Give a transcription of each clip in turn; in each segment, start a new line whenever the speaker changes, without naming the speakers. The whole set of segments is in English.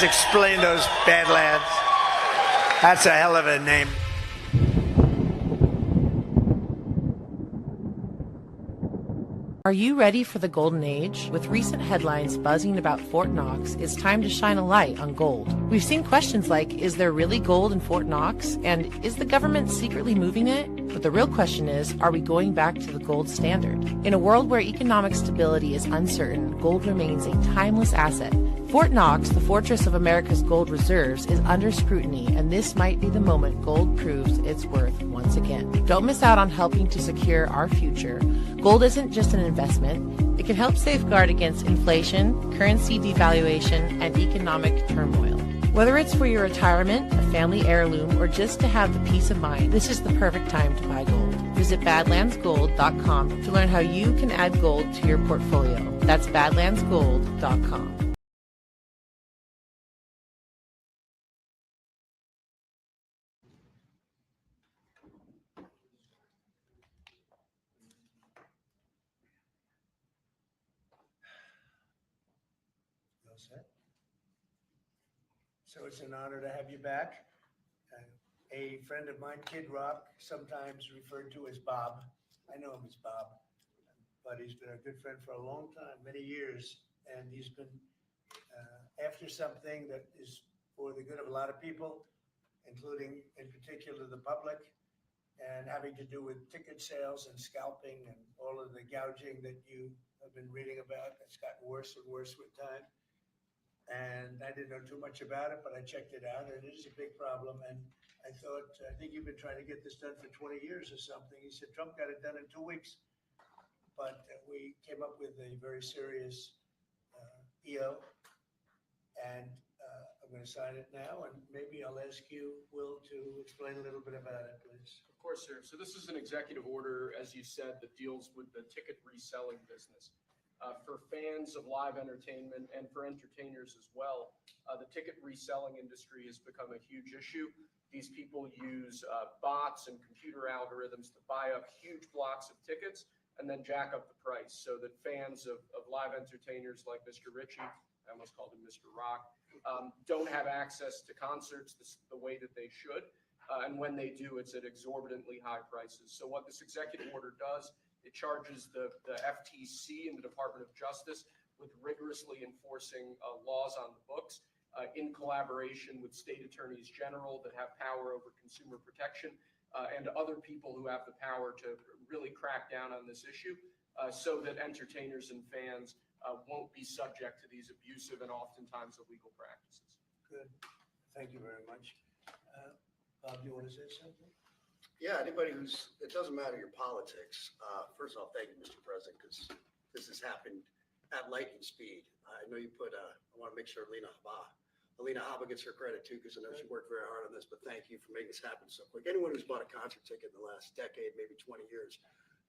Badlands. Explain those Badlands. That's a hell of a name.
Are you ready for the golden age? With recent headlines buzzing about Fort Knox, it's time to shine a light on gold. We've seen questions like, is there really gold in Fort Knox? And is the government secretly moving it? But the real question is, are we going back to the gold standard? In a world where economic stability is uncertain, gold remains a timeless asset. Fort Knox, the fortress of America's gold reserves, is under scrutiny, and this might be the moment gold proves its worth once again. Don't miss out on helping to secure our future. Gold isn't just an investment. It can help safeguard against inflation, currency devaluation, and economic turmoil. Whether it's for your retirement, a family heirloom, or just to have the peace of mind, this is the perfect time to buy gold. Visit badlandsgold.com to learn how you can add gold to your portfolio. That's badlandsgold.com.
So it's an honor to have you back. A friend of mine, Kid Rock, sometimes referred to as Bob. I know him as Bob, but he's been a good friend for a long time, many years. And he's been after something that is for the good of a lot of people, including in particular the public, and having to do with ticket sales and scalping and all of the gouging that you have been reading about. It's gotten worse and worse with time. And I didn't know too much about it, but I checked it out, and it is a big problem. And I think you've been trying to get this done for 20 years or something. He said Trump got it done in 2 weeks. But we came up with a very serious EO, and I'm going to sign it now. And maybe I'll ask you, Will, to explain a little bit about it, please.
Of course, sir. So this is an executive order, as you said, that deals with the ticket reselling business. For fans of live entertainment and for entertainers as well, the ticket reselling industry has become a huge issue. These people use bots and computer algorithms to buy up huge blocks of tickets and then jack up the price so that fans of live entertainers like Mr. Ritchie, I almost called him Mr. Rock, don't have access to concerts the way that they should. And when they do, it's at exorbitantly high prices. So what this executive order does, it charges the FTC and the Department of Justice with rigorously enforcing laws on the books in collaboration with state attorneys general that have power over consumer protection and other people who have the power to really crack down on this issue so that entertainers and fans won't be subject to these abusive and oftentimes illegal practices.
Good. Thank you very much. Bob, do you want to say something?
Yeah, anybody it doesn't matter your politics. First of all, thank you, Mr. President, because this has happened at lightning speed. I know you I want to make sure Alina Habba gets her credit too, because I know she worked very hard on this, but thank you for making this happen so quick. Anyone who's bought a concert ticket in the last decade, maybe 20 years,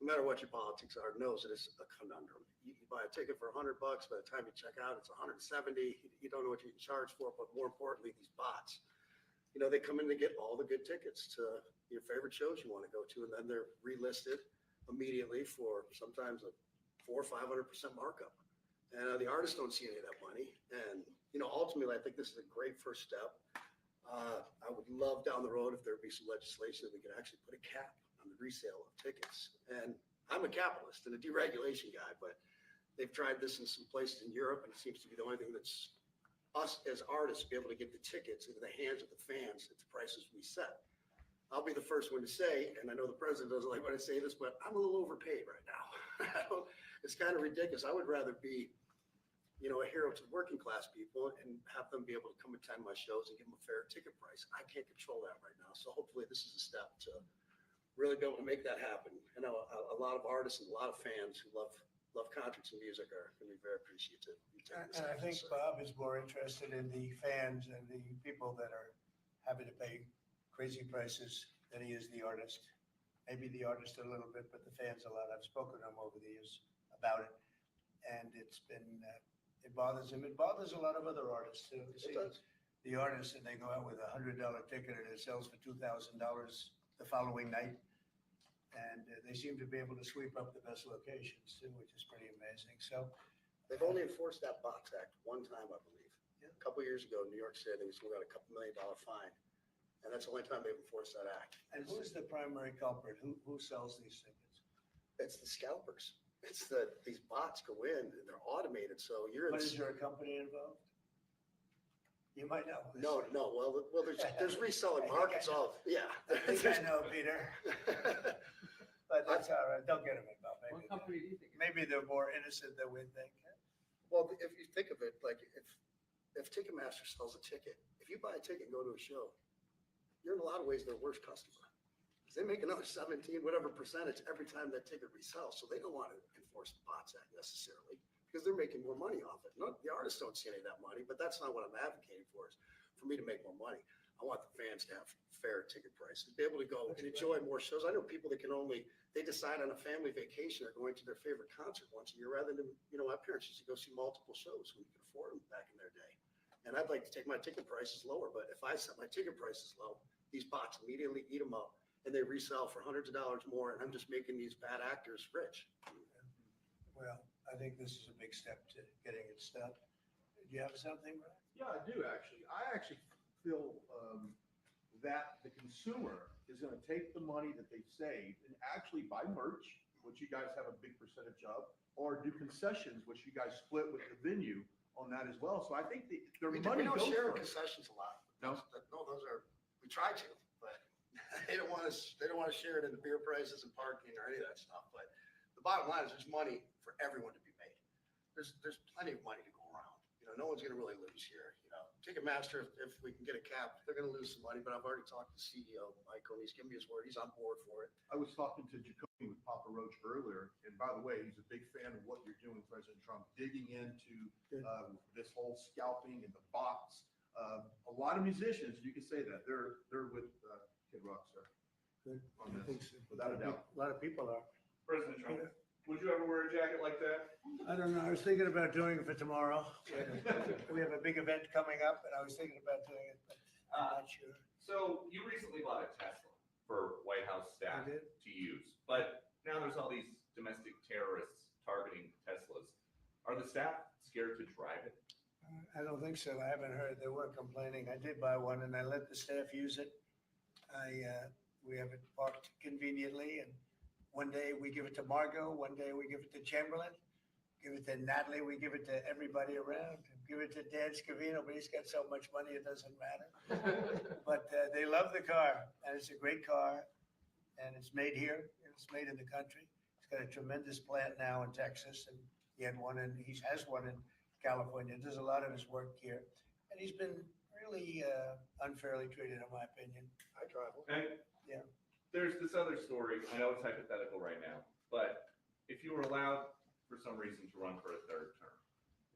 no matter what your politics are, knows that it's a conundrum. You buy a ticket for $100, by the time you check out, it's $170. You don't know what you can charge for, but more importantly, these bots, they come in to get all the good tickets to your favorite shows you want to go to, and then they're relisted immediately for sometimes a 400% or 500% markup. And the artists don't see any of that money. And, ultimately, I think this is a great first step. I would love down the road if there would be some legislation that we could actually put a cap on the resale of tickets. And I'm a capitalist and a deregulation guy, but they've tried this in some places in Europe, and it seems to be the only thing that's us as artists be able to get the tickets into the hands of the fans at the prices we set. I'll be the first one to say, and I know the president doesn't like when I say this, but I'm a little overpaid right now. It's kind of ridiculous. I would rather be, a hero to working class people and have them be able to come attend my shows and give them a fair ticket price. I can't control that right now. So hopefully this is a step to really be able to make that happen. I know a lot of artists and a lot of fans who love concerts and music are going to be very appreciative.
And I think Bob is more interested in the fans and the people that are having to pay crazy prices than he is the artist. Maybe the artist a little bit, but the fans a lot. I've spoken to him over the years about it, and it's been it bothers him. It bothers a lot of other artists too. To see the artists, and they go out with $100 ticket and it sells for $2,000 the following night, and they seem to be able to sweep up the best locations too, which is pretty amazing. So
they've only enforced that Box Act one time, I believe. A couple of years ago, New York City, we got a $2 million fine. And that's the only time they've enforced that act.
And who's the primary culprit? Who sells these tickets?
It's the scalpers. It's these bots go in and they're automated. So you're.
But is there a company involved? You might know.
No. Well, there's reselling markets all. Yeah.
I think I know, Peter. But that's all right. Don't get them involved.
What company do you think?
Maybe they're more innocent than we think.
Well, if you think of it, like if Ticketmaster sells a ticket, if you buy a ticket and go to a show, you're in a lot of ways their worst customer. Because they make another 17, whatever percentage every time that ticket resells. So they don't want to enforce the Bots Act necessarily because they're making more money off it. The artists don't see any of that money, but that's not what I'm advocating for is for me to make more money. I want the fans to have fair ticket prices, be able to go and enjoy more shows. I know people that they decide on a family vacation or going to their favorite concert once a year rather than, my parents used to go see multiple shows when you could afford them back in their day. And I'd like to take my ticket prices lower, but if I set my ticket prices low, these bots immediately eat them up and they resell for hundreds of dollars more. And I'm just making these bad actors rich.
Well, I think this is a big step to getting it stopped. Do you have something, Ryan?
Yeah, I do actually. I actually feel that the consumer is going to take the money that they've saved and actually buy merch, which you guys have a big percentage of, or do concessions, which you guys split with the venue on that as well. So I think their money
We don't
goes
share
first.
concessions a lot.
No?
No, we try to, but they don't want to share it in the beer prices and parking or any of that stuff. But the bottom line is there's money for everyone to be made. There's plenty of money to go around. No one's going to really lose here. Ticketmaster, if we can get a cap, they're going to lose some money. But I've already talked to the CEO, Michael, and he's given me his word. He's on board for it.
I was talking to Jacoby with Papa Roach earlier, and by the way, he's a big fan of what you're doing, President Trump, digging into this whole scalping and the bots. A lot of musicians, you can say that they're with Kid Rock, sir.
Good.
On
I think
this,
so.
without a doubt.
A lot of people are.
President Trump, would you ever wear a jacket like that?
I don't know. I was thinking about doing it for tomorrow. We have a big event coming up and I was thinking about doing it, but I'm not sure.
So you recently bought a Tesla for White House staff
I did.
to use, but now there's all these domestic terrorists targeting Teslas. Are the staff scared to drive it?
I don't think so. I haven't heard. They weren't complaining. I did buy one and I let the staff use it. We have it parked conveniently and one day we give it to Margot, one day we give it to Chamberlain, give it to Natalie, we give it to everybody around, give it to Dan Scavino, but he's got so much money it doesn't matter. But they love the car and it's a great car and it's made here. It's made in the country. He's got a tremendous plant now in Texas and he has one in California. Does a lot of his work here. And he's been really unfairly treated, in my opinion.
I drive them.
Okay.
Yeah.
There's this other story. I know it's hypothetical right now, but if you were allowed for some reason to run for a third term,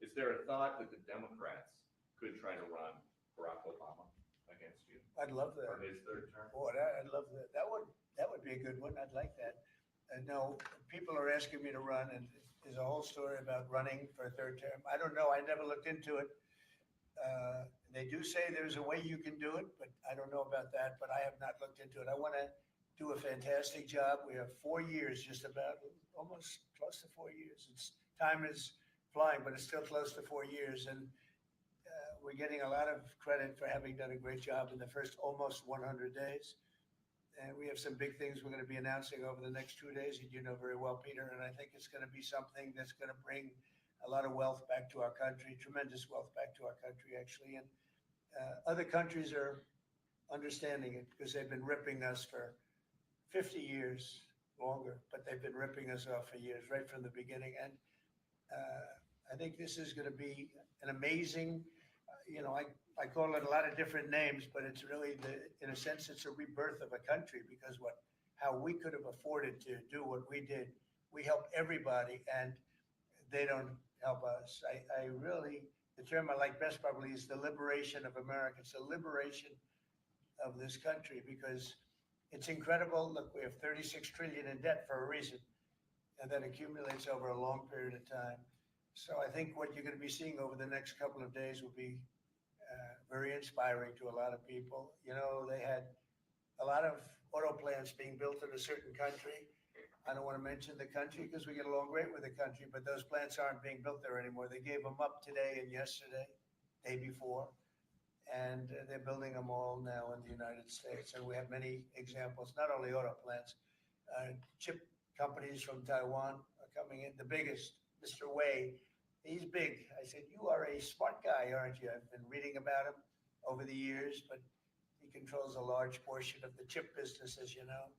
is there a thought that the Democrats could try to run Barack Obama against you
I'd love that.
for his third term?
Boy, I'd love that. That would be a good one. I'd like that. No, people are asking me to run and there's a whole story about running for a third term. I don't know. I never looked into it. They do say there's a way you can do it, but I don't know about that, but I have not looked into it. I want to do a fantastic job. We have 4 years, just about, almost close to 4 years. Time is flying, but it's still close to 4 years. And we're getting a lot of credit for having done a great job in the first almost 100 days. And we have some big things we're going to be announcing over the next 2 days, and you know very well, Peter, and I think it's going to be something that's going to bring a lot of wealth back to our country, tremendous wealth back to our country, actually. And other countries are understanding it because they've been ripping us for 50 years longer, but they've been ripping us off for years, right from the beginning. And I think this is going to be an amazing, I call it a lot of different names, but it's really, in a sense, it's a rebirth of a country because how we could have afforded to do what we did. We help everybody and they don't help us. I really, the term I like best probably is the liberation of America. It's the liberation of this country because it's incredible. Look, we have 36 trillion in debt for a reason, and that accumulates over a long period of time. So I think what you're going to be seeing over the next couple of days will be very inspiring to a lot of people. They had a lot of auto plants being built in a certain country. I don't want to mention the country because we get along great with the country, but those plants aren't being built there anymore. They gave them up today and yesterday. day before. And they're building them all now in the United States. And we have many examples, not only auto plants, chip companies from Taiwan are coming in. The biggest, Mr. Wei, he's big. I said, you are a smart guy, aren't you? I've been reading about him over the years, but he controls a large portion of the chip business, as you know.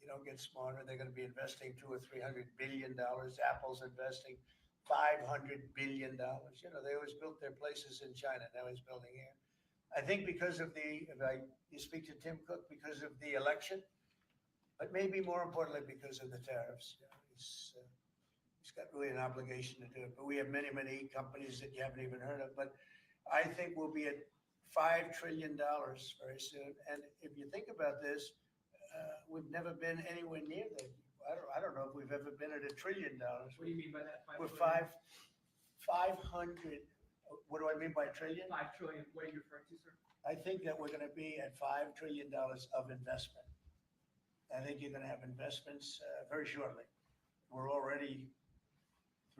You don't get smarter. They're going to be investing $200 or $300 billion. Apple's investing $500 billion. You know, they always built their places in China. Now he's building here. I think because of you speak to Tim Cook, because of the election, but maybe more importantly because of the tariffs. You know, he's got really an obligation to do it. But we have many, many companies that you haven't even heard of. But I think we'll be at $5 trillion very soon. And if you think about this, we've never been anywhere near that. I don't know if we've ever been at $1 trillion.
What do you mean by that?
We're 500. What do I mean by trillion?
5 trillion, what are you referring to, sir?
I think that we're going to be at $5 trillion of investment. I think you're going to have investments very shortly. We're already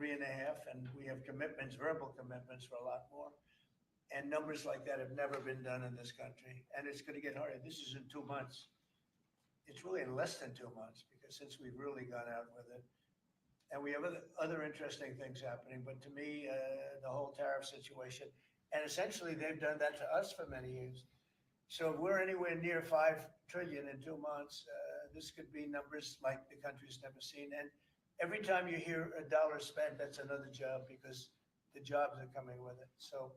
3.5, and we have commitments, verbal commitments for a lot more. And numbers like that have never been done in this country. And it's going to get harder. This is in 2 months. It's really in less than 2 months because since we've really gone out with it. And we have other interesting things happening. But to me, the whole tariff situation, and essentially they've done that to us for many years. So if we're anywhere near 5 trillion in 2 months, this could be numbers like the country's never seen. And every time you hear a dollar spent, that's another job because the jobs are coming with it. So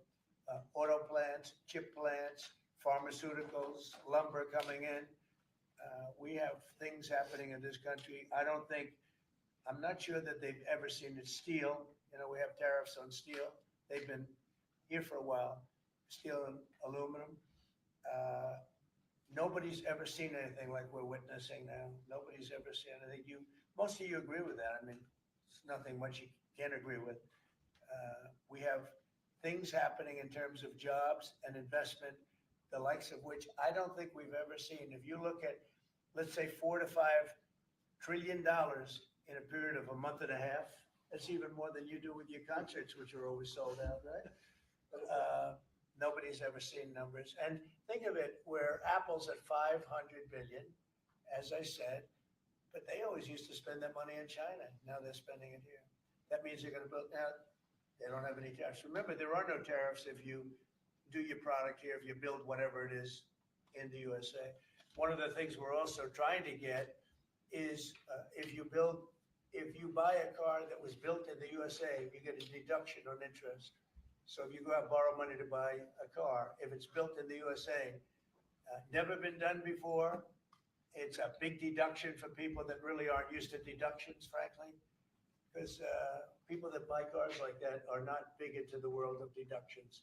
auto plants, chip plants, pharmaceuticals, lumber coming in. We have things happening in this country. I'm not sure that they've ever seen it. Steel, you know, we have tariffs on steel. They've been here for a while. Steel and aluminum. Nobody's ever seen anything like we're witnessing now. Nobody's ever seen anything. Most of you agree with that. I mean, it's nothing much you can't agree with. We have things happening in terms of jobs and investment, the likes of which I don't think we've ever seen. If you look at, let's say, $4 to $5 trillion in a period of a month and a half, that's even more than you do with your concerts, which are always sold out, right? Nobody's ever seen numbers. And think of it, where Apple's at 500 billion, as I said, but they always used to spend that money in China. Now they're spending it here. That means they're going to build, now they don't have any tariffs. Remember, there are no tariffs if you do your product here, if you build whatever it is in the USA. One of the things we're also trying to get is if you buy a car that was built in the USA, you get a deduction on interest. So if you go out and borrow money to buy a car, if it's built in the USA, never been done before. It's a big deduction for people that really aren't used to deductions, frankly, because people that buy cars like that are not big into the world of deductions.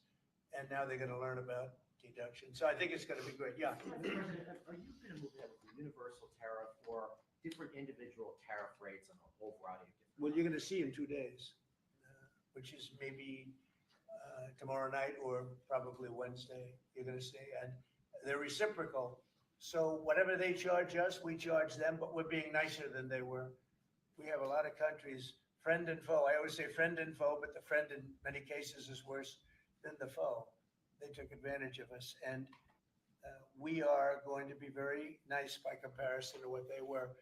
And now they're going to learn about deductions. So I think it's going to be great. Yeah.
Mr. President, are you going to move ahead with a universal tariff or different individual tariff rates on a whole variety of different?
Well, you're going to see in 2 days, which is maybe tomorrow night or probably Wednesday. You're going to see, and they're reciprocal. So whatever they charge us, we charge them, but we're being nicer than they were. We have a lot of countries, friend and foe. I always say friend and foe, but the friend in many cases is worse than the foe. They took advantage of us, and we are going to be very nice by comparison to what they were.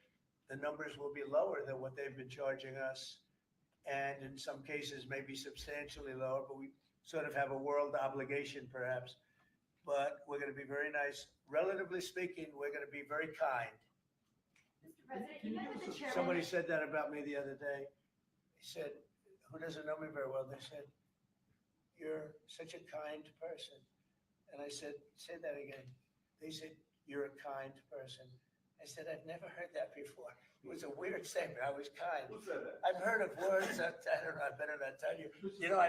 The numbers will be lower than what they've been charging us, and in some cases maybe substantially lower, but we sort of have a world obligation perhaps. But we're going to be very nice. Relatively speaking, we're going to be very kind.
Mr. President, you met with the chairman.
Somebody said that about me the other day. He said, who doesn't know me very well, they said, you're such a kind person. And I said, say that again. They said, you're a kind person. I said, I've never heard that before. It was a weird statement. I was kind.
Who said that?
I've heard of words that, I don't know, I better not tell you. You know,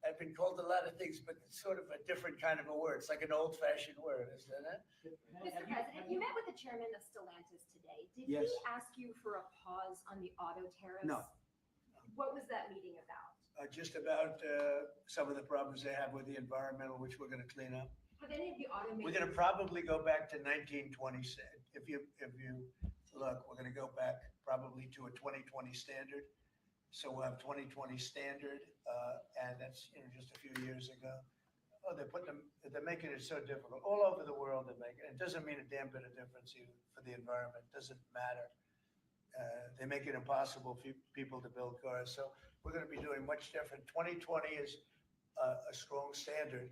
I've been called a lot of things, but it's sort of a different kind of a word. It's like an old-fashioned word, isn't it?
Mr. President, you met with the chairman of Stellantis today. Did
Yes.
he ask you for a pause on the auto tariffs?
No.
What was that meeting about?
Just about some of the problems they have with the environmental, which we're going to clean up.
Have any of the automakers?
We're going to probably go back to 1920. If you look, we're going to go back probably to a 2020 standard. So we'll have 2020 standard, and that's, just a few years ago. Oh, they're making it so difficult. All over the world they're making it. It doesn't mean a damn bit of difference even for the environment. It doesn't matter. They make it impossible for people to build cars. So we're going to be doing much different. 2020 is a strong standard,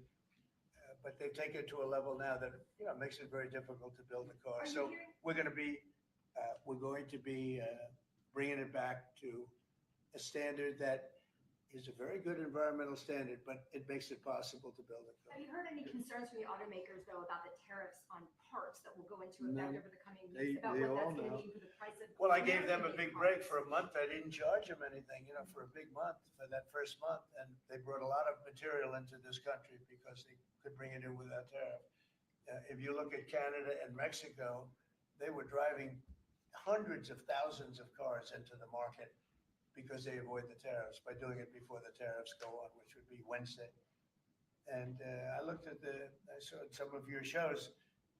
but they take it to a level now that, makes it very difficult to build a car.
Are you
So
hearing-
we're going to be bringing it back to a standard that is a very good environmental standard, but it makes it possible to build a car.
Have you heard any concerns from the automakers, though, about the tariffs on parts that will go into
No.
effect over the coming
They-
weeks? About
they
what that's
all
going to
know.
mean for the price of.
Well, I gave them a
American-made
big break
cars?
for a month. I didn't charge them anything, for a big month, for that first month. And they brought a lot of material into this country because they could bring it in without tariff. If you look at Canada and Mexico, they were driving hundreds of thousands of cars into the market because they avoid the tariffs by doing it before the tariffs go on, which would be Wednesday. And I saw some of your shows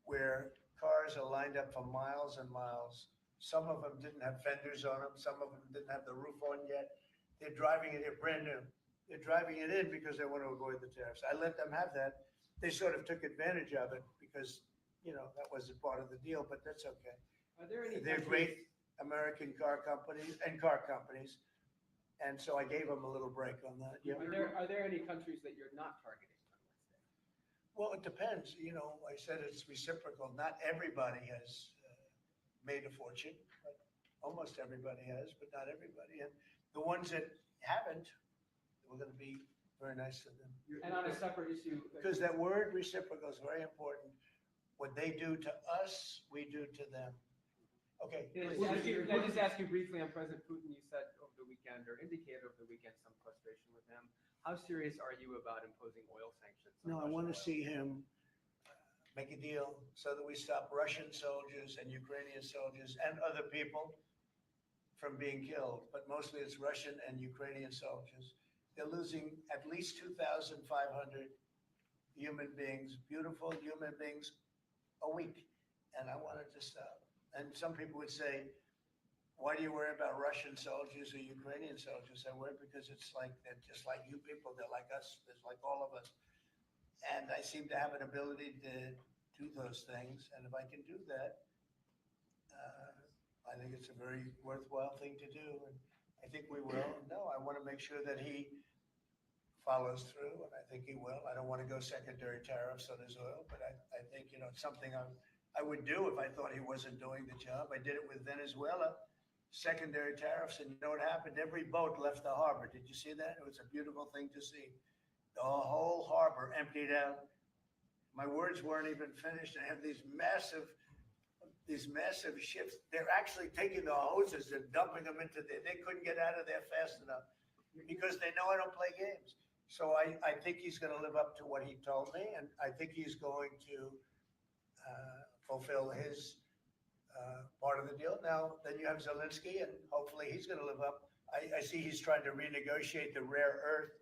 where cars are lined up for miles and miles. Some of them didn't have fenders on them. Some of them didn't have the roof on yet. They're driving it, they're brand new. They're driving it in because they want to avoid the tariffs. I let them have that. They sort of took advantage of it because, that wasn't part of the deal, but that's okay.
Are there any?
They're
countries-
great American car companies. And so I gave them a little break on that. Yeah.
Are there any countries that you're not targeting on Wednesday?
Well, it depends. I said it's reciprocal. Not everybody has made a fortune, but almost everybody has, but not everybody. And the ones that haven't, we're going to be very nice to them.
And on a separate issue.
Because that word reciprocal is very important. What they do to us, we do to them. Okay.
Can I
please.
just ask you briefly on President Putin? You said over the weekend, or indicated over the weekend, some frustration with him. How serious are you about imposing oil sanctions? on
No, I
Russian
want to
oil?
see him make a deal so that we stop Russian soldiers and Ukrainian soldiers and other people from being killed. But mostly it's Russian and Ukrainian soldiers. They're losing at least 2,500 human beings, beautiful human beings, a week. And I want it to stop. And some people would say, why do you worry about Russian soldiers or Ukrainian soldiers? I worry because they're just like you people. They're like us. They're like all of us. And I seem to have an ability to do those things. And if I can do that, I think it's a very worthwhile thing to do. And I think we will. No, I want to make sure that he follows through, and I think he will. I don't want to go secondary tariffs on his oil, but I think, it's something I would do if I thought he wasn't doing the job. I did it with Venezuela, secondary tariffs, and you know what happened? Every boat left the harbor. Did you see that? It was a beautiful thing to see. The whole harbor emptied out. My words weren't even finished. I have these massive ships. They're actually taking the hoses and dumping them into they couldn't get out of there fast enough because they know I don't play games. So I think he's going to live up to what he told me, and I think he's going to fulfill his part of the deal. Now, then you have Zelensky, and hopefully he's going to live up. I see he's trying to renegotiate the rare earth.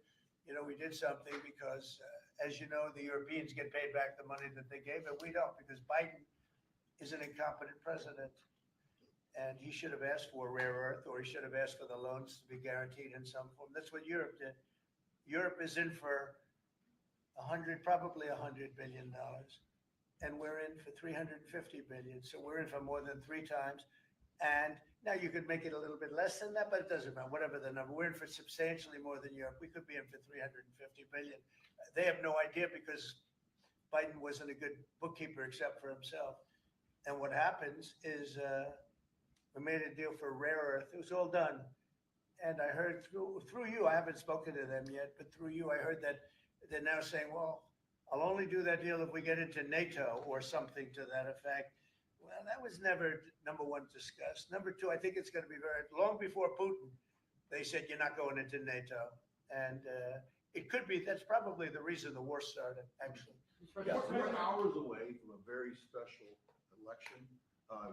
We did something because, as you know, the Europeans get paid back the money that they gave, and we don't, because Biden is an incompetent president. And he should have asked for rare earth, or he should have asked for the loans to be guaranteed in some form. That's what Europe did. Europe is in for probably $100 billion. And we're in for 350 billion. So we're in for more than 3 times. And now you could make it a little bit less than that, but it doesn't matter, whatever the number. We're in for substantially more than Europe. We could be in for 350 billion. They have no idea because Biden wasn't a good bookkeeper except for himself. And what happens is we made a deal for rare earth. It was all done. And I heard through you, I haven't spoken to them yet, but through you, I heard that they're now saying, well, I'll only do that deal if we get into NATO or something to that effect. Well, that was never, number one, discussed. Number two, I think it's going to be long before Putin, they said, you're not going into NATO. And it could be, that's probably the reason the war started, actually.
Yeah, we're hours away from a very special election.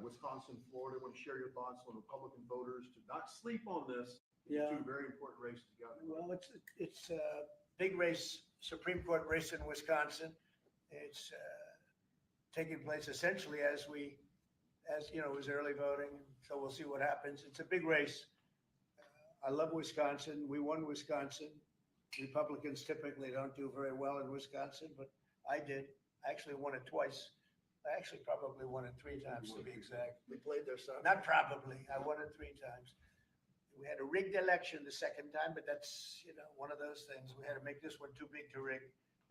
Wisconsin, Florida, I want to share your thoughts on Republican voters to not sleep on this.
Yeah.
Two very important races together.
Well, it's a big race, Supreme Court race in Wisconsin. It's taking place essentially as it was early voting. So we'll see what happens. It's a big race. I love Wisconsin. We won Wisconsin. Republicans typically don't do very well in Wisconsin, but I did. I actually won it twice. I actually probably won it 3 times to be exact.
We played their son.
Not probably. I won it 3 times. We had a rigged election the second time, but that's, one of those things. We had to make this one too big to rig.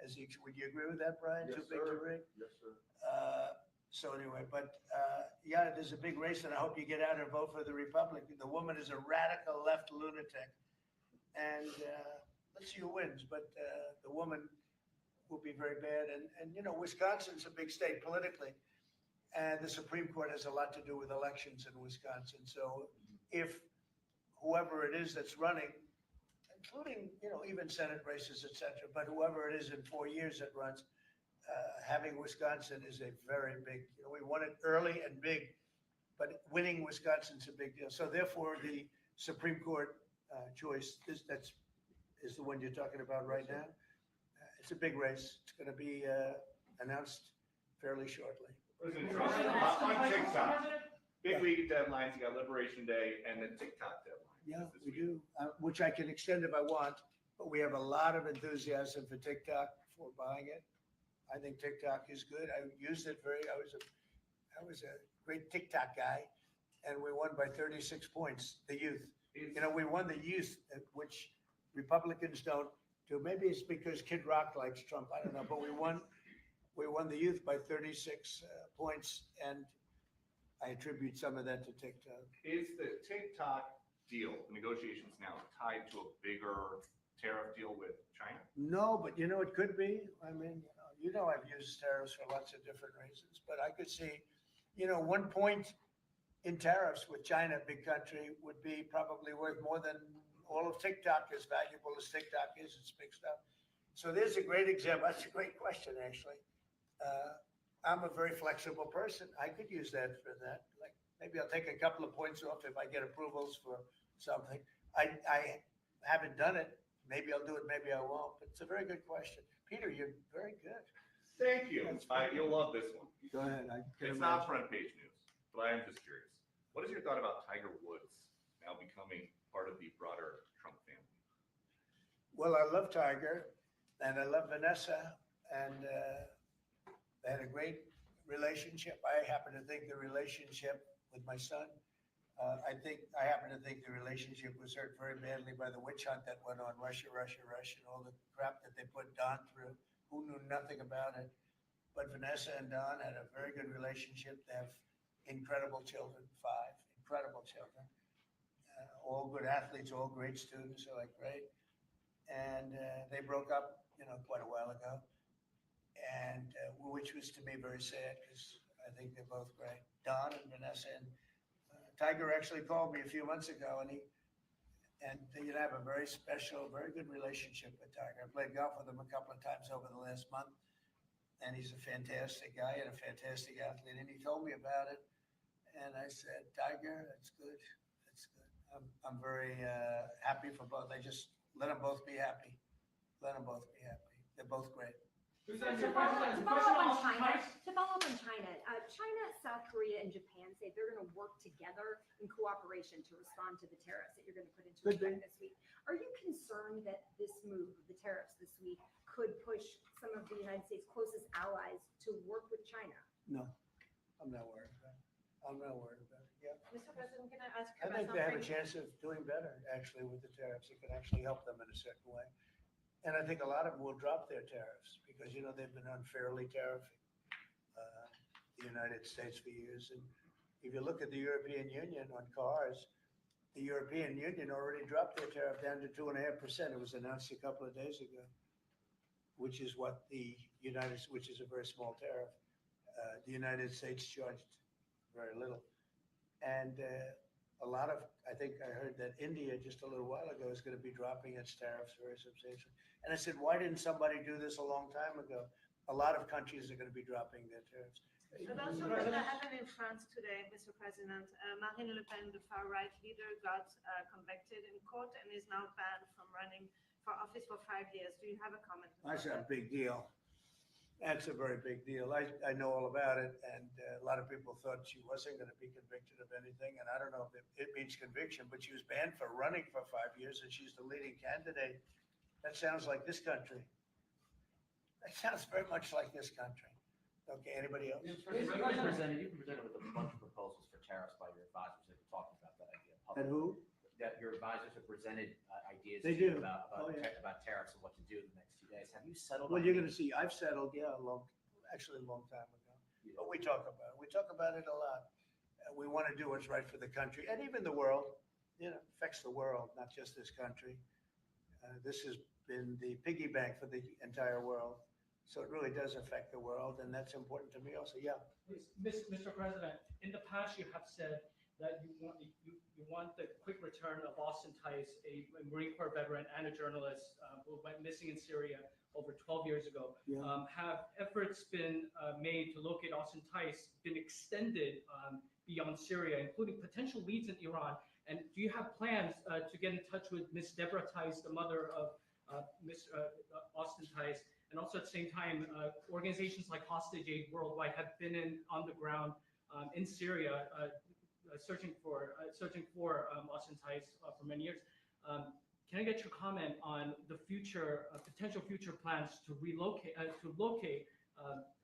Would you agree with that, Brian?
Yes,
Too big to
sir.
rig?
Yes, sir.
So anyway, but yeah, there's a big race, and I hope you get out and vote for the Republican. The woman is a radical left lunatic, and let's see who wins. But the woman will be very bad, and Wisconsin's a big state politically, and the Supreme Court has a lot to do with elections in Wisconsin. So if whoever it is that's running, including even Senate races, et cetera, but whoever it is in 4 years that runs. Having Wisconsin is a very big, we won it early and big, but winning Wisconsin's a big deal. So therefore, the Supreme Court choice is the one you're talking about right now. It's a big race. It's going to be announced fairly shortly.
President Trump, on TikTok, big league deadlines, you got Liberation Day and the TikTok deadline.
Yeah,
this
we
week.
do, which I can extend if I want, but we have a lot of enthusiasm for TikTok for buying it. I think TikTok is good. I used it I was a great TikTok guy, and we won by 36 points, the youth. We won the youth, which Republicans don't do. Maybe it's because Kid Rock likes Trump. I don't know, but we won the youth by 36 points, and I attribute some of that to TikTok.
Is the TikTok deal, the negotiations now, tied to a bigger tariff deal with China?
No, but it could be. I mean, I've used tariffs for lots of different reasons, but I could see, 1 point in tariffs with China, big country, would be probably worth more than all of TikTok, as valuable as TikTok is. It's big stuff. So there's a great example. That's a great question, actually. I'm a very flexible person. I could use that for that. Like maybe I'll take a couple of points off if I get approvals for something. I haven't done it. Maybe I'll do it, maybe I won't. But it's a very good question. Peter, you're very good.
Thank you. You'll love this one.
Go ahead.
It's not front page news, but I am just curious. What is your thought about Tiger Woods now becoming part of the broader Trump family?
Well, I love Tiger, and I love Vanessa, and they had a great relationship. I happen to think the relationship with my son, I happen to think the relationship was hurt very badly by the witch hunt that went on, Russia, and all the crap that they put Don through, who knew nothing about it. But Vanessa and Don had a very good relationship. They have incredible children, 5 incredible children, all good athletes, all great students, they're like great. And they broke up, quite a while ago, and which was to me very sad because I think they're both great. Don and Vanessa, and Tiger actually called me a few months ago, and they have a very special, very good relationship with Tiger. I played golf with him a couple of times over the last month, and he's a fantastic guy and a fantastic athlete. And he told me about it, and I said, Tiger, that's good. That's good. I'm very happy for both. I just let them both be happy. Let them both be happy. They're both great.
To follow up on China, China, South Korea, and Japan say they're going to work together in cooperation to respond to the tariffs that you're going to put into effect this week. Are you concerned that this move, the tariffs this week, could push some of the United States' closest allies to work with China?
No, I'm not worried about it. Yeah.
Mr. President, can I ask
I
about
think they have a
something?
chance of doing better, actually, with the tariffs. It could actually help them in a certain way. And I think a lot of them will drop their tariffs because, they've been unfairly tariffing the United States for years. And if you look at the European Union on cars, the European Union already dropped their tariff down to 2.5%. It was announced a couple of days ago, which is what which is a very small tariff. The United States charged very little. And I think I heard that India just a little while ago is going to be dropping its tariffs very substantially. And I said, why didn't somebody do this a long time ago? A lot of countries are going to be dropping their tariffs.
But also what happened in France today, Mr. President, Marine Le Pen, the far-right leader, got convicted in court and is now banned from running for office for 5 years. Do you have a comment?
That's a big deal. That's a very big deal. I know all about it, and a lot of people thought she wasn't going to be convicted of anything, and I don't know if it means conviction, but she was banned for running for 5 years, and she's the leading candidate. That sounds like this country. That sounds very much like this country. Okay, anybody else?
You presented with a bunch of proposals for tariffs by your advisors that were talking about that idea.
And who?
That your advisors have presented ideas
They
to you
do.
about,
Oh, yeah.
about tariffs and what to do in the next 2 days. Have you settled?
Well,
on
you're
any-
going to see, I've settled, yeah, actually a long time ago. But we talk about it. We talk about it a lot. We want to do what's right for the country and even the world. You know, affects the world, not just this country. This has been the piggy bank for the entire world. So it really does affect the world, and that's important to me also. Yeah.
Mr. President, in the past, you have said that you want the quick return of Austin Tice, a Marine Corps veteran and a journalist who went missing in Syria over 12 years ago.
Yeah.
Have efforts been made to locate Austin Tice been extended beyond Syria, including potential leads in Iran? And do you have plans to get in touch with Miss Deborah Tice, the mother of Miss Austin Tice? And also at the same time, organizations like Hostage Aid Worldwide have been on the ground in Syria, searching for Austin Tice for many years. Can I get your comment on the potential future plans to locate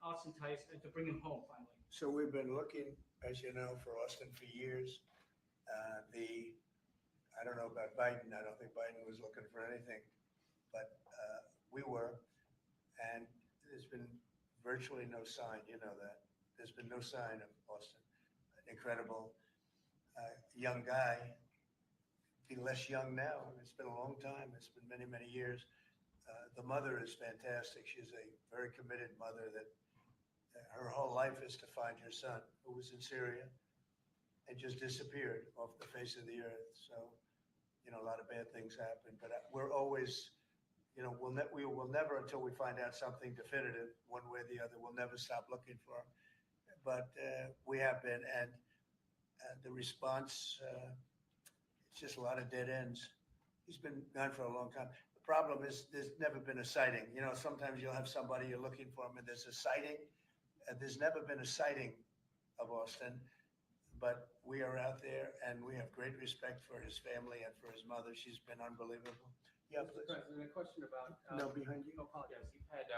Austin Tice and to bring him home finally?
So we've been looking, as you know, for Austin for years. I don't know about Biden. I don't think Biden was looking for anything, but we were. And there's been virtually no sign, you know that. There's been no sign of Austin. An incredible young guy. Be less young now. It's been a long time. It's been many, many years. The mother is fantastic. She's a very committed mother that her whole life is to find her son who was in Syria and just disappeared off the face of the earth. So, you know, a lot of bad things happen, but we're always, you know, we will never, until we find out something definitive, one way or the other, we'll never stop looking for him. But we have been, and the response, it's just a lot of dead ends. He's been gone for a long time. The problem is there's never been a sighting. You know, sometimes you'll have somebody you're looking for him and there's a sighting. There's never been a sighting of Austin, but we are out there and we have great respect for his family and for his mother. She's been unbelievable. Yeah,
Mr.
please.
President, a question about.
No, behind you.
Oh, apologize.
You've had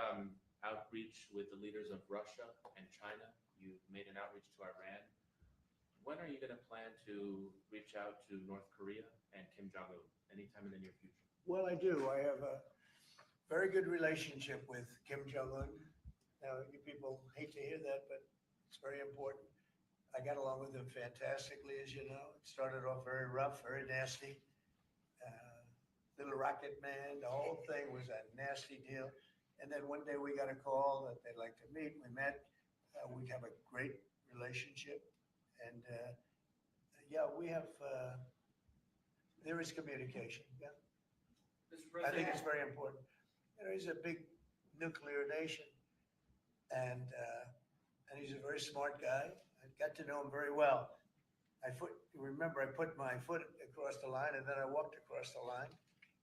outreach with the leaders of Russia and China. You've made an outreach to Iran. When are you going to plan to reach out to North Korea and Kim Jong-un? Anytime in the near future?
Well, I do. I have a very good relationship with Kim Jong-un. Now, you people hate to hear that, but it's very important. I got along with him fantastically, as you know. It started off very rough, very nasty. Little rocket man, the whole thing was a nasty deal. And then one day we got a call that they'd like to meet. We met. We have a great relationship. And yeah, we have, there is communication. Yeah.
Mr.
I think
President,
it's very important. You know, he's a big nuclear nation, and he's a very smart guy. I got to know him very well. Remember, I put my foot across the line, and then I walked across the line.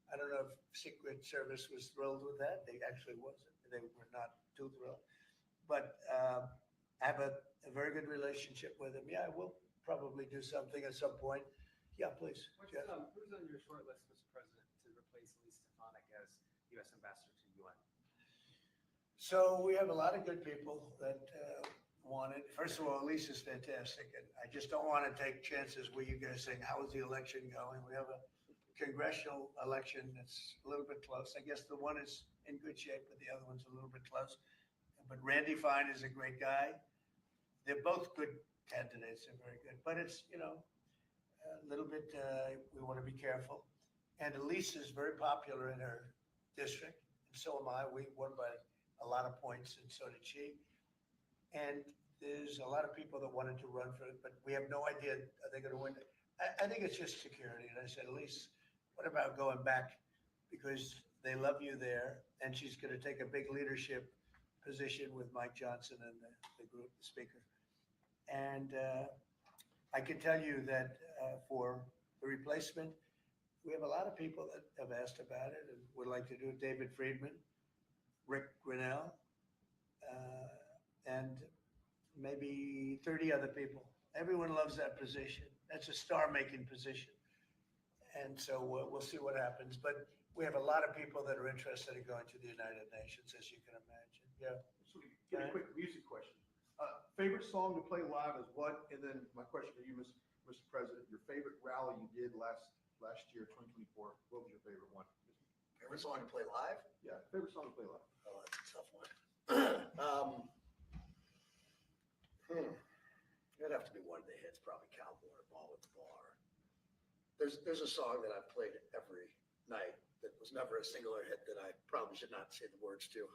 I don't know if Secret Service was thrilled with that. They actually wasn't. They were not too thrilled. But I have a very good relationship with him. Yeah, I will probably do something at some point. Yeah, please. Jeff.
who's on your short list, Mr. President, to replace Elise Stefanik as U.S. Ambassador to the UN?
So we have a lot of good people that want it. First of all, Elise is fantastic, and I just don't want to take chances where you guys saying, how is the election going? We have a congressional election that's a little bit close. I guess the one is in good shape, but the other one's a little bit close. But Randy Fine is a great guy. They're both good candidates. They're very good. But it's, you know, a little bit, we want to be careful. And Elise is very popular in her district, and so am I. We won by a lot of points, and so did she. And there's a lot of people that wanted to run for it, but we have no idea, are they going to win? I think it's just security. And I said, Elise, what about going back? Because they love you there, and she's going to take a big leadership position with Mike Johnson and the group, the speaker. And I can tell you that for the replacement, we have a lot of people that have asked about it and would like to do it. David Friedman, Rick Grinnell, and maybe 30 other people. Everyone loves that position. That's a star-making position. And so we'll see what happens. But we have a lot of people that are interested in going to the United Nations, as you can imagine. Yeah.
So we get a quick music question. Favorite song to play live is what? And then my question to you, Mr. President, your favorite rally you did last year, 2024. What was your favorite one?
Favorite song to play live?
Yeah, favorite song to play live.
Oh, that's a tough one. It'd have to be one of the hits, probably Cowboy or Ball at the Bar. There's a song that I've played every night that was never a singular hit that I probably should not say the words to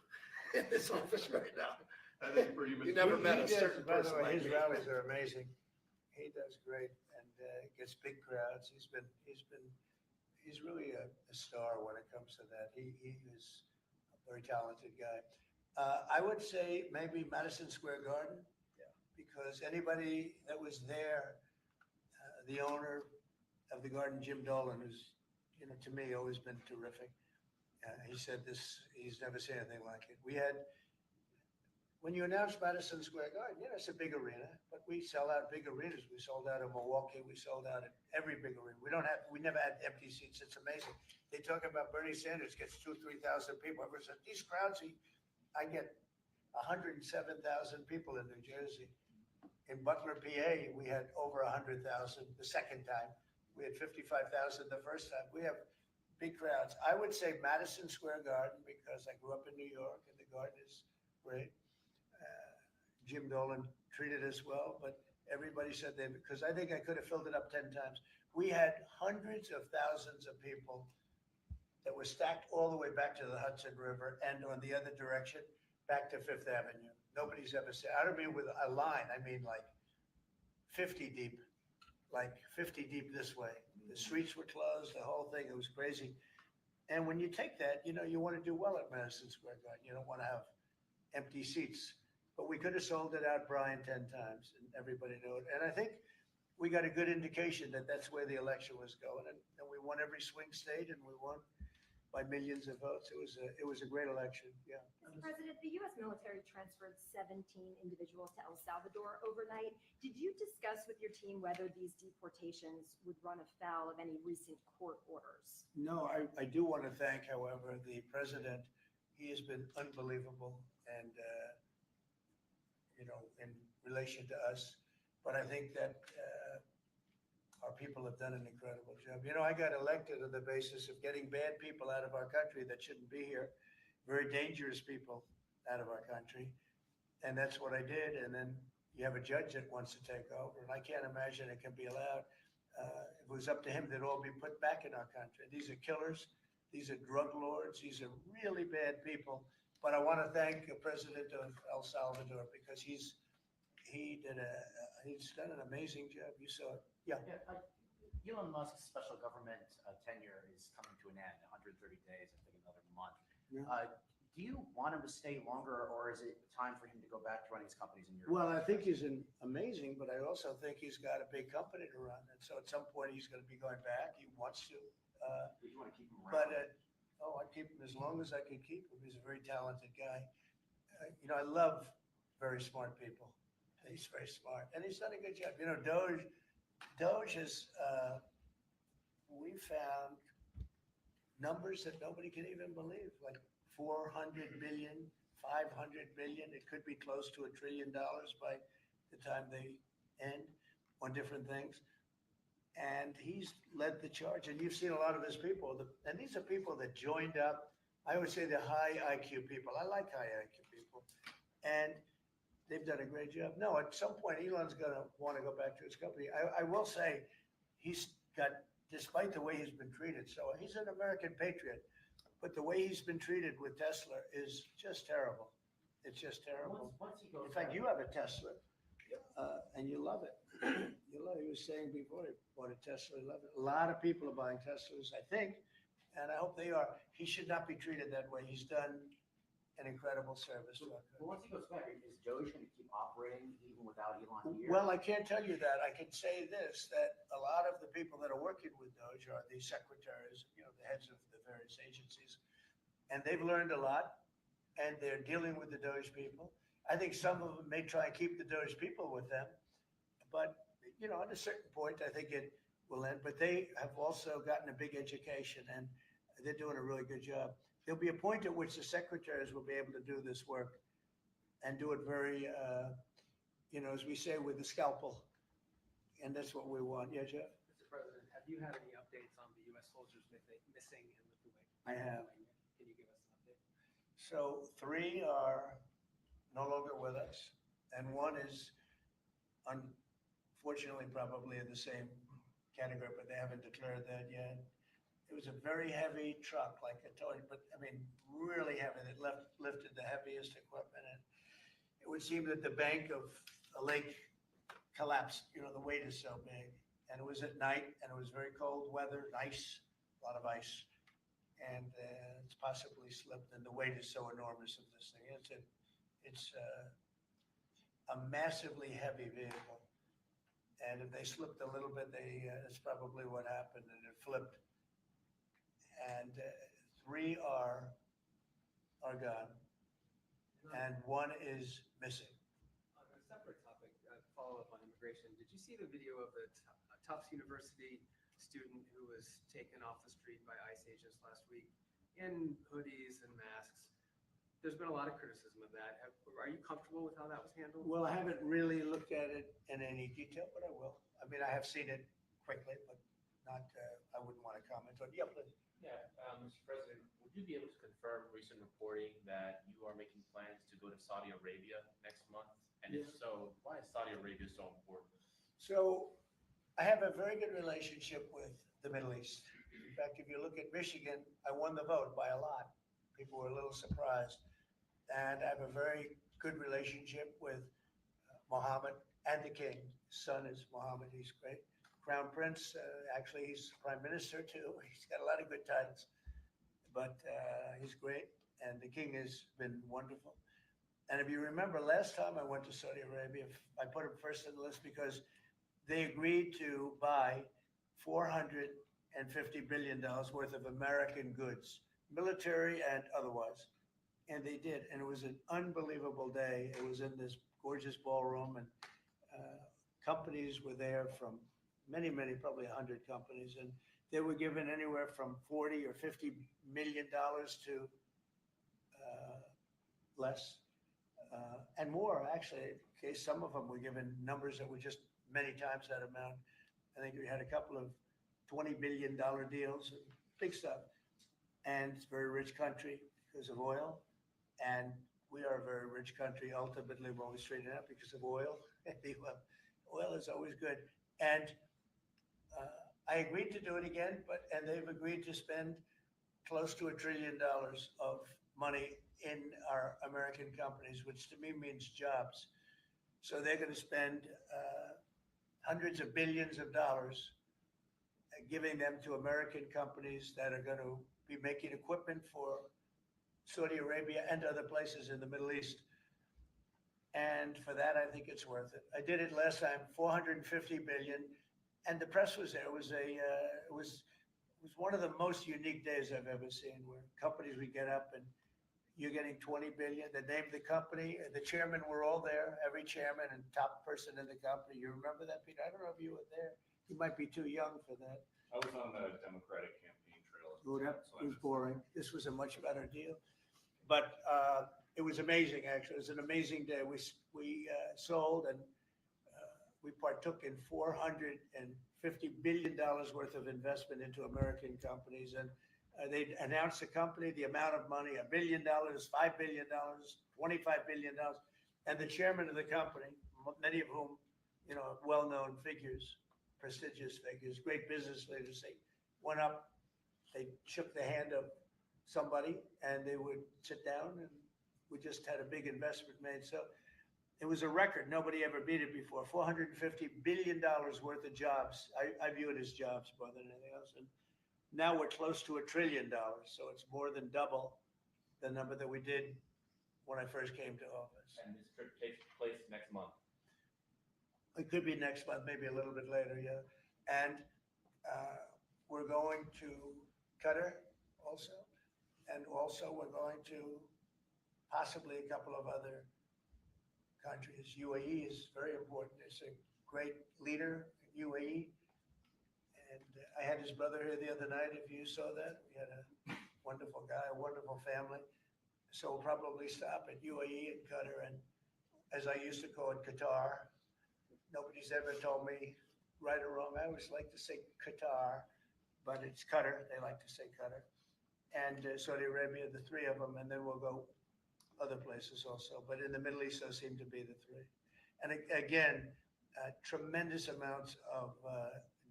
in this office right now.
And then for you,
You
Mr.
never
President,
met a certain
By the
person
way,
like
his
me.
rallies are amazing. He does great and gets big crowds. He's really a star when it comes to that. He is a very talented guy. I would say maybe Madison Square Garden.
Yeah.
Because anybody that was there, the owner of the garden, Jim Dolan, who's, to me, always been terrific. He said this, he's never seen anything like it. When you announce Madison Square Garden, it's a big arena, but we sell out big arenas. We sold out in Milwaukee. We sold out at every big arena. We never had empty seats. It's amazing. They talk about Bernie Sanders gets 2,000 to 3,000 people. Everyone said, these crowds, I get 107,000 people in New Jersey. In Butler, PA, we had over 100,000 the second time. We had 55,000 the first time. We have big crowds. I would say Madison Square Garden because I grew up in New York and the garden is great. Jim Dolan treated us well, but everybody said because I think I could have filled it up 10 times. We had hundreds of thousands of people that were stacked all the way back to the Hudson River and on the other direction, back to Fifth Avenue. Nobody's ever said, I don't mean with a line, I mean like 50 deep this way. The streets were closed, the whole thing, it was crazy. And when you take that, you want to do well at Madison Square Garden. You don't want to have empty seats. But we could have sold it out, Brian, 10 times, and everybody knew it. And I think we got a good indication that that's where the election was going. And we won every swing state, and we won by millions of votes. It was a great election, yeah.
Mr. President, the U.S. military transferred 17 individuals to El Salvador overnight. Did you discuss with your team whether these deportations would run afoul of any recent court orders?
No, I do want to thank, however, the president. He has been unbelievable and, in relation to us. But I think that our people have done an incredible job. I got elected on the basis of getting bad people out of our country that shouldn't be here, very dangerous people out of our country. And that's what I did. And then you have a judge that wants to take over. And I can't imagine it can be allowed. If it was up to him, they'd all be put back in our country. These are killers. These are drug lords. These are really bad people. But I want to thank the president of El Salvador because he's done an amazing job. You saw it. Yeah.
Elon Musk's special government tenure is coming to an end, 130 days, I think another month.
Yeah.
Do you want him to stay longer, or is it time for him to go back to running his companies in Europe?
Well, I think he's amazing, but I also think he's got a big company to run. And so at some point he's going to be going back. He wants to.
Do you want to keep him around?
But I'd keep him as long as I could keep him. He's a very talented guy. I love very smart people. He's very smart, and he's done a good job. Doge has, we found numbers that nobody can even believe, like 400 billion, 500 billion. It could be close to $1 trillion by the time they end on different things. And he's led the charge, and you've seen a lot of his people. And these are people that joined up. I would say they're high IQ people. I like high IQ people. And they've done a great job. No, at some point, Elon's going to want to go back to his company. I will say he's got, despite the way he's been treated, so he's an American patriot, but the way he's been treated with Tesla is just terrible. It's just terrible.
Once he goes
In fact,
back-
you have a Tesla, and you love it. You love it. He was saying before he bought a Tesla, he loved it. A lot of people are buying Teslas, I think, and I hope they are. He should not be treated that way. He's done an incredible service to our country.
Well, once he goes back, is Doge going to keep operating even without Elon here?
Well, I can't tell you that. I can say this, that a lot of the people that are working with Doge are the secretaries, the heads of the various agencies. And they've learned a lot, and they're dealing with the Doge people. I think some of them may try and keep the Doge people with them, but, you know, at a certain point, I think it will end. But they have also gotten a big education, and they're doing a really good job. There'll be a point at which the secretaries will be able to do this work and do it very, you know, as we say, with the scalpel. And that's what we want. Yeah, Jeff?
Mr. President, have you had any updates on the U.S. soldiers missing in Lithuania?
I have.
Can you give us an update?
So 3 are no longer with us, and 1 is unfortunately probably in the same category, but they haven't declared that yet. It was a very heavy truck, like I told you, but I mean, really heavy. It lifted the heaviest equipment, and it would seem that the bank of a lake collapsed. You know, the weight is so big, and it was at night, and it was very cold weather, ice, a lot of ice, and it's possibly slipped. And the weight is so enormous of this thing. It's a massively heavy vehicle, and if they slipped a little bit, that's probably what happened, and it flipped. And 3 are gone, and 1 is missing.
On a separate topic, follow-up on immigration, did you see the video of the Tufts University student who was taken off the street by ICE agents last week in hoodies and masks? There's been a lot of criticism of that. Are you comfortable with how that was handled?
Well, I haven't really looked at it in any detail, but I will. I mean, I have seen it quickly, but not, I wouldn't want to comment on it. Yeah, please.
Yeah, Mr. President, would you be able to confirm recent reporting that you are making plans to go to Saudi Arabia next month? And if so, why is Saudi Arabia so important?
So I have a very good relationship with the Middle East. In fact, if you look at Michigan, I won the vote by a lot. People were a little surprised. And I have a very good relationship with Mohammed and the king. His son is Mohammed. He's great. Crown Prince, actually, he's Prime Minister too. He's got a lot of good titles, but he's great. And the king has been wonderful. And if you remember, last time I went to Saudi Arabia, I put him first on the list because they agreed to buy $450 billion worth of American goods, military and otherwise. And they did. And it was an unbelievable day. It was in this gorgeous ballroom, and companies were there from many, probably 100 companies. And they were given anywhere from 40 or $50 million to less and more, actually. Okay, some of them were given numbers that were just many times that amount. I think we had a couple of $20 billion deals, big stuff. And it's a very rich country because of oil. And we are a very rich country. Ultimately, we're always trading out because of oil. Oil is always good. And I agreed to do it again, and they've agreed to spend close to $1 trillion of money in our American companies, which to me means jobs. So they're going to spend hundreds of billions of dollars giving them to American companies that are going to be making equipment for Saudi Arabia and other places in the Middle East. And for that, I think it's worth it. I did it last time, $450 billion, and the press was there. It was one of the most unique days I've ever seen, where companies would get up and you're getting 20 billion. They named the company, the chairman were all there, every chairman and top person in the company. You remember that, Peter? I don't know if you were there. You might be too young for that.
I was on the Democratic campaign trail.
Oh, that was boring. This was a much better deal. But it was amazing, actually. It was an amazing day. We sold and we partook in $450 billion worth of investment into American companies. And they announced the company, the amount of money, $1 billion, $5 billion, $25 billion. And the chairman of the company, many of whom, you know, well-known figures, prestigious figures, great business leaders, they went up, they shook the hand of somebody and they would sit down, and we just had a big investment made. So it was a record. Nobody ever beat it before. $450 billion worth of jobs. I view it as jobs more than anything else. And now we're close to $1 trillion. So it's more than double the number that we did when I first came to office.
And this trip takes place next month.
It could be next month, maybe a little bit later, yeah. And we're going to Qatar also. And also we're going to possibly a couple of other country is UAE is very important. It's a great leader in UAE. And I had his brother here the other night, if you saw that. We had a wonderful guy, a wonderful family. So we'll probably stop at UAE and Qatar, and as I used to call it, Qatar. Nobody's ever told me right or wrong. I always like to say Qatar, but it's Qatar. They like to say Qatar. And Saudi Arabia, the three of them, and then we'll go other places also. But in the Middle East, those seem to be the three. And again, tremendous amounts of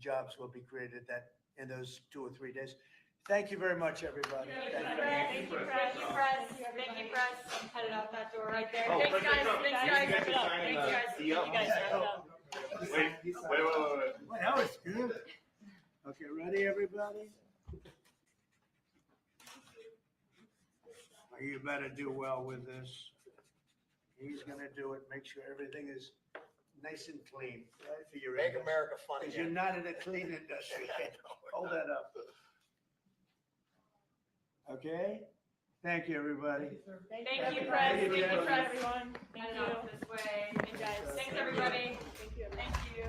jobs will be created that in those 2 or 3 days. Thank you very much, everybody.
Thank you, press. Thank you, press. I'm headed out that door right there.
Oh,
Thanks,
but
guys.
no,
Thanks,
you
guys.
get to sign
Thanks,
the
guys.
deal.
You guys wrap it up.
Wait.
Well, that was good. Okay, ready, everybody? You better do well with this. He's gonna do it. Make sure everything is nice and clean, right, for your
Make
industry.
America fun
Because you're
again.
not in a clean industry. Hold that up. Okay? Thank you, everybody.
Thank you, press.
Thank you,
Thank you,
Jeff.
press. Everyone. Thank you. This way. Thank you, guys. Thanks, everybody. Thank you. Thank you.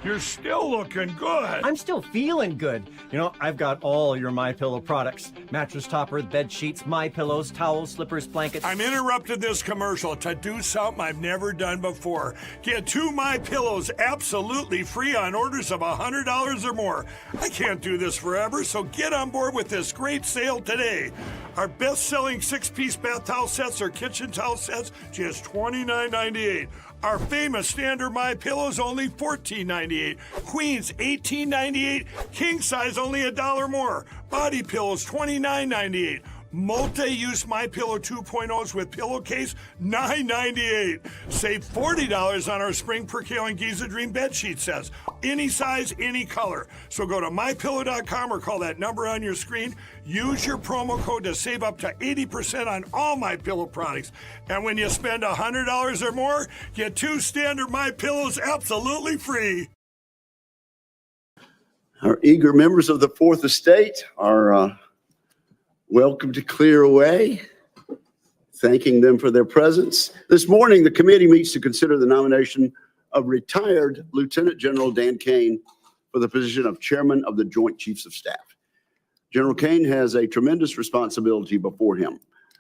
You're still looking good.
I'm still feeling good. You know, I've got all your MyPillow products. Mattress topper, bed sheets, MyPillows, towels, slippers, blankets.
I'm interrupting this commercial to do something I've never done before. Get 2 MyPillows absolutely free on orders of $100 or more. I can't do this forever, so get on board with this great sale today. Our best-selling 6-piece bath towel sets or kitchen towel sets, just $29.98. Our famous standard MyPillows only $14.98. Queens $18.98. King size only $1 more. Body pillows $29.98. Multi-use MyPillow 2.0s with pillowcase $9.98. Save $40 on our spring percale and Giza Dream bed sheet sets. Any size, any color. So go to MyPillow.com or call that number on your screen. Use your promo code to save up to 80% on all MyPillow products. And when you spend $100 or more, get 2 standard MyPillows absolutely free.
Our eager members of the Fourth Estate are welcome to clear away, thanking them for their presence. This morning, the committee meets to consider the nomination of retired Lieutenant General Dan Caine for the position of Chairman of the Joint Chiefs of Staff. General Caine has a tremendous responsibility before him.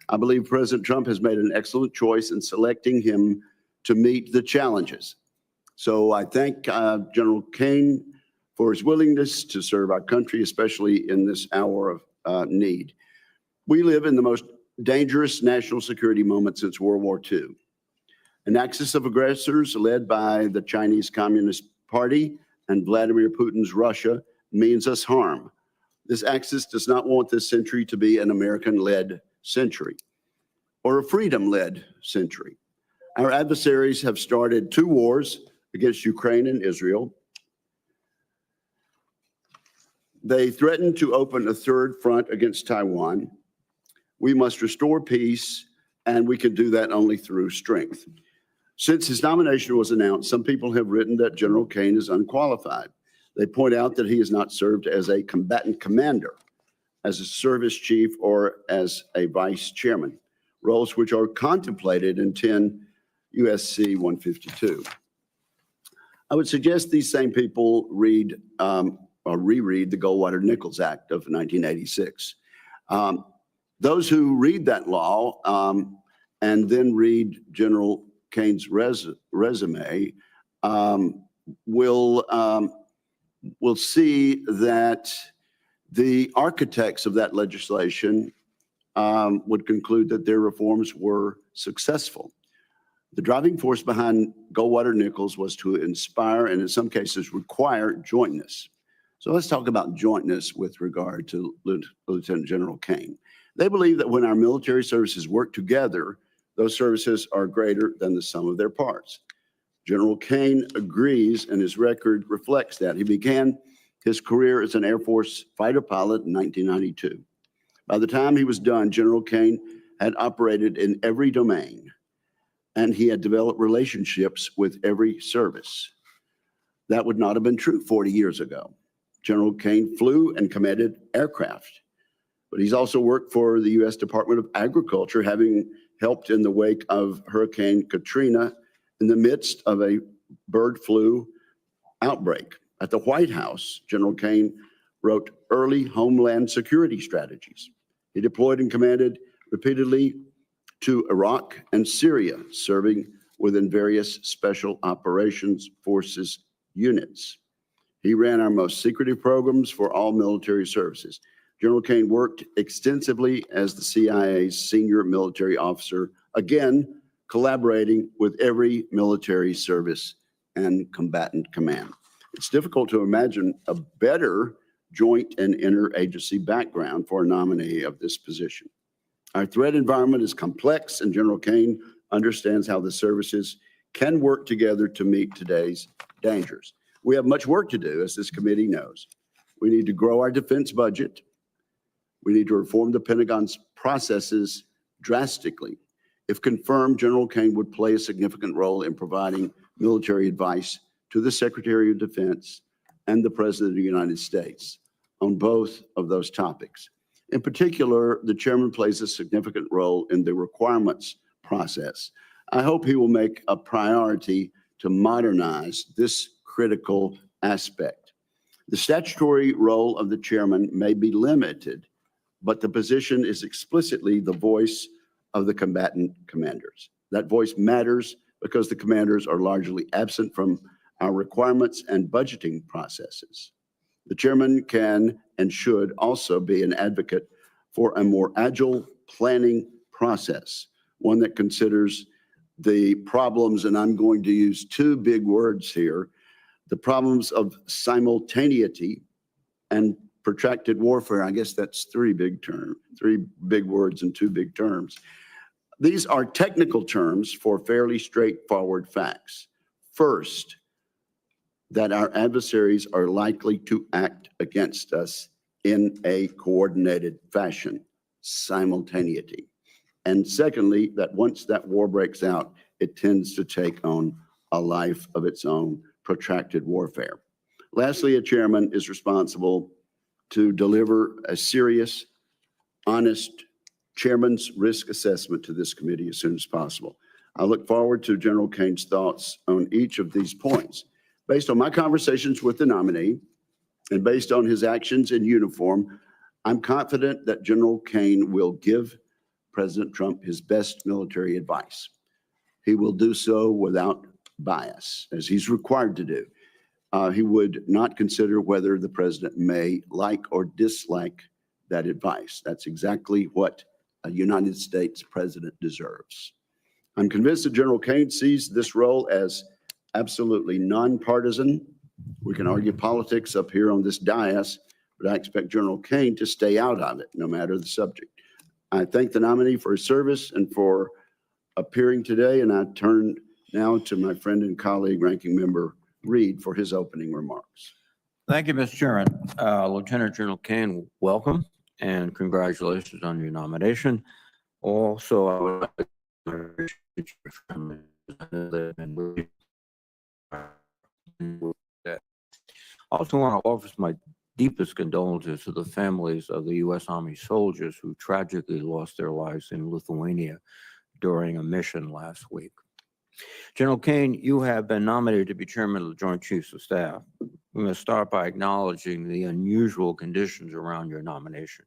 I believe President Trump has made an excellent choice in selecting him to meet the challenges. So I thank General Caine for his willingness to serve our country, especially in this hour of need. We live in the most dangerous national security moment since World War II. An axis of aggressors led by the Chinese Communist Party and Vladimir Putin's Russia means us harm. This axis does not want this century to be an American-led century or a freedom-led century. Our adversaries have started 2 wars against Ukraine and Israel. They threaten to open a 3rd front against Taiwan. We must restore peace, and we can do that only through strength. Since his nomination was announced, some people have written that General Caine is unqualified. They point out that he has not served as a combatant commander, as a service chief, or as a vice chairman, roles which are contemplated in 10 USC 152. I would suggest these same people read or reread the Goldwater-Nichols Act of 1986. Those who read that law and then read General Caine's resume will see that the architects of that legislation would conclude that their reforms were successful. The driving force behind Goldwater-Nichols was to inspire and in some cases require jointness. So let's talk about jointness with regard to Lieutenant General Caine. They believe that when our military services work together, those services are greater than the sum of their parts. General Caine agrees, and his record reflects that. He began his career as an Air Force fighter pilot in 1992. By the time he was done, General Caine had operated in every domain, and he had developed relationships with every service. That would not have been true 40 years ago. General Caine flew and commanded aircraft, but he's also worked for the U.S. Department of Agriculture, having helped in the wake of Hurricane Katrina in the midst of a bird flu outbreak. At the White House, General Caine wrote early homeland security strategies. He deployed and commanded repeatedly to Iraq and Syria, serving within various special operations forces units. He ran our most secretive programs for all military services. General Caine worked extensively as the CIA's senior military officer, again, collaborating with every military service and combatant command. It's difficult to imagine a better joint and interagency background for a nominee of this position. Our threat environment is complex, and General Caine understands how the services can work together to meet today's dangers. We have much work to do, as this committee knows. We need to grow our defense budget. We need to reform the Pentagon's processes drastically. If confirmed, General Caine would play a significant role in providing military advice to the Secretary of Defense and the President of the United States on both of those topics. In particular, the chairman plays a significant role in the requirements process. I hope he will make a priority to modernize this critical aspect. The statutory role of the chairman may be limited, but the position is explicitly the voice of the combatant commanders. That voice matters because the commanders are largely absent from our requirements and budgeting processes. The chairman can and should also be an advocate for a more agile planning process, one that considers the problems, and I'm going to use two big words here, the problems of simultaneity and protracted warfare. I guess that's three big words and two big terms. These are technical terms for fairly straightforward facts. First, that our adversaries are likely to act against us in a coordinated fashion, simultaneity. And secondly, that once that war breaks out, it tends to take on a life of its own, protracted warfare. Lastly, a chairman is responsible to deliver a serious, honest chairman's risk assessment to this committee as soon as possible. I look forward to General Caine's thoughts on each of these points. Based on my conversations with the nominee and based on his actions in uniform, I'm confident that General Caine will give President Trump his best military advice. He will do so without bias, as he's required to do. He would not consider whether the president may like or dislike that advice. That's exactly what a United States president deserves. I'm convinced that General Caine sees this role as absolutely nonpartisan. We can argue politics up here on this dais, but I expect General Caine to stay out of it, no matter the subject. I thank the nominee for his service and for appearing today, and I turn now to my friend and colleague, Ranking Member Reed, for his opening remarks.
Thank you, Mr. Chairman. Lieutenant General Caine, welcome and congratulations on your nomination. Also, I would like to also want to offer my deepest condolences to the families of the U.S. Army soldiers who tragically lost their lives in Lithuania during a mission last week. General Caine, you have been nominated to be chairman of the Joint Chiefs of Staff. We must start by acknowledging the unusual conditions around your nomination.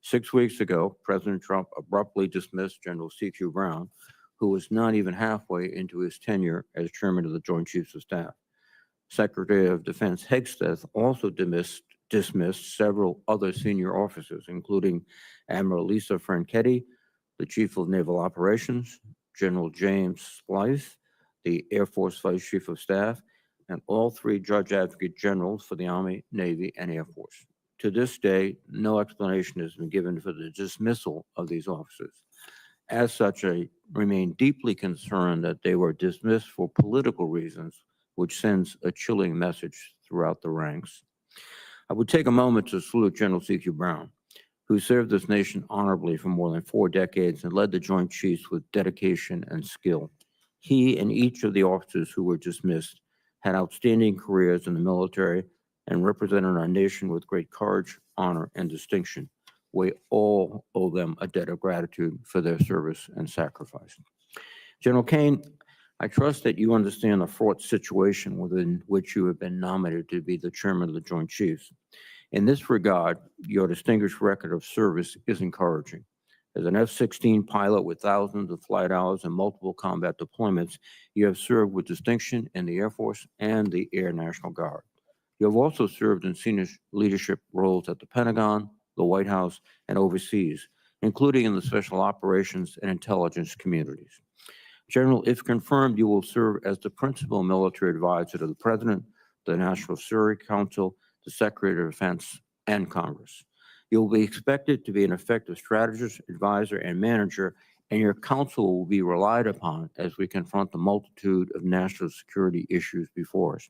6 weeks ago, President Trump abruptly dismissed General C.Q. Brown, who was not even halfway into his tenure as chairman of the Joint Chiefs of Staff. Secretary of Defense Hegseth also dismissed several other senior officers, including Admiral Lisa Franchetti, the Chief of Naval Operations, General James Blythe, the Air Force Vice Chief of Staff, and all three Judge Advocate Generals for the Army, Navy, and Air Force. To this day, no explanation has been given for the dismissal of these officers. As such, I remain deeply concerned that they were dismissed for political reasons, which sends a chilling message throughout the ranks. I would take a moment to salute General C.Q. Brown, who served this nation honorably for more than 4 decades and led the Joint Chiefs with dedication and skill. He and each of the officers who were dismissed had outstanding careers in the military, and represented our nation with great courage, honor, and distinction. We all owe them a debt of gratitude for their service and sacrifice. General Caine, I trust that you understand the fraught situation within which you have been nominated to be the chairman of the Joint Chiefs. In this regard, your distinguished record of service is encouraging. As an F-16 pilot with thousands of flight hours and multiple combat deployments, you have served with distinction in the Air Force and the Air National Guard. You have also served in senior leadership roles at the Pentagon, the White House, and overseas, including in the special operations and intelligence communities. General, if confirmed, you will serve as the principal military advisor to the President, the National Security Council, the Secretary of Defense, and Congress. You will be expected to be an effective strategist, advisor, and manager, and your counsel will be relied upon as we confront the multitude of national security issues before us.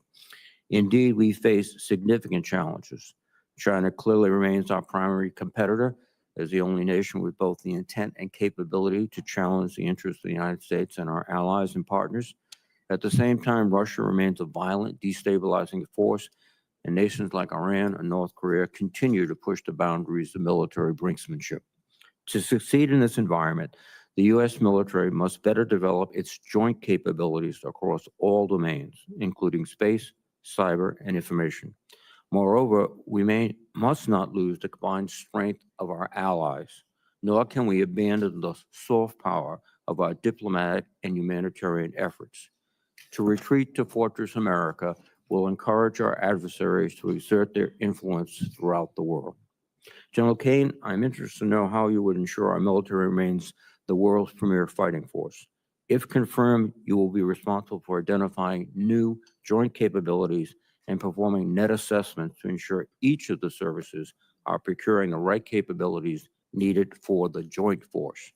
Indeed, we face significant challenges. China clearly remains our primary competitor as the only nation with both the intent and capability to challenge the interests of the United States and our allies and partners. At the same time, Russia remains a violent, destabilizing force, and nations like Iran and North Korea continue to push the boundaries of military brinksmanship. To succeed in this environment, the U.S. military must better develop its joint capabilities across all domains, including space, cyber, and information. Moreover, we must not lose the combined strength of our allies, nor can we abandon the soft power of our diplomatic and humanitarian efforts. To retreat to Fortress America will encourage our adversaries to exert their influence throughout the world. General Caine, I'm interested to know how you would ensure our military remains the world's premier fighting force. If confirmed, you will be responsible for identifying new joint capabilities and performing net assessments to ensure each of the services are procuring the right capabilities needed for the joint force.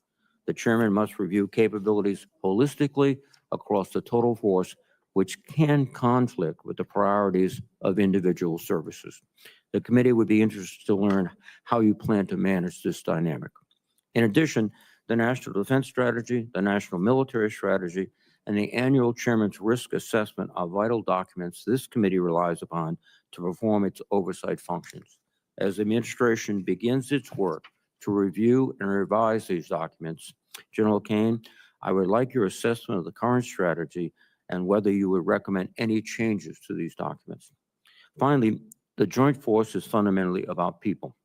The chairman must review capabilities holistically across the total force, which can conflict with the priorities of individual services. The committee would be interested to learn how you plan to manage this dynamic. In addition, the National Defense Strategy, the National Military Strategy, and the annual Chairman's Risk Assessment are vital documents this committee relies upon to perform its oversight functions. As the administration begins its work to review and revise these documents, General Caine, I would like your assessment of the current strategy and whether you would recommend any changes to these documents. Finally, the Joint Force is fundamentally about people.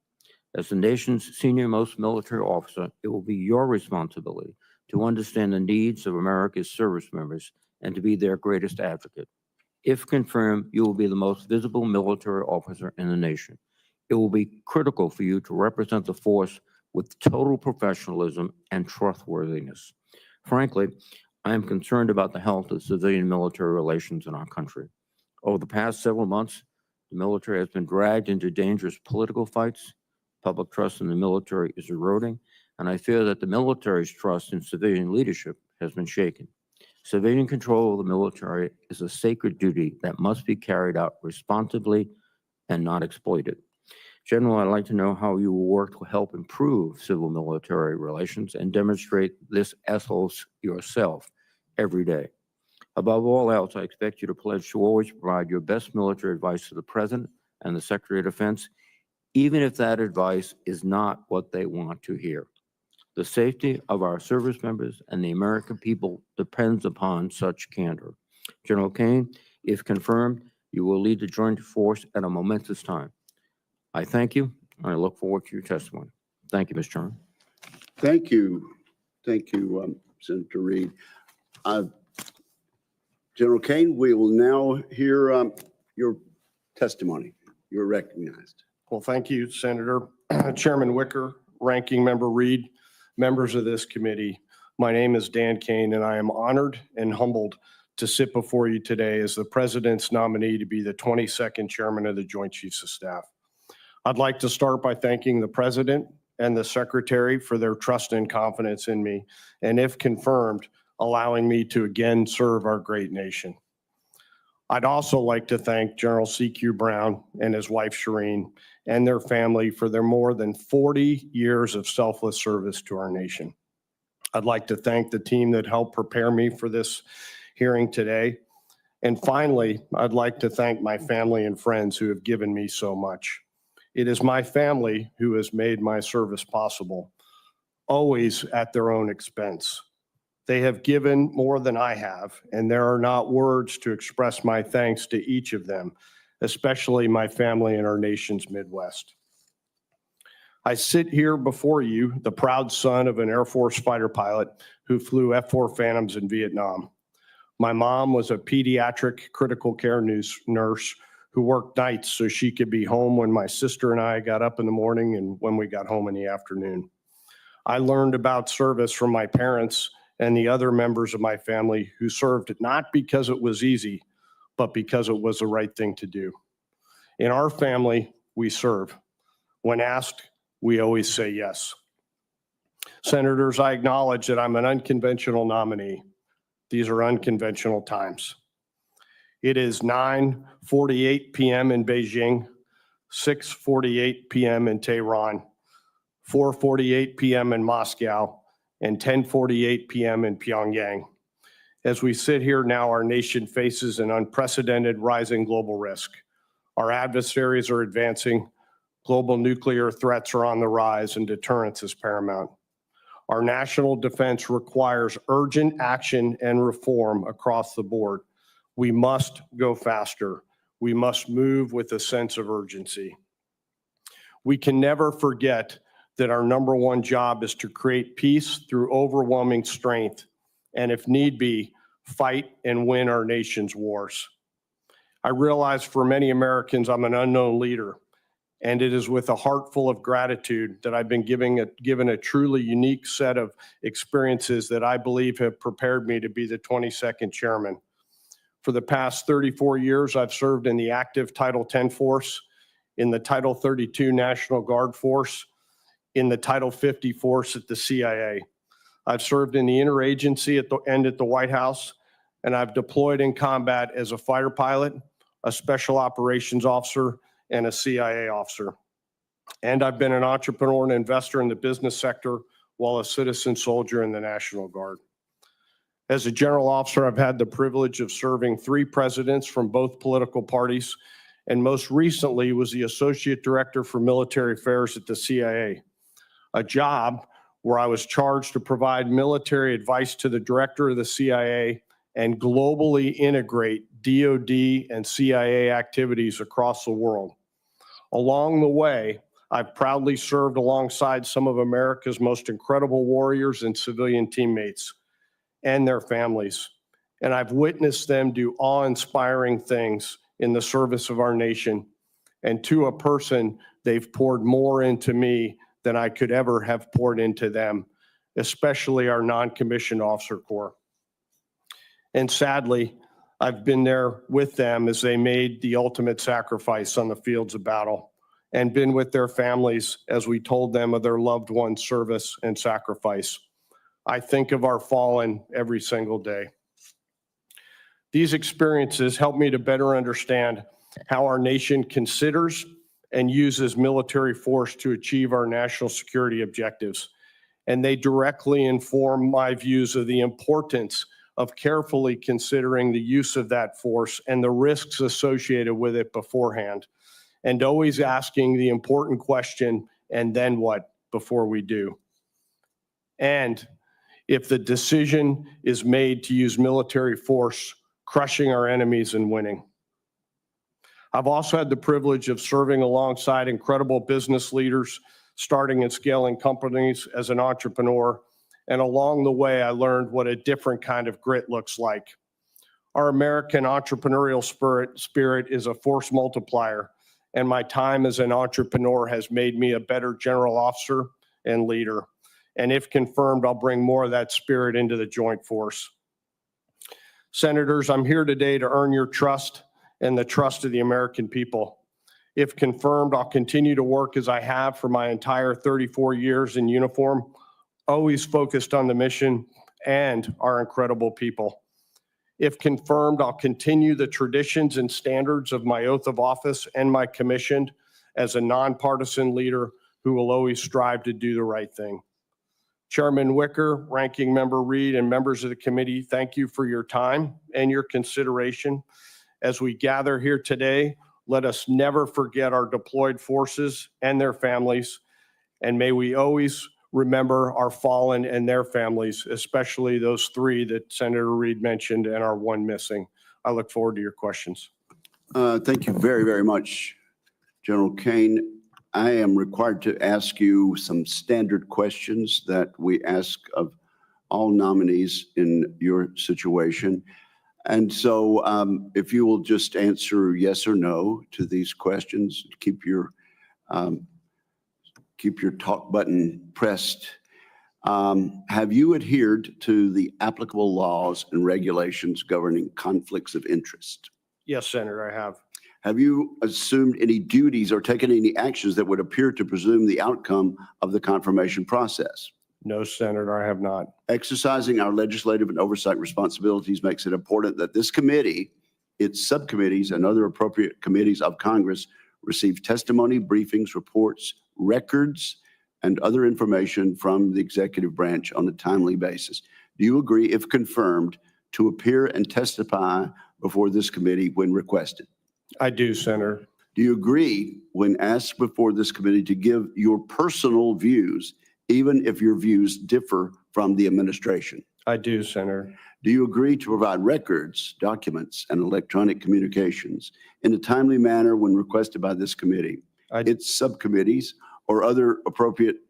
As the nation's senior-most military officer, it will be your responsibility to understand the needs of America's service members and to be their greatest advocate. If confirmed, you will be the most visible military officer in the nation. It will be critical for you to represent the force with total professionalism and trustworthiness. Frankly, I am concerned about the health of civilian-military relations in our country. Over the past several months, the military has been dragged into dangerous political fights. Public trust in the military is eroding, and I fear that the military's trust in civilian leadership has been shaken. Civilian control of the military is a sacred duty that must be carried out responsibly and not exploited. General, I'd like to know how you will work to help improve civil-military relations and demonstrate this ethos yourself every day. Above all else, I expect you to pledge to always provide your best military advice to the President and the Secretary of Defense, even if that advice is not what they want to hear. The safety of our service members and the American people depends upon such candor. General Caine, if confirmed, you will lead the Joint Force at a momentous time. I thank you, and I look forward to your testimony. Thank you, Mr. Chairman.
Thank you. Thank you, Senator Reed. General Caine, we will now hear your testimony. You're recognized.
Well, thank you, Senator. Chairman Wicker, Ranking Member Reed, members of this committee. My name is Dan Caine, and I am honored and humbled to sit before you today as the President's nominee to be the 22nd Chairman of the Joint Chiefs of Staff. I'd like to start by thanking the President and the Secretary for their trust and confidence in me, and if confirmed, allowing me to again serve our great nation. I'd also like to thank General C.Q. Brown and his wife Shireen and their family for their more than 40 years of selfless service to our nation. I'd like to thank the team that helped prepare me for this hearing today. And finally, I'd like to thank my family and friends who have given me so much. It is my family who has made my service possible, always at their own expense. They have given more than I have, and there are not words to express my thanks to each of them, especially my family in our nation's Midwest. I sit here before you, the proud son of an Air Force fighter pilot who flew F-4 Phantoms in Vietnam. My mom was a pediatric critical care nurse who worked nights so she could be home when my sister and I got up in the morning and when we got home in the afternoon. I learned about service from my parents and the other members of my family who served not because it was easy, but because it was the right thing to do. In our family, we serve. When asked, we always say yes. Senators, I acknowledge that I'm an unconventional nominee. These are unconventional times. It is 9:48 p.m. in Beijing, 6:48 p.m. in Tehran, 4:48 p.m. in Moscow, and 10:48 p.m. in Pyongyang. As we sit here now, our nation faces an unprecedented rising global risk. Our adversaries are advancing, global nuclear threats are on the rise, and deterrence is paramount. Our national defense requires urgent action and reform across the board. We must go faster. We must move with a sense of urgency. We can never forget that our number one job is to create peace through overwhelming strength, and if need be, fight and win our nation's wars. I realize for many Americans, I'm an unknown leader, and it is with a heart full of gratitude that I've been given a truly unique set of experiences that I believe have prepared me to be the 22nd chairman. For the past 34 years, I've served in the active Title 10 force, in the Title 32 National Guard force, in the Title 50 force at the CIA. I've served in the interagency at the White House, and I've deployed in combat as a fighter pilot, a special operations officer, and a CIA officer. And I've been an entrepreneur and investor in the business sector while a citizen soldier in the National Guard. As a general officer, I've had the privilege of serving 3 presidents from both political parties, and most recently was the Associate Director for Military Affairs at the CIA, a job where I was charged to provide military advice to the Director of the CIA and globally integrate DoD and CIA activities across the world. Along the way, I've proudly served alongside some of America's most incredible warriors and civilian teammates and their families, and I've witnessed them do awe-inspiring things in the service of our nation, and to a person, they've poured more into me than I could ever have poured into them, especially our non-commissioned officer corps. And sadly, I've been there with them as they made the ultimate sacrifice on the fields of battle, and been with their families as we told them of their loved ones' service and sacrifice. I think of our fallen every single day. These experiences help me to better understand how our nation considers and uses military force to achieve our national security objectives. And they directly inform my views of the importance of carefully considering the use of that force and the risks associated with it beforehand, and always asking the important question, and then what, before we do. And if the decision is made to use military force, crushing our enemies and winning. I've also had the privilege of serving alongside incredible business leaders, starting and scaling companies as an entrepreneur. And along the way, I learned what a different kind of grit looks like. Our American entrepreneurial spirit is a force multiplier, and my time as an entrepreneur has made me a better general officer and leader. And if confirmed, I'll bring more of that spirit into the joint force. Senators, I'm here today to earn your trust and the trust of the American people. If confirmed, I'll continue to work as I have for my entire 34 years in uniform, always focused on the mission and our incredible people. If confirmed, I'll continue the traditions and standards of my oath of office and my commission as a nonpartisan leader who will always strive to do the right thing. Chairman Wicker, Ranking Member Reed, and members of the committee, thank you for your time and your consideration. As we gather here today, let us never forget our deployed forces and their families, and may we always remember our fallen and their families, especially those 3 that Senator Reed mentioned and our 1 missing. I look forward to your questions.
Thank you very, very much, General Caine. I am required to ask you some standard questions that we ask of all nominees in your situation. And so if you will just answer yes or no to these questions, keep your talk button pressed. Have you adhered to the applicable laws and regulations governing conflicts of interest?
Yes, Senator, I have.
Have you assumed any duties or taken any actions that would appear to presume the outcome of the confirmation process?
No, Senator, I have not.
Exercising our legislative and oversight responsibilities makes it important that this committee, its subcommittees, and other appropriate committees of Congress receive testimony, briefings, reports, records, and other information from the executive branch on a timely basis. Do you agree, if confirmed, to appear and testify before this committee when requested?
I do, Senator.
Do you agree, when asked before this committee, to give your personal views, even if your views differ from the administration?
I do, Senator.
Do you agree to provide records, documents, and electronic communications in a timely manner when requested by this committee, its subcommittees, or other appropriate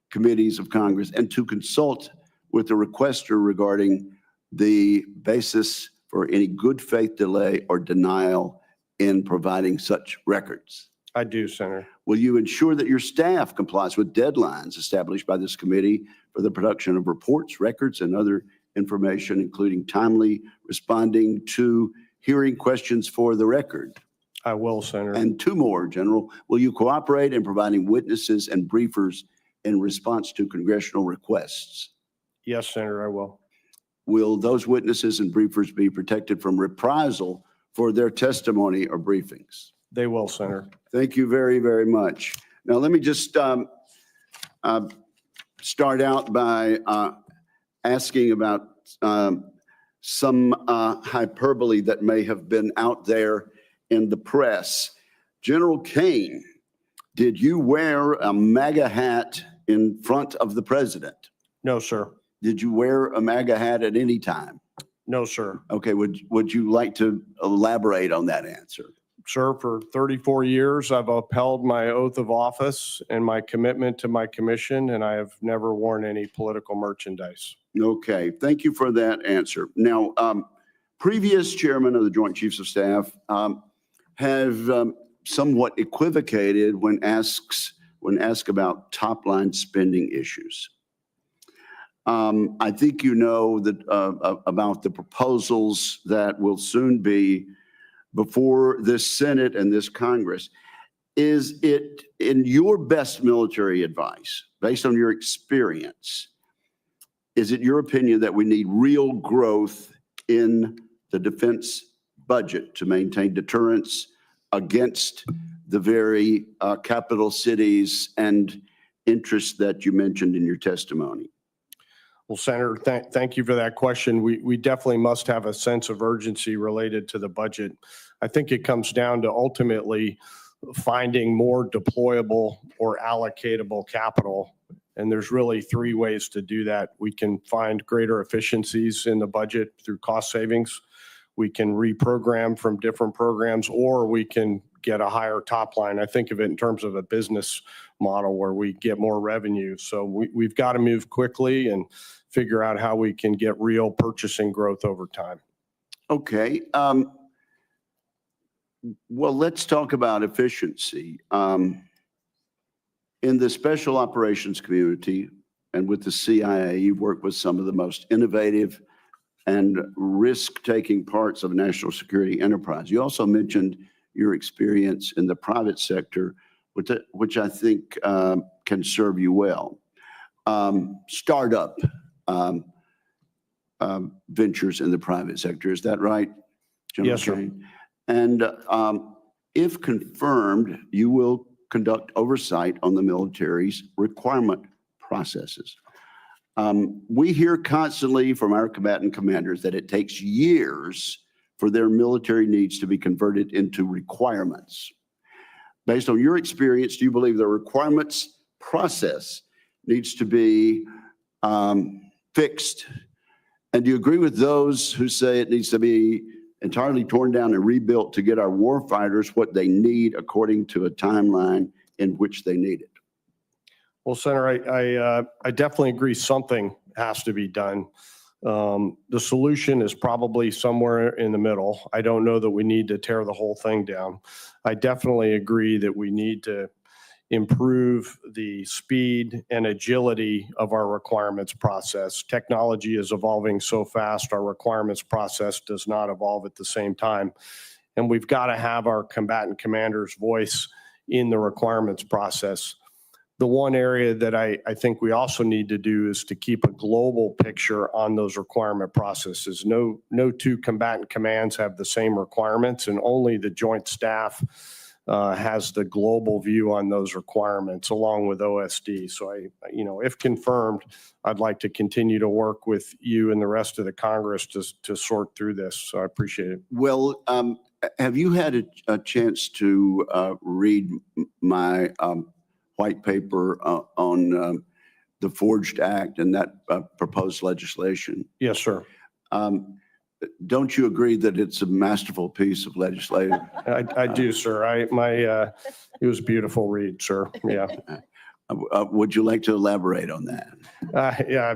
committees of Congress, and to consult with the requester regarding the basis for any good faith delay or denial in providing such records?
I do, Senator.
Will you ensure that your staff complies with deadlines established by this committee for the production of reports, records, and other information, including timely responding to hearing questions for the record?
I will, Senator.
And 2 more, General. Will you cooperate in providing witnesses and briefers in response to congressional requests?
Yes, Senator, I will.
Will those witnesses and briefers be protected from reprisal for their testimony or briefings?
They will, Senator.
Thank you very, very much. Now, let me just start out by asking about some hyperbole that may have been out there in the press. General Caine, did you wear a MAGA hat in front of the president?
No, sir.
Did you wear a MAGA hat at any time?
No, sir.
Okay, would you like to elaborate on that answer?
Sir, for 34 years, I've upheld my oath of office and my commitment to my commission, and I have never worn any political merchandise.
Okay, thank you for that answer. Now, previous chairman of the Joint Chiefs of Staff have somewhat equivocated when asked about top-line spending issues. I think you know that about the proposals that will soon be before this Senate and this Congress. Is it, in your best military advice, based on your experience, is it your opinion that we need real growth in the defense budget to maintain deterrence against the very capital cities and interests that you mentioned in your testimony?
Well, Senator, thank you for that question. We definitely must have a sense of urgency related to the budget. I think it comes down to ultimately finding more deployable or allocatable capital. And there's really 3 ways to do that. We can find greater efficiencies in the budget through cost savings. We can reprogram from different programs, or we can get a higher top line. I think of it in terms of a business model where we get more revenue. So we've got to move quickly and figure out how we can get real purchasing growth over time.
Okay. Well, let's talk about efficiency. In the special operations community and with the CIA, you've worked with some of the most innovative and risk-taking parts of national security enterprise. You also mentioned your experience in the private sector, which I think can serve you well. Startup ventures in the private sector, is that right, General
Yes, sir.
Caine? And if confirmed, you will conduct oversight on the military's requirement processes. We hear constantly from our combatant commanders that it takes years for their military needs to be converted into requirements. Based on your experience, do you believe the requirements process needs to be fixed? And do you agree with those who say it needs to be entirely torn down and rebuilt to get our warfighters what they need according to a timeline in which they need it?
Well, Senator, I definitely agree something has to be done. The solution is probably somewhere in the middle. I don't know that we need to tear the whole thing down. I definitely agree that we need to improve the speed and agility of our requirements process. Technology is evolving so fast, our requirements process does not evolve at the same time. And we've got to have our combatant commander's voice in the requirements process. The one area that I think we also need to do is to keep a global picture on those requirement processes. No two combatant commands have the same requirements, and only the Joint Staff has the global view on those requirements along with OSD. So if confirmed, I'd like to continue to work with you and the rest of the Congress to sort through this. So I appreciate it.
Well, have you had a chance to read my white paper on the Forged Act and that proposed legislation?
Yes, sir.
Don't you agree that it's a masterful piece of legislation?
I do, sir. It was a beautiful read, sir. Yeah.
Would you like to elaborate on that?
Yeah.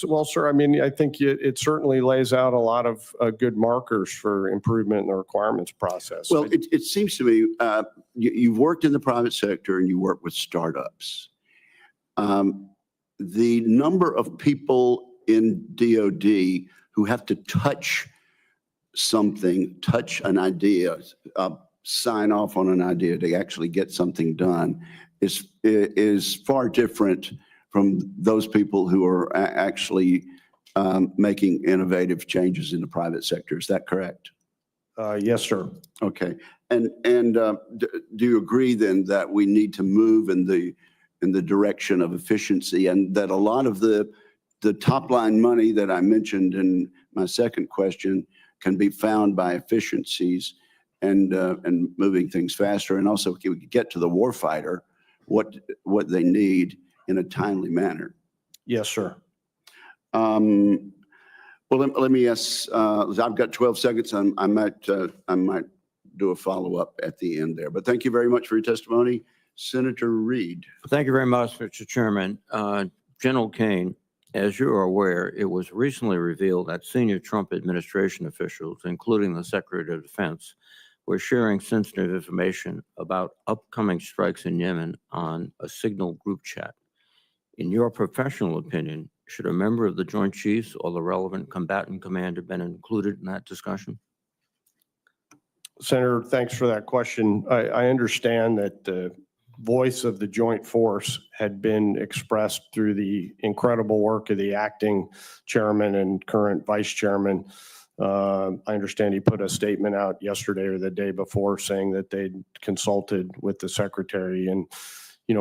Well, sir, I mean, I think it certainly lays out a lot of good markers for improvement in the requirements process.
Well, it seems to me you've worked in the private sector and you work with startups. The number of people in DOD who have to touch something, touch an idea, sign off on an idea to actually get something done is far different from those people who are actually making innovative changes in the private sector. Is that correct?
Yes, sir.
Okay. And do you agree then that we need to move in the direction of efficiency, and that a lot of the top line money that I mentioned in my second question can be found by efficiencies and moving things faster, and also we could get to the warfighter what they need in a timely manner?
Yes, sir.
Well, let me ask. I've got 12 seconds. I might do a follow up at the end there. But thank you very much for your testimony, Senator Reed.
Thank you very much, Mr. Chairman. General Caine, as you are aware, it was recently revealed that senior Trump administration officials, including the Secretary of Defense, were sharing sensitive information about upcoming strikes in Yemen on a Signal group chat. In your professional opinion, should a member of the Joint Chiefs or the relevant combatant command have been included in that discussion?
Senator, thanks for that question. I understand that the voice of the Joint Force had been expressed through the incredible work of the acting chairman and current vice chairman. I understand he put a statement out yesterday or the day before saying that they'd consulted with the secretary. And,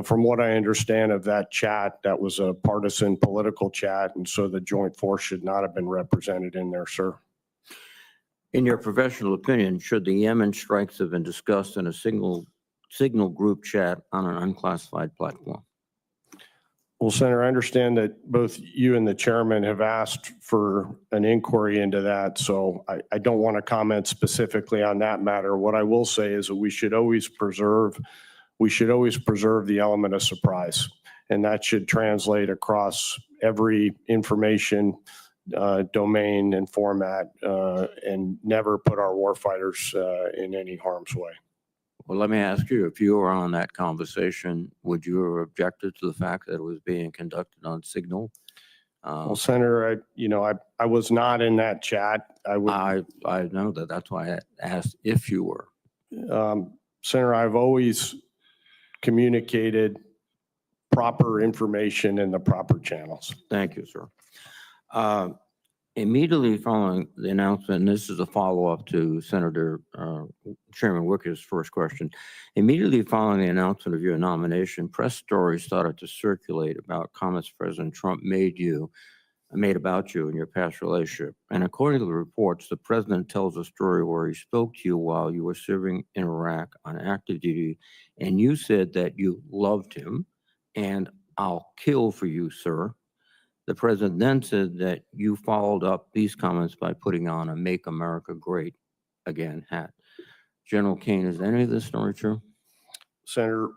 from what I understand of that chat, that was a partisan political chat. And so the Joint Force should not have been represented in there, sir.
In your professional opinion, should the Yemen strikes have been discussed in a Signal group chat on an unclassified platform?
Well, Senator, I understand that both you and the chairman have asked for an inquiry into that, so I don't want to comment specifically on that matter. What I will say is that we should always preserve the element of surprise, and that should translate across every information domain and format, and never put our warfighters in any harm's way.
Well, let me ask you, if you were on that conversation, would you have objected to the fact that it was being conducted on Signal?
Well, Senator, I was not in that chat. I
know that. That's why I asked if you were.
Senator, I've always communicated proper information in the proper channels.
Thank you, sir. Immediately following the announcement, and this is a follow-up to Senator Chairman Wicker's first question. Immediately following the announcement of your nomination, press stories started to circulate about comments President Trump made about you and your past relationship. And according to the reports, the president tells a story where he spoke to you while you were serving in Iraq on active duty, and you said that you loved him, and "I'll kill for you, sir." The president then said that you followed up these comments by putting on a "Make America Great Again" hat. General Caine, is any of this story true?
Senator,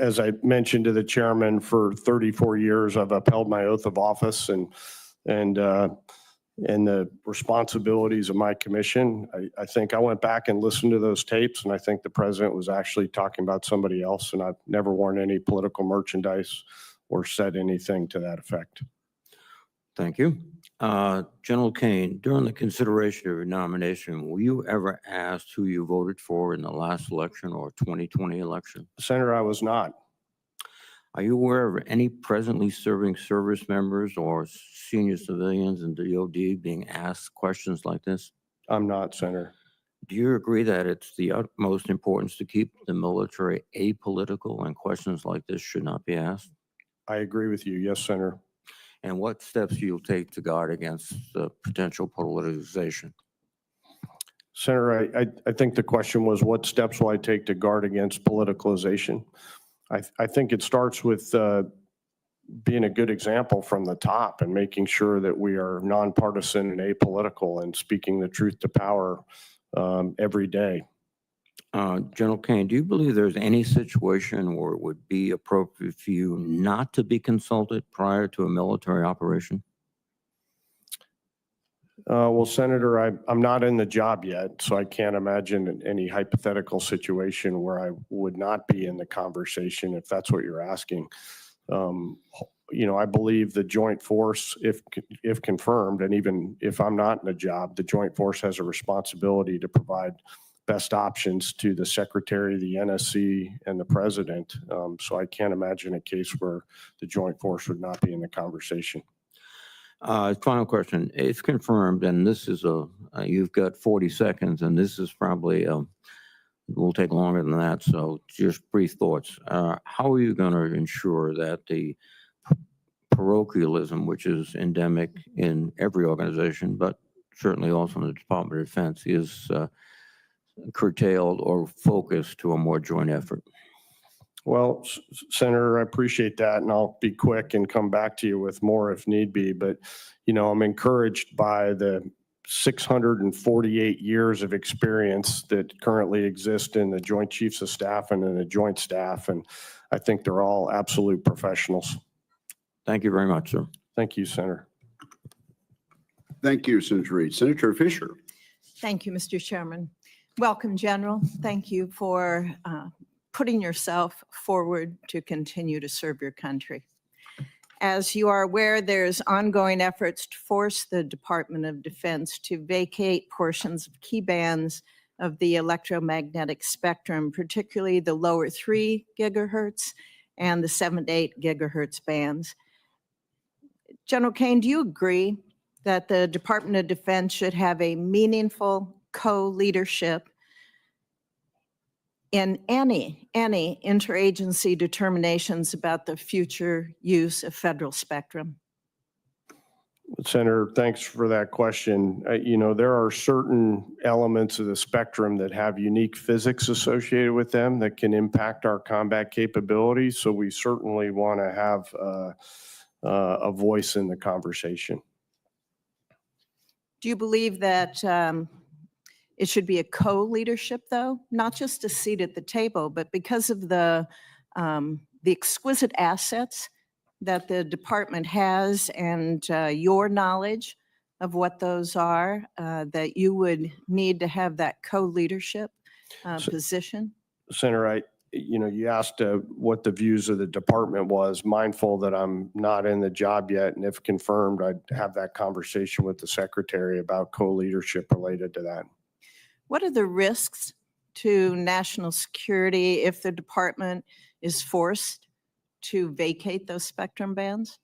as I mentioned to the chairman, for 34 years, I've upheld my oath of office and the responsibilities of my commission. I think I went back and listened to those tapes, and I think the president was actually talking about somebody else, and I've never worn any political merchandise or said anything to that effect.
Thank you. General Caine, during the consideration of your nomination, were you ever asked who you voted for in the last election or 2020 election?
Senator, I was not.
Are you aware of any presently serving service members or senior civilians in DOD being asked questions like this?
I'm not, Senator.
Do you agree that it's the utmost importance to keep the military apolitical and questions like this should not be asked?
I agree with you. Yes, Senator.
And what steps you'll take to guard against the potential politicization?
Senator, I think the question was, what steps will I take to guard against politicalization? I think it starts with being a good example from the top and making sure that we are nonpartisan and apolitical and speaking the truth to power every day.
General Caine, do you believe there's any situation where it would be appropriate for you not to be consulted prior to a military operation?
Well, Senator, I'm not in the job yet, so I can't imagine any hypothetical situation where I would not be in the conversation, if that's what you're asking. I believe the joint force, if confirmed, and even if I'm not in a job, the joint force has a responsibility to provide best options to the Secretary, the NSC, and the President. So I can't imagine a case where the joint force would not be in the conversation.
Final question. If confirmed, and this is you've got 40 seconds, and this is probably, will take longer than that, so just brief thoughts. How are you going to ensure that the parochialism, which is endemic in every organization, but certainly also in the Department of Defense, is curtailed or focused to a more joint effort?
Well, Senator, I appreciate that, and I'll be quick and come back to you with more if need be. But, I'm encouraged by the 648 years of experience that currently exist in the Joint Chiefs of Staff and in the Joint Staff, and I think they're all absolute professionals.
Thank you very much, sir.
Thank you, Senator.
Thank you, Senator Reed. Senator Fisher.
Thank you, Mr. Chairman. Welcome, General. Thank you for putting yourself forward to continue to serve your country. As you are aware, there's ongoing efforts to force the Department of Defense to vacate portions of key bands of the electromagnetic spectrum, particularly the lower 3 gigahertz and the 7 to 8 gigahertz bands. General Caine, do you agree that the Department of Defense should have a meaningful co-leadership in any interagency determinations about the future use of federal spectrum?
Senator, thanks for that question. There are certain elements of the spectrum that have unique physics associated with them that can impact our combat capabilities. So we certainly want to have a voice in the conversation.
Do you believe that it should be a co-leadership, though? Not just a seat at the table, but because of the exquisite assets that the department has and your knowledge of what those are, that you would need to have that co-leadership position?
Senator, you asked what the views of the department was, mindful that I'm not in the job yet, and if confirmed, I'd have that conversation with the secretary about co-leadership related to that.
What are the risks to national security if the department is forced to vacate those spectrum bands?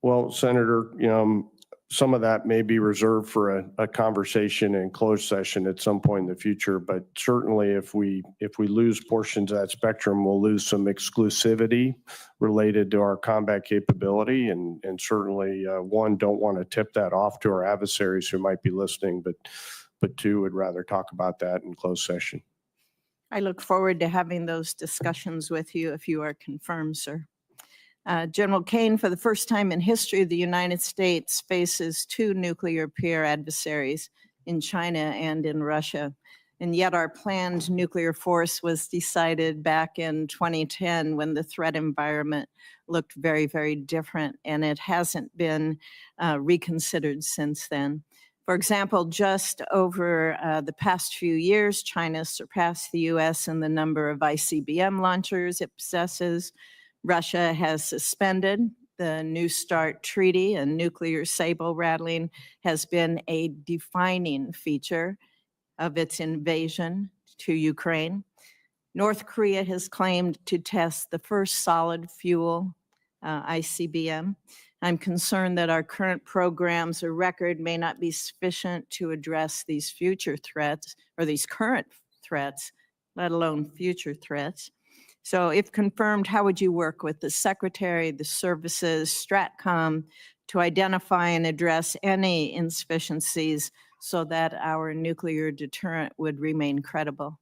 Well, Senator, some of that may be reserved for a conversation in closed session at some point in the future, but certainly if we lose portions of that spectrum, we'll lose some exclusivity related to our combat capability, and certainly, one, don't want to tip that off to our adversaries who might be listening, but two, would rather talk about that in closed session.
I look forward to having those discussions with you if you are confirmed, sir. General Caine, for the first time in history, the United States faces two nuclear peer adversaries in China and in Russia. And yet our planned nuclear force was decided back in 2010 when the threat environment looked very, very different, and it hasn't been reconsidered since then. For example, just over the past few years, China surpassed the US in the number of ICBM launchers it possesses. Russia has suspended the New START treaty, and nuclear saber rattling has been a defining feature of its invasion to Ukraine. North Korea has claimed to test the first solid fuel ICBM. I'm concerned that our current programs or record may not be sufficient to address these future threats or these current threats, let alone future threats. So if confirmed, how would you work with the Secretary, the services, STRATCOM to identify and address any insufficiencies so that our nuclear deterrent would remain credible?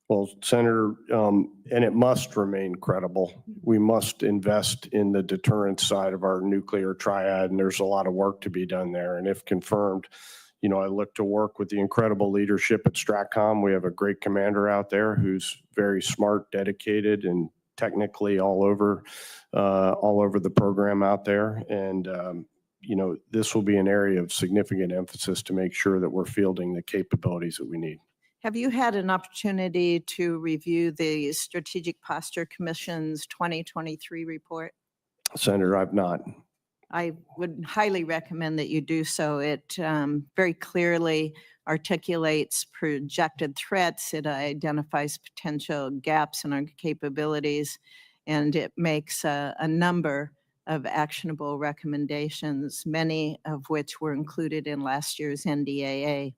Well, Senator, and it must remain credible. We must invest in the deterrence side of our nuclear triad, and there's a lot of work to be done there. And if confirmed, you know, I look to work with the incredible leadership at STRATCOM. We have a great commander out there who's very smart, dedicated, and technically all over the program out there. And, you know, this will be an area of significant emphasis to make sure that we're fielding the capabilities that we need.
Have you had an opportunity to review the Strategic Posture Commission's 2023 report?
Senator, I've not.
I would highly recommend that you do so. It very clearly articulates projected threats. It identifies potential gaps in our capabilities, and it makes a number of actionable recommendations, many of which were included in last year's NDAA.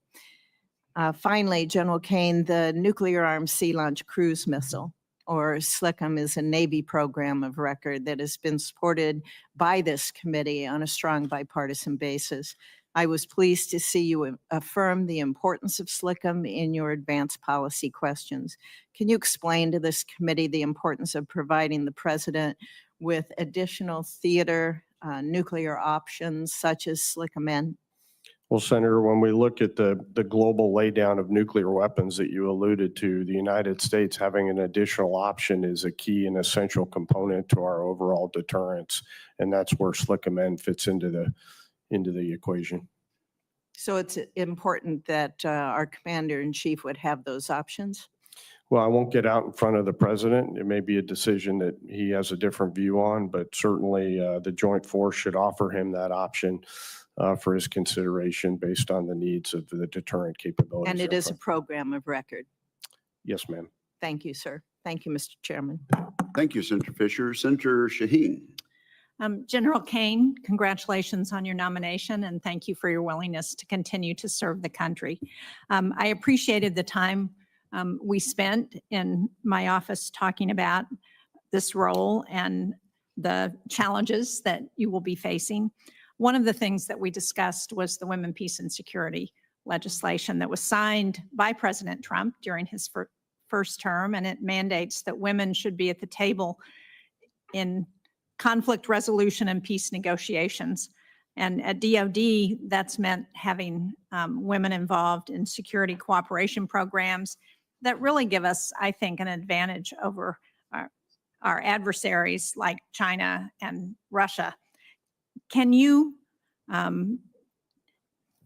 Finally, General Caine, the Nuclear Armed Sea Launch Cruise Missile, or SLCM, is a Navy program of record that has been supported by this committee on a strong bipartisan basis. I was pleased to see you affirm the importance of SLCM in your advanced policy questions. Can you explain to this committee the importance of providing the president with additional theater nuclear options such as SLCM-N?
Well, Senator, when we look at the global laydown of nuclear weapons that you alluded to, the United States having an additional option is a key and essential component to our overall deterrence, and that's where SLCM-N fits into the equation.
So it's important that our commander-in-chief would have those options?
Well, I won't get out in front of the president. It may be a decision that he has a different view on, but certainly the joint force should offer him that option for his consideration based on the needs of the deterrent capabilities.
And it is a program of record.
Yes, ma'am.
Thank you, sir. Thank you, Mr. Chairman.
Thank you, Senator Fisher. Senator Shaheen.
General Caine, congratulations on your nomination, and thank you for your willingness to continue to serve the country. I appreciated the time we spent in my office talking about this role and the challenges that you will be facing. One of the things that we discussed was the Women, Peace, and Security legislation that was signed by President Trump during his first term, and it mandates that women should be at the table in conflict resolution and peace negotiations. And at DoD, that's meant having women involved in security cooperation programs that really give us, I think, an advantage over our adversaries like China and Russia. Can you,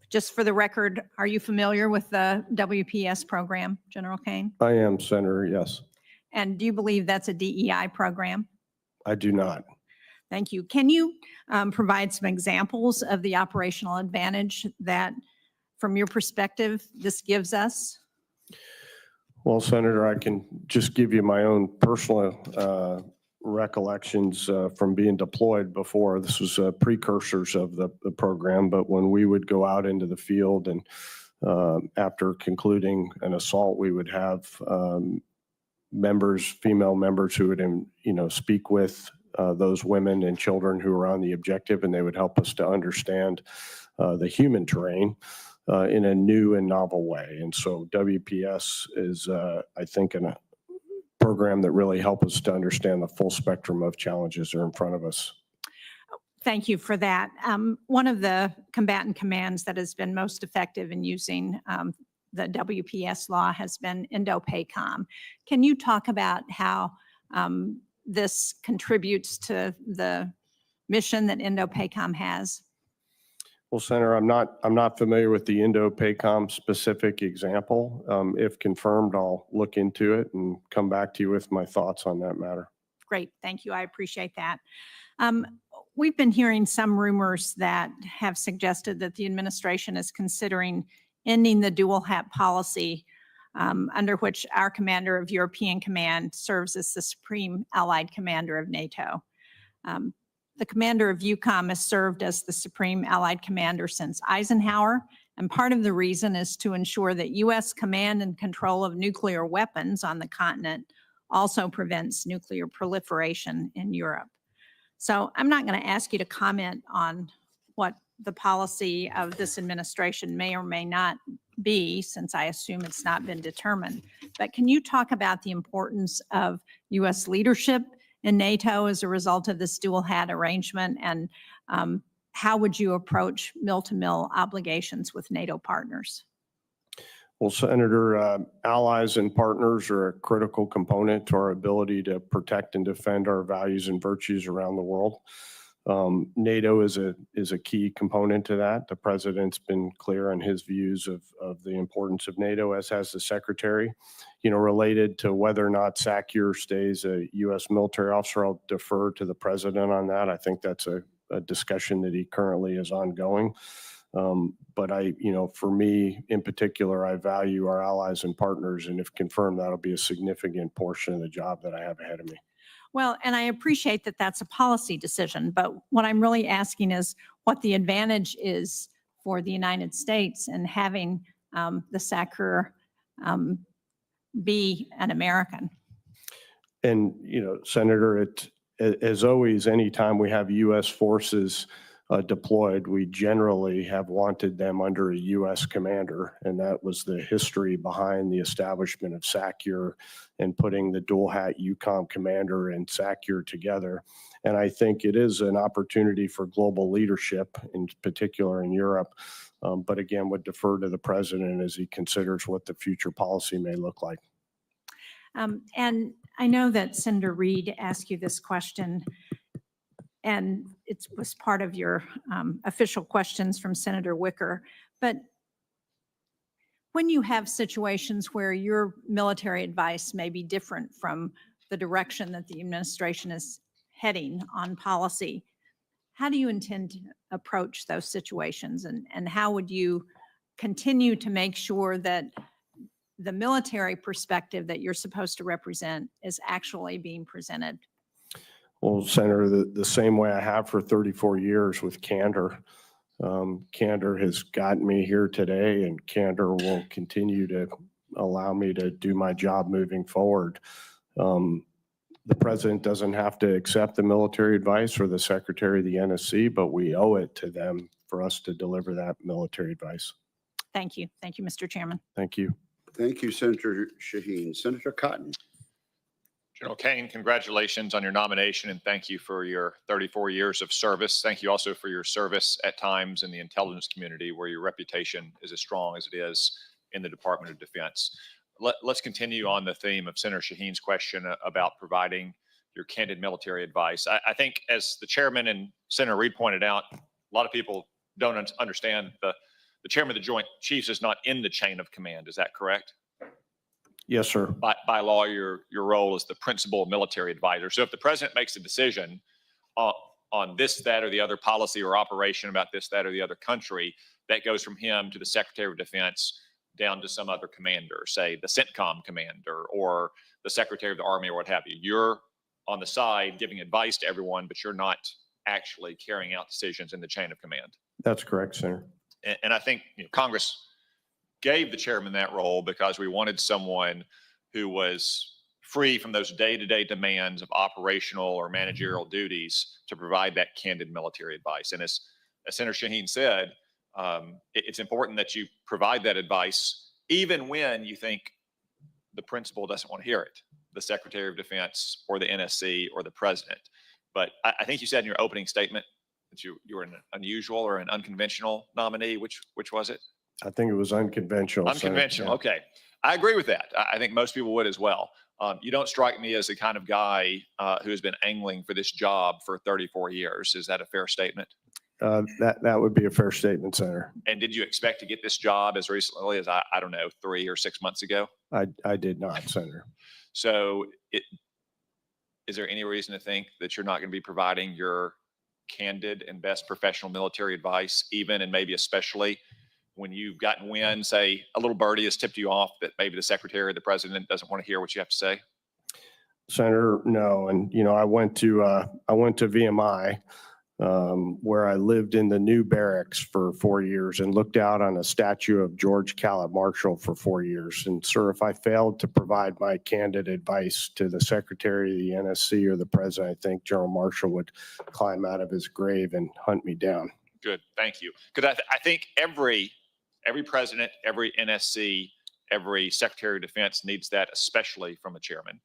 just for the record, are you familiar with the WPS program, General Caine?
I am, Senator, yes.
And do you believe that's a DEI program?
I do not.
Thank you. Can you provide some examples of the operational advantage that, from your perspective, this gives us?
Well, Senator, I can just give you my own personal recollections from being deployed before. This was precursors of the program, but when we would go out into the field and after concluding an assault, we would have female members who would, speak with those women and children who were on the objective, and they would help us to understand the human terrain in a new and novel way. And so WPS is, I think, a program that really helps us to understand the full spectrum of challenges that are in front of us.
Thank you for that. One of the combatant commands that has been most effective in using the WPS law has been INDOPACOM. Can you talk about how this contributes to the mission that INDOPACOM has?
Well, Senator, I'm not familiar with the INDOPACOM specific example. If confirmed, I'll look into it and come back to you with my thoughts on that matter.
Great, thank you. I appreciate that. We've been hearing some rumors that have suggested that the administration is considering ending the dual hat policy under which our commander of European Command serves as the Supreme Allied Commander of NATO. The commander of EUCOM has served as the Supreme Allied Commander since Eisenhower, and part of the reason is to ensure that U.S. command and control of nuclear weapons on the continent also prevents nuclear proliferation in Europe. So I'm not going to ask you to comment on what the policy of this administration may or may not be, since I assume it's not been determined. But can you talk about the importance of U.S. leadership in NATO as a result of this dual hat arrangement, and how would you approach mill-to-mill obligations with NATO partners?
Well, Senator, allies and partners are a critical component to our ability to protect and defend our values and virtues around the world. NATO is a key component to that. The president's been clear on his views of the importance of NATO, as has the secretary. Related to whether or not SACEUR stays a U.S. military officer, I'll defer to the president on that. I think that's a discussion that he currently is ongoing. But for me in particular, I value our allies and partners, and if confirmed, that'll be a significant portion of the job that I have ahead of me.
Well, and I appreciate that that's a policy decision, but what I'm really asking is what the advantage is for the United States in having the SACEUR be an American.
And, Senator, as always, anytime we have U.S. forces deployed, we generally have wanted them under a U.S. commander, and that was the history behind the establishment of SACEUR and putting the dual hat EUCOM commander and SACEUR together. And I think it is an opportunity for global leadership, in particular in Europe, but again, would defer to the president as he considers what the future policy may look like.
And I know that Senator Reid asked you this question, and it was part of your official questions from Senator Wicker. But when you have situations where your military advice may be different from the direction that the administration is heading on policy, how do you intend to approach those situations? And how would you continue to make sure that the military perspective that you're supposed to represent is actually being presented?
Well, Senator, the same way I have for 34 years with candor. Candor has gotten me here today, and candor will continue to allow me to do my job moving forward. The president doesn't have to accept the military advice or the secretary of the NSC, but we owe it to them for us to deliver that military advice.
Thank you. Thank you, Mr. Chairman.
Thank you.
Thank you, Senator Shaheen. Senator Cotton.
General Caine, congratulations on your nomination, and thank you for your 34 years of service. Thank you also for your service at times in the intelligence community, where your reputation is as strong as it is in the Department of Defense. Let's continue on the theme of Senator Shaheen's question about providing your candid military advice. I think, as the chairman and Senator Reid pointed out, a lot of people don't understand the chairman of the Joint Chiefs is not in the chain of command. Is that correct?
Yes, sir.
By law, your role is the principal military advisor. So if the president makes a decision on this, that, or the other policy or operation about this, that, or the other country, that goes from him to the Secretary of Defense down to some other commander, say the CENTCOM commander or the Secretary of the Army or what have you. You're on the side giving advice to everyone, but you're not actually carrying out decisions in the chain of command.
That's correct, Senator.
And I think Congress gave the chairman that role because we wanted someone who was free from those day-to-day demands of operational or managerial duties to provide that candid military advice. And as Senator Shaheen said, it's important that you provide that advice even when you think the principal doesn't want to hear it, the Secretary of Defense or the NSC or the president. But I think you said in your opening statement that you were an unusual or an unconventional nominee. Which was it?
I think it was unconventional.
Unconventional.
Senator.
Okay. I agree with that. I think most people would as well. You don't strike me as the kind of guy who has been angling for this job for 34 years. Is that a fair statement?
That would be a fair statement, Senator.
And did you expect to get this job as recently as, I don't know, 3 or 6 months ago?
I did not, Senator.
So is there any reason to think that you're not going to be providing your candid and best professional military advice, even and maybe especially when you've gotten wind, say a little birdie has tipped you off that maybe the Secretary or the President doesn't want to hear what you have to say?
Senator, no. And, I went to VMI, where I lived in the new barracks for 4 years and looked out on a statue of George Caleb Marshall for 4 years. And sir, if I failed to provide my candid advice to the Secretary, the NSC, or the President, I think General Marshall would climb out of his grave and hunt me down.
Good, thank you. Because I think every president, every NSC, every Secretary of Defense needs that, especially from a chairman.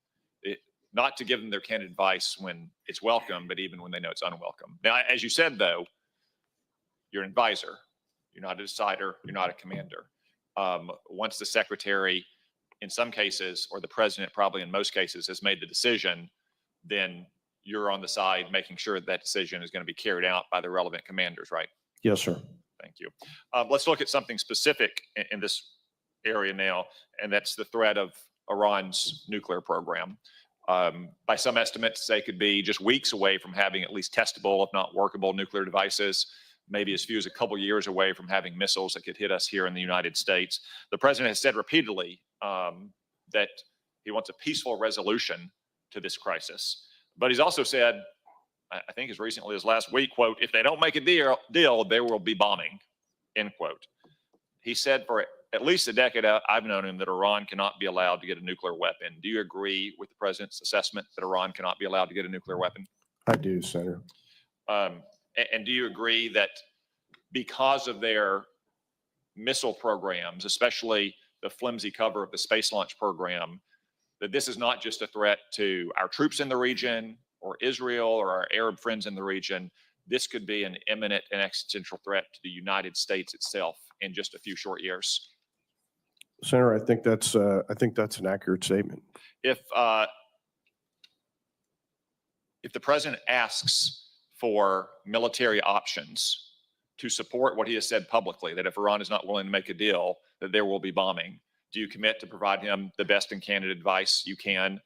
Not to give them their candid advice when it's welcome, but even when they know it's unwelcome. Now, as you said, though, you're an advisor. You're not a decider. You're not a commander. Once the Secretary, in some cases, or the President, probably in most cases, has made the decision, then you're on the side making sure that decision is going to be carried out by the relevant commanders, right?
Yes, sir.
Thank you. Let's look at something specific in this area now, and that's the threat of Iran's nuclear program. By some estimates, they could be just weeks away from having at least testable, if not workable, nuclear devices, maybe as few as a couple years away from having missiles that could hit us here in the United States. The president has said repeatedly that he wants a peaceful resolution to this crisis. But he's also said, I think as recently as last week, quote, if they don't make a deal, there will be bombing, end quote. He said for at least a decade I've known him that Iran cannot be allowed to get a nuclear weapon. Do you agree with the president's assessment that Iran cannot be allowed to get a nuclear weapon?
I do, Senator.
And do you agree that because of their missile programs, especially the flimsy cover of the space launch program, that this is not just a threat to our troops in the region or Israel or our Arab friends in the region? This could be an imminent and existential threat to the United States itself in just a few short years.
Senator, I think that's an accurate statement.
If the president asks for military options to support what he has said publicly, that if Iran is not willing to make a deal, that there will be bombing, do you commit to provide him the best and candid advice you can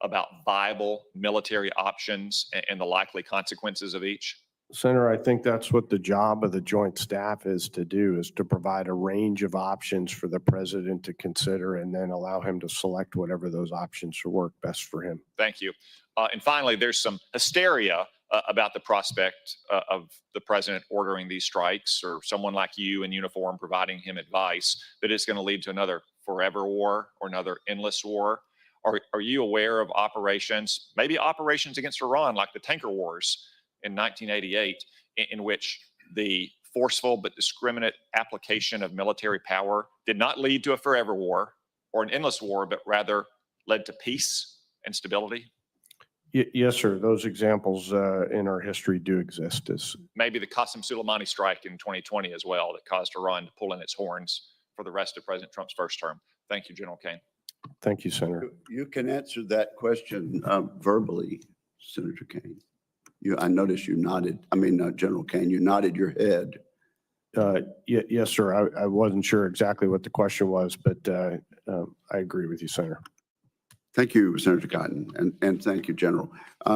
about viable military options and the likely consequences of each?
Senator, I think that's what the job of the Joint Staff is to do, is to provide a range of options for the president to consider and then allow him to select whatever those options will work best for him.
Thank you. And finally, there's some hysteria about the prospect of the president ordering these strikes, or someone like you in uniform providing him advice, that it's going to lead to another forever war or another endless war. Are you aware of operations, maybe operations against Iran, like the tanker wars in 1988, in which the forceful but discriminate application of military power did not lead to a forever war or an endless war, but rather led to peace and stability?
Yes, sir. Those examples in our history do exist.
Maybe the Qasem Soleimani strike in 2020 as well, that caused Iran to pull in its horns for the rest of President Trump's first term. Thank you, General Caine.
Thank you, Senator.
You can answer that question verbally, Senator Caine. I noticed you nodded. General Caine, you nodded your head.
Yes, sir. I wasn't sure exactly what the question was, but I agree with you, Senator.
Thank you, Senator Cotton, and thank you, General.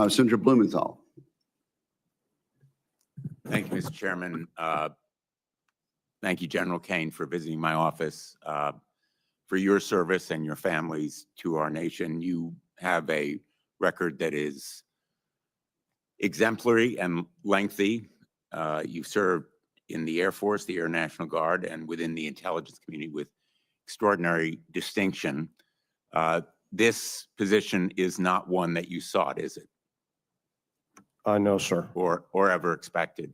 Senator Blumenthal.
Thank you, Mr. Chairman. Thank you, General Caine, for visiting my office, for your service and your families to our nation. You have a record that is exemplary and lengthy. You've served in the Air Force, the Air National Guard, and within the intelligence community with extraordinary distinction. This position is not one that you sought, is it?
No, sir.
Or ever expected?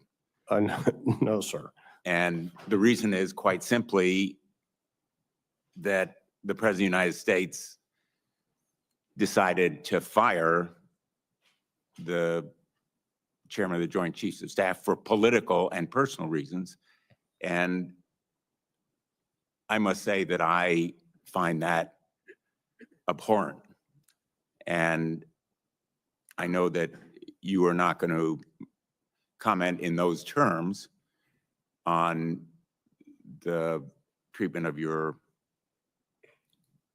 No, sir.
And the reason is quite simply that the President of the United States decided to fire the Chairman of the Joint Chiefs of Staff for political and personal reasons. And I must say that I find that abhorrent. And I know that you are not going to comment in those terms on the treatment of your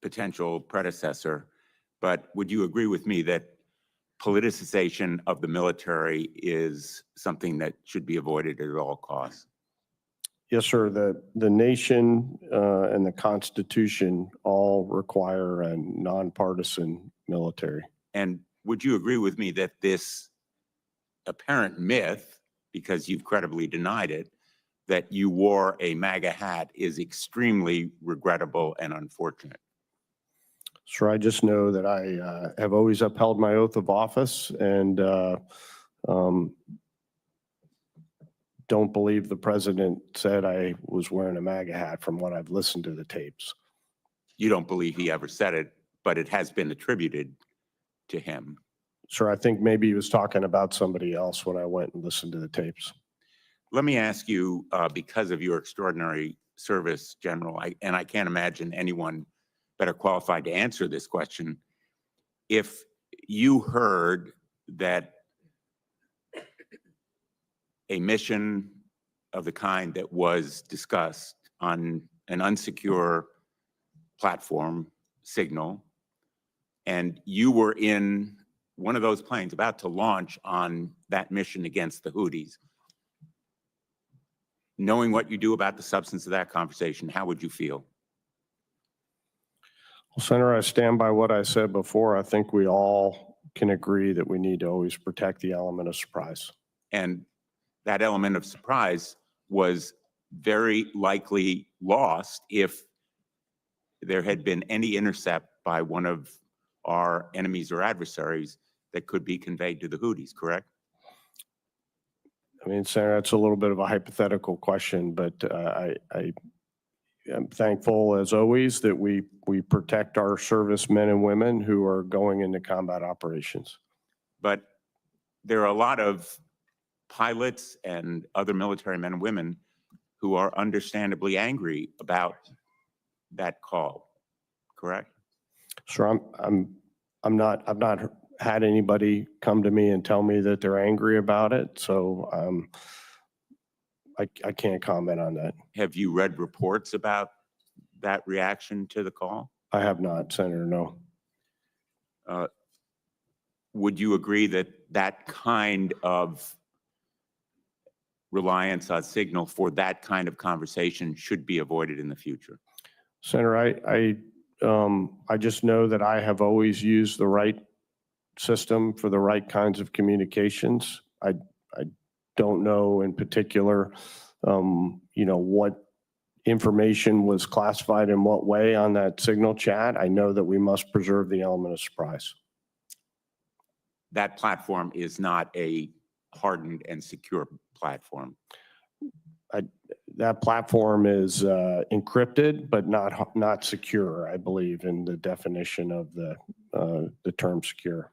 potential predecessor, but would you agree with me that politicization of the military is something that should be avoided at all costs?
Yes, sir. The nation and the Constitution all require a nonpartisan military.
And would you agree with me that this apparent myth, because you've credibly denied it, that you wore a MAGA hat is extremely regrettable and unfortunate?
Sir, I just know that I have always upheld my oath of office and don't believe the president said I was wearing a MAGA hat from what I've listened to the tapes.
You don't believe he ever said it, but it has been attributed to him.
Sir, I think maybe he was talking about somebody else when I went and listened to the tapes.
Let me ask you, because of your extraordinary service, General, and I can't imagine anyone better qualified to answer this question. If you heard that a mission of the kind that was discussed on an unsecure platform, Signal, and you were in one of those planes about to launch on that mission against the Houthis, knowing what you do about the substance of that conversation, how would you feel?
Well, Senator, I stand by what I said before. I think we all can agree that we need to always protect the element of surprise.
And that element of surprise was very likely lost if there had been any intercept by one of our enemies or adversaries that could be conveyed to the Houthis, correct?
I mean, Senator, that's a little bit of a hypothetical question, but I am thankful, as always, that we protect our servicemen and women who are going into combat operations.
But there are a lot of pilots and other military men and women who are understandably angry about that call, correct?
Sure, I've not had anybody come to me and tell me that they're angry about it, so I can't comment on that.
Have you read reports about that reaction to the call?
I have not, Senator, no.
Would you agree that that kind of reliance on Signal for that kind of conversation should be avoided in the future?
Senator, I just know that I have always used the right system for the right kinds of communications. I don't know in particular, what information was classified in what way on that Signal chat. I know that we must preserve the element of surprise.
That platform is not a hardened and secure platform.
That platform is encrypted, but not secure, I believe, in the definition of the term secure.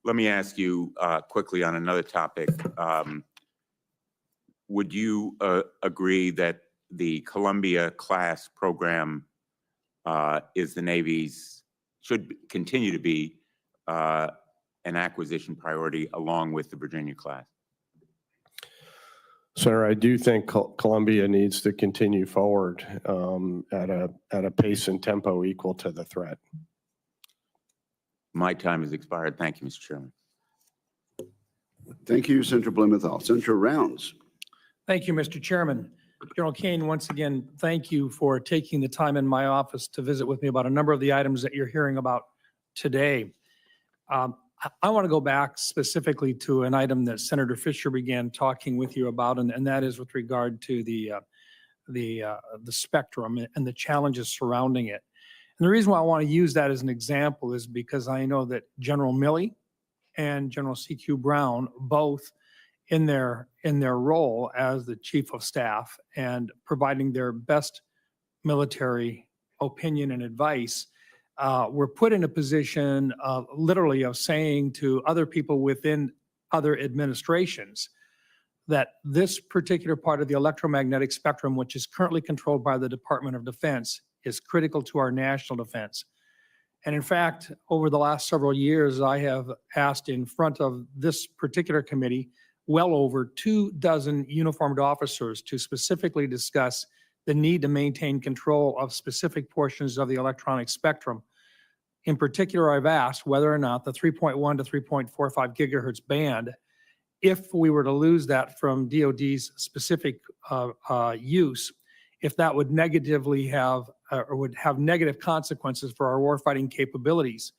Let me ask you quickly on another topic. Would you agree that the Columbia class program is the Navy's, should continue to be an acquisition priority along with the Virginia class?
Sir, I do think Columbia needs to continue forward at a pace and tempo equal to the threat.
My time has expired. Thank you, Mr. Chairman.
Thank you, Senator Blumenthal. Senator Rounds.
Thank you, Mr. Chairman. General Caine, once again, thank you for taking the time in my office to visit with me about a number of the items that you're hearing about today. I want to go back specifically to an item that Senator Fisher began talking with you about, and that is with regard to the spectrum and the challenges surrounding it. And the reason why I want to use that as an example is because I know that General Milley and General C.Q. Brown, both in their role as the Chief of Staff and providing their best military opinion and advice, were put in a position literally of saying to other people within other administrations that this particular part of the electromagnetic spectrum, which is currently controlled by the Department of Defense, is critical to our national defense. And in fact, over the last several years, I have asked in front of this particular committee well over 24 uniformed officers to specifically discuss the need to maintain control of specific portions of the electronic spectrum. In particular, I've asked whether or not the 3.1 to 3.45 gigahertz band, if we were to lose that from DoD's specific use, if that would negatively have or would have negative consequences for our warfighting capabilities.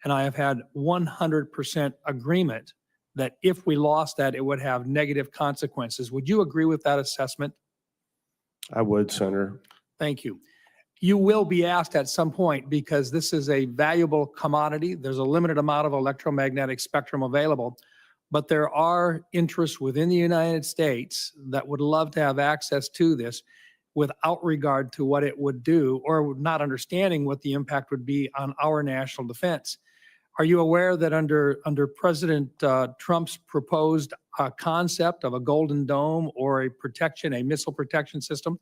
And I have had 100% agreement that if we lost that, it would have negative consequences. Would you agree with that assessment?
I would, Senator.
Thank you. You will be asked at some point because this is a valuable commodity. There's a limited amount of electromagnetic spectrum available, but there are interests within the United States that would love to have access to this without regard to what it would do or not understanding what the impact would be on our national defense. Are you aware that under President Trump's proposed concept of a golden dome or a missile protection system,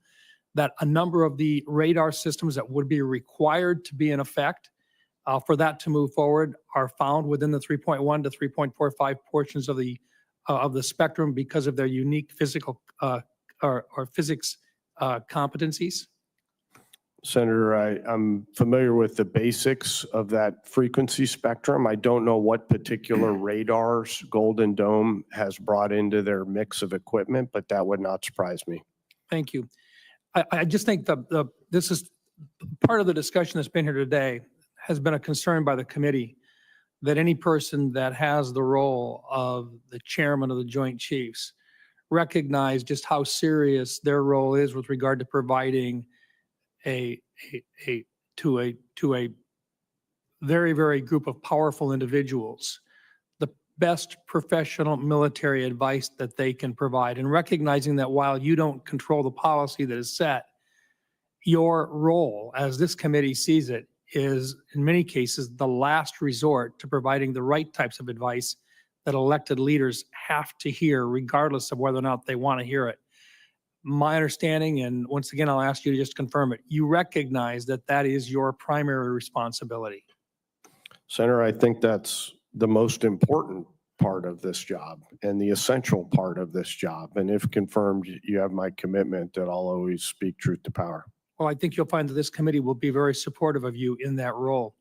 that a number of the radar systems that would be required to be in effect for that to move forward are found within the 3.1 to 3.45 portions of the spectrum because of their unique physical or physics competencies?
Senator, I'm familiar with the basics of that frequency spectrum. I don't know what particular radars Golden Dome has brought into their mix of equipment, but that would not surprise me.
Thank you. I just think this is part of the discussion that's been here today has been a concern by the committee that any person that has the role of the chairman of the Joint Chiefs recognize just how serious their role is with regard to providing to a very, very group of powerful individuals the best professional military advice that they can provide, and recognizing that while you don't control the policy that is set, your role, as this committee sees it, is in many cases the last resort to providing the right types of advice that elected leaders have to hear, regardless of whether or not they want to hear it. My understanding, and once again, I'll ask you to just confirm it, you recognize that that is your primary responsibility.
Senator, I think that's the most important part of this job and the essential part of this job. And if confirmed, you have my commitment that I'll always speak truth to power.
Well, I think you'll find that this committee will be very supportive of you in that role.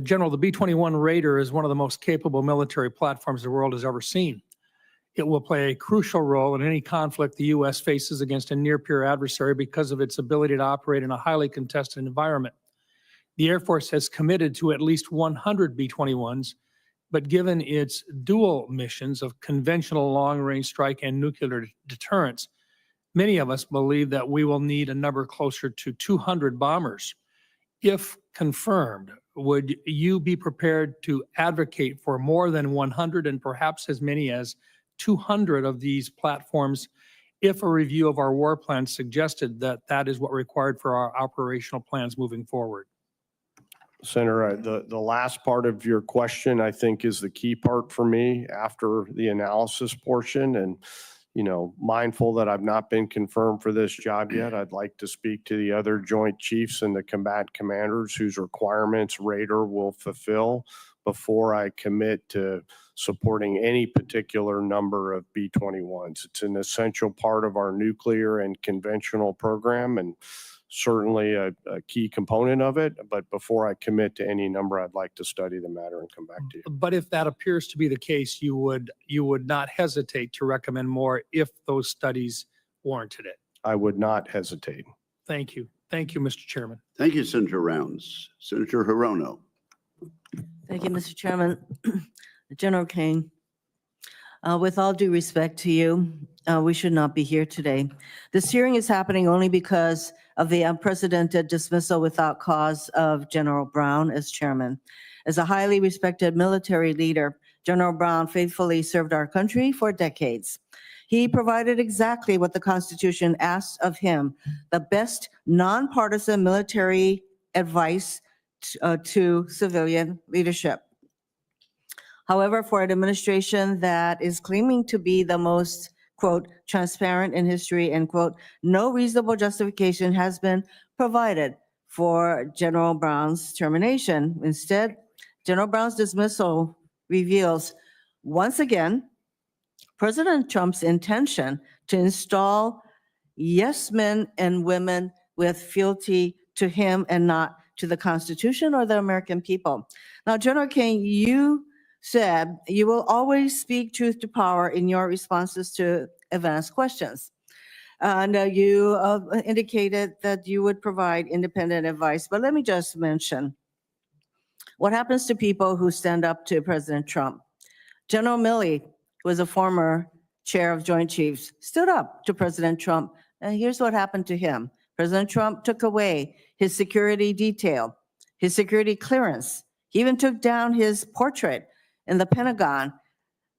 General, the B-21 Raider is one of the most capable military platforms the world has ever seen. It will play a crucial role in any conflict the U.S. faces against a near-peer adversary because of its ability to operate in a highly contested environment. The Air Force has committed to at least 100 B-21s, but given its dual missions of conventional long-range strike and nuclear deterrence, many of us believe that we will need a number closer to 200 bombers. If confirmed, would you be prepared to advocate for more than 100 and perhaps as many as 200 of these platforms if a review of our war plan suggested that that is what required for our operational plans moving forward?
Senator, the last part of your question, I think, is the key part for me after the analysis portion. And, you know, mindful that I've not been confirmed for this job yet, I'd like to speak to the other Joint Chiefs and the combatant commanders whose requirements Raider will fulfill before I commit to supporting any particular number of B-21s. It's an essential part of our nuclear and conventional program, and certainly a key component of it. But before I commit to any number, I'd like to study the matter and come back to you.
But if that appears to be the case, you would not hesitate to recommend more if those studies warranted it?
I would not hesitate.
Thank you. Thank you, Mr. Chairman.
Thank you, Senator Rounds. Senator Hirono.
Thank you, Mr. Chairman. General Caine, with all due respect to you, we should not be here today. This hearing is happening only because of the unprecedented dismissal without cause of General Brown as chairman. As a highly respected military leader, General Brown faithfully served our country for decades. He provided exactly what the Constitution asks of him, the best nonpartisan military advice to civilian leadership. However, for an administration that is claiming to be the most, quote, transparent in history, end quote, no reasonable justification has been provided for General Brown's termination. Instead, General Brown's dismissal reveals, once again, President Trump's intention to install yes men and women with fealty to him and not to the Constitution or the American people. Now, General Caine, you said you will always speak truth to power in your responses to advanced questions. And you indicated that you would provide independent advice. But let me just mention what happens to people who stand up to President Trump. General Milley, who was a former chair of Joint Chiefs, stood up to President Trump. And here's what happened to him. President Trump took away his security detail, his security clearance. He even took down his portrait in the Pentagon.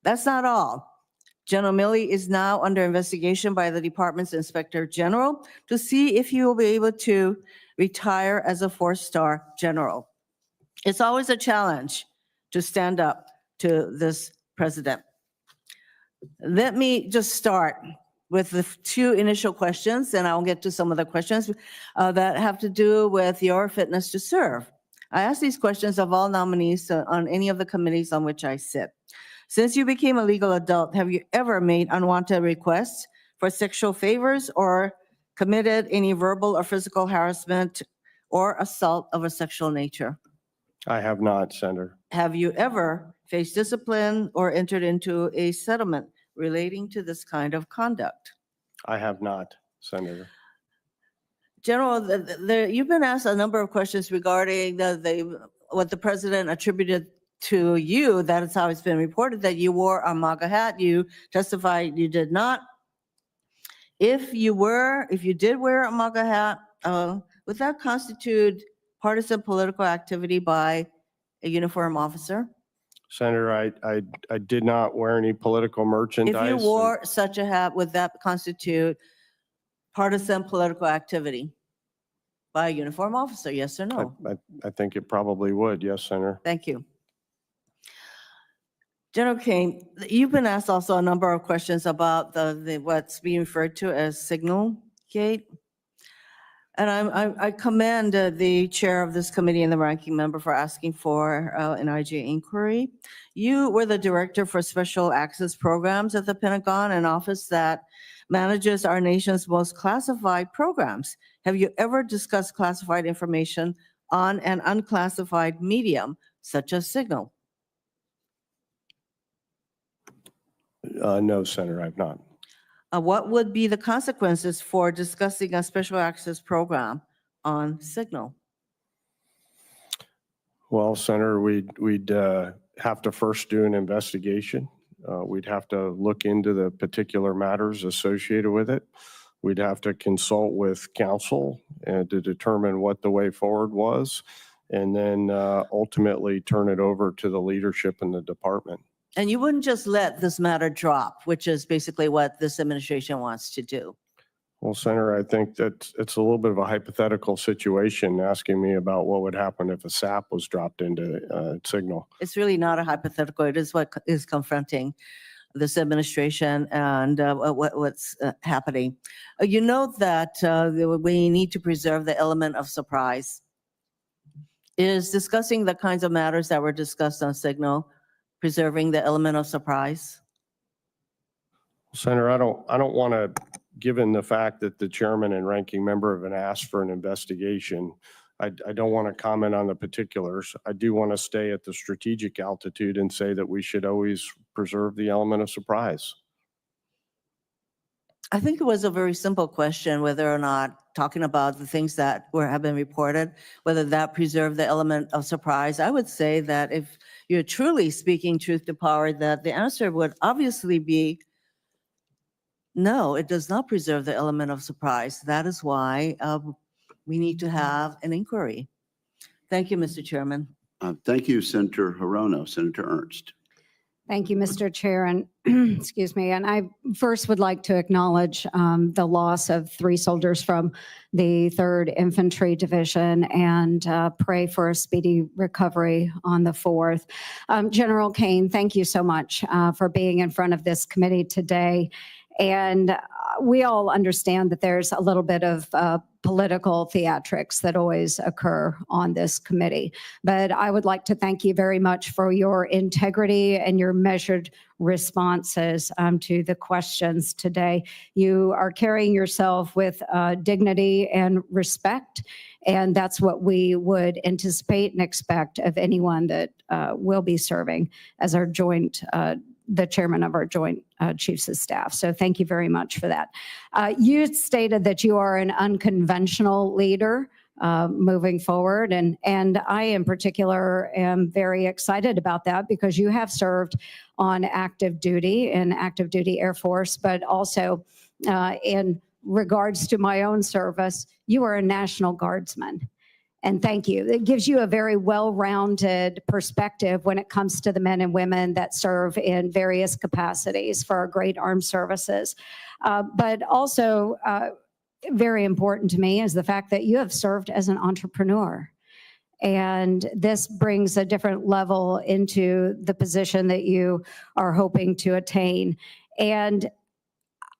That's not all. General Milley is now under investigation by the department's Inspector General to see if he will be able to retire as a 4-star general. It's always a challenge to stand up to this president. Let me just start with the 2 initial questions, and I'll get to some of the questions that have to do with your fitness to serve. I ask these questions of all nominees on any of the committees on which I sit. Since you became a legal adult, have you ever made unwanted requests for sexual favors or committed any verbal or physical harassment or assault of a sexual nature?
I have not, Senator.
Have you ever faced discipline or entered into a settlement relating to this kind of conduct?
I have not, Senator.
General, you've been asked a number of questions regarding what the president attributed to you. That is how it's been reported, that you wore a MAGA hat. You testified you did not. If you did wear a MAGA hat, would that constitute partisan political activity by a uniform officer?
Senator, I did not wear any political merchandise.
If you wore such a hat, would that constitute partisan political activity by a uniform officer, yes or no?
I think it probably would, yes, Senator.
Thank you. General Caine, you've been asked also a number of questions about what's being referred to as Signal Gate. And I commend the chair of this committee and the ranking member for asking for an IJ inquiry. You were the director for special access programs at the Pentagon, an office that manages our nation's most classified programs. Have you ever discussed classified information on an unclassified medium such as Signal?
No, Senator, I've not.
What would be the consequences for discussing a special access program on Signal?
Well, Senator, we'd have to first do an investigation. We'd have to look into the particular matters associated with it. We'd have to consult with counsel to determine what the way forward was, and then ultimately turn it over to the leadership in the department.
And you wouldn't just let this matter drop, which is basically what this administration wants to do.
Well, Senator, I think that it's a little bit of a hypothetical situation asking me about what would happen if a SAP was dropped into Signal.
It's really not a hypothetical. It is what is confronting this administration and what's happening. You know that we need to preserve the element of surprise. Is discussing the kinds of matters that were discussed on Signal preserving the element of surprise?
Senator, I don't want to, given the fact that the chairman and ranking member have been asked for an investigation, I don't want to comment on the particulars. I do want to stay at the strategic altitude and say that we should always preserve the element of surprise.
I think it was a very simple question, whether or not talking about the things that have been reported, whether that preserved the element of surprise. I would say that if you're truly speaking truth to power, that the answer would obviously be no, it does not preserve the element of surprise. That is why we need to have an inquiry. Thank you, Mr. Chairman.
Thank you, Senator Hirono. Senator Ernst.
Thank you, Mr. Chair, and excuse me. And I first would like to acknowledge the loss of 3 soldiers from the 3rd Infantry Division and pray for a speedy recovery on the 4th. General Caine, thank you so much for being in front of this committee today. And we all understand that there's a little bit of political theatrics that always occur on this committee. But I would like to thank you very much for your integrity and your measured responses to the questions today. You are carrying yourself with dignity and respect, and that's what we would anticipate and expect of anyone that will be serving as our joint the chairman of our Joint Chiefs of Staff. So thank you very much for that. You stated that you are an unconventional leader moving forward. And I in particular am very excited about that because you have served on active duty in active duty Air Force, but also in regards to my own service, you are a National Guardsman. And thank you. It gives you a very well-rounded perspective when it comes to the men and women that serve in various capacities for our great armed services. But also very important to me is the fact that you have served as an entrepreneur. And this brings a different level into the position that you are hoping to attain. And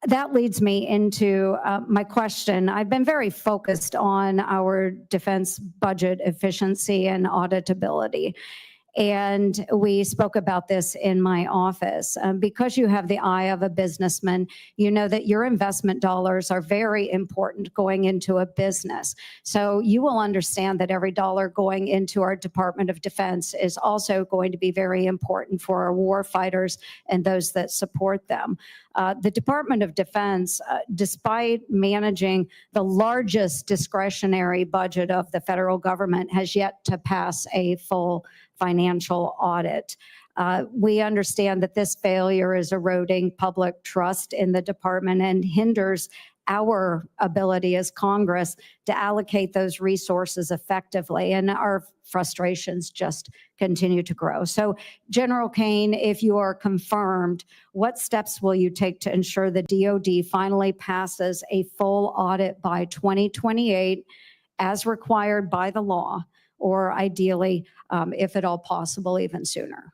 that leads me into my question. I've been very focused on our defense budget efficiency and auditability. And we spoke about this in my office. Because you have the eye of a businessman, you know that your investment dollars are very important going into a business. So you will understand that every dollar going into our Department of Defense is also going to be very important for our war fighters and those that support them. The Department of Defense, despite managing the largest discretionary budget of the federal government, has yet to pass a full financial audit. We understand that this failure is eroding public trust in the department and hinders our ability as Congress to allocate those resources effectively, and our frustrations just continue to grow. So, General Caine, if you are confirmed, what steps will you take to ensure the DoD finally passes a full audit by 2028 as required by the law, or ideally, if at all possible, even sooner?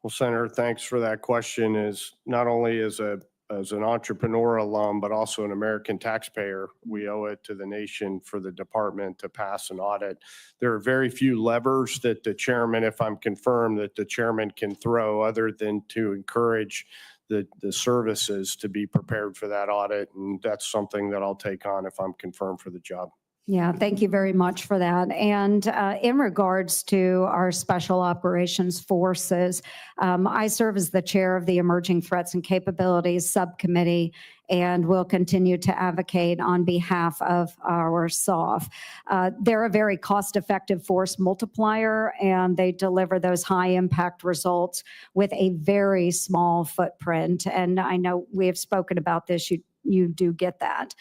Well, Senator, thanks for that question. Is not only as an entrepreneur alum, but also an American taxpayer, we owe it to the nation for the department to pass an audit. There are very few levers that the chairman, if I'm confirmed, that the chairman can throw other than to encourage the services to be prepared for that audit. And that's something that I'll take on if I'm confirmed for the job.
Yeah, thank you very much for that. And in regards to our Special Operations Forces, I serve as the chair of the Emerging Threats and Capabilities Subcommittee and will continue to advocate on behalf of our SOF. They're a very cost-effective force multiplier, and they deliver those high-impact results with a very small footprint. And I know we have spoken about this. You do get that.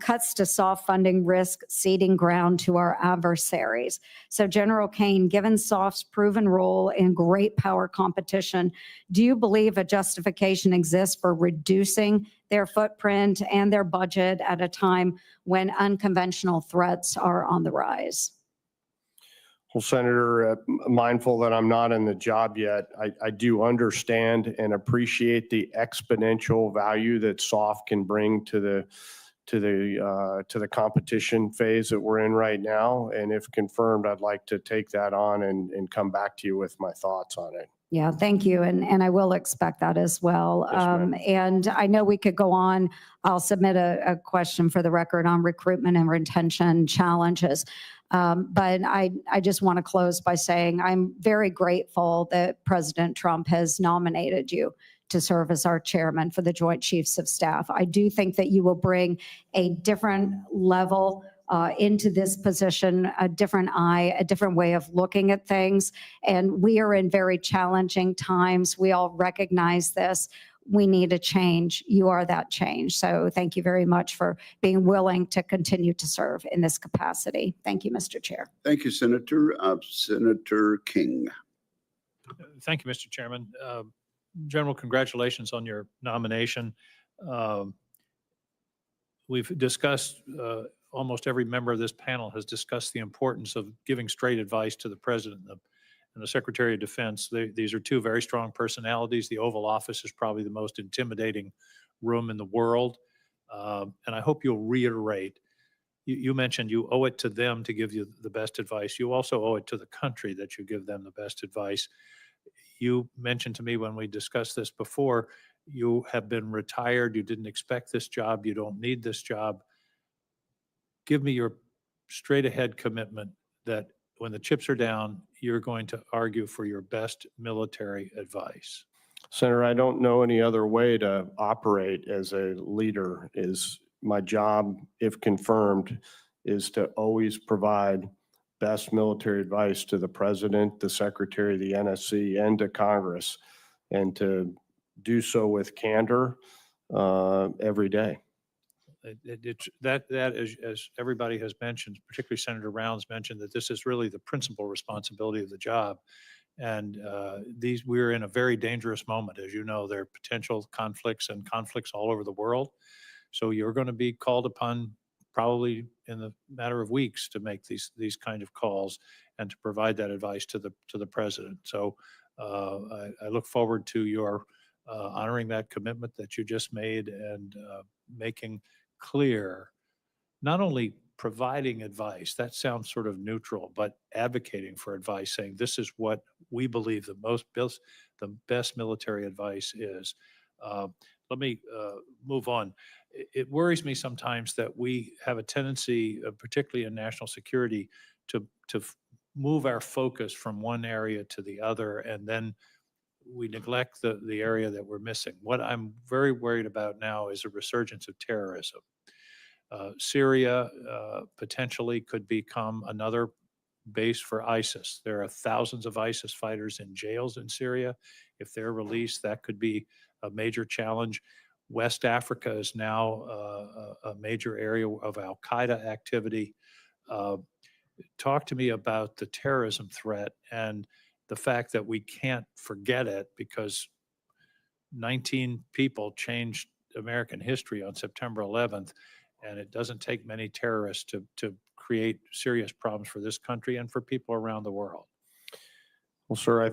Cuts to SOF funding risk ceding ground to our adversaries. So General Caine, given SOF's proven role in great power competition, do you believe a justification exists for reducing their footprint and their budget at a time when unconventional threats are on the rise?
Well, Senator, mindful that I'm not in the job yet, I do understand and appreciate the exponential value that SOF can bring to the competition phase that we're in right now. And if confirmed, I'd like to take that on and come back to you with my thoughts on it.
Yeah, thank you. And I will expect that as well.
Yes,
and I know we could go on. I'll submit a question for the record on recruitment and retention challenges. But I just want to close by saying I'm very grateful that President Trump has nominated you to serve as our chairman for the Joint Chiefs of Staff. I do think that you will bring a different level into this position, a different eye, a different way of looking at things. And we are in very challenging times. We all recognize this. We need a change. You are that change. So thank you very much for being willing to continue to serve in this capacity. Thank you, Mr. Chair.
Thank you, Senator. Senator King.
Thank you, Mr. Chairman. General, congratulations on your nomination. We've discussed, almost every member of this panel has discussed the importance of giving straight advice to the President and the Secretary of Defense. These are two very strong personalities. The Oval Office is probably the most intimidating room in the world. And I hope you'll reiterate, you mentioned you owe it to them to give you the best advice. You also owe it to the country that you give them the best advice. You mentioned to me when we discussed this before, you have been retired, you didn't expect this job, you don't need this job. Give me your straight ahead commitment that when the chips are down, you're going to argue for your best military advice.
Senator, I don't know any other way to operate as a leader. Is my job, if confirmed, is to always provide best military advice to the President, the Secretary of the NSC, and to Congress, and to do so with candor every day.
That as everybody has mentioned, particularly Senator Rounds mentioned, that this is really the principal responsibility of the job. And we're in a very dangerous moment. As you know, there are potential conflicts and conflicts all over the world. So you're going to be called upon probably in the matter of weeks to make these kind of calls and to provide that advice to the President. So I look forward to your honoring that commitment that you just made and making clear, not only providing advice, that sounds sort of neutral, but advocating for advice, saying this is what we believe the best military advice is. Let me move on. It worries me sometimes that we have a tendency, particularly in national security, to move our focus from one area to the other, and then we neglect the area that we're missing. What I'm very worried about now is a resurgence of terrorism. Syria potentially could become another base for ISIS. There are thousands of ISIS fighters in jails in Syria. If they're released, that could be a major challenge. West Africa is now a major area of al-Qaeda activity. Talk to me about the terrorism threat and the fact that we can't forget it because 19 people changed American history on September 11th, and it doesn't take many terrorists to create serious problems for this country and for people around the world.
Well, sir, I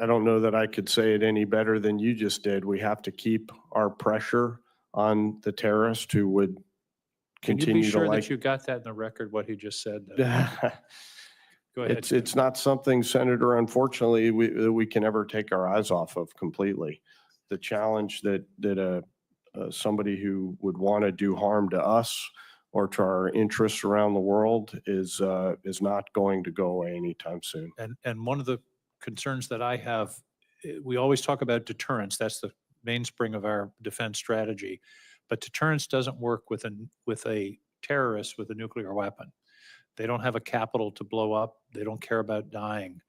don't know that I could say it any better than you just did. We have to keep our pressure on the terrorists who would continue to
Can you be sure that you got that in the record, what he just said? Go ahead.
It's not something, Senator, unfortunately, we can ever take our eyes off of completely. The challenge that somebody who would want to do harm to us or to our interests around the world is not going to go away anytime soon.
And one of the concerns that I have, we always talk about deterrence. That's the mainspring of our defense strategy. But deterrence doesn't work with a terrorist with a nuclear weapon. They don't have a capital to blow up. They don't care about dying.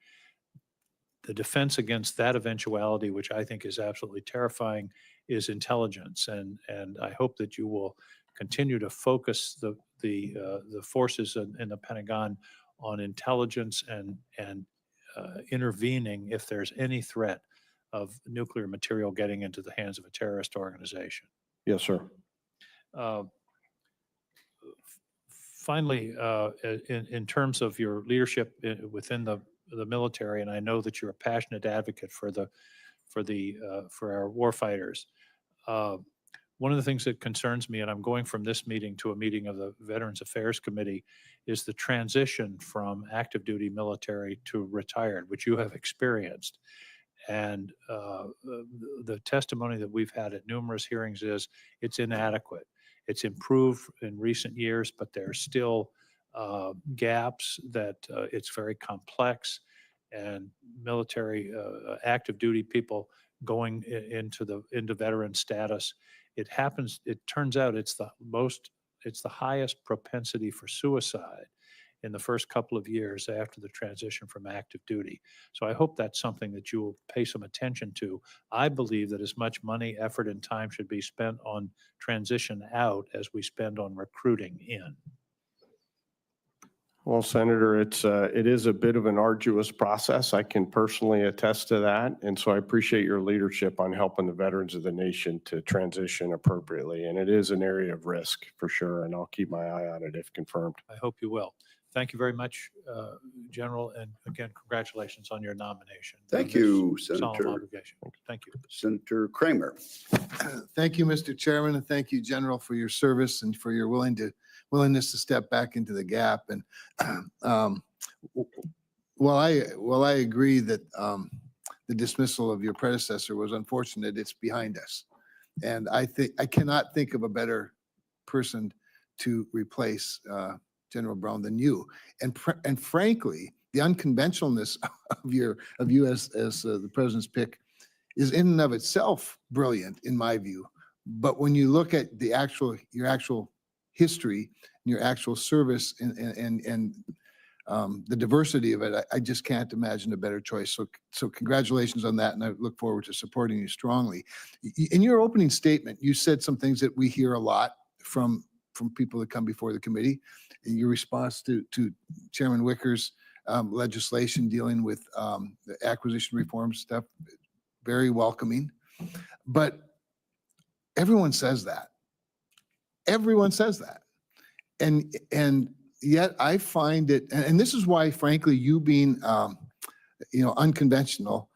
The defense against that eventuality, which I think is absolutely terrifying, is intelligence. And I hope that you will continue to focus the forces in the Pentagon on intelligence and intervening if there's any threat of nuclear material getting into the hands of a terrorist organization.
Yes, sir.
Finally, in terms of your leadership within the military, and I know that you're a passionate advocate for our warfighters. One of the things that concerns me, and I'm going from this meeting to a meeting of the Veterans Affairs Committee, is the transition from active duty military to retired, which you have experienced. And the testimony that we've had at numerous hearings is it's inadequate. It's improved in recent years, but there's still gaps that it's very complex, and military active duty people going into veteran status. It turns out it's the highest propensity for suicide in the first couple of years after the transition from active duty. So I hope that's something that you will pay some attention to. I believe that as much money, effort, and time should be spent on transition out as we spend on recruiting in.
Well, Senator, it is a bit of an arduous process. I can personally attest to that. And so I appreciate your leadership on helping the veterans of the nation to transition appropriately. And it is an area of risk for sure. And I'll keep my eye on it if confirmed.
I hope you will. Thank you very much, General, and again, congratulations on your nomination.
Thank you,
Solemn
Senator.
obligation. Thank you.
Senator Kramer.
Thank you, Mr. Chairman, and thank you, General, for your service and for your willingness to step back into the gap. And while I agree that the dismissal of your predecessor was unfortunate, it's behind us. And I cannot think of a better person to replace General Brown than you. And frankly, the unconventionalness of you as the president's pick is in and of itself brilliant in my view. But when you look at your actual history and your actual service and the diversity of it, I just can't imagine a better choice. So congratulations on that, and I look forward to supporting you strongly. In your opening statement, you said some things that we hear a lot from people that come before the committee. In your response to Chairman Wicker's legislation dealing with the acquisition reform stuff, very welcoming. But everyone says that. Everyone says that. And yet I find it, and this is why, frankly, you being unconventional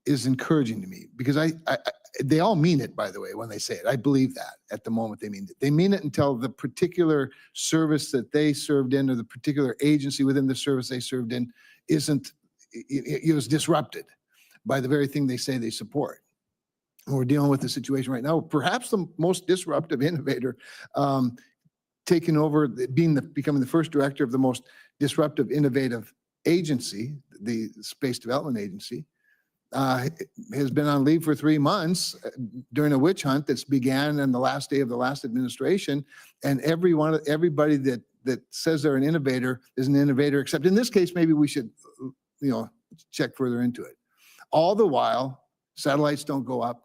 is encouraging to me, because they all mean it, by the way, when they say it. I believe that at the moment they mean it. They mean it until the particular service that they served in or the particular agency within the service they served in it was disrupted by the very thing they say they support. And we're dealing with the situation right now, perhaps the most disruptive innovator taking over, becoming the first director of the most disruptive, innovative agency, the Space Development Agency. Has been on leave for 3 months during a witch hunt that's began on the last day of the last administration. And everybody that says they're an innovator is an innovator, except in this case, maybe we should, check further into it. All the while, satellites don't go up.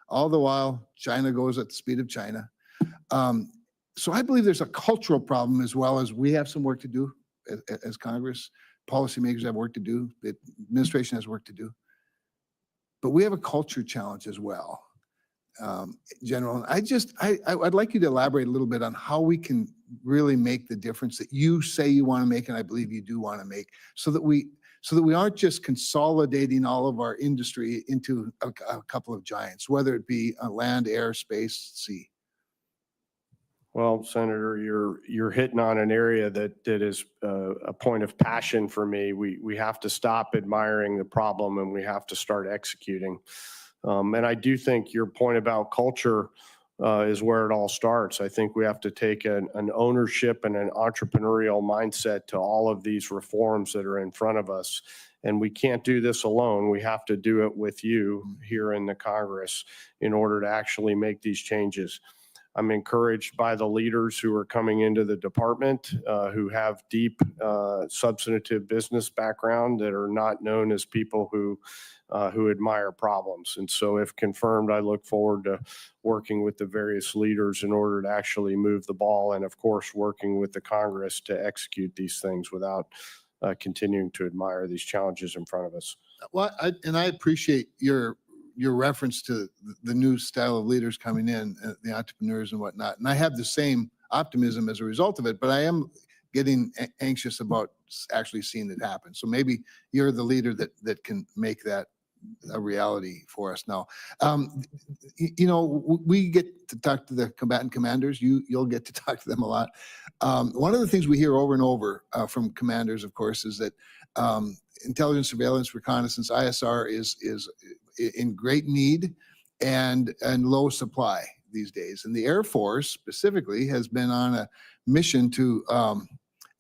All the while, China goes at the speed of China. So I believe there's a cultural problem as well as we have some work to do as Congress. Policymakers have work to do. The administration has work to do. But we have a culture challenge as well, General. I'd like you to elaborate a little bit on how we can really make the difference that you say you want to make, and I believe you do want to make, so that we aren't just consolidating all of our industry into a couple of giants, whether it be land, air, space, sea.
Well, Senator, you're hitting on an area that is a point of passion for me. We have to stop admiring the problem and we have to start executing. And I do think your point about culture is where it all starts. I think we have to take an ownership and an entrepreneurial mindset to all of these reforms that are in front of us. And we can't do this alone. We have to do it with you here in the Congress in order to actually make these changes. I'm encouraged by the leaders who are coming into the department who have deep substantive business background that are not known as people who admire problems. And so if confirmed, I look forward to working with the various leaders in order to actually move the ball and, of course, working with the Congress to execute these things without continuing to admire these challenges in front of us.
Well, I appreciate your reference to the new style of leaders coming in, the entrepreneurs and whatnot. And I have the same optimism as a result of it, but I am getting anxious about actually seeing it happen. So maybe you're the leader that can make that a reality for us now. We get to talk to the combatant commanders. You'll get to talk to them a lot. One of the things we hear over and over from commanders, of course, is that intelligence, surveillance, reconnaissance, ISR is in great need and low supply these days. And the Air Force specifically has been on a mission to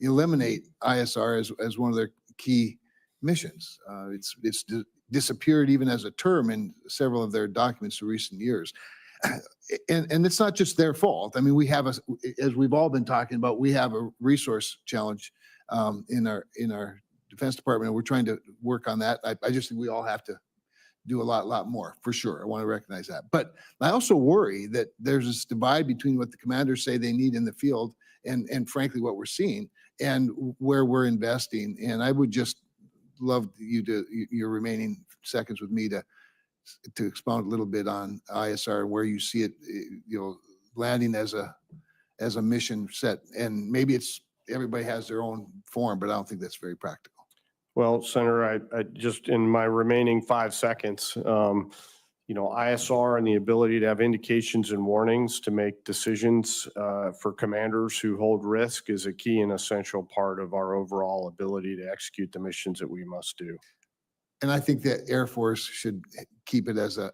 eliminate ISR as one of their key missions. disappeared even as a term in several of their documents in recent years. And it's not just their fault. I mean, we have as we've all been talking about, we have a resource challenge in our Defense Department, and we're trying to work on that. I just think we all have to do a lot more, for sure. I want to recognize that. But I also worry that there's this divide between what the commanders say they need in the field and frankly, what we're seeing and where we're investing. And I would just love your remaining seconds with me to expound a little bit on ISR, where you see it, landing as a mission set. And maybe everybody has their own form, but I don't think that's very practical.
Well, Senator, I just, in my remaining 5 seconds, ISR and the ability to have indications and warnings to make decisions for commanders who hold risk is a key and essential part of our overall ability to execute the missions that we must do.
And I think that Air Force should keep it as a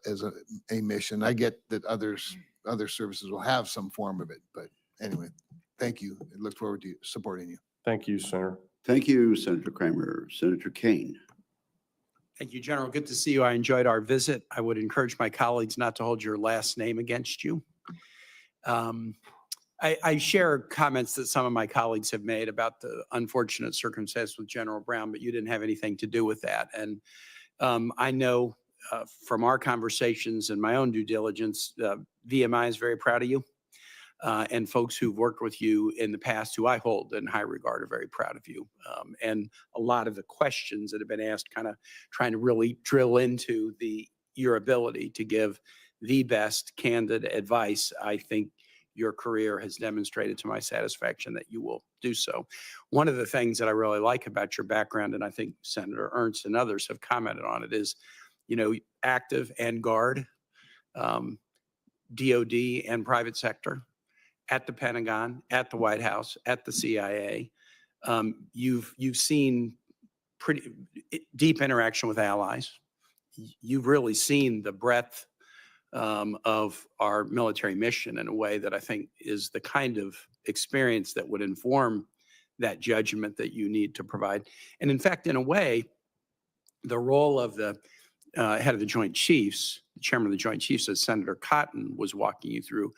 mission. I get that other services will have some form of it, but anyway, thank you. I look forward to supporting you.
Thank you, Senator.
Thank you, Senator Kramer. Senator Caine.
Thank you, General. Good to see you. I enjoyed our visit. I would encourage my colleagues not to hold your last name against you. I share comments that some of my colleagues have made about the unfortunate circumstance with General Brown, but you didn't have anything to do with that. And I know from our conversations and my own due diligence, VMI is very proud of you. And folks who've worked with you in the past, who I hold in high regard, are very proud of you. And a lot of the questions that have been asked, kind of trying to really drill into your ability to give the best candid advice. I think your career has demonstrated to my satisfaction that you will do so. One of the things that I really like about your background, and I think Senator Ernst and others have commented on it, is, active and guard, DOD and private sector, at the Pentagon, at the White House, at the CIA. You've seen pretty deep interaction with allies. You've really seen the breadth of our military mission in a way that I think is the kind of experience that would inform that judgment that you need to provide. And in fact, in a way, the role of the head of the Joint Chiefs, the chairman of the Joint Chiefs, as Senator Cotton was walking you through,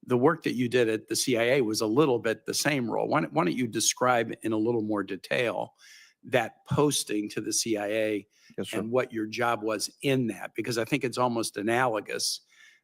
the work that you did at the CIA was a little bit the same role. Why don't you describe in a little more detail that posting to the CIA and what your job was in that? Because I think it's almost analogous.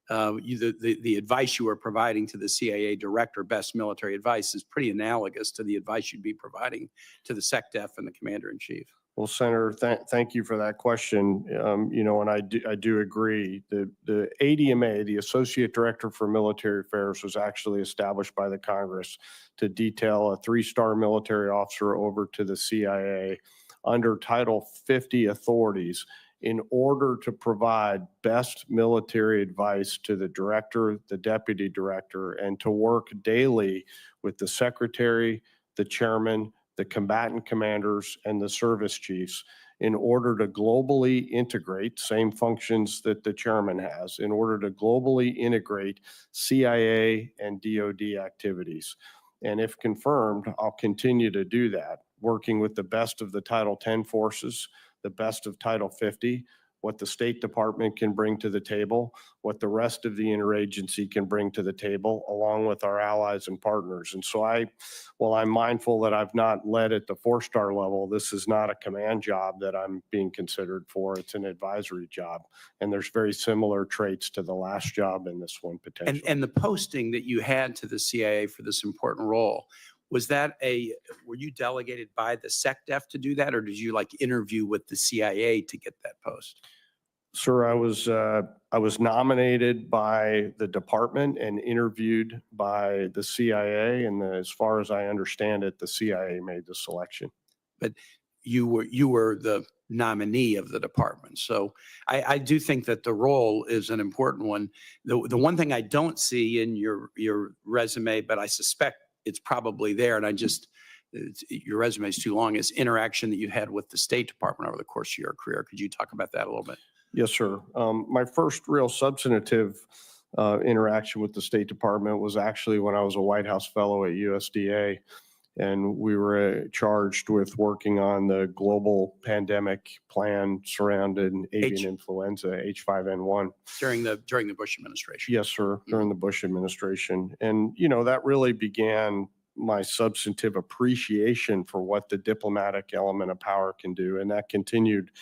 The advice you were providing to the CIA director, best military advice, is pretty analogous to the advice you'd be providing to the SecDef and the commander-in-chief.
Well, Senator, thank you for that question. And I do agree. The ADMA, the Associate Director for Military Affairs, was actually established by the Congress to detail a 3-star military officer over to the CIA under Title 50 authorities in order to provide best military advice to the director, the deputy director, and to work daily with the secretary, the chairman, the combatant commanders, and the service chiefs in order to globally integrate, same functions that the chairman has, in order to globally integrate CIA and DOD activities. And if confirmed, I'll continue to do that, working with the best of the Title 10 forces, the best of Title 50, what the State Department can bring to the table, what the rest of the interagency can bring to the table, along with our allies and partners. And so while I'm mindful that I've not led at the 4-star level, this is not a command job that I'm being considered for. It's an advisory job. And there's very similar traits to the last job in this one potentially.
And the posting that you had to the CIA for this important role, were you delegated by the SecDef to do that, or did you interview with the CIA to get that post?
Sir, I was nominated by the department and interviewed by the CIA, and as far as I understand it, the CIA made the selection.
But you were the nominee of the department. So I do think that the role is an important one. The one thing I don't see in your resume, but I suspect it's probably there, and your resume is too long, is interaction that you had with the State Department over the course of your career. Could you talk about that a little bit?
Yes, sir. My first real substantive interaction with the State Department was actually when I was a White House fellow at USDA. And we were charged with working on the global pandemic plan surrounding avian influenza, H5N1.
During the Bush administration.
Yes, sir, during the Bush administration. And, that really began my substantive appreciation for what the diplomatic element of power can do. And that continued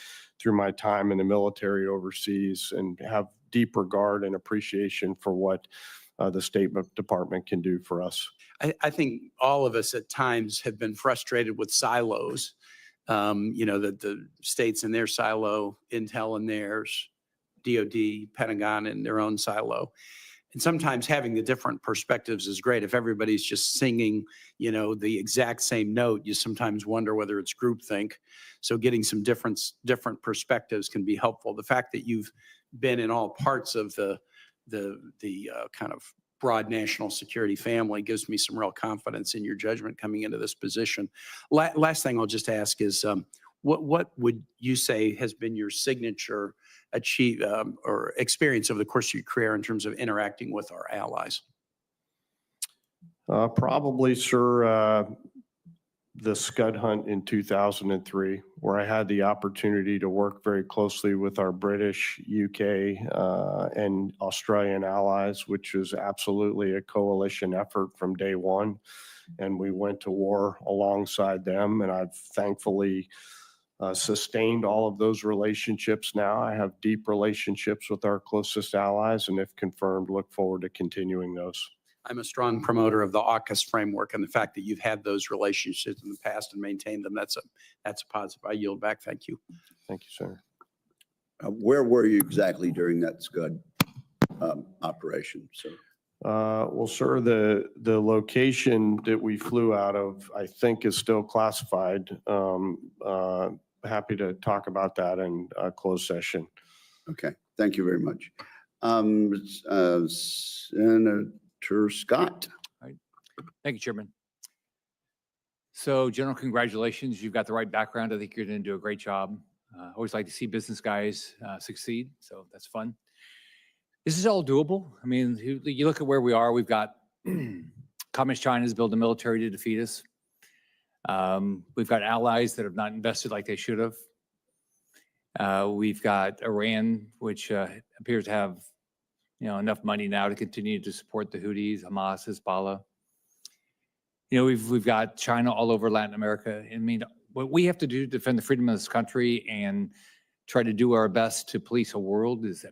through my time in the military overseas, and have deep regard and appreciation for what the State Department can do for us.
I think all of us at times have been frustrated with silos. That the states in their silo, Int'l in theirs, DOD, Pentagon in their own silo. And sometimes having the different perspectives is great. If everybody's just singing, the exact same note, you sometimes wonder whether it's groupthink. So getting some different perspectives can be helpful. The fact that you've been in all parts of the kind of broad national security family gives me some real confidence in your judgment coming into this position. Last thing I'll just ask is, what would you say has been your signature or experience over the course of your career in terms of interacting with our allies?
Probably, sir, the Scud hunt in 2003, where I had the opportunity to work very closely with our British, UK, and Australian allies, which was absolutely a coalition effort from day one. And we went to war alongside them, and I've thankfully sustained all of those relationships now. I have deep relationships with our closest allies, and if confirmed, look forward to continuing those.
I'm a strong promoter of the AUKUS framework, and the fact that you've had those relationships in the past and maintained them, that's a positive. I yield back. Thank you.
Thank you, Senator.
Where were you exactly during that Scud operation? So,
well, sir, the location that we flew out of, I think, is still classified. Happy to talk about that in a closed session.
Okay, thank you very much. Senator Scott.
Thank you, Chairman. So, General, congratulations. You've got the right background. I think you're going to do a great job. Always like to see business guys succeed, so that's fun. This is all doable. I mean, you look at where we are. We've got Communist China's built a military to defeat us. We've got allies that have not invested like they should have. We've got Iran, which appears to have enough money now to continue to support the Houthis, Hamas, Hezbollah. We've got China all over Latin America. I mean, what we have to do to defend the freedom of this country and try to do our best to police a world is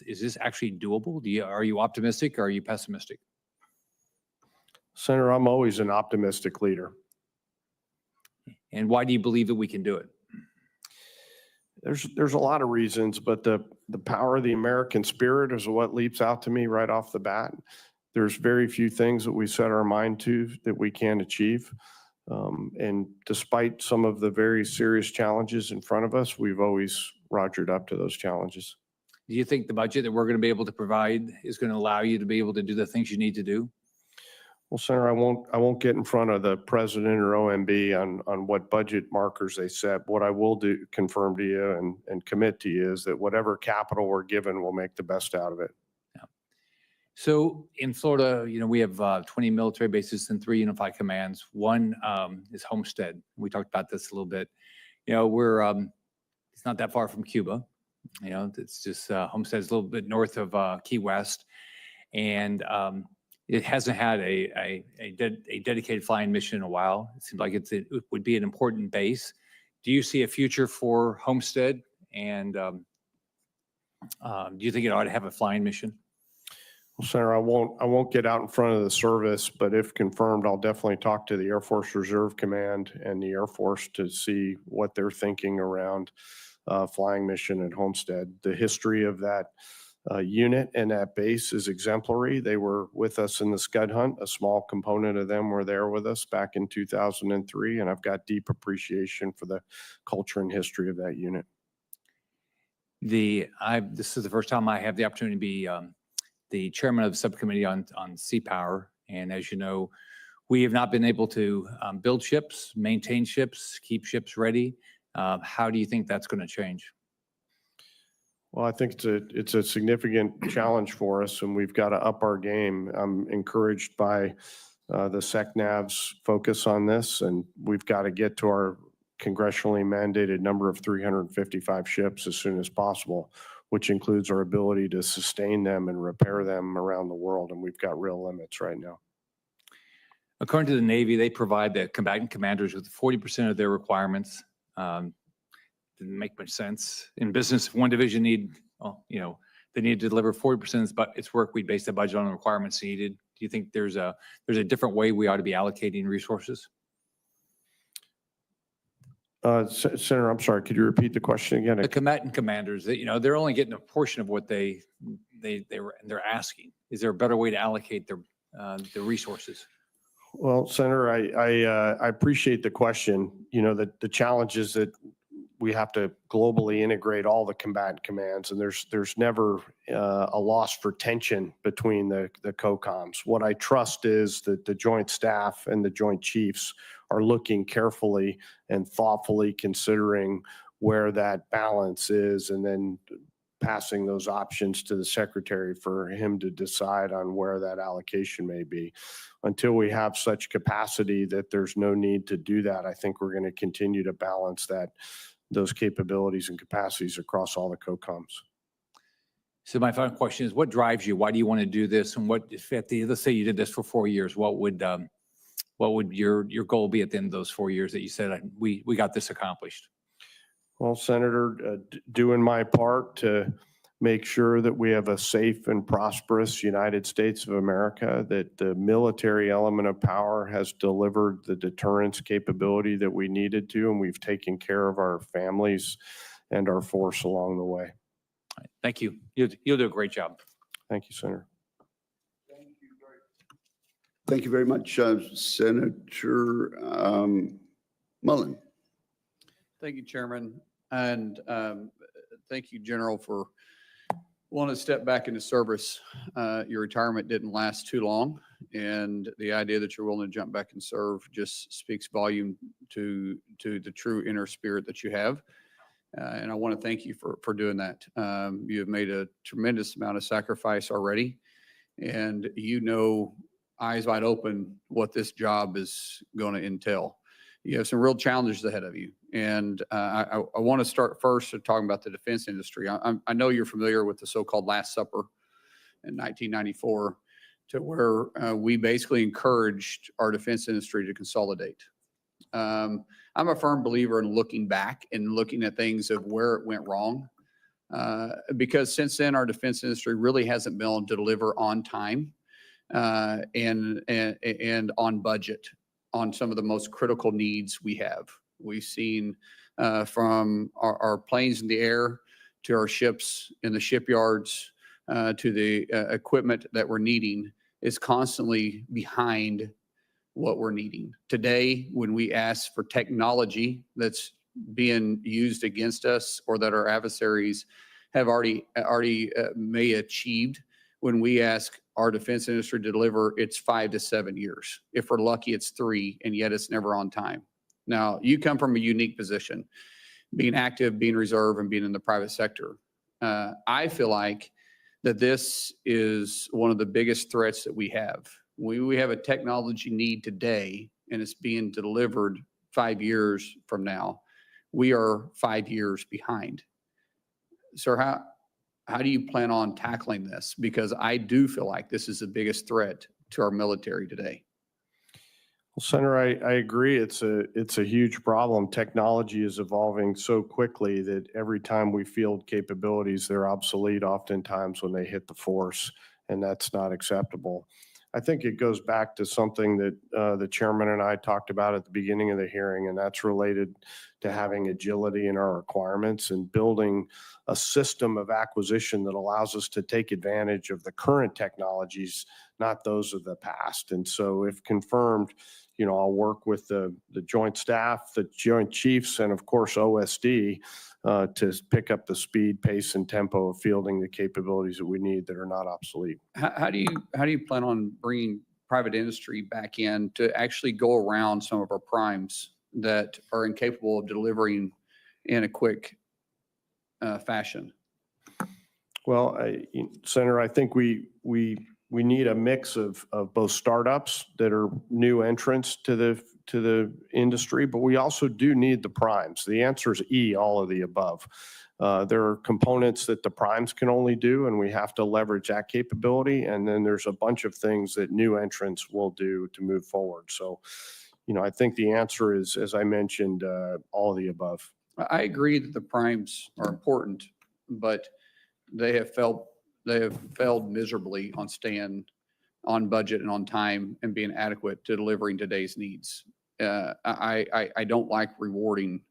this actually doable? Are you optimistic or are you pessimistic?
Senator, I'm always an optimistic leader.
And why do you believe that we can do it?
There's a lot of reasons, but the power of the American spirit is what leaps out to me right off the bat. There's very few things that we set our mind to that we can't achieve. And despite some of the very serious challenges in front of us, we've always rogered up to those challenges.
Do you think the budget that we're going to be able to provide is going to allow you to be able to do the things you need to do?
Well, Senator, I won't get in front of the president or OMB on what budget markers they set. What I will do, confirm to you and commit to you, is that whatever capital we're given, we'll make the best out of it.
Yeah. So in Florida, we have 20 military bases and 3 unified commands. One is Homestead. We talked about this a little bit. We're it's not that far from Cuba. It's just Homestead is a little bit north of Key West, and it hasn't had a dedicated flying mission in a while. It seems like it would be an important base. Do you see a future for Homestead? And do you think it ought to have a flying mission?
Well, Senator, I won't get out in front of the service, but if confirmed, I'll definitely talk to the Air Force Reserve Command and the Air Force to see what they're thinking around flying mission at Homestead. The history of that unit and that base is exemplary. They were with us in the Scud hunt. A small component of them were there with us back in 2003, and I've got deep appreciation for the culture and history of that unit.
This is the first time I have the opportunity to be the chairman of the subcommittee on sea power, and as you know, we have not been able to build ships, maintain ships, keep ships ready. How do you think that's going to change?
Well, I think it's a significant challenge for us, and we've got to up our game. I'm encouraged by the SECNAV's focus on this, and we've got to get to our congressionally mandated number of 355 ships as soon as possible, which includes our ability to sustain them and repair them around the world. And we've got real limits right now.
According to the Navy, they provide the combatant commanders with 40% of their requirements. Didn't make much sense. In business, if one division they need to deliver 40% of its work, we base the budget on the requirements needed. Do you think there's a different way we ought to be allocating resources?
Senator, I'm sorry, could you repeat the question again?
The combatant commanders, they're only getting a portion of what they're asking. Is there a better way to allocate the resources?
Well, Senator, I appreciate the question. The challenge is that we have to globally integrate all the combatant commands, and there's never a loss for tension between the COCOMs. What I trust is that the Joint Staff and the Joint Chiefs are looking carefully and thoughtfully considering where that balance is, and then passing those options to the Secretary for him to decide on where that allocation may be. Until we have such capacity that there's no need to do that, I think we're going to continue to balance those capabilities and capacities across all the COCOMs.
So my final question is, what drives you? Why do you want to do this? And let's say you did this for 4 years, what would your goal be at the end of those 4 years that you said, we got this accomplished?
Well, Senator, doing my part to make sure that we have a safe and prosperous United States of America, that the military element of power has delivered the deterrence capability that we needed to, and we've taken care of our families and our force along the way.
Thank you. You'll do a great job.
Thank you, Senator.
Thank you very much, Senator Mullen.
Thank you, Chairman. And thank you, General, for wanting to step back into service. Your retirement didn't last too long, and the idea that you're willing to jump back and serve just speaks volume to the true inner spirit that you have. And I want to thank you for doing that. You have made a tremendous amount of sacrifice already, and eyes wide open what this job is going to entail. You have some real challenges ahead of you. And I want to start first talking about the defense industry. I know you're familiar with the so-called Last Supper in 1994, to where we basically encouraged our defense industry to consolidate. I'm a firm believer in looking back and looking at things of where it went wrong, because since then our defense industry really hasn't been able to deliver on time and on budget on some of the most critical needs we have. We've seen from our planes in the air to our ships in the shipyards to the equipment that we're needing is constantly behind what we're needing. Today, when we ask for technology that's being used against us or that our adversaries have already may achieved, when we ask our defense industry to deliver, it's 5 to 7 years. If we're lucky, it's 3, and yet it's never on time. Now, you come from a unique position, being active, being reserve, and being in the private sector. I feel like that this is one of the biggest threats that we have. We have a technology need today, and it's being delivered 5 years from now. We are 5 years behind. Sir, how do you plan on tackling this? Because I do feel like this is the biggest threat to our military today.
Well, Senator, I agree. It's a huge problem. Technology is evolving so quickly that every time we field capabilities, they're obsolete oftentimes when they hit the force, and that's not acceptable. I think it goes back to something that the chairman and I talked about at the beginning of the hearing, and that's related to having agility in our requirements and building a system of acquisition that allows us to take advantage of the current technologies, not those of the past. And so if confirmed, I'll work with the Joint Staff, the Joint Chiefs, and of course OSD to pick up the speed, pace, and tempo of fielding the capabilities that we need that are not obsolete.
How do you plan on bringing private industry back in to actually go around some of our primes that are incapable of delivering in a quick fashion?
Well, Senator, I think we we need a mix of both startups that are new entrants to the industry, but we also do need the primes. The answer is E, all of the above. There are components that the primes can only do, and we have to leverage that capability. And then there's a bunch of things that new entrants will do to move forward. So, I think the answer is, as I mentioned, all of the above.
I agree that the primes are important, but they have failed miserably on staying on budget and on time and being adequate to delivering today's needs. I don't like rewarding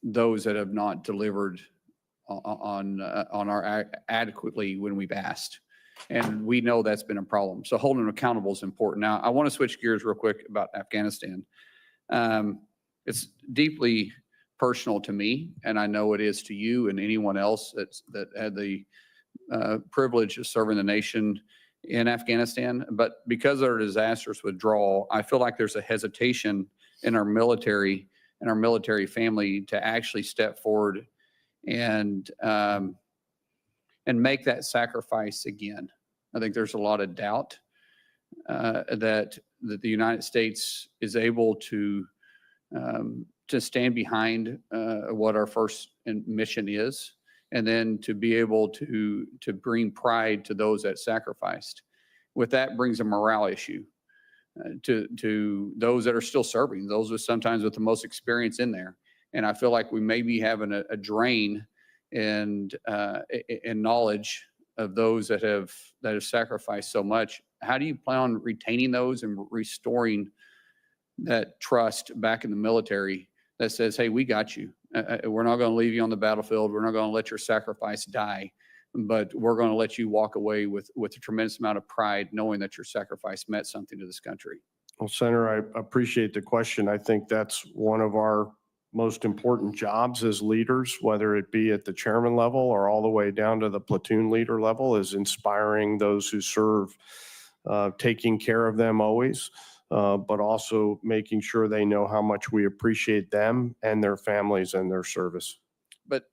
those that have not delivered on our adequately when we've asked. And we know that's been a problem. So holding them accountable is important. Now, I want to switch gears real quick about Afghanistan. It's deeply personal to me, and I know it is to you and anyone else that had the privilege of serving the nation in Afghanistan. But because of our disastrous withdrawal, I feel like there's a hesitation in our military and our military family to actually step forward and make that sacrifice again. I think there's a lot of doubt that the United States is able to stand behind what our first mission is, and then to be able to bring pride to those that sacrificed. With that brings a morale issue to those that are still serving, those with sometimes with the most experience in there. And I feel like we may be having a drain and knowledge of those that have sacrificed so much. How do you plan on retaining those and restoring that trust back in the military that says, hey, we got you. We're not going to leave you on the battlefield. We're not going to let your sacrifice die, but we're going to let you walk away with a tremendous amount of pride, knowing that your sacrifice meant something to this country.
Well, Senator, I appreciate the question. I think that's one of our most important jobs as leaders, whether it be at the chairman level or all the way down to the platoon leader level, is inspiring those who serve, taking care of them always, but also making sure they know how much we appreciate them and their families and their service.
But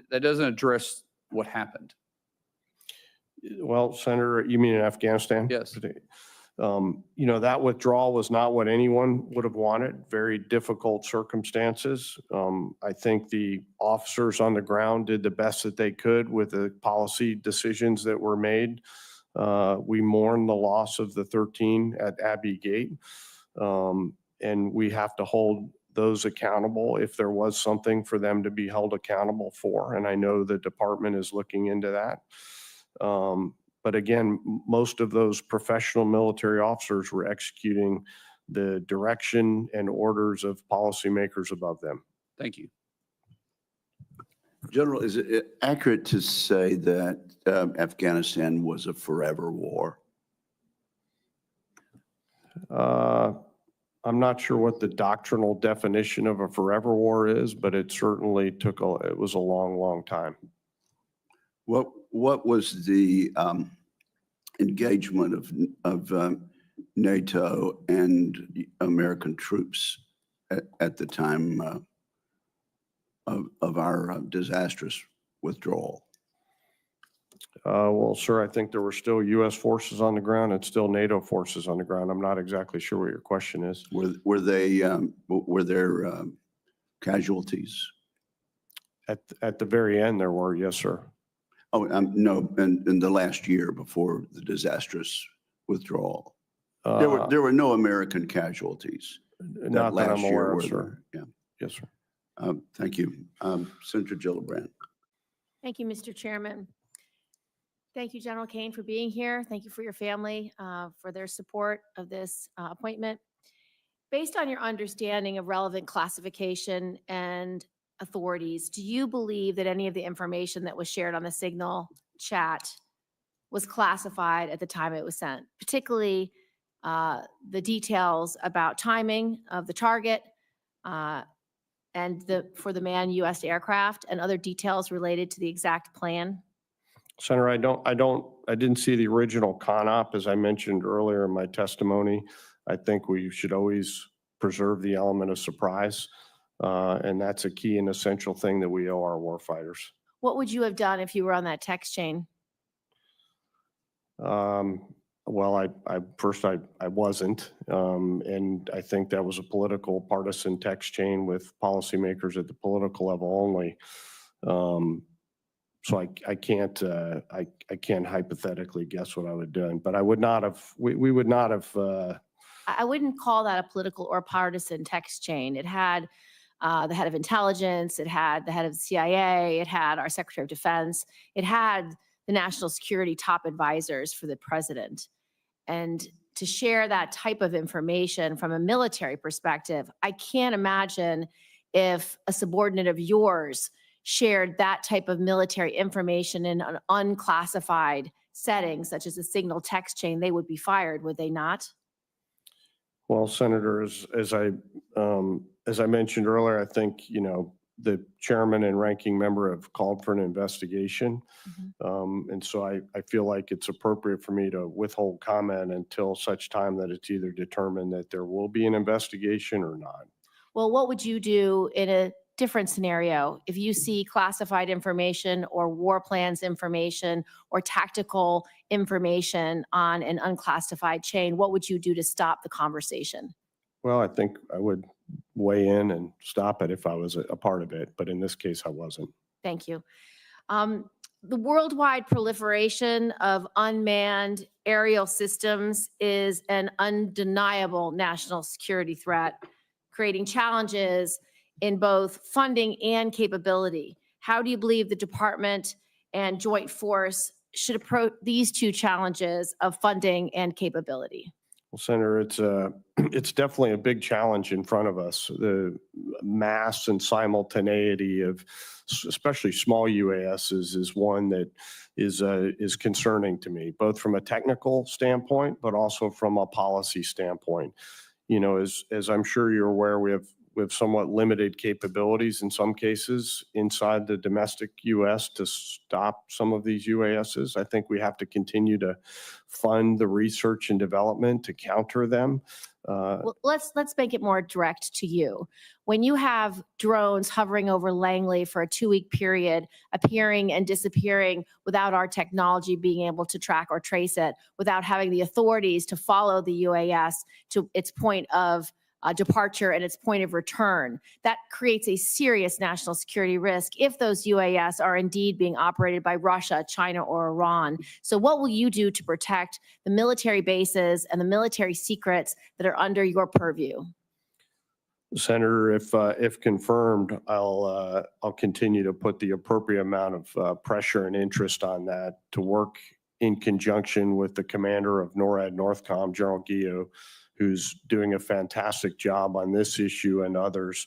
that doesn't address what happened.
Well, Senator, you mean in Afghanistan?
Yes.
That withdrawal was not what anyone would have wanted. Very difficult circumstances. I think the officers on the ground did the best that they could with the policy decisions that were made. We mourn the loss of the 13 at Abbey Gate, and we have to hold those accountable if there was something for them to be held accountable for. And I know the department is looking into that. But again, most of those professional military officers were executing the direction and orders of policymakers above them.
Thank you.
General, is it accurate to say that Afghanistan was a forever war?
I'm not sure what the doctrinal definition of a forever war is, but it certainly it was a long, long time.
What was the engagement of NATO and American troops at the time of our disastrous withdrawal?
Well, sir, I think there were still U.S. forces on the ground and still NATO forces on the ground. I'm not exactly sure what your question is.
Were there casualties?
At the very end, there were, yes, sir.
Oh, no, in the last year before the disastrous withdrawal. There were no American casualties.
Not that I'm aware of, sir.
Yeah.
Yes, sir.
Thank you. Senator Gillibrand.
Thank you, Mr. Chairman. Thank you, General Caine, for being here. Thank you for your family for their support of this appointment. Based on your understanding of relevant classification and authorities, do you believe that any of the information that was shared on the Signal chat was classified at the time it was sent, particularly the details about timing of the target and for the manned U.S. aircraft and other details related to the exact plan?
Senator, I didn't see the original CONOP, as I mentioned earlier in my testimony. I think we should always preserve the element of surprise. And that's a key and essential thing that we owe our warfighters.
What would you have done if you were on that text chain?
Well, I wasn't. And I think that was a political partisan text chain with policymakers at the political level only. So I can't hypothetically guess what I would do, but I would not have, we would not have,
I wouldn't call that a political or partisan text chain. It had the head of intelligence, it had the head of the CIA, it had our Secretary of Defense, it had the national security top advisors for the president. And to share that type of information from a military perspective, I can't imagine if a subordinate of yours shared that type of military information in an unclassified setting, such as a signal text chain, they would be fired, would they not?
well, Senator, as I mentioned earlier, I think, the chairman and ranking member have called for an investigation. And so I feel like it's appropriate for me to withhold comment until such time that it's either determined that there will be an investigation or not.
Well, what would you do in a different scenario if you see classified information or war plans information or tactical information on an unclassified chain? What would you do to stop the conversation?
Well, I think I would weigh in and stop it if I was a part of it, but in this case, I wasn't.
Thank you. The worldwide proliferation of unmanned aerial systems is an undeniable national security threat, creating challenges in both funding and capability. How do you believe the department and joint force should approach these two challenges of funding and capability?
Well, Senator, it's definitely a big challenge in front of us. The mass and simultaneity of especially small UASs is one that is concerning to me, both from a technical standpoint, but also from a policy standpoint. As I'm sure you're aware, we have somewhat limited capabilities in some cases inside the domestic U.S. to stop some of these UASs. I think we have to continue to fund the research and development to counter them.
Well, let's make it more direct to you. When you have drones hovering over Langley for a 2-week period, appearing and disappearing without our technology being able to track or trace it, without having the authorities to follow the UAS to its point of departure and its point of return, that creates a serious national security risk if those UAS are indeed being operated by Russia, China, or Iran. So what will you do to protect the military bases and the military secrets that are under your purview?
Senator, if confirmed, I'll continue to put the appropriate amount of pressure and interest on that to work in conjunction with the commander of NORAD Northcom, General Guillot, who's doing a fantastic job on this issue and others,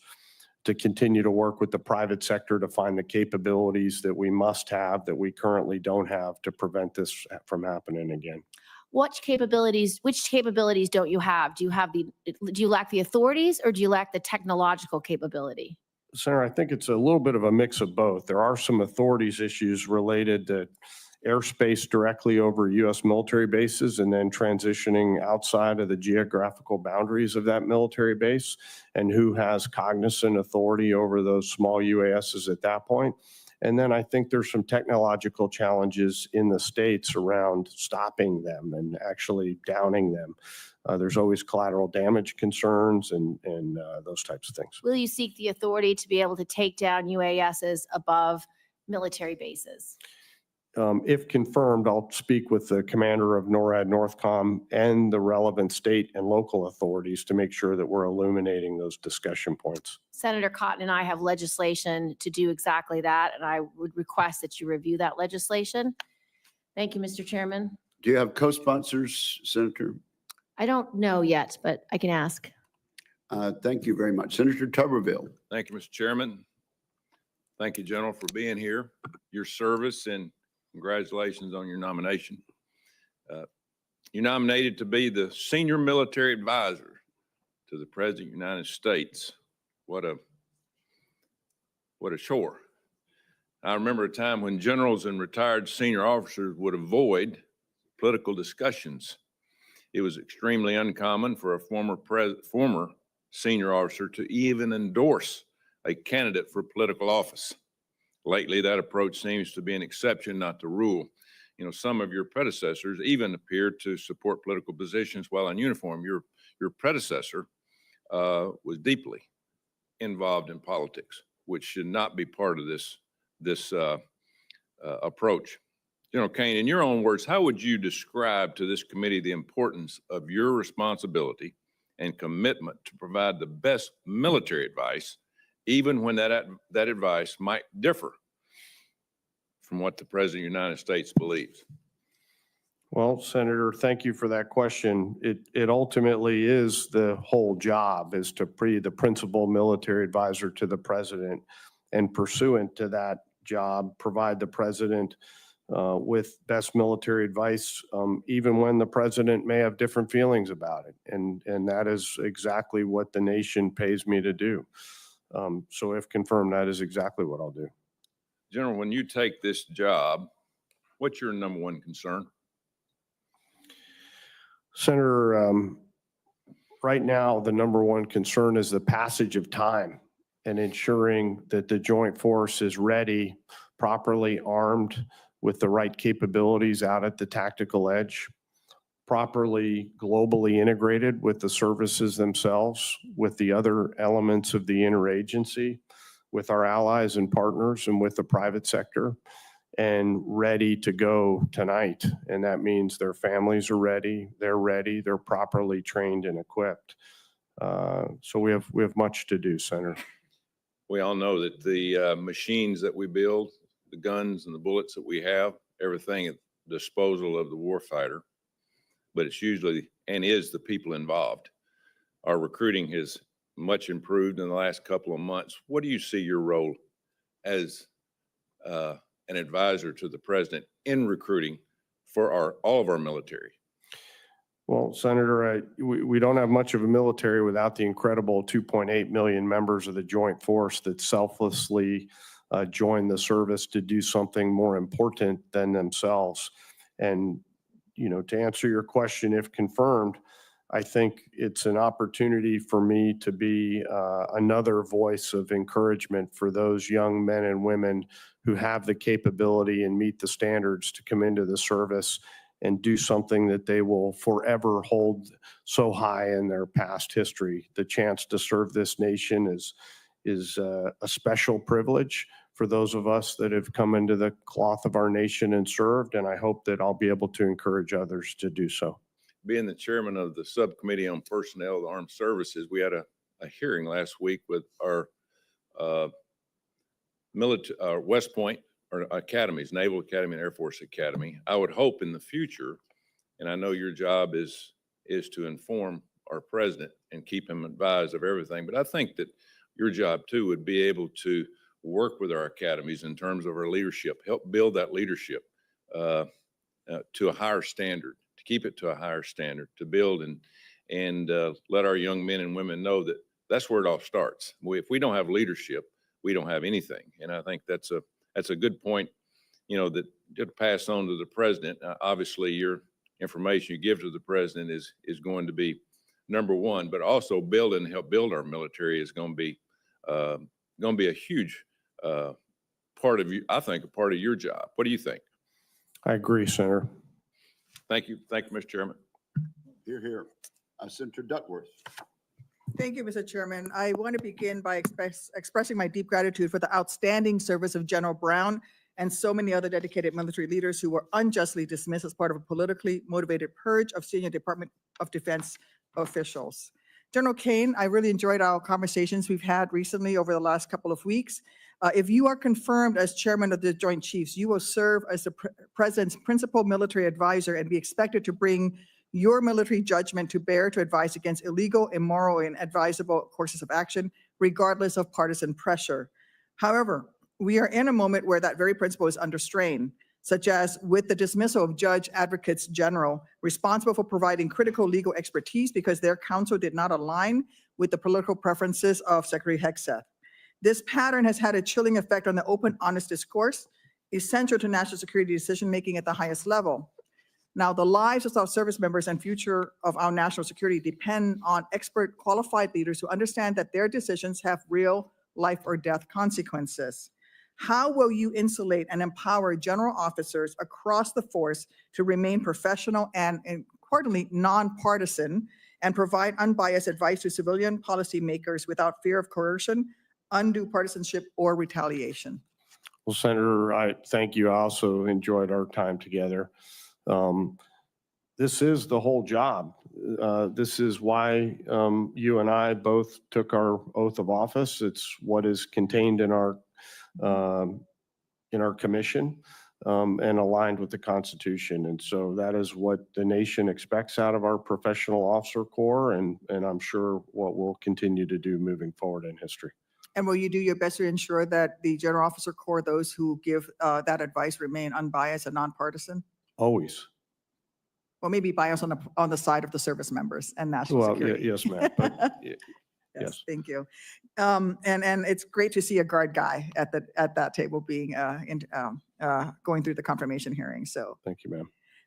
to continue to work with the private sector to find the capabilities that we must have that we currently don't have to prevent this from happening again.
Which capabilities don't you have? Do you lack the authorities or do you lack the technological capability?
Senator, I think it's a little bit of a mix of both. There are some authorities issues related to airspace directly over U.S. military bases and then transitioning outside of the geographical boundaries of that military base, and who has cognizant authority over those small UASs at that point. And then I think there's some technological challenges in the states around stopping them and actually downing them. There's always collateral damage concerns and those types of things.
Will you seek the authority to be able to take down UASs above military bases?
If confirmed, I'll speak with the commander of NORAD Northcom and the relevant state and local authorities to make sure that we're illuminating those discussion points.
Senator Cotton and I have legislation to do exactly that, and I would request that you review that legislation. Thank you, Mr. Chairman.
Do you have co-sponsors, Senator?
I don't know yet, but I can ask.
Thank you very much. Senator Tuberville.
Thank you, Mr. Chairman. Thank you, General, for being here, your service, and congratulations on your nomination. You're nominated to be the senior military advisor to the President of the United States. What a chore. I remember a time when generals and retired senior officers would avoid political discussions. It was extremely uncommon for a former senior officer to even endorse a candidate for political office. Lately, that approach seems to be an exception, not the rule. some of your predecessors even appeared to support political positions while in uniform. Your predecessor was deeply involved in politics, which should not be part of this approach. General Caine, in your own words, how would you describe to this committee the importance of your responsibility and commitment to provide the best military advice, even when that advice might differ from what the President of the United States believes?
Well, Senator, thank you for that question. It ultimately is the whole job, is to be the principal military advisor to the president, and pursuant to that job, provide the president with best military advice, even when the president may have different feelings about it. And that is exactly what the nation pays me to do. So if confirmed, that is exactly what I'll do.
General, when you take this job, what's your number one concern?
Senator, right now, the number one concern is the passage of time and ensuring that the joint force is ready, properly armed with the right capabilities out at the tactical edge, properly globally integrated with the services themselves, with the other elements of the interagency, with our allies and partners, and with the private sector, and ready to go tonight. And that means their families are ready, they're properly trained and equipped. So we have much to do, Senator.
We all know that the machines that we build, the guns and the bullets that we have, everything at the disposal of the warfighter, but it's usually and is the people involved. Our recruiting has much improved in the last couple of months. What do you see your role as an advisor to the president in recruiting for all of our military?
Well, Senator, we don't have much of a military without the incredible 2.8 million members of the joint force that selflessly join the service to do something more important than themselves. And, to answer your question, if confirmed, I think it's an opportunity for me to be another voice of encouragement for those young men and women who have the capability and meet the standards to come into the service and do something that they will forever hold so high in their past history. The chance to serve this nation is a special privilege for those of us that have come into the cloth of our nation and served, and I hope that I'll be able to encourage others to do so.
Being the chairman of the Subcommittee on Personnel of the Armed Services, we had a hearing last week with our West Point or academies, Naval Academy and Air Force Academy. I would hope in the future, and I know your job is to inform our president and keep him advised of everything, but I think that your job too would be able to work with our academies in terms of our leadership, help build that leadership to a higher standard, to keep it to a higher standard, to build and let our young men and women know that that's where it all starts. If we don't have leadership, we don't have anything. And I think that's a good point, that to pass on to the president. Obviously, your information you give to the president is going to be number one, but also help build our military is going to be a huge part of you. I think a part of your job. What do you think?
I agree, Senator.
Thank you. Thank you, Mr. Chairman.
Hear, hear. Senator Duckworth.
Thank you, Mr. Chairman. I want to begin by expressing my deep gratitude for the outstanding service of General Brown and so many other dedicated military leaders who were unjustly dismissed as part of a politically motivated purge of senior Department of Defense officials. General Caine, I really enjoyed our conversations we've had recently over the last couple of weeks. If you are confirmed as chairman of the Joint Chiefs, you will serve as the president's principal military advisor and be expected to bring your military judgment to bear to advise against illegal, immoral, and advisable courses of action, regardless of partisan pressure. However, we are in a moment where that very principle is under strain, such as with the dismissal of Judge Advocates General responsible for providing critical legal expertise because their counsel did not align with the political preferences of Secretary Hegseth. This pattern has had a chilling effect on the open, honest discourse essential to national security decision-making at the highest level. Now, the lives of our service members and future of our national security depend on expert, qualified leaders who understand that their decisions have real life or death consequences. How will you insulate and empower general officers across the force to remain professional and importantly, nonpartisan, and provide unbiased advice to civilian policymakers without fear of coercion, undue partisanship, or retaliation?
Well, Senator, I thank you. I also enjoyed our time together. This is the whole job. This is why you and I both took our oath of office. It's what is contained in our commission and aligned with the Constitution. And so that is what the nation expects out of our professional officer corps, and I'm sure what we'll continue to do moving forward in history.
And will you do your best to ensure that the general officer corps, those who give that advice, remain unbiased and nonpartisan?
Always.
Well, maybe bias on the side of the service members and national
Well,
security.
yes, ma'am. But yes.
Thank you. And it's great to see a guard guy at that table being going through the confirmation hearing. So
thank you,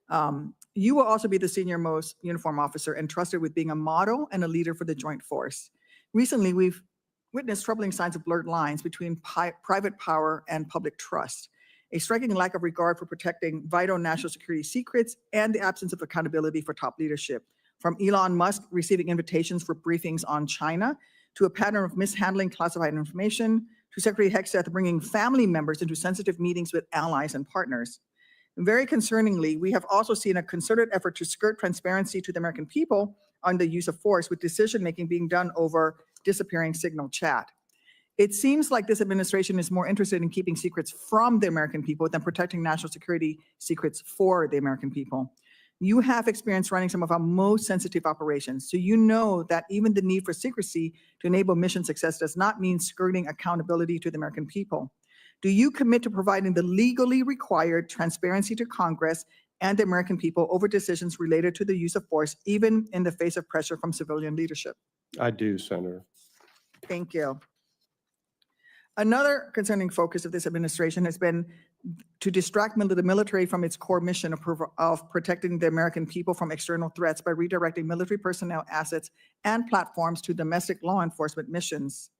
ma'am.
You will also be the senior most uniform officer entrusted with being a model and a leader for the joint force. Recently, we've witnessed troubling signs of blurred lines between private power and public trust, a striking lack of regard for protecting vital national security secrets, and the absence of accountability for top leadership. From Elon Musk receiving invitations for briefings on China, to a pattern of mishandling classified information, to Secretary Hegseth bringing family members into sensitive meetings with allies and partners. Very concerningly, we have also seen a concerted effort to skirt transparency to the American people on the use of force, with decision-making being done over disappearing signal chat. It seems like this administration is more interested in keeping secrets from the American people than protecting national security secrets for the American people. You have experience running some of our most sensitive operations, so you know that even the need for secrecy to enable mission success does not mean skirting accountability to the American people. Do you commit to providing the legally required transparency to Congress and the American people over decisions related to the use of force, even in the face of pressure from civilian leadership?
I do, Senator.
Thank you. Another concerning focus of this administration has been to distract the military from its core mission of protecting the American people from external threats by redirecting military personnel, assets, and platforms to domestic law enforcement missions.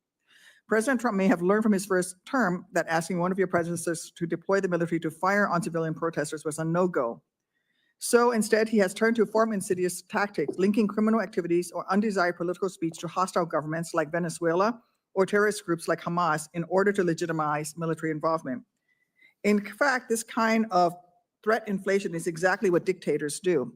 President Trump may have learned from his first term that asking one of your predecessors to deploy the military to fire on civilian protesters was a no-go. So instead, he has turned to form insidious tactics, linking criminal activities or undesired political speech to hostile governments like Venezuela or terrorist groups like Hamas in order to legitimize military involvement. In fact, this kind of threat inflation is exactly what dictators do.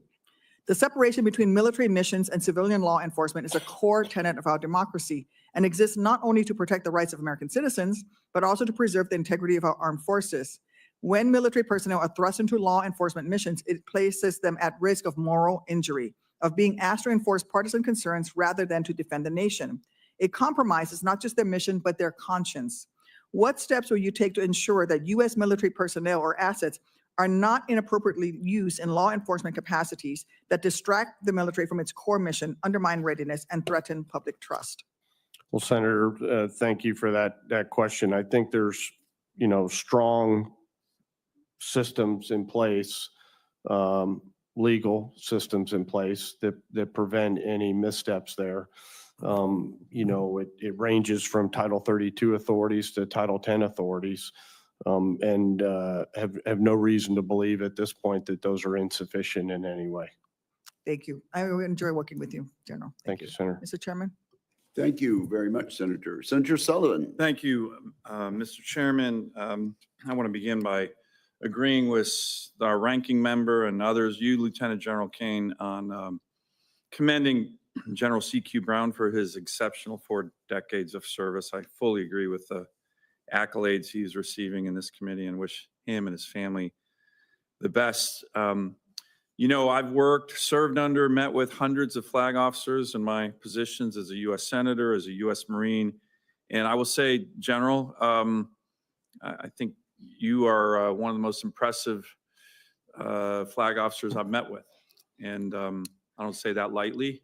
The separation between military missions and civilian law enforcement is a core tenet of our democracy and exists not only to protect the rights of American citizens, but also to preserve the integrity of our armed forces. When military personnel are thrust into law enforcement missions, it places them at risk of moral injury, of being asked to enforce partisan concerns rather than to defend the nation. It compromises not just their mission, but their conscience. What steps will you take to ensure that U.S. military personnel or assets are not inappropriately used in law enforcement capacities that distract the military from its core mission, undermine readiness, and threaten public trust?
Well, Senator, thank you for that question. I think there's, strong systems in place, legal systems in place that prevent any missteps there. It ranges from Title 32 authorities to Title 10 authorities, and have no reason to believe at this point that those are insufficient in any way.
Thank you. I enjoy working with you, General.
Thank you, Senator.
Mr. Chairman.
Thank you very much, Senator. Senator Sullivan.
Thank you, Mr. Chairman. I want to begin by agreeing with our ranking member and others, you, Lieutenant General Caine, on commending General CQ Brown for his exceptional 4 decades of service. I fully agree with the accolades he's receiving in this committee and wish him and his family the best. I've served under, met with hundreds of flag officers in my positions as a U.S. Senator, as a U.S. Marine. And I will say, General, I think you are one of the most impressive flag officers I've met with. And I don't say that lightly.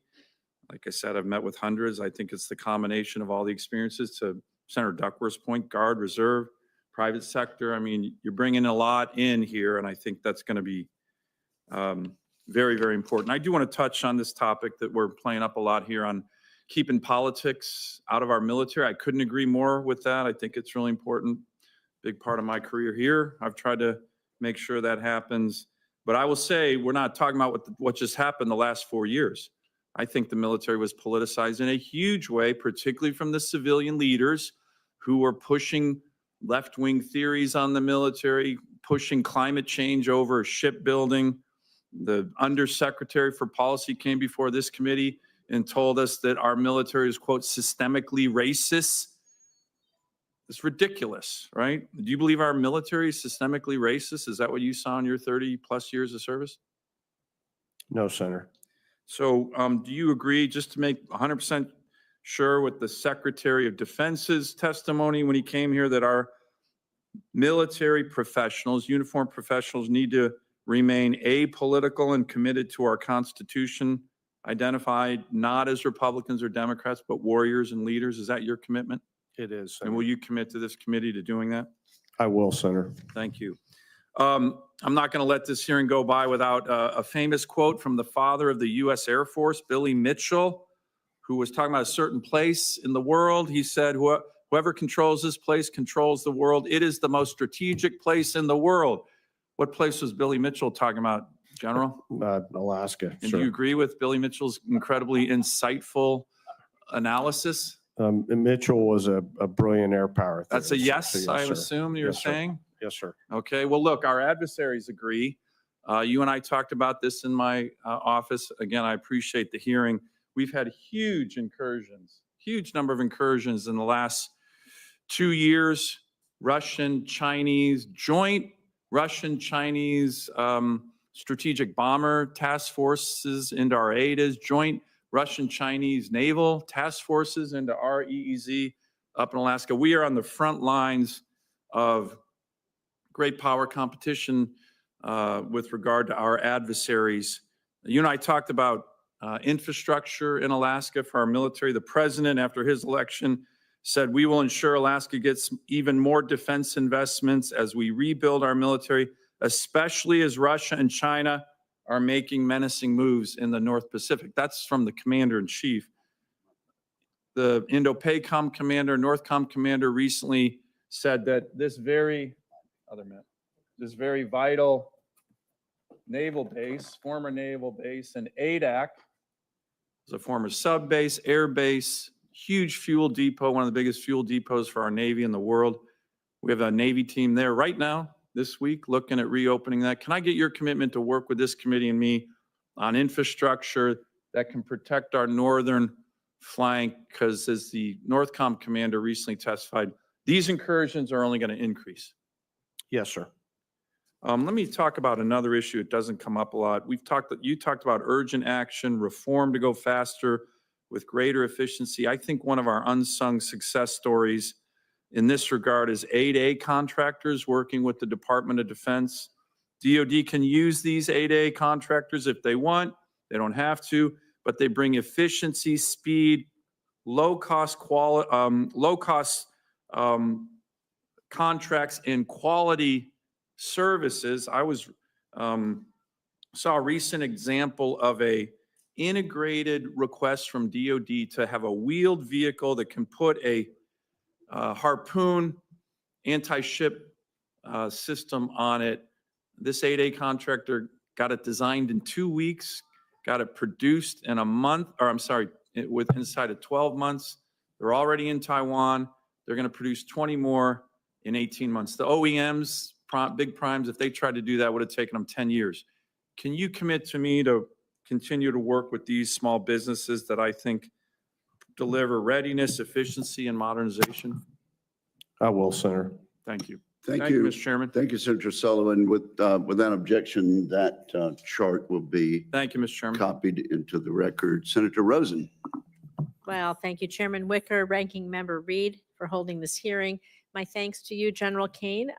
Like I said, I've met with hundreds. I think it's the combination of all the experiences, to Senator Duckworth's point, Guard, Reserve, private sector. I mean, you're bringing a lot in here, and I think that's going to be very, very important. I do want to touch on this topic that we're playing up a lot here on keeping politics out of our military. I couldn't agree more with that. I think it's really important. big part of my career here. I've tried to make sure that happens. But I will say, we're not talking about what just happened the last 4 years. I think the military was politicized in a huge way, particularly from the civilian leaders who were pushing left-wing theories on the military, pushing climate change over shipbuilding. The Undersecretary for Policy came before this committee and told us that our military is, quote, systemically racist. It's ridiculous, right? Do you believe our military is systemically racist? Is that what you saw in your 30-plus years of service?
No, Senator.
So do you agree, just to make 100% sure, with the Secretary of Defense's testimony when he came here, that our military professionals, uniformed professionals, need to remain apolitical and committed to our Constitution, identified not as Republicans or Democrats, but warriors and leaders? Is that your commitment?
It is.
And will you commit to this committee to doing that?
I will, Senator.
Thank you. I'm not going to let this hearing go by without a famous quote from the father of the U.S. Air Force, Billy Mitchell, who was talking about a certain place in the world. He said, whoever controls this place controls the world. It is the most strategic place in the world. What place was Billy Mitchell talking about, General?
Alaska.
And
sir.
do you agree with Billy Mitchell's incredibly insightful analysis?
Mitchell was a brilliant air power.
That's a
theorist.
yes,
So yes,
I
sir.
assume you're
Yes, sir.
saying?
Yes, sir.
Okay, well, look, our adversaries agree. You and I talked about this in my office. Again, I appreciate the hearing. We've had huge incursions, huge number of incursions in the last 2 years. Russian, Chinese, joint Russian-Chinese strategic bomber task forces into our AIDAs, joint Russian-Chinese naval task forces into our EEZ up in Alaska. We are on the front lines of great power competition with regard to our adversaries. You and I talked about infrastructure in Alaska for our military. The president, after his election, said, we will ensure Alaska gets even more defense investments as we rebuild our military, especially as Russia and China are making menacing moves in the North Pacific. That's from the commander-in-chief. The Indo-PACOM commander, NORTHCOM commander recently said that this very vital naval base, former naval base in Adak, is a former sub base, air base, huge fuel depot, one of the biggest fuel depots for our Navy in the world. We have a Navy team there right now, this week, looking at reopening that. Can I get your commitment to work with this committee and me on infrastructure that can protect our northern flank? Because as the NORTHCOM commander recently testified, these incursions are only going to increase.
Yes, sir.
Let me talk about another issue. It doesn't come up a lot. You talked about urgent action, reform to go faster with greater efficiency. I think one of our unsung success stories in this regard is 8A contractors working with the Department of Defense. DoD can use these 8A contractors if they want. They don't have to, but they bring efficiency, speed, low-cost contracts and quality services. I saw a recent example of a integrated request from DoD to have a wheeled vehicle that can put a Harpoon anti-ship system on it. This 8A contractor got it designed in 2 weeks, got it produced in a month, or I'm sorry, inside of 12 months. They're already in Taiwan. They're going to produce 20 more in 18 months. The OEMs, big primes, if they tried to do that, would have taken them 10 years. Can you commit to me to continue to work with these small businesses that I think deliver readiness, efficiency, and modernization?
I will, Senator.
Thank you.
Thank you,
Mr. Chairman.
Thank you, Senator Sullivan. Without objection, that chart will be
Thank you, Mr. Chairman.
copied into the record. Senator Rosen.
Well, thank you, Chairman Wicker, Ranking Member Reed, for holding this hearing. My thanks to you, General Caine,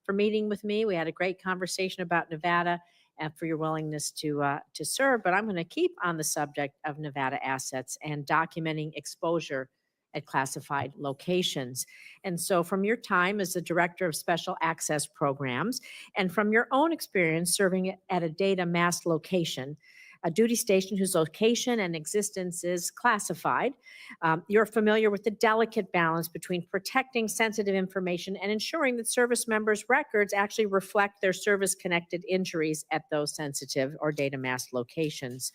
for meeting with me. We had a great conversation about Nevada and for your willingness to serve. But I'm going to keep on the subject of Nevada assets and documenting exposure at classified locations. And so from your time as the Director of Special Access Programs and from your own experience serving at a data mass location, a duty station whose location and existence is classified. You're familiar with the delicate balance between protecting sensitive information and ensuring that service members' records actually reflect their service-connected injuries at those sensitive or data masked locations.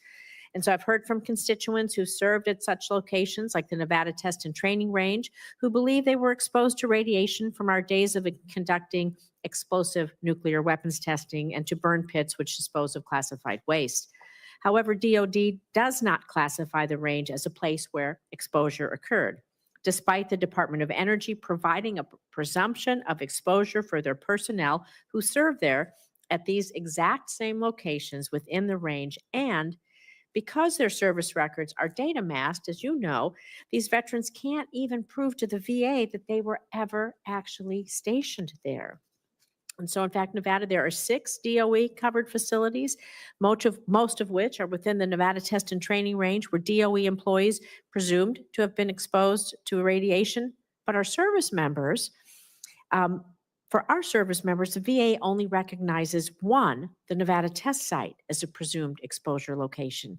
And so I've heard from constituents who served at such locations like the Nevada Test and Training Range who believe they were exposed to radiation from our days of conducting explosive nuclear weapons testing and to burn pits which dispose of classified waste. However, DOD does not classify the range as a place where exposure occurred, despite the Department of Energy providing a presumption of exposure for their personnel who serve there at these exact same locations within the range. And because their service records are data masked, as you know, these veterans can't even prove to the VA that they were ever actually stationed there. And so, in fact, Nevada, there are 6 DOE-covered facilities, most of which are within the Nevada Test and Training Range, where DOE employees presumed to have been exposed to radiation. But our service members, for our service members, the VA only recognizes one, the Nevada test site, as a presumed exposure location.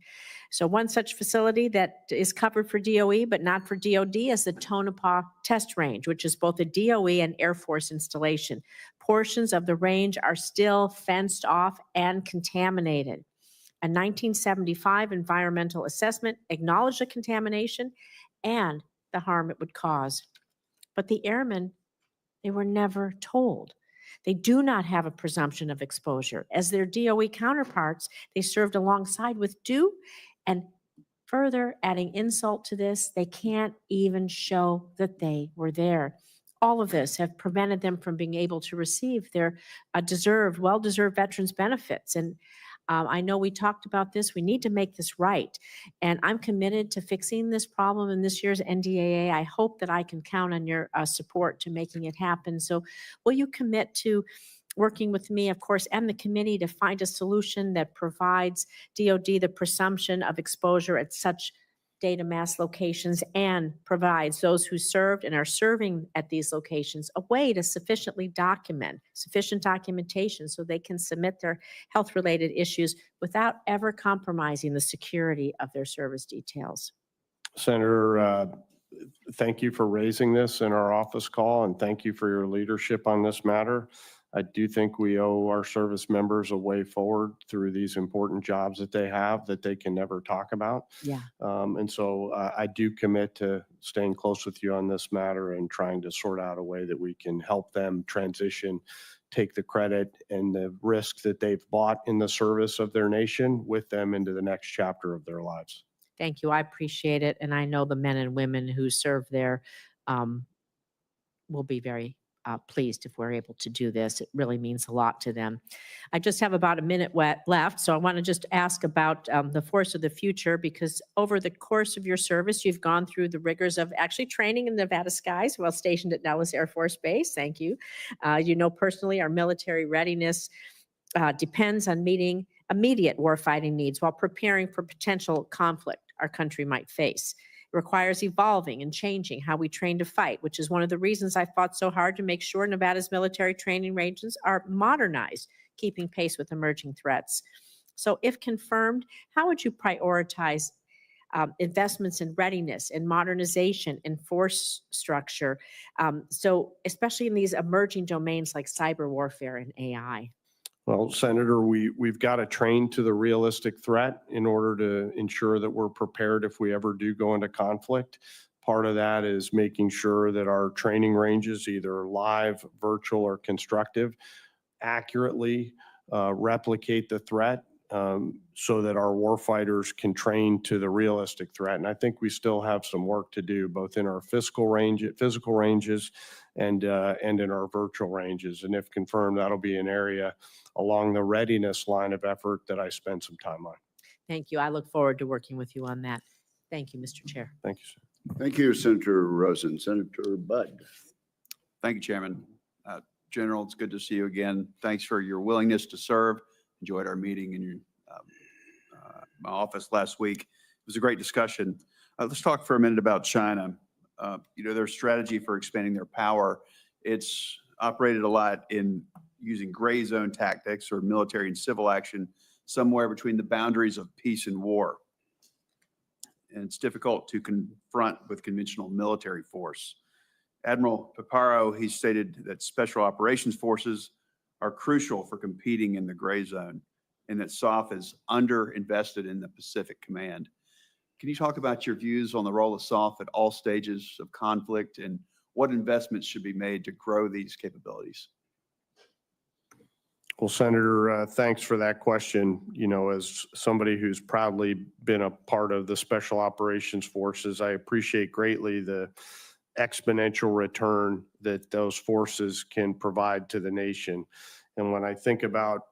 So one such facility that is covered for DOE but not for DOD is the Tonopah Test Range, which is both a DOE and Air Force installation. Portions of the range are still fenced off and contaminated. A 1975 environmental assessment acknowledged the contamination and the harm it would cause. But the airmen, they were never told. They do not have a presumption of exposure. As their DOE counterparts, they served alongside with due, and further adding insult to this, they can't even show that they were there. All of this have prevented them from being able to receive their well-deserved veterans benefits. And I know we talked about this. We need to make this right. And I'm committed to fixing this problem in this year's NDAA. I hope that I can count on your support to making it happen. So will you commit to working with me, of course, and the committee to find a solution that provides DOD the presumption of exposure at such data mass locations and provides those who served and are serving at these locations a way to sufficient documentation so they can submit their health-related issues without ever compromising the security of their service details.
Senator, thank you for raising this in our office call, and thank you for your leadership on this matter. I do think we owe our service members a way forward through these important jobs that they have that they can never talk about.
Yeah.
And so I do commit to staying close with you on this matter and trying to sort out a way that we can help them transition, take the credit and the risk that they've bought in the service of their nation with them into the next chapter of their lives.
Thank you. I appreciate it. And I know the men and women who serve there will be very pleased if we're able to do this. It really means a lot to them. I just have about a minute left, so I want to just ask about the force of the future, because over the course of your service, you've gone through the rigors of actually training in Nevada skies while stationed at Nellis Air Force Base. Thank you. You know personally our military readiness depends on meeting immediate warfighting needs while preparing for potential conflict our country might face. Requires evolving and changing how we train to fight, which is one of the reasons I fought so hard to make sure Nevada's military training ranges are modernized, keeping pace with emerging threats. So if confirmed, how would you prioritize investments in readiness and modernization and force structure? So especially in these emerging domains like cyber warfare and AI.
Well, Senator, we've got to train to the realistic threat in order to ensure that we're prepared if we ever do go into conflict. Part of that is making sure that our training ranges, either live, virtual, or constructive, accurately replicate the threat so that our warfighters can train to the realistic threat. And I think we still have some work to do, both in our physical ranges and in our virtual ranges. And if confirmed, that'll be an area along the readiness line of effort that I spend some time on.
Thank you. I look forward to working with you on that. Thank you, Mr. Chair.
Thank you, sir.
Thank you, Senator Rosen. Senator Budd.
Thank you, Chairman. General, it's good to see you again. Thanks for your willingness to serve. Enjoyed our meeting in my office last week. It was a great discussion. Let's talk for a minute about China. Their strategy for expanding their power, it's operated a lot in using gray zone tactics or military and civil action somewhere between the boundaries of peace and war. And it's difficult to confront with conventional military force. Admiral Paparo, he stated that special operations forces are crucial for competing in the gray zone and that SOF is underinvested in the Pacific Command. Can you talk about your views on the role of SOF at all stages of conflict and what investments should be made to grow these capabilities?
Well, Senator, thanks for that question. You know, as somebody who's proudly been a part of the Special Operations Forces, I appreciate greatly the exponential return that those forces can provide to the nation. And when I think about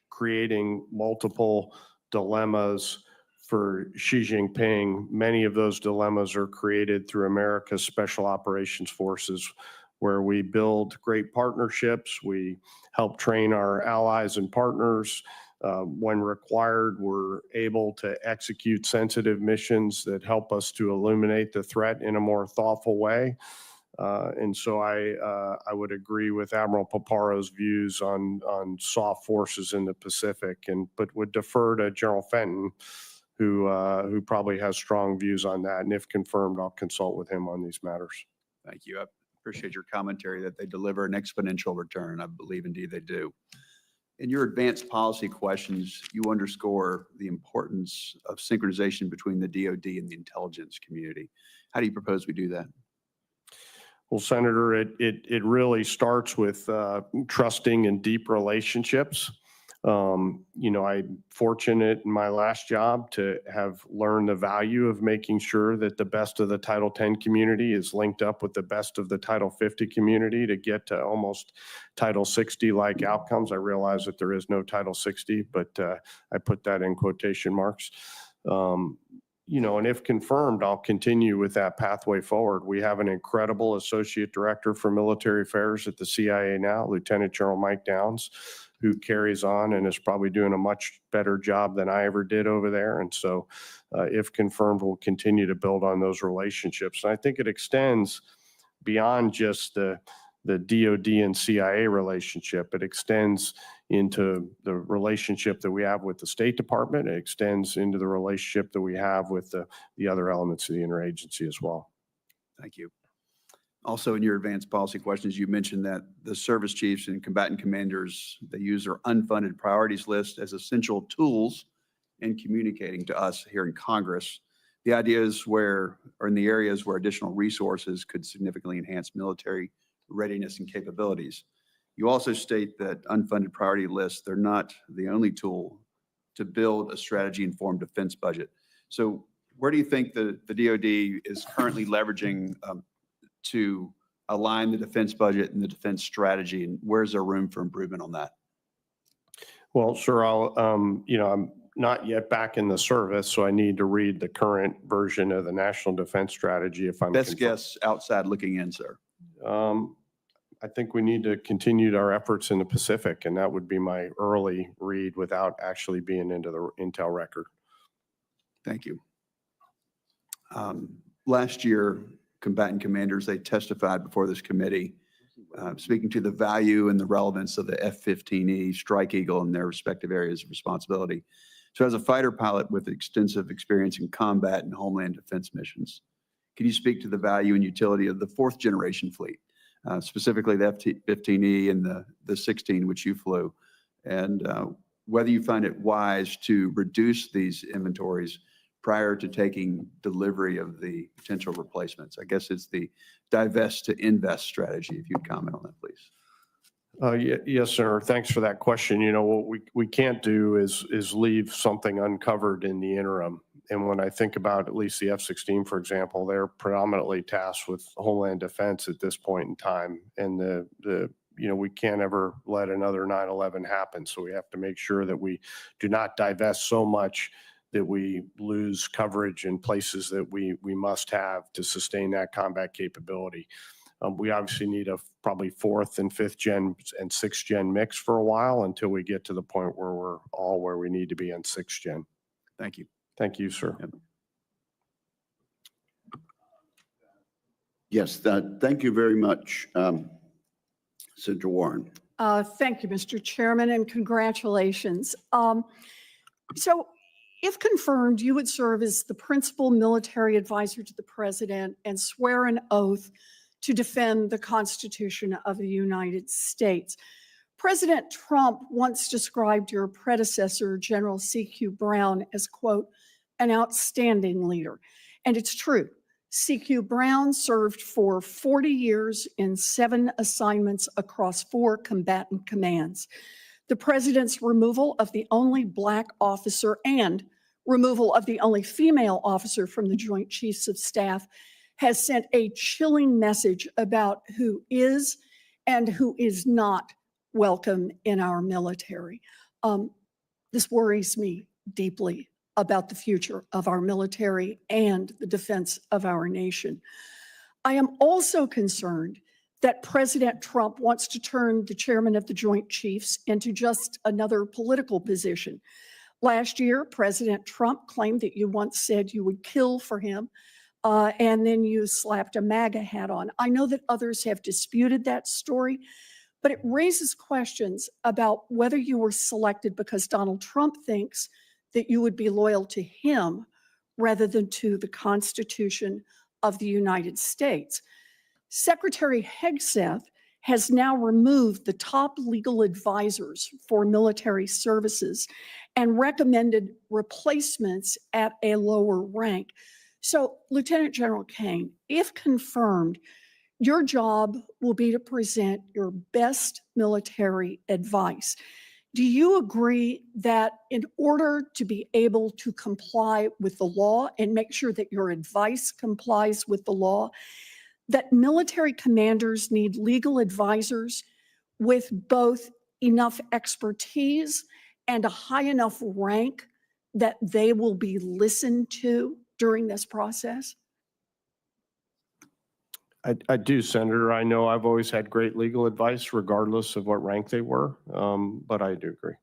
creating multiple dilemmas for Xi Jinping, many of those dilemmas are created through America's Special Operations Forces, where we build great partnerships. We help train our allies and partners. When required, we're able to execute sensitive missions that help us to illuminate the threat in a more thoughtful way. And so I would agree with Admiral Paparo's views on soft forces in the Pacific, but would defer to General Fenton, who probably has strong views on that. And if confirmed, I'll consult with him on these matters.
Thank you. I appreciate your commentary that they deliver an exponential return. I believe indeed they do. In your advanced policy questions, you underscore the importance of synchronization between the DoD and the intelligence community. How do you propose we do that?
Well, Senator, it really starts with trusting and deep relationships. You know, I'm fortunate in my last job to have learned the value of making sure that the best of the Title 10 community is linked up with the best of the Title 50 community to get to almost Title 60-like outcomes. I realize that there is no Title 60, but I put that in quotation marks. You know, and if confirmed, I'll continue with that pathway forward. We have an incredible Associate Director for Military Affairs at the CIA now, Lieutenant General Mike Downs, who carries on and is probably doing a much better job than I ever did over there. And so if confirmed, we'll continue to build on those relationships. And I think it extends beyond just the DoD and CIA relationship. It extends into the relationship that we have with the State Department. It extends into the relationship that we have with the other elements of the interagency as well.
Thank you. Also, in your advanced policy questions, you mentioned that the service chiefs and combatant commanders, they use their unfunded priorities list as essential tools in communicating to us here in Congress. The ideas or in the areas where additional resources could significantly enhance military readiness and capabilities. You also state that unfunded priority lists, they're not the only tool to build a strategy-informed defense budget. So where do you think the DoD is currently leveraging to align the defense budget and the defense strategy, and where's there room for improvement on that?
Well, sir, you know, I'm not yet back in the service, so I need to read the current version of the National Defense Strategy if I'm
Best guess outside looking in, sir.
I think we need to continue our efforts in the Pacific, and that would be my early read without actually being into the intel record.
Thank you. Last year, combatant commanders, they testified before this committee, speaking to the value and the relevance of the F-15E Strike Eagle in their respective areas of responsibility. So as a fighter pilot with extensive experience in combat and homeland defense missions, can you speak to the value and utility of the fourth generation fleet, specifically the F-15E and the 16, which you flew, and whether you find it wise to reduce these inventories prior to taking delivery of the potential replacements? I guess it's the divest to invest strategy. If you'd comment on that, please.
Yes, sir. Thanks for that question. You know, what we can't do is leave something uncovered in the interim. And when I think about at least the F-16, for example, they're predominantly tasked with homeland defense at this point in time. And you know, we can't ever let another 9/11 happen. So we have to make sure that we do not divest so much that we lose coverage in places that we must have to sustain that combat capability. We obviously need a probably fourth and fifth gen and sixth gen mix for a while until we get to the point where we're all where we need to be on sixth gen.
Thank you.
Thank you, sir.
Yes, thank you very much, Senator Warren.
Thank you, Mr. Chairman, and congratulations. So if confirmed, you would serve as the principal military advisor to the president and swear an oath to defend the Constitution of the United States. President Trump once described your predecessor, General C.Q. Brown, as, quote, an outstanding leader. And it's true. C.Q. Brown served for 40 years in 7 assignments across 4 combatant commands. The president's removal of the only Black officer and removal of the only female officer from the Joint Chiefs of Staff has sent a chilling message about who is and who is not welcome in our military. This worries me deeply about the future of our military and the defense of our nation. I am also concerned that President Trump wants to turn the chairman of the Joint Chiefs into just another political position. Last year, President Trump claimed that you once said you would kill for him, and then you slapped a MAGA hat on. I know that others have disputed that story, but it raises questions about whether you were selected because Donald Trump thinks that you would be loyal to him rather than to the Constitution of the United States. Secretary Hegseth has now removed the top legal advisors for military services and recommended replacements at a lower rank. So, Lieutenant General Caine, if confirmed, your job will be to present your best military advice. Do you agree that in order to be able to comply with the law and make sure that your advice complies with the law, that military commanders need legal advisors with both enough expertise and a high enough rank that they will be listened to during this process?
I do, Senator. I know I've always had great legal advice regardless of what rank they were, but I do agree.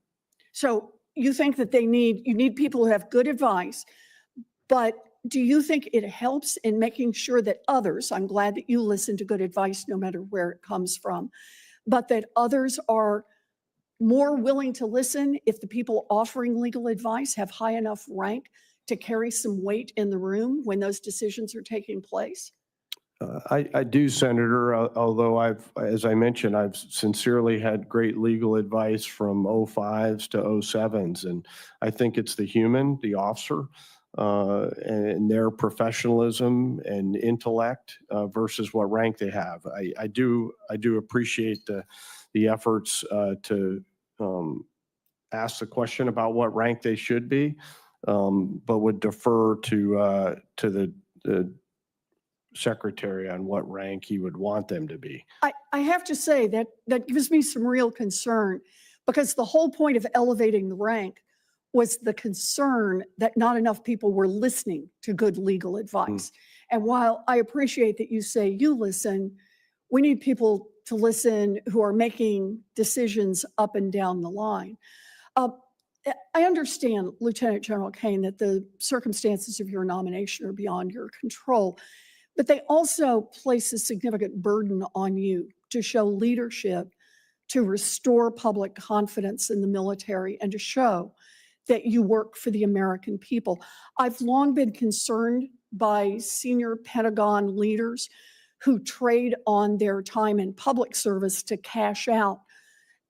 So you think that you need people who have good advice, but do you think it helps in making sure that others, I'm glad that you listen to good advice no matter where it comes from, but that others are more willing to listen if the people offering legal advice have high enough rank to carry some weight in the room when those decisions are taking place?
I do, Senator, although as I mentioned, I've sincerely had great legal advice from 05s to 07s. And I think it's the human, the officer, and their professionalism and intellect versus what rank they have. I do appreciate the efforts to ask the question about what rank they should be, but would defer to the secretary on what rank he would want them to be.
I have to say that gives me some real concern, because the whole point of elevating the rank was the concern that not enough people were listening to good legal advice. And while I appreciate that you say you listen, we need people to listen who are making decisions up and down the line. I understand, Lieutenant General Caine, that the circumstances of your nomination are beyond your control, but they also place a significant burden on you to show leadership, to restore public confidence in the military, and to show that you work for the American people. I've long been concerned by senior Pentagon leaders who trade on their time in public service to cash out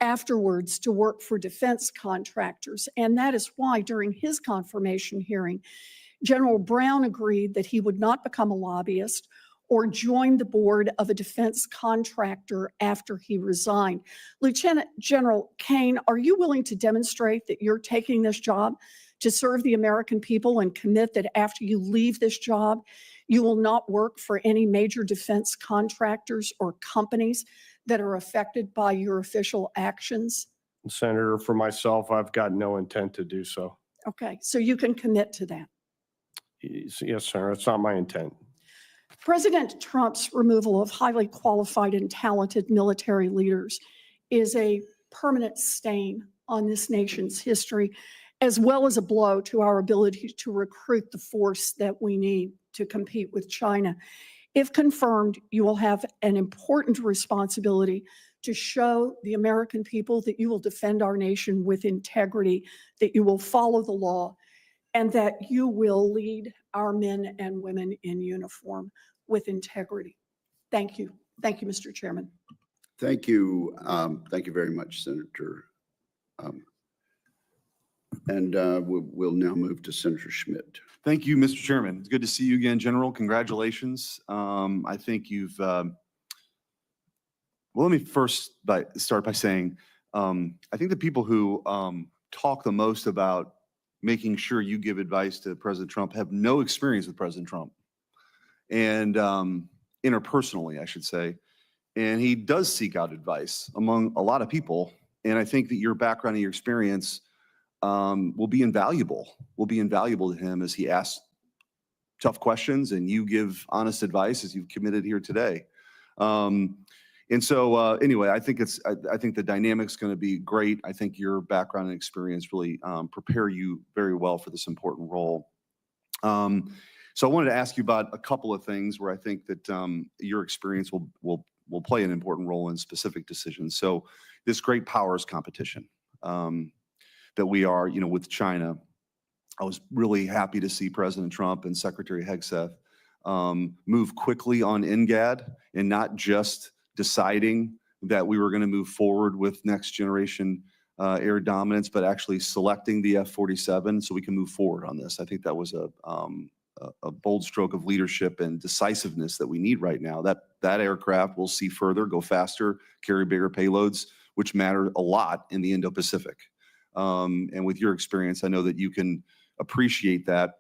afterwards to work for defense contractors. And that is why during his confirmation hearing, General Brown agreed that he would not become a lobbyist or join the board of a defense contractor after he resigned. Lieutenant General Caine, are you willing to demonstrate that you're taking this job to serve the American people and commit that after you leave this job, you will not work for any major defense contractors or companies that are affected by your official actions?
Senator, for myself, I've got no intent to do so.
Okay, so you can commit to that.
Yes, sir. It's not my intent.
President Trump's removal of highly qualified and talented military leaders is a permanent stain on this nation's history, as well as a blow to our ability to recruit the force that we need to compete with China. If confirmed, you will have an important responsibility to show the American people that you will defend our nation with integrity, that you will follow the law, and that you will lead our men and women in uniform with integrity. Thank you. Thank you, Mr. Chairman.
Thank you. Thank you very much, Senator. We'll now move to Senator Schmidt.
Thank you, Mr. Chairman. It's good to see you again, General. Congratulations. I think you've, well, let me first start by saying, I think the people who talk the most about making sure you give advice to President Trump have no experience with President Trump. And interpersonally, I should say. And he does seek out advice among a lot of people. And I think that your background and your experience will be invaluable to him as he asks tough questions and you give honest advice as you've committed here today. Anyway, I think the dynamic's going to be great. I think your background and experience really prepare you very well for this important role. So I wanted to ask you about a couple of things where I think that your experience will play an important role in specific decisions. So this great powers competition that we are, with China, I was really happy to see President Trump and Secretary Hegseth move quickly on NGAD and not just deciding that we were going to move forward with next generation air dominance, but actually selecting the F-47 so we can move forward on this. I think that was a bold stroke of leadership and decisiveness that we need right now. That aircraft will see further, go faster, carry bigger payloads, which matter a lot in the Indo-Pacific. And with your experience, I know that you can appreciate that.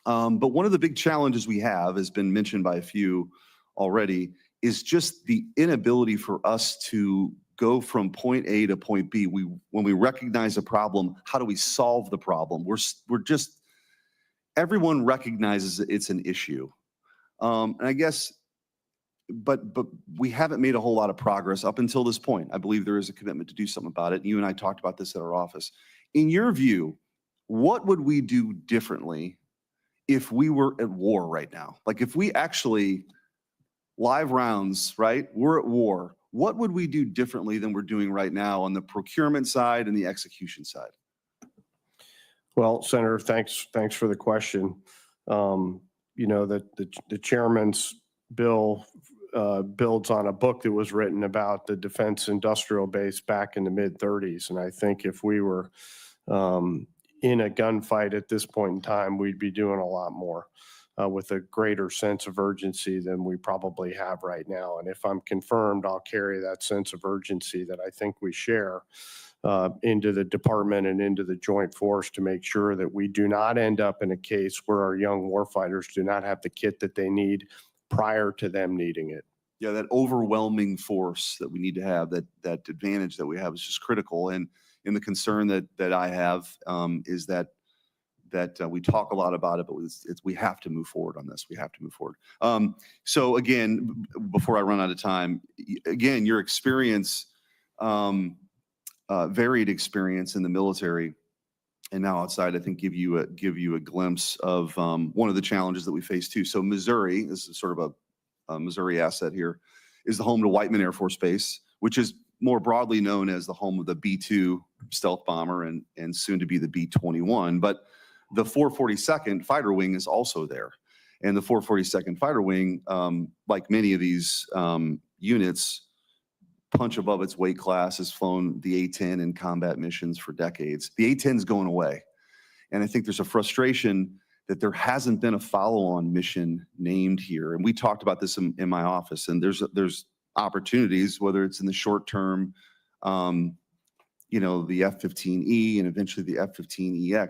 But one of the big challenges we have has been mentioned by a few already, is just the inability for us to go from point A to point B. When we recognize a problem, how do we solve the problem? Everyone recognizes that it's an issue. And I guess, but we haven't made a whole lot of progress up until this point. I believe there is a commitment to do something about it. You and I talked about this at our office. In your view, what would we do differently if we were at war right now? Like if we actually, live rounds, right? We're at war. What would we do differently than we're doing right now on the procurement side and the execution side?
Well, Senator, thanks for the question. The chairman's bill builds on a book that was written about the defense industrial base back in the mid-30s. And I think if we were in a gunfight at this point in time, we'd be doing a lot more with a greater sense of urgency than we probably have right now. And if I'm confirmed, I'll carry that sense of urgency that I think we share into the department and into the joint force to make sure that we do not end up in a case where our young warfighters do not have the kit that they need prior to them needing it.
Yeah, that overwhelming force that we need to have, that advantage that we have is just critical. And the concern that I have is that we talk a lot about it, but we have to move forward on this. We have to move forward. So again, before I run out of time, again, your experience, varied experience in the military and now outside, I think give you a glimpse of one of the challenges that we face too. So Missouri, this is sort of a Missouri asset here, is the home to Whiteman Air Force Base, which is more broadly known as the home of the B-2 stealth bomber and soon to be the B-21. But the 442nd Fighter Wing is also there. And the 442nd Fighter Wing, like many of these units, punch above its weight class, has flown the A-10 in combat missions for decades. The A-10 is going away. And I think there's a frustration that there hasn't been a follow-on mission named here. And we talked about this in my office, and there's opportunities, whether it's in the short term, the F-15E and eventually the F-15EX.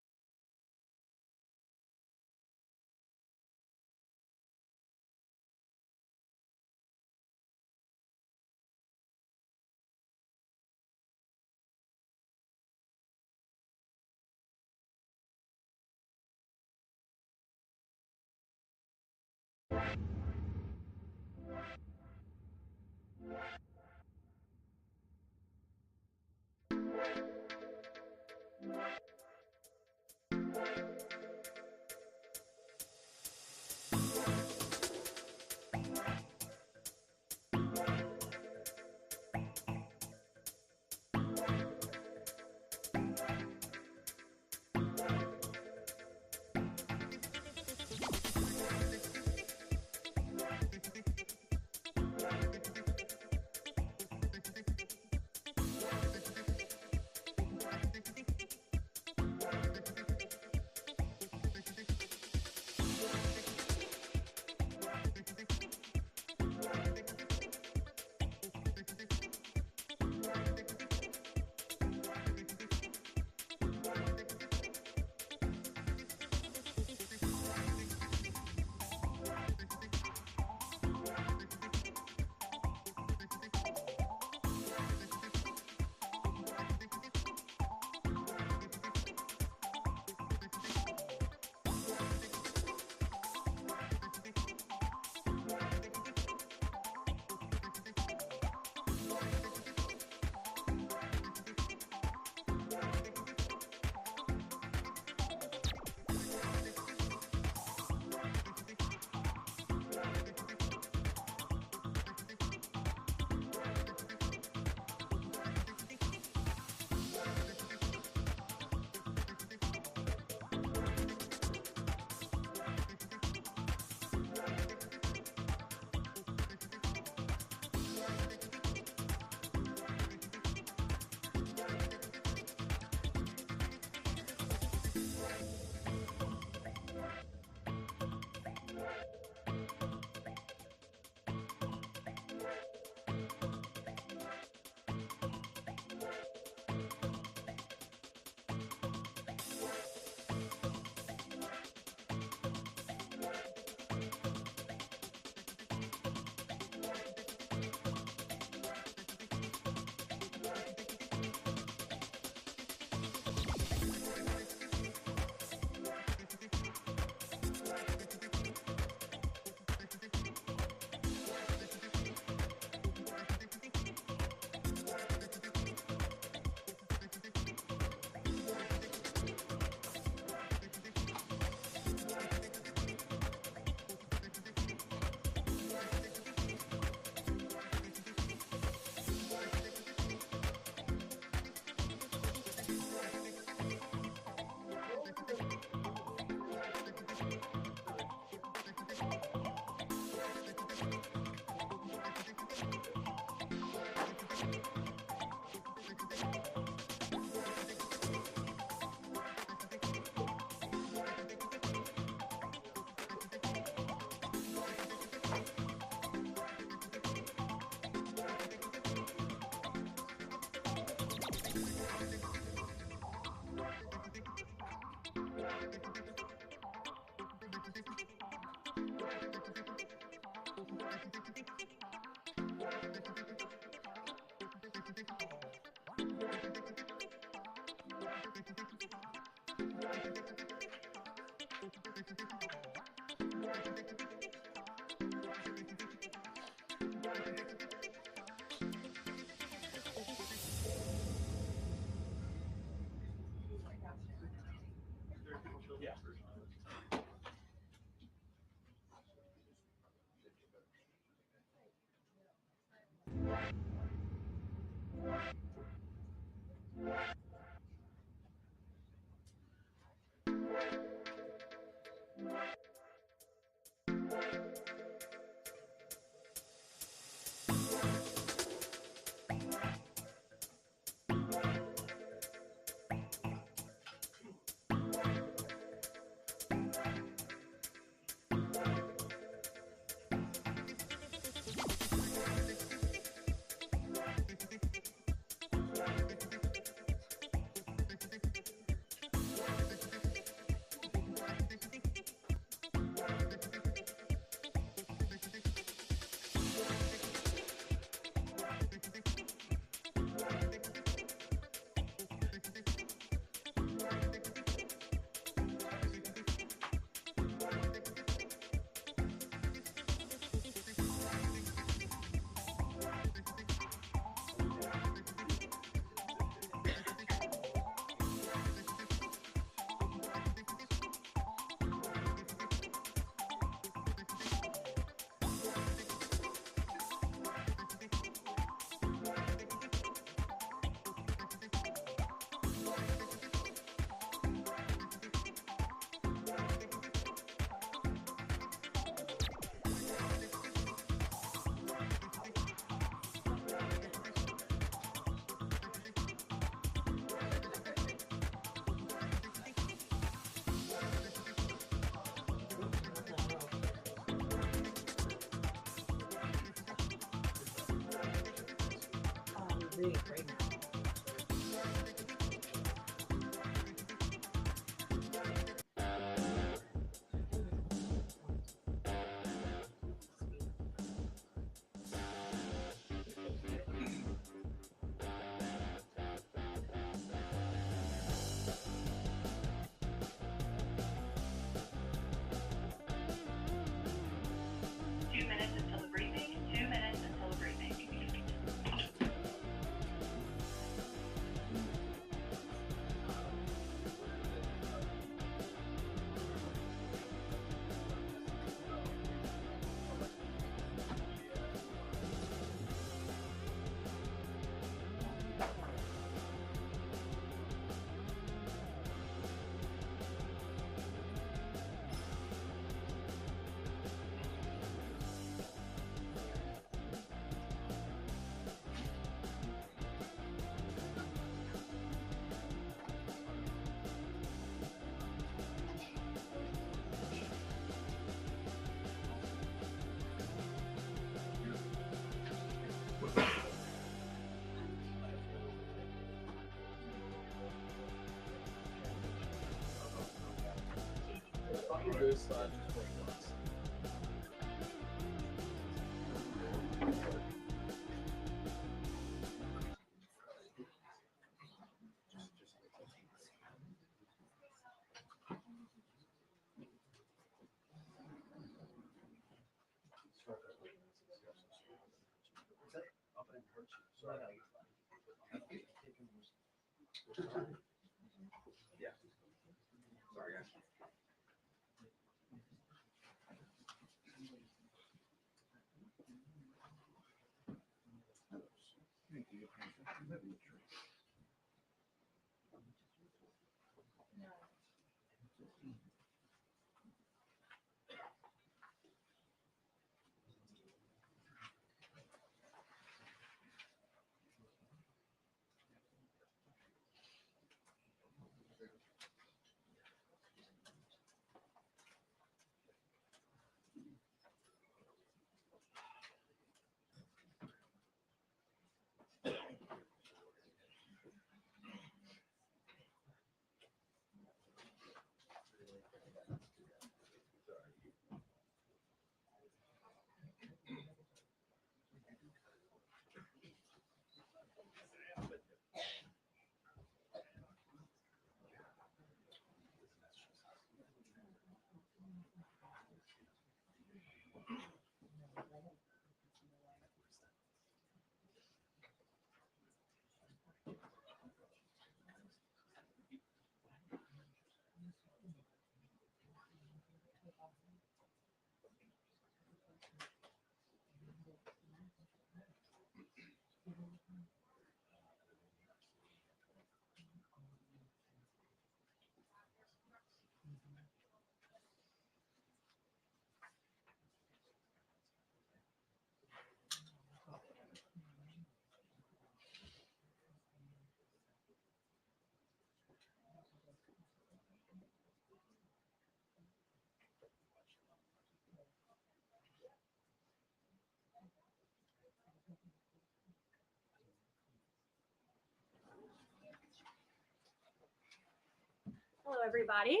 everybody.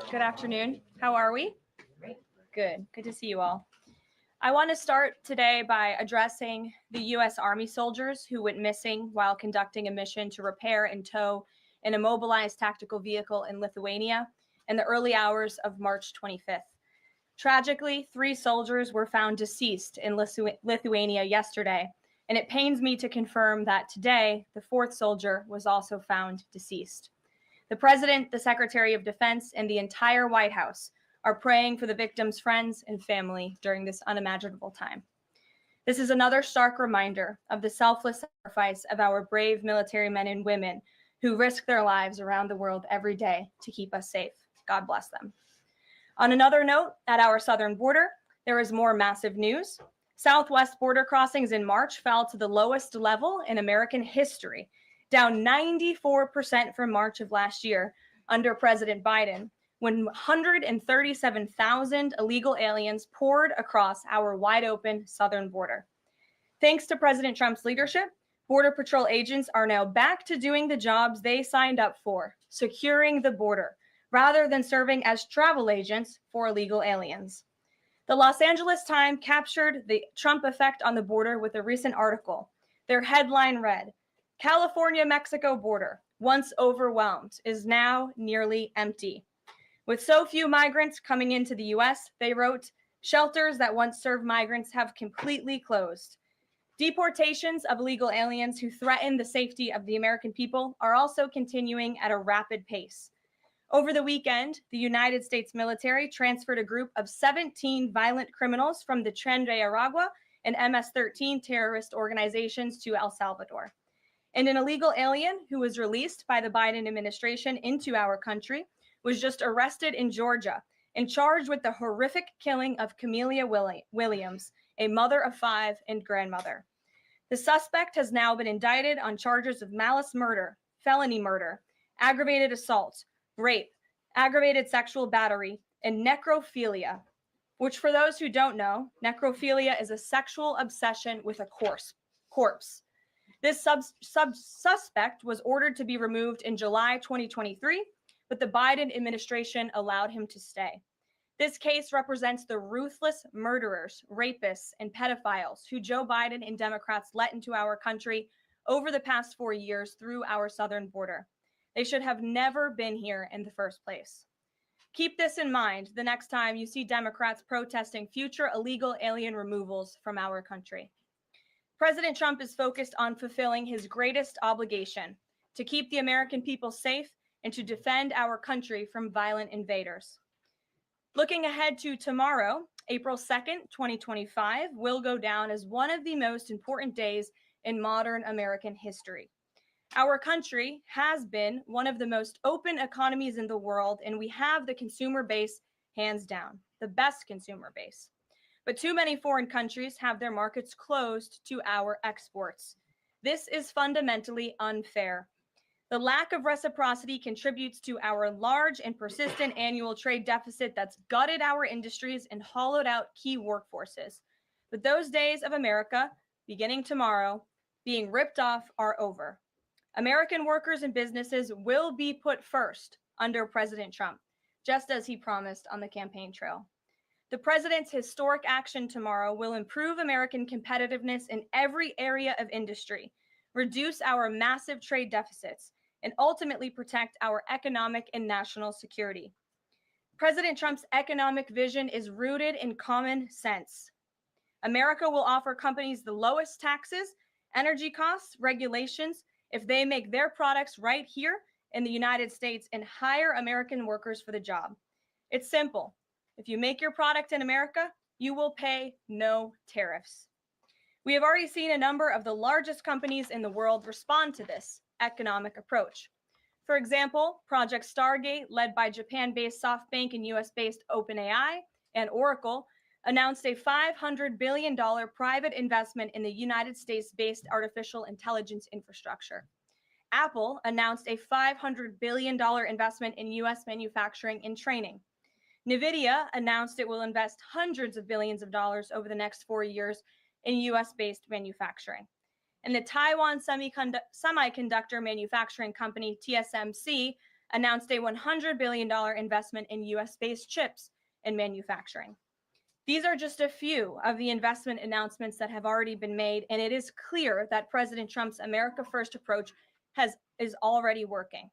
Good afternoon. How are we? Good. Good to see you all. I want to start today by addressing the U.S. Army soldiers who went missing while conducting a mission to repair and tow an immobilized tactical vehicle in Lithuania in the early hours of March 25th. Tragically, 3 soldiers were found deceased in Lithuania yesterday, and it pains me to confirm that today, the 4th soldier was also found deceased. The President, the Secretary of Defense, and the entire White House are praying for the victims' friends and family during this unimaginable time. This is another stark reminder of the selfless sacrifice of our brave military men and women who risk their lives around the world every day to keep us safe. God bless them. On another note, at our southern border, there is more massive news. Southwest border crossings in March fell to the lowest level in American history, down 94% from March of last year under President Biden, when 137,000 illegal aliens poured across our wide open southern border. Thanks to President Trump's leadership, Border Patrol agents are now back to doing the jobs they signed up for, securing the border, rather than serving as travel agents for illegal aliens. The Los Angeles Times captured the Trump effect on the border with a recent article. Their headline read, "California-Mexico border, once overwhelmed, is now nearly empty." With so few migrants coming into the U.S., they wrote, "Shelters that once served migrants have completely closed." Deportations of illegal aliens who threaten the safety of the American people are also continuing at a rapid pace. Over the weekend, the United States military transferred a group of 17 violent criminals from the Tren de Aragua and MS-13 terrorist organizations to El Salvador. And an illegal alien who was released by the Biden administration into our country was just arrested in Georgia and charged with the horrific killing of Camelia Williams, a mother of 5 and grandmother. The suspect has now been indicted on charges of malice murder, felony murder, aggravated assault, rape, aggravated sexual battery, and necrophilia, which for those who don't know, necrophilia is a sexual obsession with a corpse. This suspect was ordered to be removed in July 2023, but the Biden administration allowed him to stay. This case represents the ruthless murderers, rapists, and pedophiles who Joe Biden and Democrats let into our country over the past 4 years through our southern border. They should have never been here in the first place. Keep this in mind the next time you see Democrats protesting future illegal alien removals from our country. President Trump is focused on fulfilling his greatest obligation, to keep the American people safe and to defend our country from violent invaders. Looking ahead to tomorrow, April 2nd, 2025, will go down as one of the most important days in modern American history. Our country has been one of the most open economies in the world, and we have the consumer base hands down, the best consumer base. But too many foreign countries have their markets closed to our exports. This is fundamentally unfair. The lack of reciprocity contributes to our large and persistent annual trade deficit that's gutted our industries and hollowed out key workforces. But those days of America, beginning tomorrow, being ripped off are over. American workers and businesses will be put first under President Trump, just as he promised on the campaign trail. The president's historic action tomorrow will improve American competitiveness in every area of industry, reduce our massive trade deficits, and ultimately protect our economic and national security. President Trump's economic vision is rooted in common sense. America will offer companies the lowest taxes, energy costs, regulations, if they make their products right here in the United States and hire American workers for the job. It's simple. If you make your product in America, you will pay no tariffs. We have already seen a number of the largest companies in the world respond to this economic approach. For example, Project Stargate, led by Japan-based SoftBank and US-based OpenAI and Oracle, announced a $500 billion private investment in the United States-based artificial intelligence infrastructure. Apple announced a $500 billion investment in US manufacturing and training. NVIDIA announced it will invest hundreds of billions of dollars over the next 4 years in US-based manufacturing. And the Taiwan semiconductor manufacturing company, TSMC, announced a $100 billion investment in US-based chips and manufacturing. These are just a few of the investment announcements that have already been made, and it is clear that President Trump's America First approach is already working.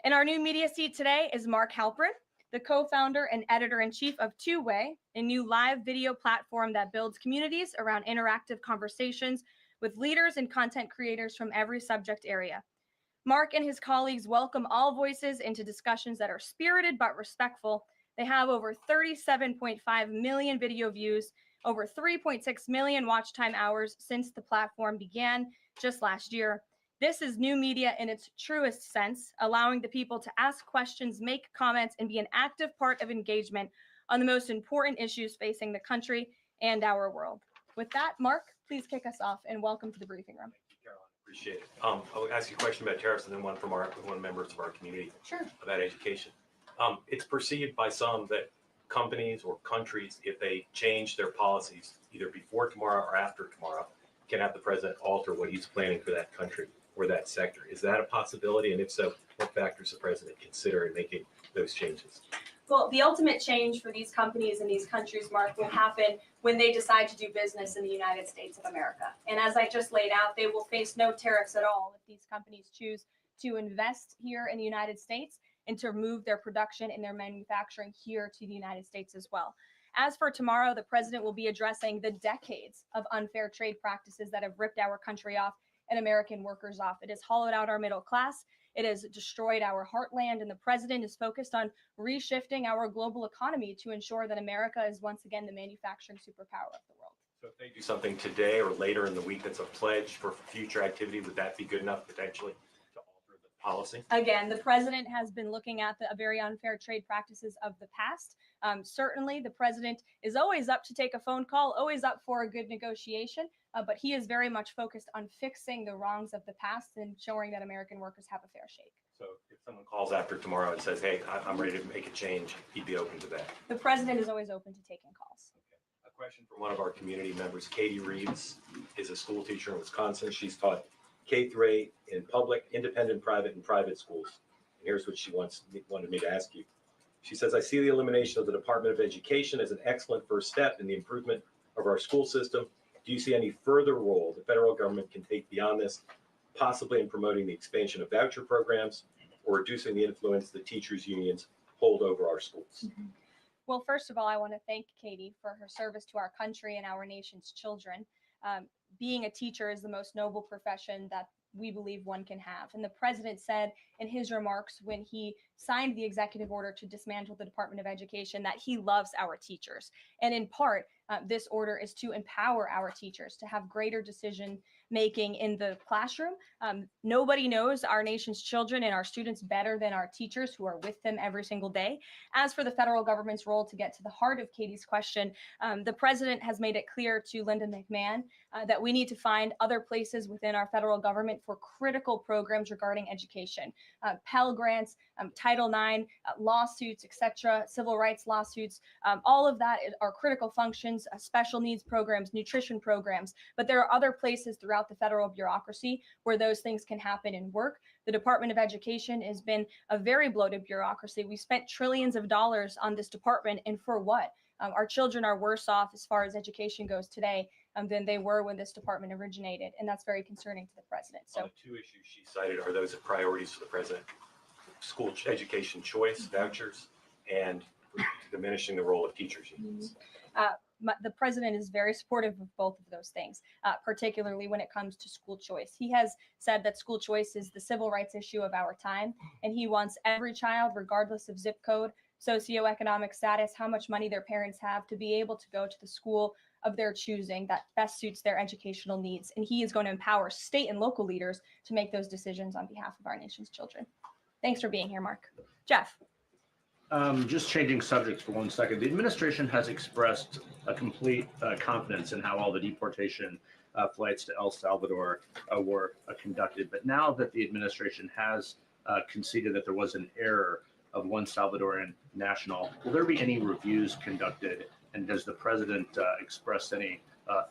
In our new media seat today is Mark Halperin, the co-founder and editor-in-chief of Two Way, a new live video platform that builds communities around interactive conversations with leaders and content creators from every subject area. Mark and his colleagues welcome all voices into discussions that are spirited but respectful. They have over 37.5 million video views, over 3.6 million watch time hours since the platform began just last year. This is new media in its truest sense, allowing the people to ask questions, make comments, and be an active part of engagement on the most important issues facing the country and our world. With that, Mark, please kick us off and welcome to the briefing room.
Appreciate it. I'll ask you a question about tariffs and then one from one members of our community about education. It's perceived by some that companies or countries, if they change their policies either before tomorrow or after tomorrow, can have the president alter what he's planning for that country or that sector. Is that a possibility? And if so, what factors the president consider in making those changes?
Well, the ultimate change for these companies in these countries, Mark, will happen when they decide to do business in the United States of America. And as I just laid out, they will face no tariffs at all if these companies choose to invest here in the United States and to move their production and their manufacturing here to the United States as well. As for tomorrow, the president will be addressing the decades of unfair trade practices that have ripped our country off and American workers off. It has hollowed out our middle class. It has destroyed our heartland, and the president is focused on reshifting our global economy to ensure that America is once again the manufacturing superpower of the world.
So if they do something today or later in the week that's a pledge for future activity, would that be good enough potentially to alter the policy?
Again, the president has been looking at the very unfair trade practices of the past. Certainly, the president is always up to take a phone call, always up for a good negotiation, but he is very much focused on fixing the wrongs of the past and ensuring that American workers have a fair shake.
So if someone calls after tomorrow and says, hey, I'm ready to make a change, he'd be open to that.
The president is always open to taking calls.
A question from one of our community members, Katie Reeves, is a school teacher in Wisconsin. She's taught K-8 in public, independent, private, and private schools. And here's what she wanted me to ask you. She says, I see the elimination of the Department of Education as an excellent first step in the improvement of our school system. Do you see any further role the federal government can take beyond this, possibly in promoting the expansion of voucher programs or reducing the influence the teachers' unions hold over our schools?
Well, first of all, I want to thank Katie for her service to our country and our nation's children. Being a teacher is the most noble profession that we believe one can have. And the president said in his remarks when he signed the executive order to dismantle the Department of Education that he loves our teachers. And in part, this order is to empower our teachers to have greater decision making in the classroom. Nobody knows our nation's children and our students better than our teachers who are with them every single day. As for the federal government's role, to get to the heart of Katie's question, the president has made it clear to Linda McMahon that we need to find other places within our federal government for critical programs regarding education. Pell Grants, Title IX, lawsuits, etc., civil rights lawsuits, all of that are critical functions, special needs programs, nutrition programs, but there are other places throughout the federal bureaucracy where those things can happen and work. The Department of Education has been a very bloated bureaucracy. We spent trillions of dollars on this department, and for what? Our children are worse off as far as education goes today than they were when this department originated, and that's very concerning to the president. So
the two issues she cited are those priorities for the president: school education choice, vouchers, and diminishing the role of teachers unions.
The president is very supportive of both of those things, particularly when it comes to school choice. He has said that school choice is the civil rights issue of our time, and he wants every child, regardless of zip code, socioeconomic status, how much money their parents have, to be able to go to the school of their choosing that best suits their educational needs. And he is going to empower state and local leaders to make those decisions on behalf of our nation's children. Thanks for being here, Mark. Jeff.
Just changing subjects for 1 second. The administration has expressed a complete confidence in how all the deportation flights to El Salvador were conducted. But now that the administration has conceded that there was an error of one Salvadoran national, will there be any reviews conducted? And does the president express any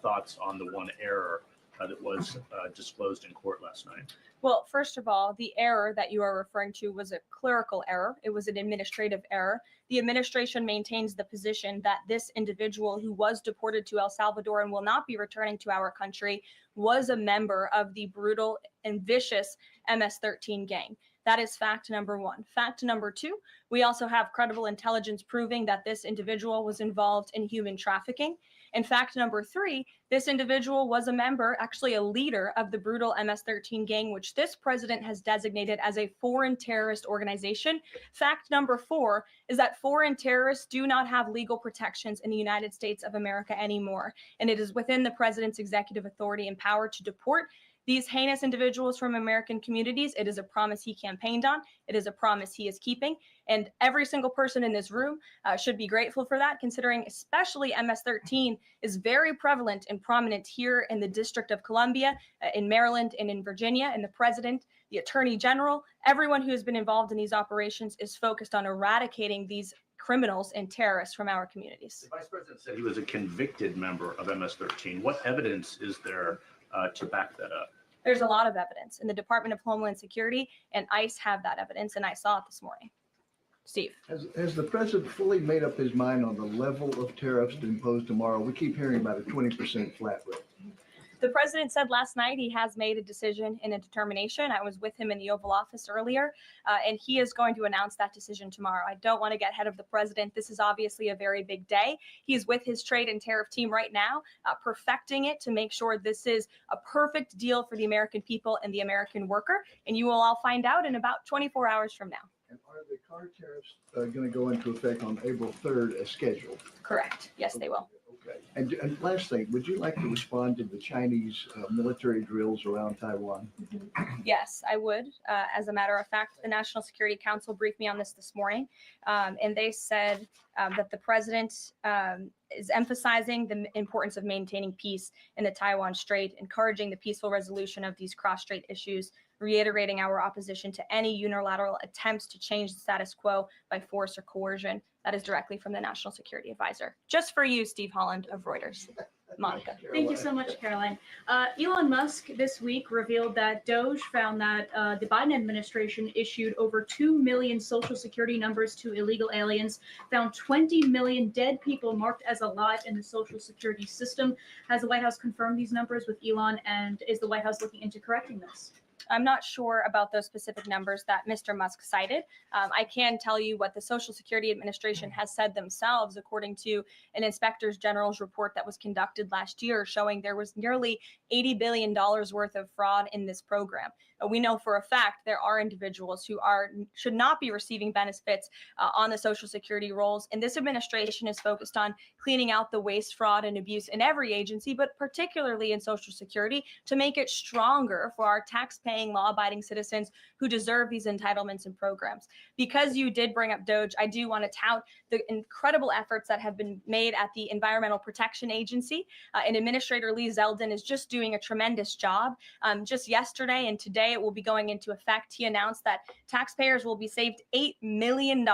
thoughts on the one error that was disclosed in court last night?
Well, first of all, the error that you are referring to was a clerical error. It was an administrative error. The administration maintains the position that this individual who was deported to El Salvador and will not be returning to our country was a member of the brutal and vicious MS-13 gang. That is fact number one. Fact number two, we also have credible intelligence proving that this individual was involved in human trafficking. And fact number three, this individual was a member, actually a leader of the brutal MS-13 gang, which this president has designated as a foreign terrorist organization. Fact number four is that foreign terrorists do not have legal protections in the United States of America anymore. And it is within the president's executive authority and power to deport these heinous individuals from American communities. It is a promise he campaigned on. It is a promise he is keeping. And every single person in this room should be grateful for that, considering especially MS-13 is very prevalent and prominent here in the District of Columbia, in Maryland, and in Virginia. And the president, the attorney general, everyone who has been involved in these operations is focused on eradicating these criminals and terrorists from our communities.
The vice president said he was a convicted member of MS-13. What evidence is there to back that up?
There's a lot of evidence, and the Department of Homeland Security and ICE have that evidence, and I saw it this morning. Steve.
Has the president fully made up his mind on the level of tariffs to impose tomorrow? We keep hearing about a 20% flat rate.
The president said last night he has made a decision and a determination. I was with him in the Oval Office earlier, and he is going to announce that decision tomorrow. I don't want to get ahead of the president. This is obviously a very big day. He's with his trade and tariff team right now, perfecting it to make sure this is a perfect deal for the American people and the American worker. And you will all find out in about 24 hours from now.
And are the car tariffs going to go into effect on April 3rd as scheduled?
Correct. Yes, they will.
Okay. And last thing, would you like to respond to the Chinese military drills around Taiwan?
Yes, I would. As a matter of fact, the National Security Council briefed me on this morning, and they said that the president is emphasizing the importance of maintaining peace in the Taiwan Strait, encouraging the peaceful resolution of these cross-strait issues, reiterating our opposition to any unilateral attempts to change the status quo by force or coercion. That is directly from the National Security Advisor. Just for you, Steve Holland of Reuters. Monica.
Thank you so much, Caroline. Elon Musk this week revealed that Doge found that the Biden administration issued over 2 million social security numbers to illegal aliens, found 20 million dead people marked as alive in the social security system. Has the White House confirmed these numbers with Elon, and is the White House looking into correcting this?
I'm not sure about those specific numbers that Mr. Musk cited. I can tell you what the Social Security Administration has said themselves, according to an Inspectors General's report that was conducted last year, showing there was nearly $80 billion worth of fraud in this program. We know for a fact there are individuals who should not be receiving benefits on the Social Security rolls, and this administration is focused on cleaning out the waste, fraud, and abuse in every agency, but particularly in Social Security, to make it stronger for our tax-paying, law-abiding citizens who deserve these entitlements and programs. Because you did bring up Doge, I do want to tout the incredible efforts that have been made at the Environmental Protection Agency, and Administrator Lee Zeldin is just doing a tremendous job. Just yesterday and today, it will be going into effect. He announced that taxpayers will be saved $8 million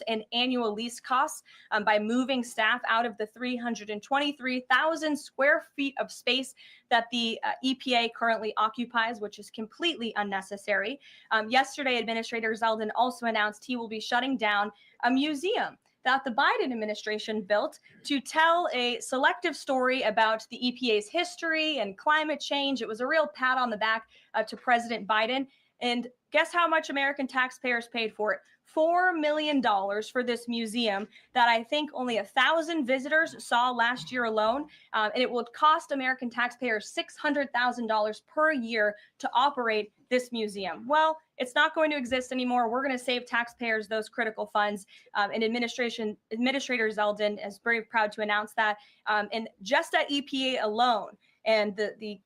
in annual lease costs by moving staff out of the 323,000 square feet of space that the EPA currently occupies, which is completely unnecessary. Yesterday, Administrator Zeldin also announced he will be shutting down a museum that the Biden administration built to tell a selective story about the EPA's history and climate change. It was a real pat on the back to President Biden. And guess how much American taxpayers paid for it? $4 million for this museum that I think only 1,000 visitors saw last year alone. And it will cost American taxpayers $600,000 per year to operate this museum. Well, it's not going to exist anymore. We're going to save taxpayers those critical funds. And Administrator Zeldin is very proud to announce that. And just at EPA alone, and the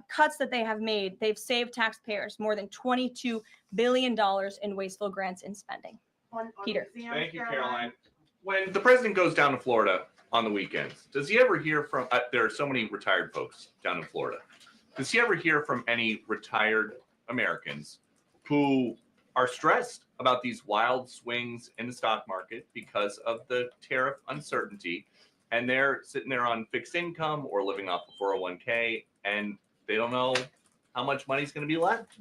cuts that they have made, they've saved taxpayers more than $22 billion in wasteful grants and spending. Peter.
Thank you, Caroline. When the president goes down to Florida on the weekends, does he ever hear from, there are so many retired folks down in Florida, does he ever hear from any retired Americans who are stressed about these wild swings in the stock market because of the tariff uncertainty? And they're sitting there on fixed income or living off a 401k, and They don't know how much money's going to be left.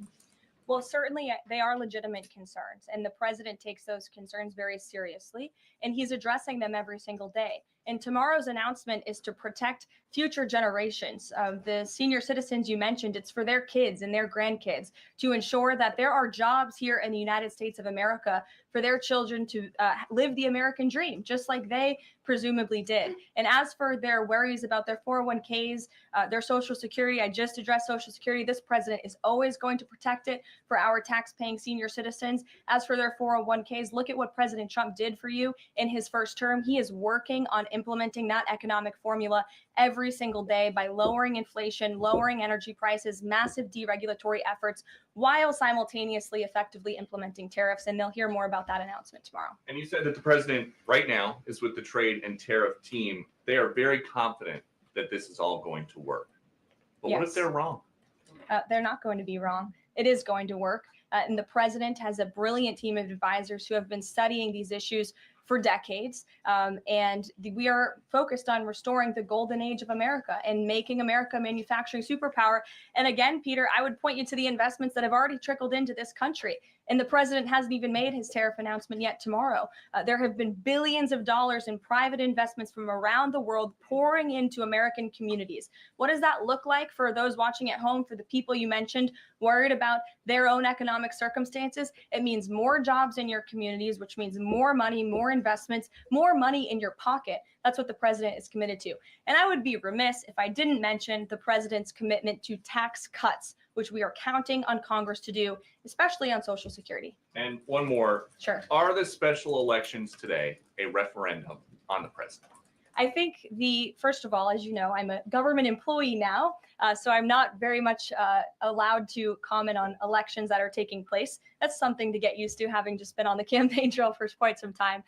Well, certainly they are legitimate concerns, and the president takes those concerns very seriously, and he's addressing them every single day. And tomorrow's announcement is to protect future generations of the senior citizens you mentioned. It's for their kids and their grandkids to ensure that there are jobs here in the United States of America for their children to live the American dream, just like they presumably did. And as for their worries about their 401ks, their Social Security, I just addressed Social Security. This president is always going to protect it for our tax-paying senior citizens. As for their 401ks, look at what President Trump did for you in his first term. He is working on implementing that economic formula every single day by lowering inflation, lowering energy prices, massive deregulatory efforts, while simultaneously effectively implementing tariffs. And they'll hear more about that announcement tomorrow.
And you said that the president right now is with the trade and tariff team. They are very confident that this is all going to work. But what if
Yes.
they're wrong?
They're not going to be wrong. It is going to work. And the president has a brilliant team of advisors who have been studying these issues for decades. We are focused on restoring the golden age of America and making America a manufacturing superpower. And again, Peter, I would point you to the investments that have already trickled into this country. And the president hasn't even made his tariff announcement yet tomorrow. There have been billions of dollars in private investments from around the world pouring into American communities. What does that look like for those watching at home, for the people you mentioned, worried about their own economic circumstances? It means more jobs in your communities, which means more money, more investments, more money in your pocket. That's what the president is committed to. And I would be remiss if I didn't mention the president's commitment to tax cuts, which we are counting on Congress to do, especially on Social Security.
And one more.
Sure.
Are the special elections today a referendum on the president?
I think first of all, as you know, I'm a government employee now, so I'm not very much allowed to comment on elections that are taking place. That's something to get used to, having just been on the campaign trail for quite some time.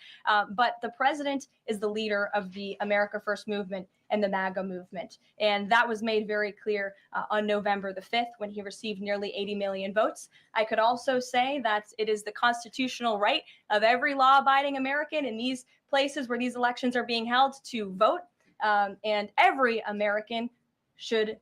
But the president is the leader of the America First movement and the MAGA movement. And that was made very clear on November the 5th when he received nearly 80 million votes. I could also say that it is the constitutional right of every law-abiding American in these places where these elections are being held to vote. And every American should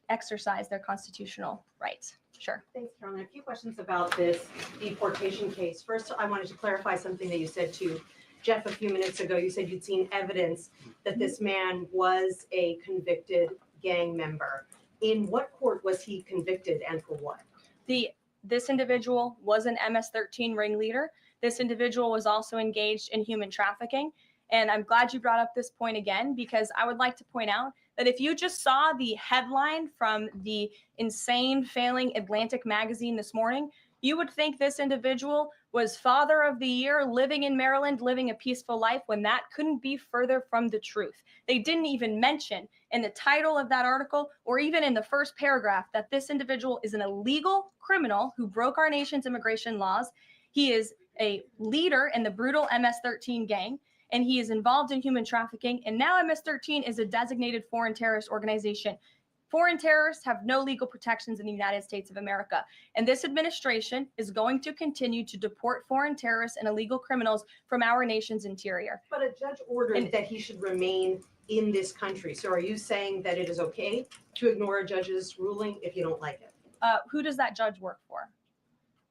exercise their constitutional rights. Sure.
Thanks, Caroline. A few questions about this deportation case. First, I wanted to clarify something that you said to Jeff a few minutes ago. You said you'd seen evidence that this man was a convicted gang member. In what court was he convicted and for what?
This individual was an MS-13 ringleader. This individual was also engaged in human trafficking. And I'm glad you brought up this point again, because I would like to point out that if you just saw the headline from the insane failing Atlantic magazine this morning, you would think this individual was Father of the Year, living in Maryland, living a peaceful life, when that couldn't be further from the truth. They didn't even mention in the title of that article, or even in the first paragraph, that this individual is an illegal criminal who broke our nation's immigration laws. He is a leader in the brutal MS-13 gang, and he is involved in human trafficking. And now MS-13 is a designated foreign terrorist organization. Foreign terrorists have no legal protections in the United States of America. And this administration is going to continue to deport foreign terrorists and illegal criminals from our nation's interior.
But a judge ordered that he should remain in this country. So are you saying that it is okay to ignore a judge's ruling if you don't like it?
Who does that judge work for?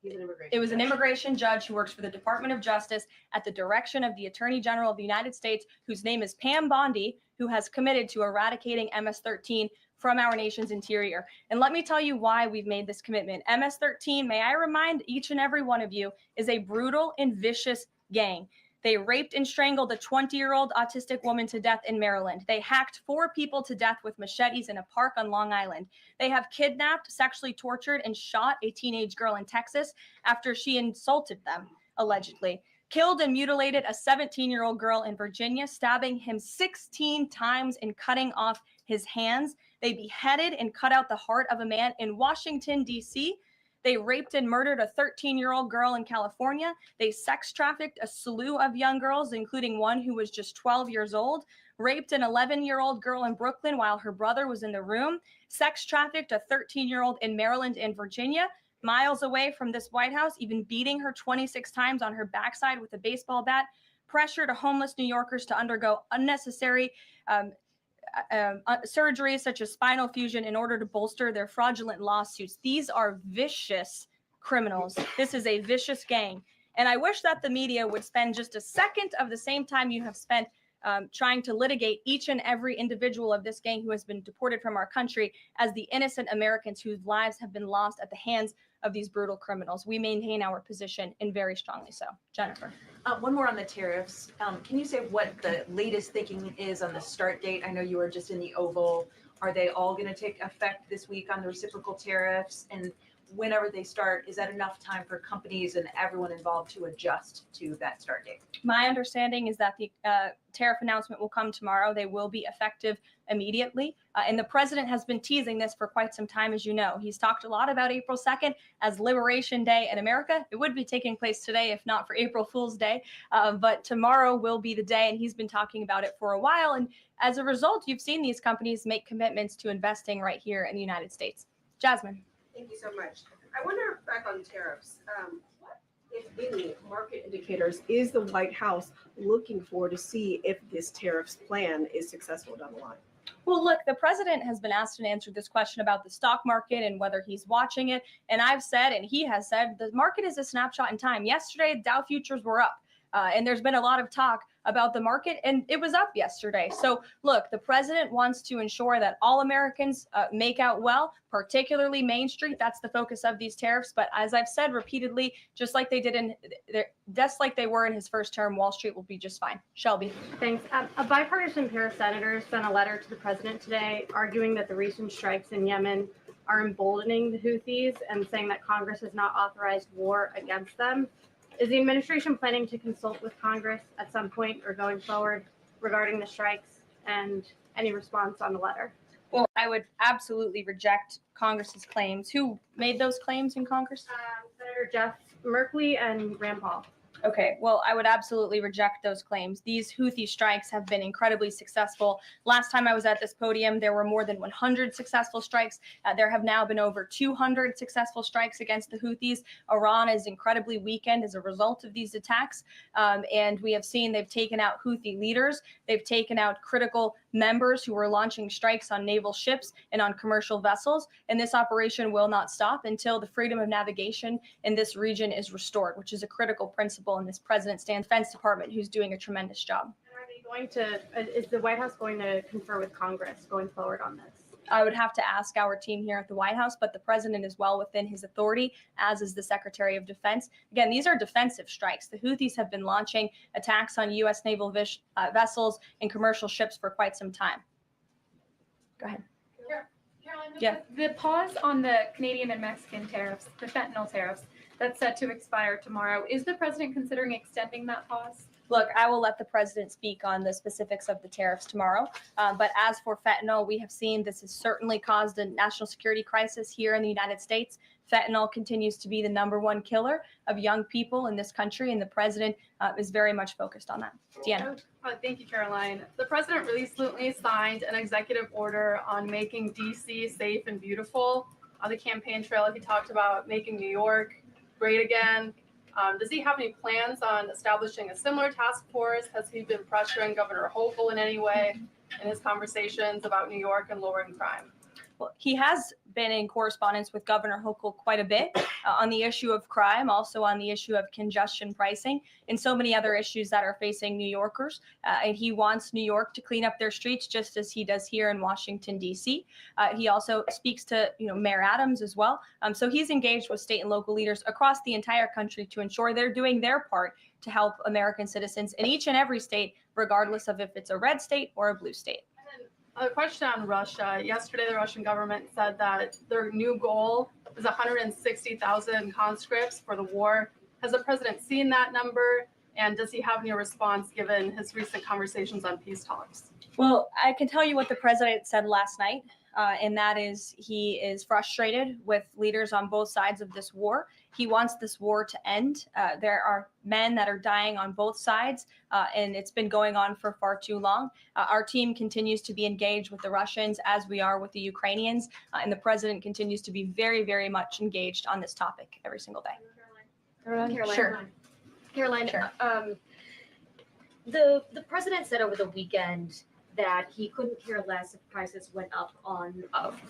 He's an immigration
It was an
judge.
immigration judge who works for the Department of Justice at the direction of the Attorney General of the United States, whose name is Pam Bondi, who has committed to eradicating MS-13 from our nation's interior. And let me tell you why we've made this commitment. MS-13, may I remind each and every one of you, is a brutal and vicious gang. They raped and strangled a 20-year-old autistic woman to death in Maryland. They hacked 4 people to death with machetes in a park on Long Island. They have kidnapped, sexually tortured, and shot a teenage girl in Texas after she insulted them, allegedly. Killed and mutilated a 17-year-old girl in Virginia, stabbing him 16 times and cutting off his hands. They beheaded and cut out the heart of a man in Washington, D.C. They raped and murdered a 13-year-old girl in California. They sex trafficked a slew of young girls, including one who was just 12 years old. Raped an 11-year-old girl in Brooklyn while her brother was in the room. Sex trafficked a 13-year-old in Maryland and Virginia, miles away from this White House, even beating her 26 times on her backside with a baseball bat. Pressured homeless New Yorkers to undergo unnecessary surgeries such as spinal fusion in order to bolster their fraudulent lawsuits. These are vicious criminals. This is a vicious gang. And I wish that the media would spend just a second of the same time you have spent trying to litigate each and every individual of this gang who has been deported from our country as the innocent Americans whose lives have been lost at the hands of these brutal criminals. We maintain our position, and very strongly so. Jennifer.
One more on the tariffs. Can you say what the latest thinking is on the start date? I know you were just in the Oval. Are they all going to take effect this week on the reciprocal tariffs? And whenever they start, is that enough time for companies and everyone involved to adjust to that start date?
My understanding is that the tariff announcement will come tomorrow. They will be effective immediately. And the president has been teasing this for quite some time, as you know. He's talked a lot about April 2nd as Liberation Day in America. It would be taking place today if not for April Fool's Day. But tomorrow will be the day, and he's been talking about it for a while. And as a result, you've seen these companies make commitments to investing right here in the United States. Jasmine.
Thank you so much. I wonder, back on tariffs, what, if any, market indicators is the White House looking for to see if this tariffs plan is successful down the line?
Well, look, the president has been asked and answered this question about the stock market and whether he's watching it. And I've said, and he has said, the market is a snapshot in time. Yesterday, Dow futures were up. And there's been a lot of talk about the market, and it was up yesterday. So look, the president wants to ensure that all Americans make out well, particularly Main Street. That's the focus of these tariffs. But as I've said repeatedly, just like they were in his first term, Wall Street will be just fine. Shelby.
Thanks. A bipartisan pair of senators sent a letter to the president today arguing that the recent strikes in Yemen are emboldening the Houthis and saying that Congress has not authorized war against them. Is the administration planning to consult with Congress at some point or going forward regarding the strikes, and any response on the letter?
Well, I would absolutely reject Congress's claims. Who made those claims in Congress?
Senator Jeff Merkley and Rand Paul.
Okay, well, I would absolutely reject those claims. These Houthi strikes have been incredibly successful. Last time I was at this podium, there were more than 100 successful strikes. There have now been over 200 successful strikes against the Houthis. Iran is incredibly weakened as a result of these attacks. And we have seen they've taken out Houthi leaders. They've taken out critical members who were launching strikes on naval ships and on commercial vessels. And this operation will not stop until the freedom of navigation in this region is restored, which is a critical principle in this President's Defense Department, who's doing a tremendous job.
Is the White House going to confer with Congress going forward on this?
I would have to ask our team here at the White House, but the president is well within his authority, as is the Secretary of Defense. Again, these are defensive strikes. The Houthis have been launching attacks on U.S. naval vessels and commercial ships for quite some time. Go ahead.
Caroline,
Yeah.
the pause on the Canadian and Mexican tariffs, the fentanyl tariffs, that's set to expire tomorrow. Is the president considering extending that pause?
Look, I will let the president speak on the specifics of the tariffs tomorrow. But as for fentanyl, we have seen this has certainly caused a national security crisis here in the United States. Fentanyl continues to be the #1 killer of young people in this country, and the president is very much focused on that. Deanna.
Thank you, Caroline. The president recently signed an executive order on making DC safe and beautiful. On the campaign trail, he talked about making New York great again. Does he have any plans on establishing a similar task force? Has he been pressuring Governor Hochul in any way in his conversations about New York and lowering crime?
Well, he has been in correspondence with Governor Hochul quite a bit on the issue of crime, also on the issue of congestion pricing, and so many other issues that are facing New Yorkers. And he wants New York to clean up their streets just as he does here in Washington, D.C. He also speaks to Mayor Adams as well. So he's engaged with state and local leaders across the entire country to ensure they're doing their part to help American citizens in each and every state, regardless of if it's a red state or a blue state.
A question on Russia. Yesterday, the Russian government said that their new goal is 160,000 conscripts for the war. Has the president seen that number? And does he have any response given his recent conversations on peace talks?
Well, I can tell you what the president said last night, and that is he is frustrated with leaders on both sides of this war. He wants this war to end. There are men that are dying on both sides, and it's been going on for far too long. Our team continues to be engaged with the Russians as we are with the Ukrainians, and the president continues to be very, very much engaged on this topic every single day.
Caroline?
Sure.
Caroline,
Sure.
the president said over the weekend
that he couldn't care less if prices went up on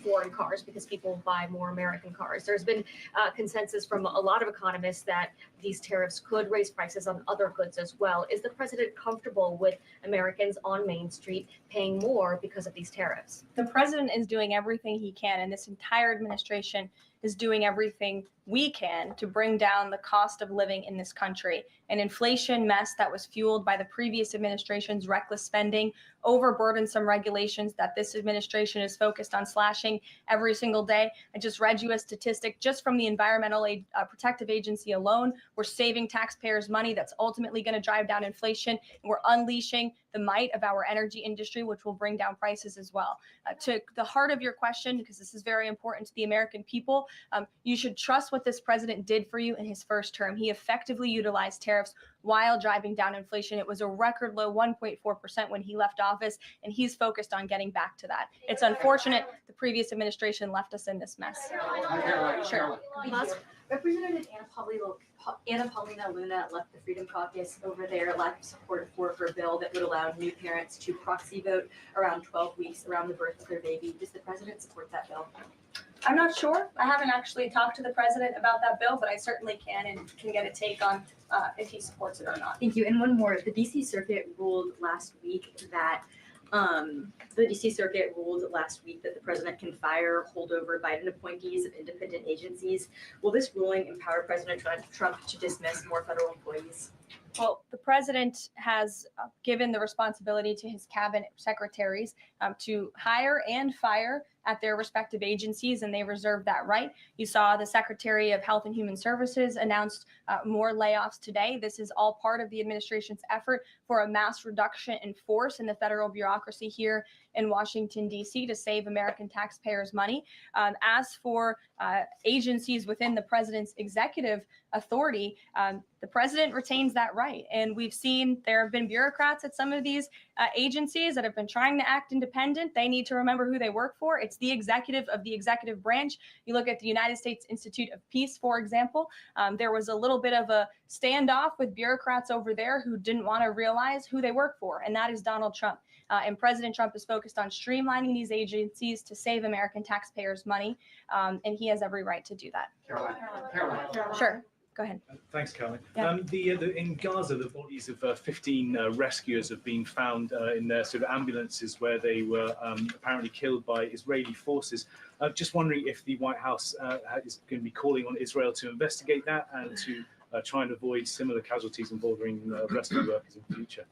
foreign cars because people buy more American cars. There's been consensus from a lot of economists that these tariffs could raise prices on other goods as well. Is the president comfortable with Americans on Main Street paying more because of these tariffs?
The president is doing everything he can, and this entire administration is doing everything we can to bring down the cost of living in this country. An inflation mess that was fueled by the previous administration's reckless spending, overburdensome regulations that this administration is focused on slashing every single day. I just read you a statistic just from the Environmental Protective Agency alone. We're saving taxpayers money that's ultimately going to drive down inflation. And we're unleashing the might of our energy industry, which will bring down prices as well. To the heart of your question, because this is very important to the American people, you should trust what this president did for you in his first term. He effectively utilized tariffs while driving down inflation. It was a record low 1.4% when he left office, and he's focused on getting back to that. It's unfortunate the previous administration left us in this mess. Sure.
Representative Anna Paulina Luna left the Freedom Caucus over their lack of support for a bill that would allow new parents to proxy vote around 12 weeks around the birth of their baby. Does the president support that bill?
I'm not sure. I haven't actually talked to the president about that bill, but I certainly can and can get a take on if he supports it or not.
Thank you. And one more. The DC Circuit ruled last week that the president can fire holdover Biden appointees of independent agencies. Will this ruling empower President Trump to dismiss more federal employees?
Well, the president has given the responsibility to his cabinet secretaries to hire and fire at their respective agencies, and they reserve that right. You saw the Secretary of Health and Human Services announced more layoffs today. This is all part of the administration's effort for a mass reduction in force in the federal bureaucracy here in Washington, D.C. to save American taxpayers money. As for agencies within the president's executive authority, the president retains that right. And we've seen there have been bureaucrats at some of these agencies that have been trying to act independent. They need to remember who they work for. It's the executive of the executive branch. You look at the United States Institute of Peace, for example. There was a little bit of a standoff with bureaucrats over there who didn't want to realize who they work for, and that is Donald Trump. And President Trump is focused on streamlining these agencies to save American taxpayers money, and he has every right to do that.
Caroline.
Sure. Go ahead.
Thanks, Caroline.
Yeah.
In Gaza, the bodies of 15 rescuers have been found in their sort of ambulances where they were apparently killed by Israeli forces. Just wondering if the White House is going to be calling on Israel to investigate that and to try and avoid similar casualties involving rescue workers in the future.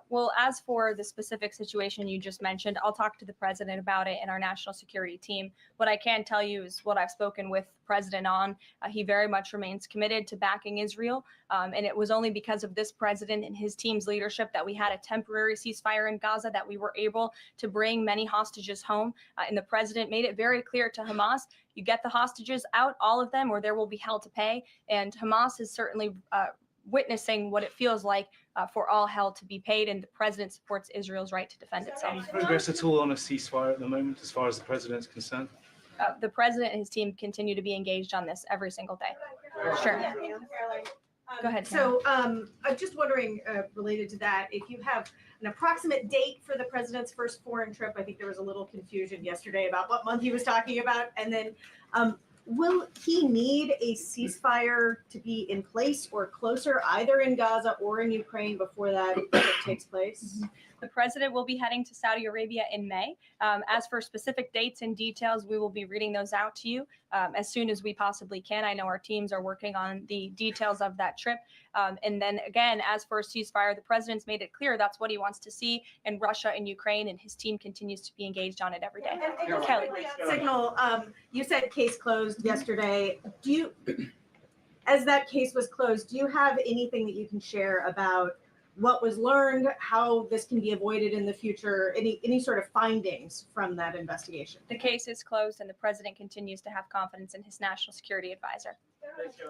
Well, as for the specific situation you just mentioned, I'll talk to the president about it and our national security team. What I can tell you is what I've spoken with the president on. He very much remains committed to backing Israel. And it was only because of this president and his team's leadership that we had a temporary ceasefire in Gaza, that we were able to bring many hostages home. And the president made it very clear to Hamas, you get the hostages out, all of them, or there will be hell to pay. And Hamas is certainly witnessing what it feels like for all hell to be paid, and the president supports Israel's right to defend itself.
Any progress at all on a ceasefire at the moment, as far as the president's concerned?
The president and his team continue to be engaged on this every single day. Sure. Go ahead.
So I'm just wondering, related to that, if you have an approximate date for the president's first foreign trip. I think there was a little confusion yesterday about what month he was talking about. And then will he need a ceasefire to be in place or closer, either in Gaza or in Ukraine, before that takes place?
The president will be heading to Saudi Arabia in May. As for specific dates and details, we will be reading those out to you as soon as we possibly can. I know our teams are working on the details of that trip. And then again, as for a ceasefire, the president's made it clear that's what he wants to see in Russia and Ukraine, and his team continues to be engaged on it every day. Kelly.
Signal, you said case closed yesterday. As that case was closed, do you have anything that you can share about what was learned, how this can be avoided in the future, any sort of findings from that investigation?
The case is closed, and the president continues to have confidence in his national security advisor.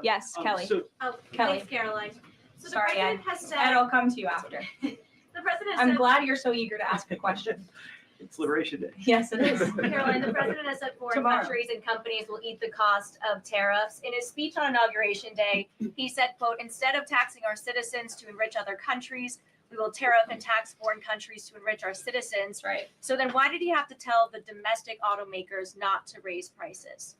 Yes, Kelly. Kelly.
Thanks, Caroline. So
Sorry,
the president has said,
Ed, I'll come to you after.
The president
I'm
said,
glad you're so eager to ask a question.
It's Liberation Day.
Yes, it is.
Caroline, the president has said foreign
Tomorrow.
countries and companies will eat the cost of tariffs. In his speech on Inauguration Day, he said, quote, instead of taxing our citizens to enrich other countries,
we will tariff and tax foreign countries to enrich our citizens.
Right.
So then why did he have to tell the domestic automakers not to raise prices?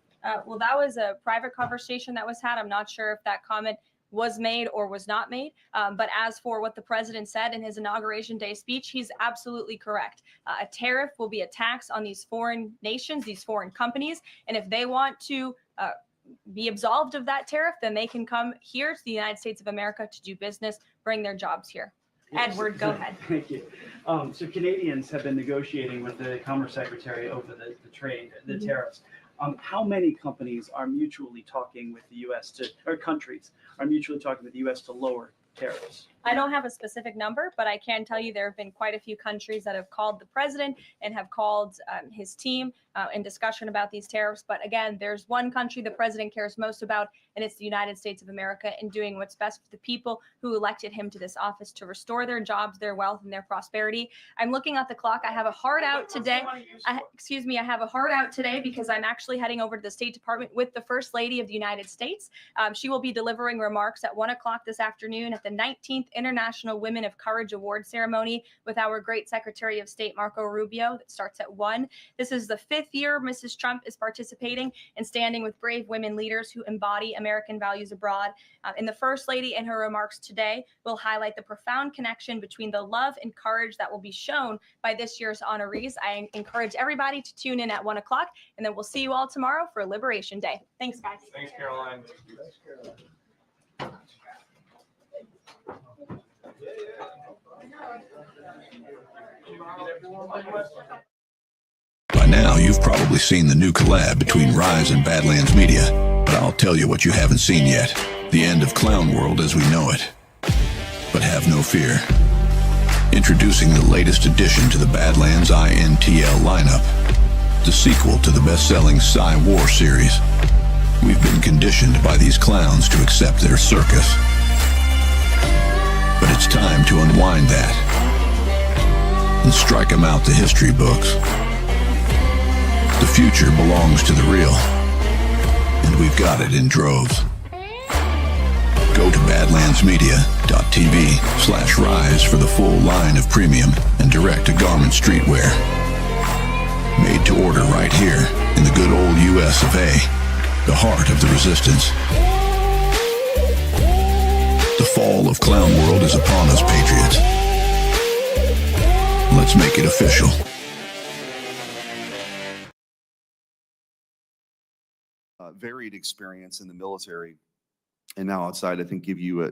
Well, that was a private conversation that was had. I'm not sure if that comment was made or was not made. But as for what the president said in his inauguration day speech, he's absolutely correct. A tariff will be a tax on these foreign nations, these foreign companies. And if they want to be absolved of that tariff, then they can come here to the United States of America to do business, bring their jobs here. Edward, go ahead.
Thank you. So Canadians have been negotiating with the Commerce Secretary over the trade, the tariffs. How many companies are mutually talking with the U.S. or countries are mutually talking with the U.S. to lower tariffs?
I don't have a specific number, but I can tell you there have been quite a few countries that have called the president and have called his team in discussion about these tariffs. But again, there's one country the president cares most about, and it's the United States of America, and doing what's best for the people who elected him to this office to restore their jobs, their wealth, and their prosperity. I'm looking at the clock. I have a hard out today. I have a hard out today because I'm actually heading over to the State Department with the First Lady of the United States. She will be delivering remarks at 1 o'clock this afternoon at the 19th International Women of Courage Award ceremony with our great Secretary of State, Marco Rubio. That starts at 1. This is the 5th year Mrs. Trump is participating and standing with brave women leaders who embody American values abroad. And the First Lady in her remarks today will highlight the profound connection between the love and courage that will be shown by this year's honorees. I encourage everybody to tune in at 1 o'clock, and then we'll see you all tomorrow for Liberation Day. Thanks, guys.
Thanks, Caroline.
By now, you've probably seen the new collab between Rise and Badlands Media, but I'll tell you what you haven't seen yet. The end of Clown World as we know it. But have no fear. Introducing the latest addition to the Badlands Int'l lineup, the sequel to the best-selling War series. We've been conditioned by these clowns to accept their circus. But it's time to unwind that and strike them out the history books. The future belongs to the real, and we've got it in droves. Go to badlandsmedia.tv/rise for the full line of premium and direct-to-garment streetwear. Made to order right here in the good old US of A, the heart of the resistance. The fall of Clown World is upon us, patriots. Let's make it official.
Varied experience in the military and now outside, I think give you a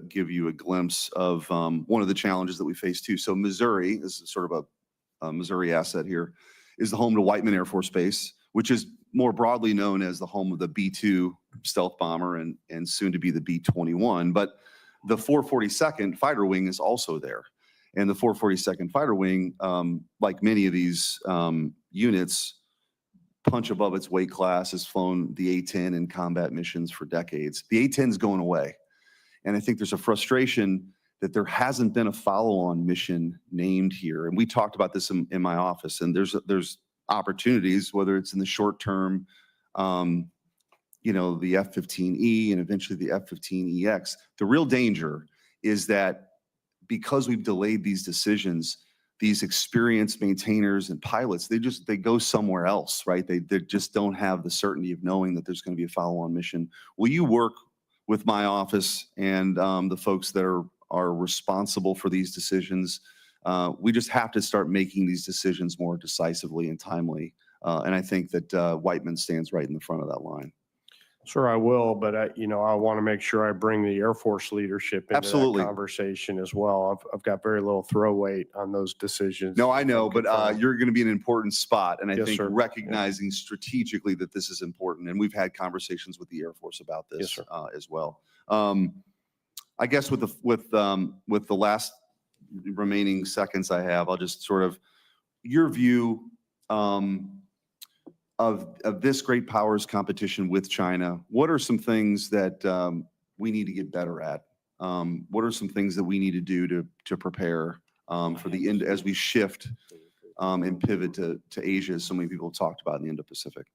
glimpse of one of the challenges that we face too. So Missouri, this is sort of a Missouri asset here, is the home to Whiteman Air Force Base, which is more broadly known as the home of the B-2 stealth bomber and soon to be the B-21. But the 442nd Fighter Wing is also there. And the 442nd Fighter Wing, like many of these units, punch above its weight class, has flown the A-10 in combat missions for decades. The A-10 is going away. And I think there's a frustration that there hasn't been a follow-on mission named here. And we talked about this in my office, and there's opportunities, whether it's in the short term, the F-15E and eventually the F-15EX. The real danger is that because we've delayed these decisions, these experienced maintainers and pilots, they go somewhere else, right? They just don't have the certainty of knowing that there's going to be a follow-on mission. Will you work with my office and the folks that are responsible for these decisions? We just have to start making these decisions more decisively and timely. And I think that Whiteman stands right in the front of that line.
Sure, I will, but I want to make sure I bring the Air Force leadership into
Absolutely.
that conversation as well. I've got very little throw weight on those decisions.
No, I know, but you're going to be in an important spot, and I
Yes,
think
sir.
recognizing strategically that this is important, and we've had conversations with the Air Force about this
Yes, sir.
as well. I guess with the last remaining seconds I have, I'll just sort of your view of this great powers competition with China. What are some things that we need to get better at? What are some things that we need to do to prepare for the end as we shift and pivot to Asia, as so many people have talked about in the Indo-Pacific?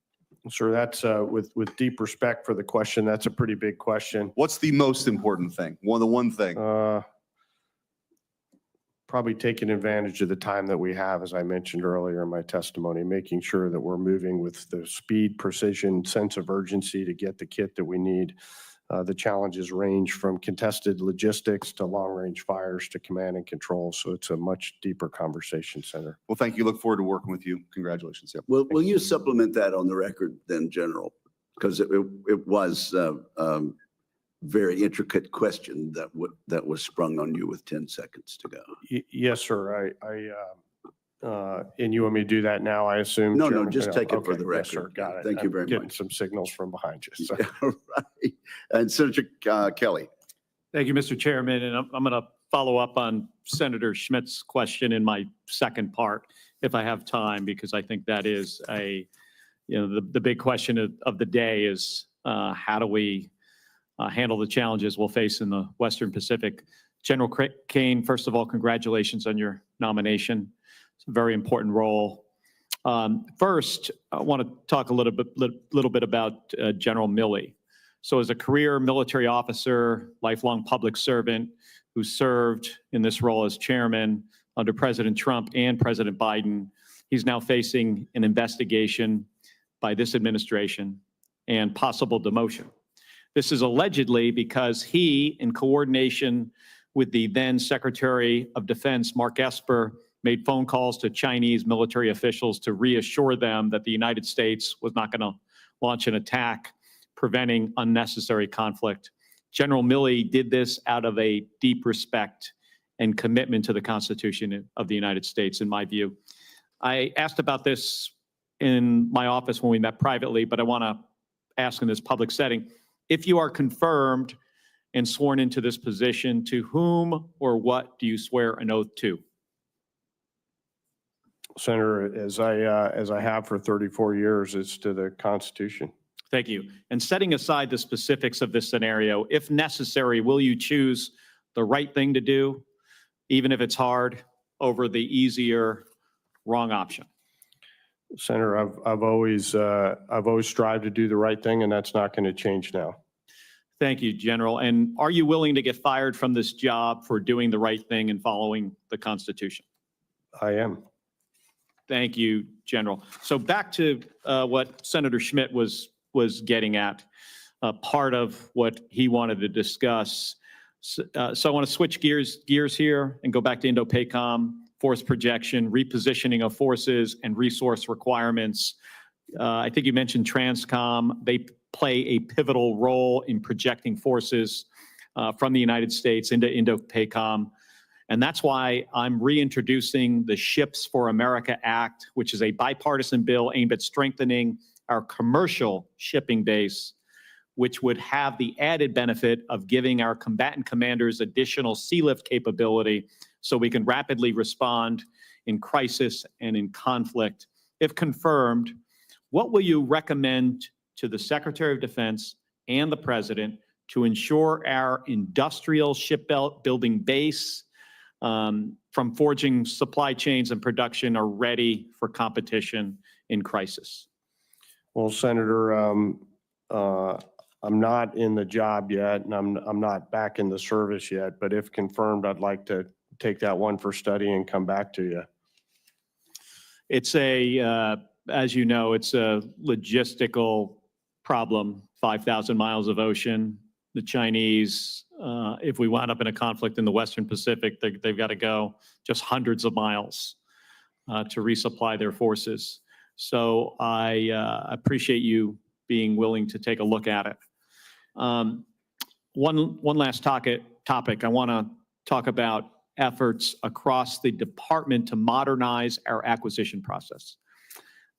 Sure, that's with deep respect for the question, that's a pretty big question.
What's the most important thing? The one thing.
probably taking advantage of the time that we have, as I mentioned earlier in my testimony, making sure that we're moving with the speed, precision, sense of urgency to get the kit that we need. The challenges range from contested logistics to long-range fires to command and control. So it's a much deeper conversation, Senator.
Well, thank you. Look forward to working with you. Congratulations. Yep.
Will you supplement that on the record then, General? Because it was very intricate question that was sprung on you with 10 seconds to go.
Yes, sir. And you want me to do that now, I assume?
No,
Chairman?
just take it for
Okay,
the
yes, sir.
record.
Got it.
Thank you very
Getting
much.
some signals from behind you. So.
Right. And Senator Kelly.
Thank you, Mr. Chairman. And I'm going to follow up on Senator Schmidt's question in my second part, if I have time, because I think that is the big question of the day is how do we handle the challenges we'll face in the Western Pacific. General Caine, first of all, congratulations on your nomination. It's a very important role. First, I want to talk a little bit about General Milley. So as a career military officer, lifelong public servant who served in this role as chairman under President Trump and President Biden, he's now facing an investigation by this administration and possible demotion. This is allegedly because he, in coordination with the then Secretary of Defense, Mark Esper, made phone calls to Chinese military officials to reassure them that the United States was not going to launch an attack, preventing unnecessary conflict. General Milley did this out of a deep respect and commitment to the Constitution of the United States, in my view. I asked about this in my office when we met privately, but I want to ask in this public setting. If you are confirmed and sworn into this position, to whom or what do you swear an oath to?
Senator, as I have for 34 years, it's to the Constitution.
Thank you. And setting aside the specifics of this scenario, if necessary, will you choose the right thing to do, even if it's hard, over the easier wrong option?
Senator, I've always strived to do the right thing, and that's not going to change now.
Thank you, General. And are you willing to get fired from this job for doing the right thing and following the Constitution?
I am.
Thank you, General. So back to what Senator Schmidt was getting at, part of what he wanted to discuss. So I want to switch gears here and go back to Indo-PACOM, force projection, repositioning of forces, and resource requirements. I think you mentioned TRANSCOM. They play a pivotal role in projecting forces from the United States into Indo-PACOM. And that's why I'm reintroducing the Ships for America Act, which is a bipartisan bill aimed at strengthening our commercial shipping base, which would have the added benefit of giving our combatant commanders additional sea lift capability so we can rapidly respond in crisis and in conflict. If confirmed, what will you recommend to the Secretary of Defense and the President to ensure our industrial shipbuilding base from forging supply chains and production are ready for competition in crisis?
Well, Senator, I'm not in the job yet, and I'm not back in the service yet, but if confirmed, I'd like to take that one for study and come back to you.
It's as you know, it's a logistical problem, 5,000 miles of ocean. The Chinese, if we wind up in a conflict in the Western Pacific, they've got to go just hundreds of miles to resupply their forces. So I appreciate you being willing to take a look at it. One last topic. I want to talk about efforts across the department to modernize our acquisition process.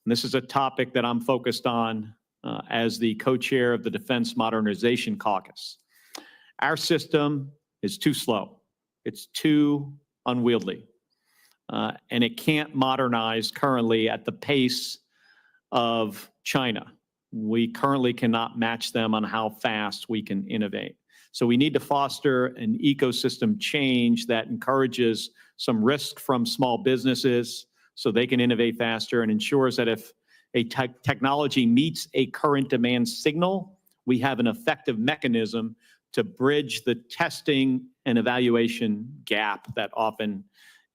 And this is a topic that I'm focused on as the co-chair of the Defense Modernization Caucus. Our system is too slow. It's too unwieldy. And it can't modernize currently at the pace of China. We currently cannot match them on how fast we can innovate. So we need to foster an ecosystem change that encourages some risk from small businesses so they can innovate faster, and ensures that if a technology meets a current demand signal, we have an effective mechanism to bridge the testing and evaluation gap that often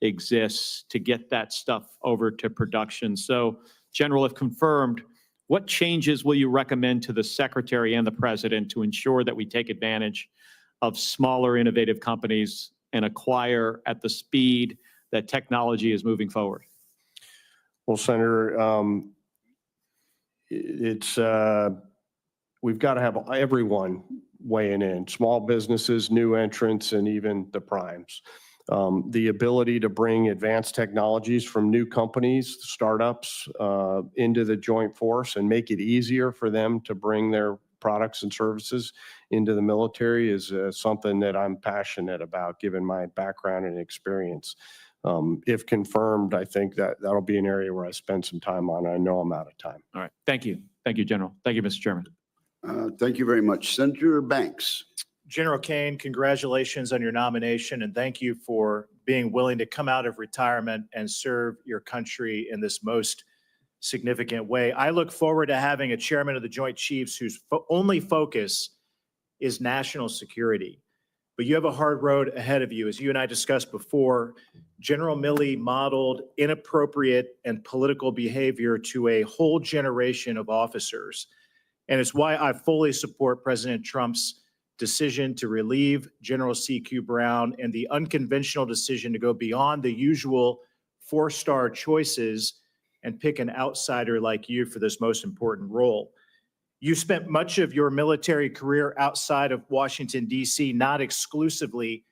exists to get that stuff over to production. So, General, if confirmed, what changes will you recommend to the Secretary and the President to ensure that we take advantage of smaller, innovative companies and acquire at the speed that technology is moving forward?
Well, Senator, we've got to have everyone weighing in, small businesses, new entrants, and even the primes. The ability to bring advanced technologies from new companies, startups, into the joint force and make it easier for them to bring their products and services into the military is something that I'm passionate about, given my background and experience. If confirmed, I think that'll be an area where I spend some time on. I know I'm out of time.
All right. Thank you. Thank you, General. Thank you, Mr. Chairman.
Thank you very much. Senator Banks.
General Caine, congratulations on your nomination, and thank you for being willing to come out of retirement and serve your country in this most significant way. I look forward to having a chairman of the Joint Chiefs whose only focus is national security. But you have a hard road ahead of you. As you and I discussed before, General Milley modeled inappropriate and political behavior to a whole generation of officers. And it's why I fully support President Trump's decision to relieve General C.Q. Brown and the unconventional decision to go beyond the usual four-star choices and pick an outsider like you for this most important role. You spent much of your military career outside of Washington, D.C., not exclusively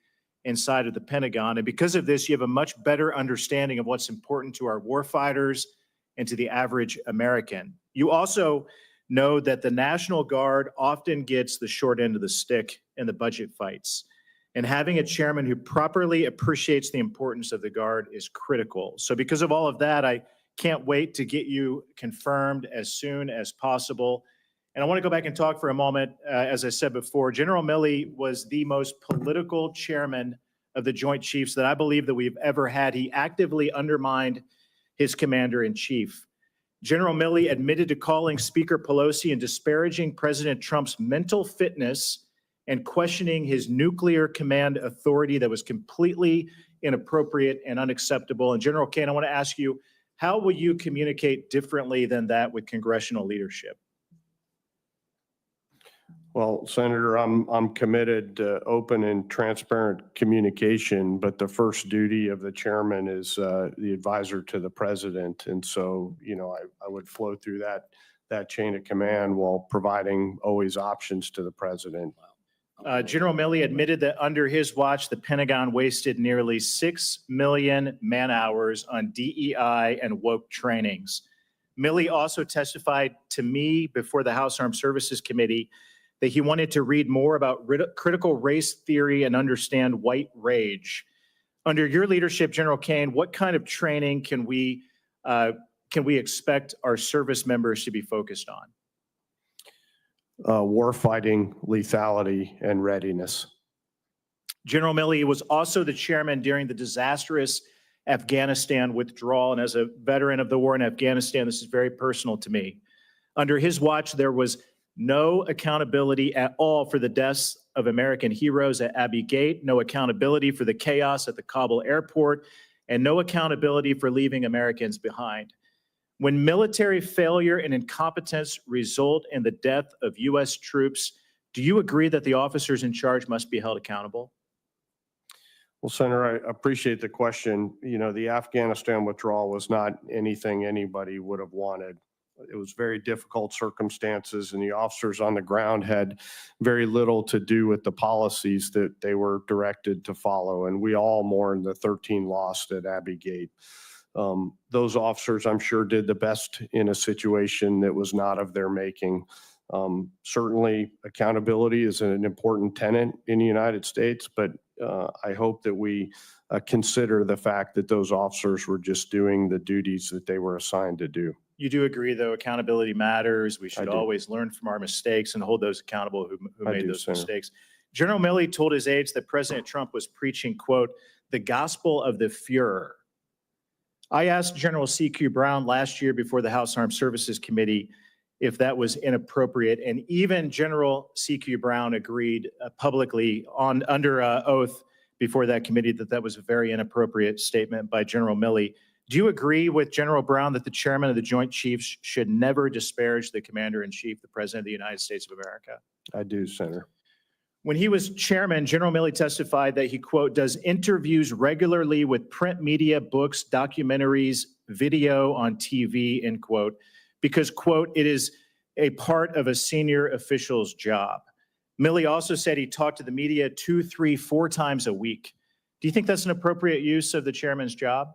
inside of the Pentagon. And because of this, you have a much better understanding of what's important to our warfighters and to the average American. You also know that the National Guard often gets the short end of the stick in the budget fights. And having a chairman who properly appreciates the importance of the Guard is critical. So because of all of that, I can't wait to get you confirmed as soon as possible. And I want to go back and talk for a moment. As I said before, General Milley was the most political chairman of the Joint Chiefs that I believe that we've ever had. He actively undermined his commander-in-chief. General Milley admitted to calling Speaker Pelosi and disparaging President Trump's mental fitness and questioning his nuclear command authority that was completely inappropriate and unacceptable. And General Caine, I want to ask you, how will you communicate differently than that with congressional leadership?
Well, Senator, I'm committed to open and transparent communication, but the first duty of the chairman is the advisor to the president. And so, I would flow through that chain of command while providing always options to the president.
General Milley admitted that under his watch, the Pentagon wasted nearly 6 million man hours on DEI and woke trainings. Milley also testified to me before the House Armed Services Committee that he wanted to read more about critical race theory and understand white rage. Under your leadership, General Caine, what kind of training can we expect our service members to be focused on?
Warfighting, lethality, and readiness.
General Milley was also the chairman during the disastrous Afghanistan withdrawal. And as a veteran of the war in Afghanistan, this is very personal to me. Under his watch, there was no accountability at all for the deaths of American heroes at Abbey Gate, no accountability for the chaos at the Kabul airport, and no accountability for leaving Americans behind. When military failure and incompetence result in the death of U.S. troops, do you agree that the officers in charge must be held accountable?
Well, Senator, I appreciate the question. The Afghanistan withdrawal was not anything anybody would have wanted. It was very difficult circumstances, and the officers on the ground had very little to do with the policies that they were directed to follow. And we all mourn the 13 lost at Abbey Gate. Those officers, I'm sure, did the best in a situation that was not of their making. Certainly, accountability is an important tenet in the United States, but I hope that we consider the fact that those officers were just doing the duties that they were assigned to do.
You do agree, though, accountability matters. We should always learn from our mistakes and hold those accountable who made those mistakes. General Milley told his aides that President Trump was preaching, quote, the gospel of the Fuhrer. I asked General C.Q. Brown last year before the House Armed Services Committee if that was inappropriate, and even General C.Q. Brown agreed publicly under oath before that committee that that was a very inappropriate statement by General Milley. Do you agree with General Brown that the chairman of the Joint Chiefs should never disparage the commander-in-chief, the President of the United States of America?
I do, Senator.
When he was chairman, General Milley testified that he, quote, does interviews regularly with print media, books, documentaries, video on TV, end quote, because, quote, it is a part of a senior official's job. Milley also said he talked to the media 2, 3, 4 times a week. Do you think that's an appropriate use of the chairman's job?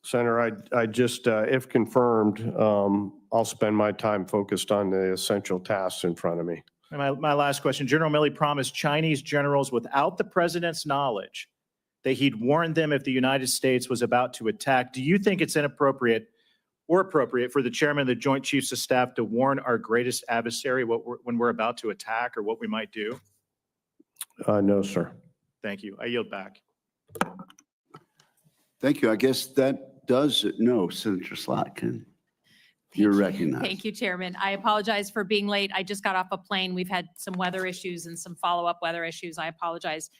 Senator, I just, if confirmed, I'll spend my time focused on the essential tasks in front of me.
And my last question, General Milley promised Chinese generals without the president's knowledge that he'd warn them if the United States was about to attack. Do you think it's inappropriate or appropriate for the chairman of the Joint Chiefs of Staff to warn our greatest adversary when we're about to attack or what we might do?
No, sir.
Thank you. I yield back.
Thank you. I guess that does it. No, Senator Slotkin. You're recognized.
Thank you, Chairman. I apologize for being late. I just got off a plane. We've had some weather issues and some follow-up weather issues. I apologize.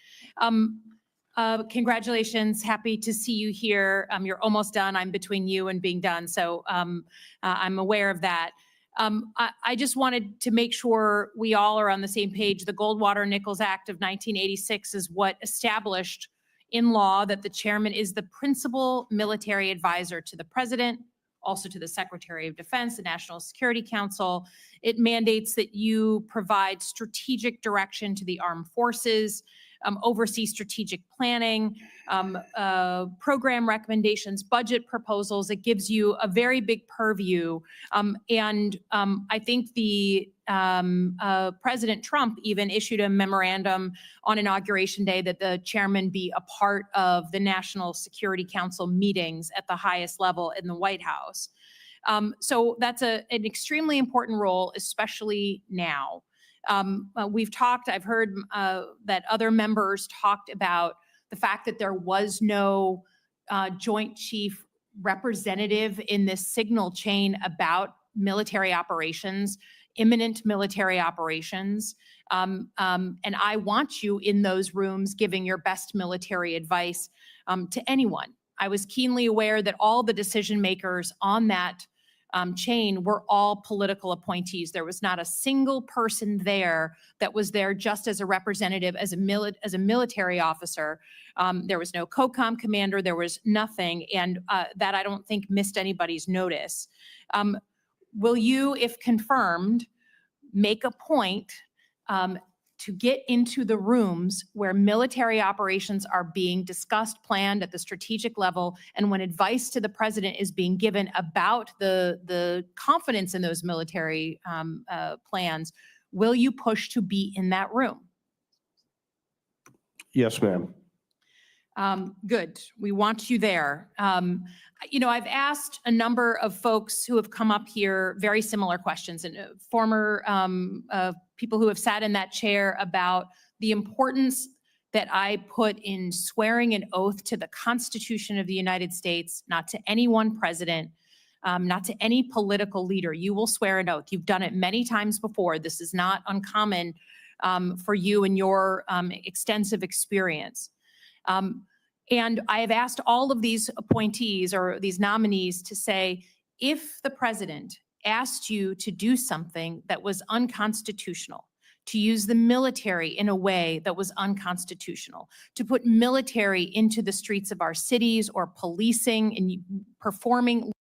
Congratulations. Happy to see you here. You're almost done. I'm between you and being done. So I'm aware of that. I just wanted to make sure we all are on the same page. The Goldwater-Nichols Act of 1986 is what established in law that the chairman is the principal military advisor to the president, also to the Secretary of Defense, the National Security Council. It mandates that you provide strategic direction to the armed forces, oversee strategic planning, program recommendations, budget proposals. It gives you a very big purview. I think the President Trump even issued a memorandum on Inauguration Day that the chairman be a part of the National Security Council meetings at the highest level in the White House. So that's an extremely important role, especially now. I've heard that other members talked about the fact that there was no Joint Chief representative in this signal chain about military operations, imminent military operations. And I want you in those rooms giving your best military advice to anyone. I was keenly aware that all the decision makers on that chain were all political appointees. There was not a single person there that was there just as a representative, as a military officer. There was no COCOM commander. There was nothing, and that I don't think missed anybody's notice. Will you, if confirmed, make a point to get into the rooms where military operations are being discussed, planned at the strategic level, and when advice to the president is being given about the confidence in those military plans, will you push to be in that room?
Yes, ma'am.
Good. We want you there. I've asked a number of folks who have come up here very similar questions, and former people who have sat in that chair about the importance that I put in swearing an oath to the Constitution of the United States, not to any one president, not to any political leader. You will swear an oath. You've done it many times before. This is not uncommon for you and your extensive experience. And I have asked all of these appointees or these nominees to say, if the president asked you to do something that was unconstitutional, to use the military in a way that was unconstitutional, to put military into the streets of our cities or policing and performing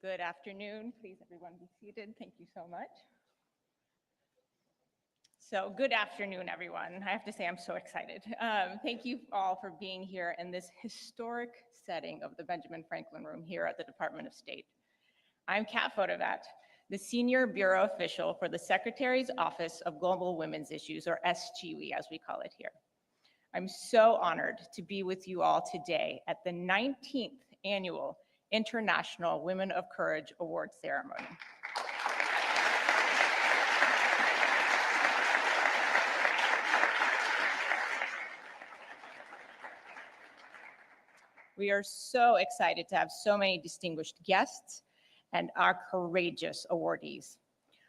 Good afternoon. Please, everyone be seated. Thank you so much. So good afternoon, everyone. I have to say I'm so excited. Thank you all for being here in this historic setting of the Benjamin Franklin Room here at the Department of State. I'm Kat Fotovat, the Senior Bureau Official for the Secretary's Office of Global Women's Issues, or SGWE as we call it here. I'm so honored to be with you all today at the 19th Annual International Women of Courage Award Ceremony. We are so excited to have so many distinguished guests and our courageous awardees.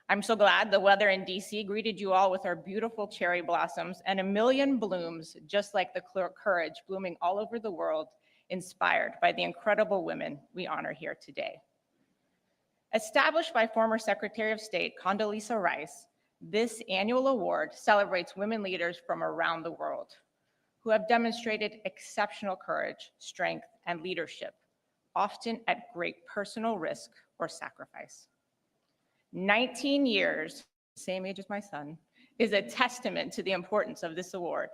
I'm so glad the weather in DC greeted you all with our beautiful cherry blossoms and a million blooms, just like the courage blooming all over the world, inspired by the incredible women we honor here today. Established by former Secretary of State Condoleezza Rice, this annual award celebrates women leaders from around the world who have demonstrated exceptional courage, strength, and leadership, often at great personal risk or sacrifice. 19 years, same age as my son, is a testament to the importance of this award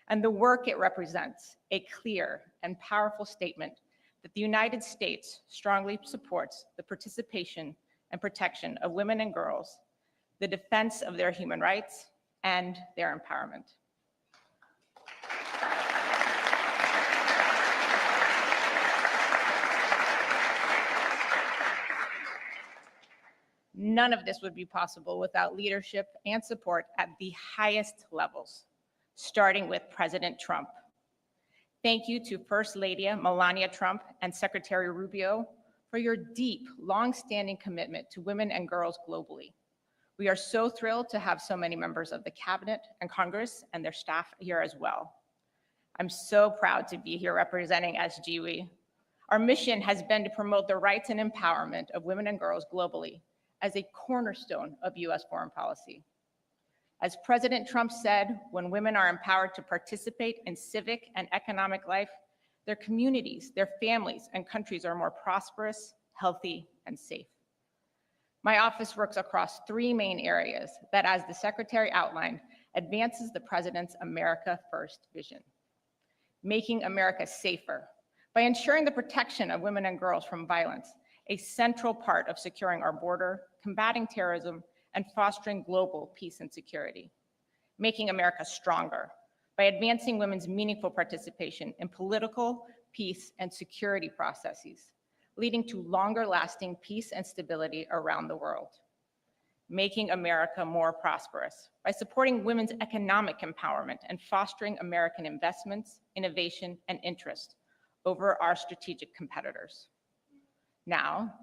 and the work it represents, a clear and powerful statement that the United States strongly supports the participation and protection of women and girls, the defense of their human rights, and their empowerment. None of this would be possible without leadership and support at the highest levels, starting with President Trump. Thank you to First Lady Melania Trump and Secretary Rubio for your deep, long-standing commitment to women and girls globally. We are so thrilled to have so many members of the Cabinet and Congress and their staff here as well. I'm so proud to be here representing SGWE. Our mission has been to promote the rights and empowerment of women and girls globally as a cornerstone of US foreign policy. As President Trump said, when women are empowered to participate in civic and economic life, their communities, their families, and countries are more prosperous, healthy, and safe. My office works across three main areas that, as the Secretary outlined, advances the President's America First vision. Making America safer by ensuring the protection of women and girls from violence, a central part of securing our border, combating terrorism, and fostering global peace and security. Making America stronger by advancing women's meaningful participation in political, peace, and security processes, leading to longer-lasting peace and stability around the world. Making America more prosperous by supporting women's economic empowerment and fostering American investments, innovation, and interest over our strategic competitors. Now,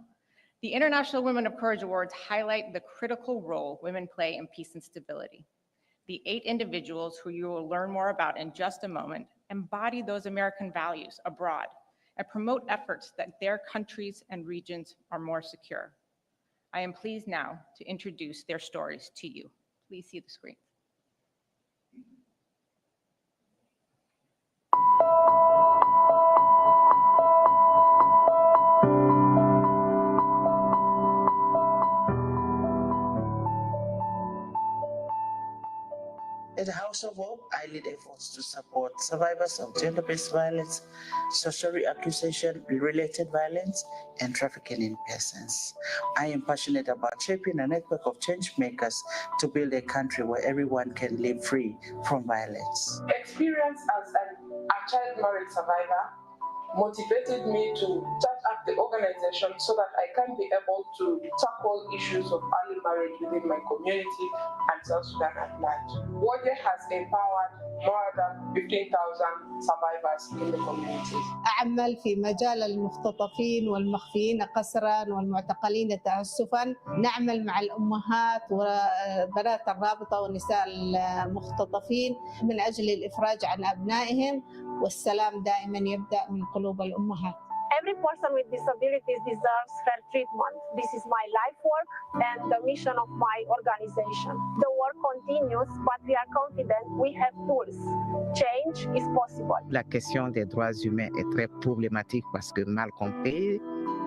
the International Women of Courage Awards highlight the critical role women play in peace and stability. The 8 individuals who you will learn more about in just a moment embody those American values abroad and promote efforts that their countries and regions are more secure. I am pleased now to introduce their stories to you. Please see the screen.
At the House of Hope, I lead efforts to support survivors of gender-based violence, social reaccusation-related violence, and trafficking in persons. I am passionate about shaping a network of change makers to build a country where everyone can live free from violence.
Experience as a child marriage survivor motivated me to start up the organization so that I can be able to tackle issues of early marriage within my community and South Sudan at large. WOJE has empowered more than 15,000 survivors in the communities.
أعمل في مجال المختطفين والمخفيين قسرا والمعتقلين تعسفا. نعمل مع الأمهات وبنات الرابطة ونساء المختطفين من أجل الإفراج عن أبنائهم والسلام دائما يبدأ من قلوب الأمهات.
Every person with disabilities deserves fair treatment. This is my life work and the mission of my organization. The work continues, but we are confident we have tools. Change is possible.
La question des droits humains est très problématique parce que mal compris,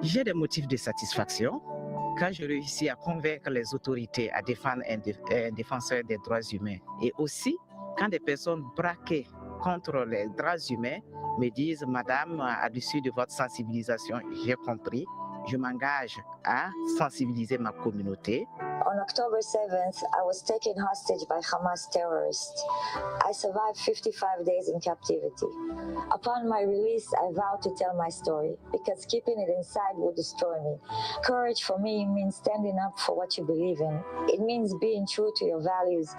j'ai des motifs de satisfaction quand je réussis à convaincre les autorités à défendre un défenseur des droits humains. Et aussi, quand des personnes braquées contre les droits humains me disent, Madame, à l'issue de votre sensibilisation, j'ai compris, je m'engage à sensibiliser ma communauté.
On October 7th, I was taken hostage by Hamas terrorists. I survived 55 days in captivity. Upon my release, I vowed to tell my story because keeping it inside would destroy me. Courage for me means standing up for what you believe in. It means being true to your values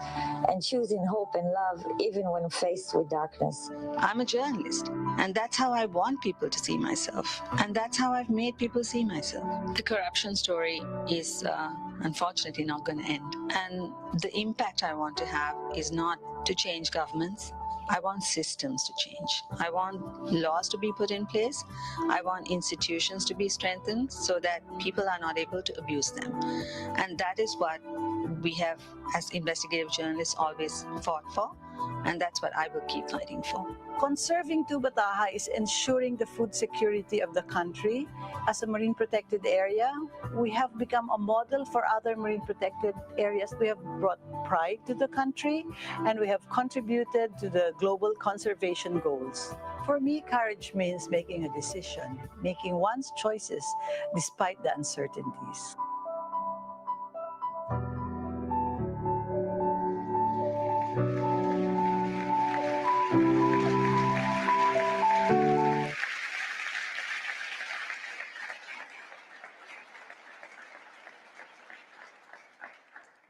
and choosing hope and love even when faced with darkness.
I'm a journalist, and that's how I want people to see myself. And that's how I've made people see myself. The corruption story is unfortunately not going to end. And the impact I want to have is not to change governments. I want systems to change. I want laws to be put in place. I want institutions to be strengthened so that people are not able to abuse them. And that is what we have, as investigative journalists, always fought for. And that's what I will keep fighting for.
Conserving Tubataha is ensuring the food security of the country. As a marine protected area, we have become a model for other marine protected areas. We have brought pride to the country, and we have contributed to the global conservation goals. For me, courage means making a decision, making one's choices despite the uncertainties.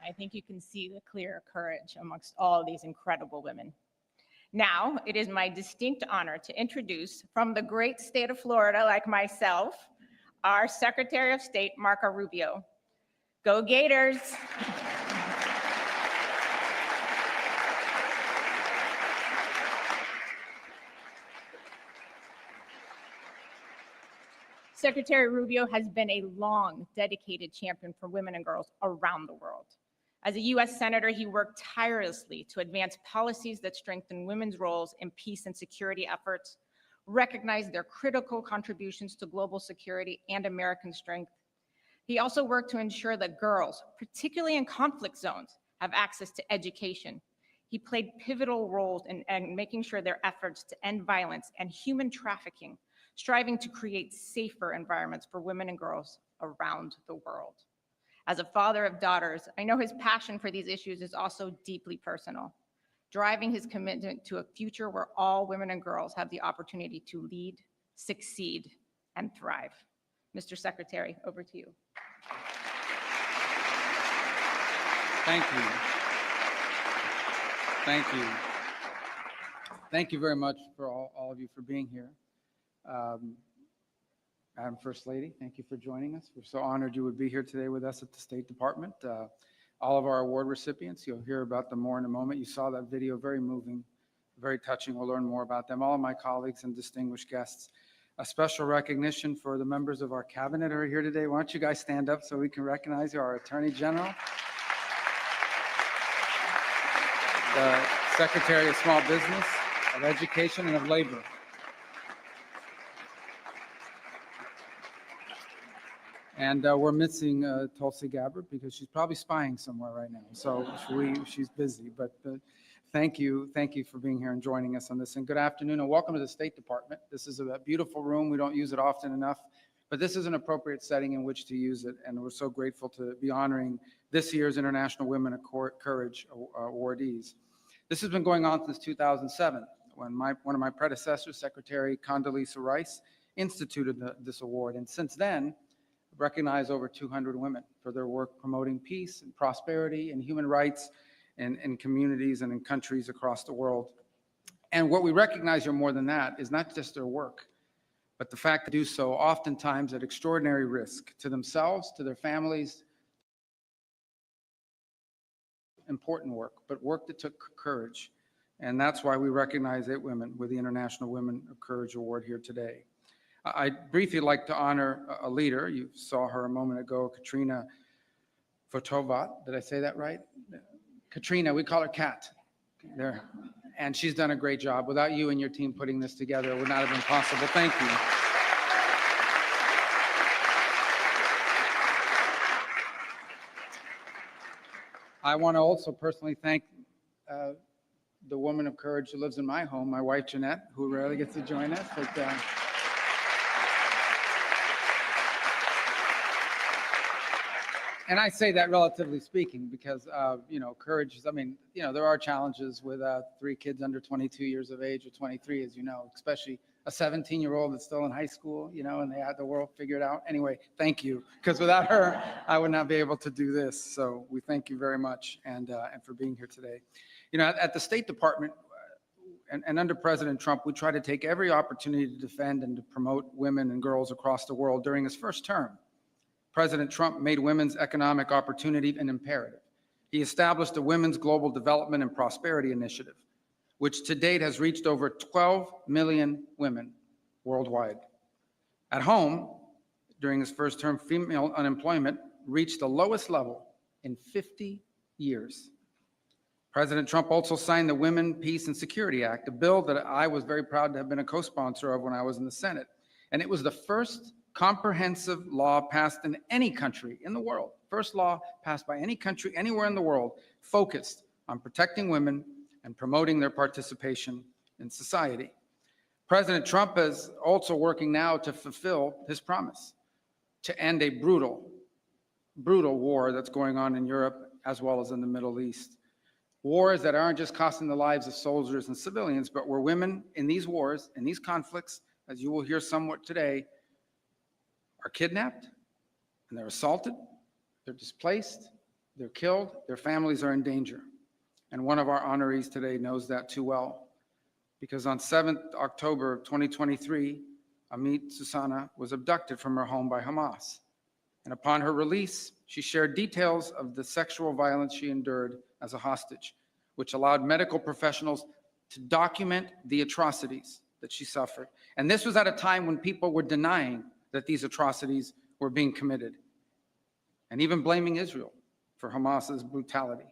I think you can see the clear courage amongst all these incredible women. Now, it is my distinct honor to introduce, from the great state of Florida, like myself, our Secretary of State, Marco Rubio. Go Gators! Secretary Rubio has been a long, dedicated champion for women and girls around the world. As a US Senator, he worked tirelessly to advance policies that strengthen women's roles in peace and security efforts, recognize their critical contributions to global security and American strength. He also worked to ensure that girls, particularly in conflict zones, have access to education. He played pivotal roles in making sure their efforts to end violence and human trafficking, striving to create safer environments for women and girls around the world. As a father of daughters, I know his passion for these issues is also deeply personal, driving his commitment to a future where all women and girls have the opportunity to lead, succeed, and thrive. Mr. Secretary, over to you.
Thank you. Thank you. Thank you very much for all of you for being here. Madam First Lady, thank you for joining us. We're so honored you would be here today with us at the State Department. All of our award recipients, you'll hear about them more in a moment. You saw that video, very moving, very touching. We'll learn more about them. All of my colleagues and distinguished guests. A special recognition for the members of our cabinet who are here today. Why don't you guys stand up so we can recognize you, our Attorney General, the Secretary of Small Business, of Education, and of Labor. And we're missing Tulsi Gabbard because she's probably spying somewhere right now. So she's busy, but thank you for being here and joining us on this. And good afternoon and welcome to the State Department. This is a beautiful room. We don't use it often enough, but this is an appropriate setting in which to use it. And we're so grateful to be honoring this year's International Women of Courage awardees. This has been going on since 2007 when one of my predecessors, Secretary Condoleezza Rice, instituted this award. And since then, recognize over 200 women for their work promoting peace and prosperity and human rights in communities and in countries across the world. And what we recognize are more than that is not just their work, but the fact to do so oftentimes at extraordinary risk to themselves, to their families. Important work, but work that took courage. And that's why we recognize 8 women with the International Women of Courage Award here today. I'd briefly like to honor a leader. You saw her a moment ago, Katrina Fotovat. Did I say that right? Katrina, we call her Kat. There. And she's done a great job. Without you and your team putting this together, it would not have been possible. Thank you. I want to also personally thank the woman of courage who lives in my home, my wife, Jeanette, who rarely gets to join us. But, And I say that relatively speaking because, courage is, there are challenges with 3 kids under 22 years of age or 23, as you know, especially a 17-year-old that's still in high school, and they had the world figured out. Anyway, thank you, because without her, I would not be able to do this. So we thank you very much and for being here today. At the State Department and under President Trump, we try to take every opportunity to defend and to promote women and girls across the world. During his first term, President Trump made women's economic opportunity an imperative. He established the Women's Global Development and Prosperity Initiative, which to date has reached over 12 million women worldwide. At home, during his first term, female unemployment reached the lowest level in 50 years. President Trump also signed the Women, Peace, and Security Act, a bill that I was very proud to have been a co-sponsor of when I was in the Senate. And it was the first comprehensive law passed in any country in the world, first law passed by any country anywhere in the world, focused on protecting women and promoting their participation in society. President Trump is also working now to fulfill his promise to end a brutal war that's going on in Europe as well as in the Middle East. Wars that aren't just costing the lives of soldiers and civilians, but where women in these wars, in these conflicts, as you will hear somewhat today, are kidnapped and they're assaulted, they're displaced, they're killed, their families are in danger. And one of our honorees today knows that too well, because on 7th October of 2023, Amit Susana was abducted from her home by Hamas. And upon her release, she shared details of the sexual violence she endured as a hostage, which allowed medical professionals to document the atrocities that she suffered. And this was at a time when people were denying that these atrocities were being committed, and even blaming Israel for Hamas's brutality.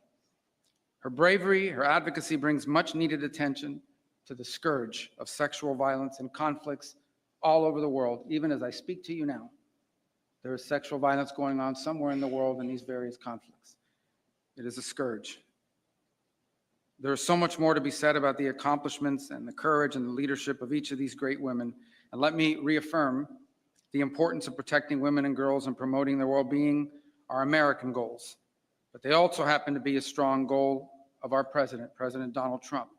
Her bravery, her advocacy brings much needed attention to the scourge of sexual violence and conflicts all over the world. Even as I speak to you now, there is sexual violence going on somewhere in the world in these various conflicts. It is a scourge. There is so much more to be said about the accomplishments and the courage and the leadership of each of these great women. And let me reaffirm the importance of protecting women and girls and promoting their well-being are American goals, but they also happen to be a strong goal of our president, President Donald Trump.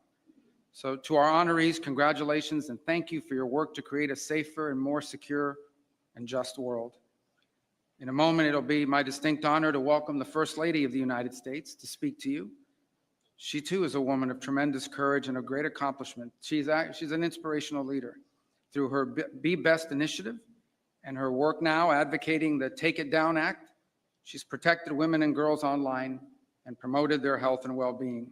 So to our honorees, congratulations and thank you for your work to create a safer and more secure and just world. In a moment, it'll be my distinct honor to welcome the First Lady of the United States to speak to you. She too is a woman of tremendous courage and a great accomplishment. She's an inspirational leader. Through her Be Best initiative and her work now advocating the Take It Down Act, she's protected women and girls online and promoted their health and well-being.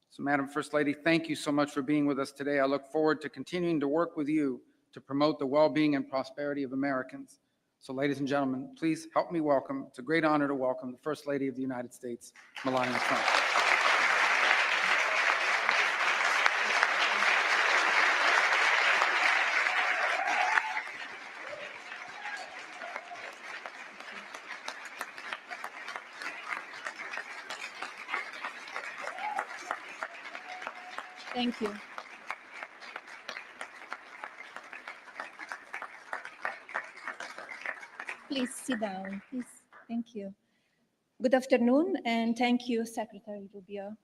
So Madam First Lady, thank you so much for being with us today. I look forward to continuing to work with you to promote the well-being and prosperity of Americans. So ladies and gentlemen, please help me welcome, it's a great honor to welcome the First Lady of the United States, Melania Trump.
Thank you. Please sit down, please. Thank you. Good afternoon, and thank you, Secretary Rubio.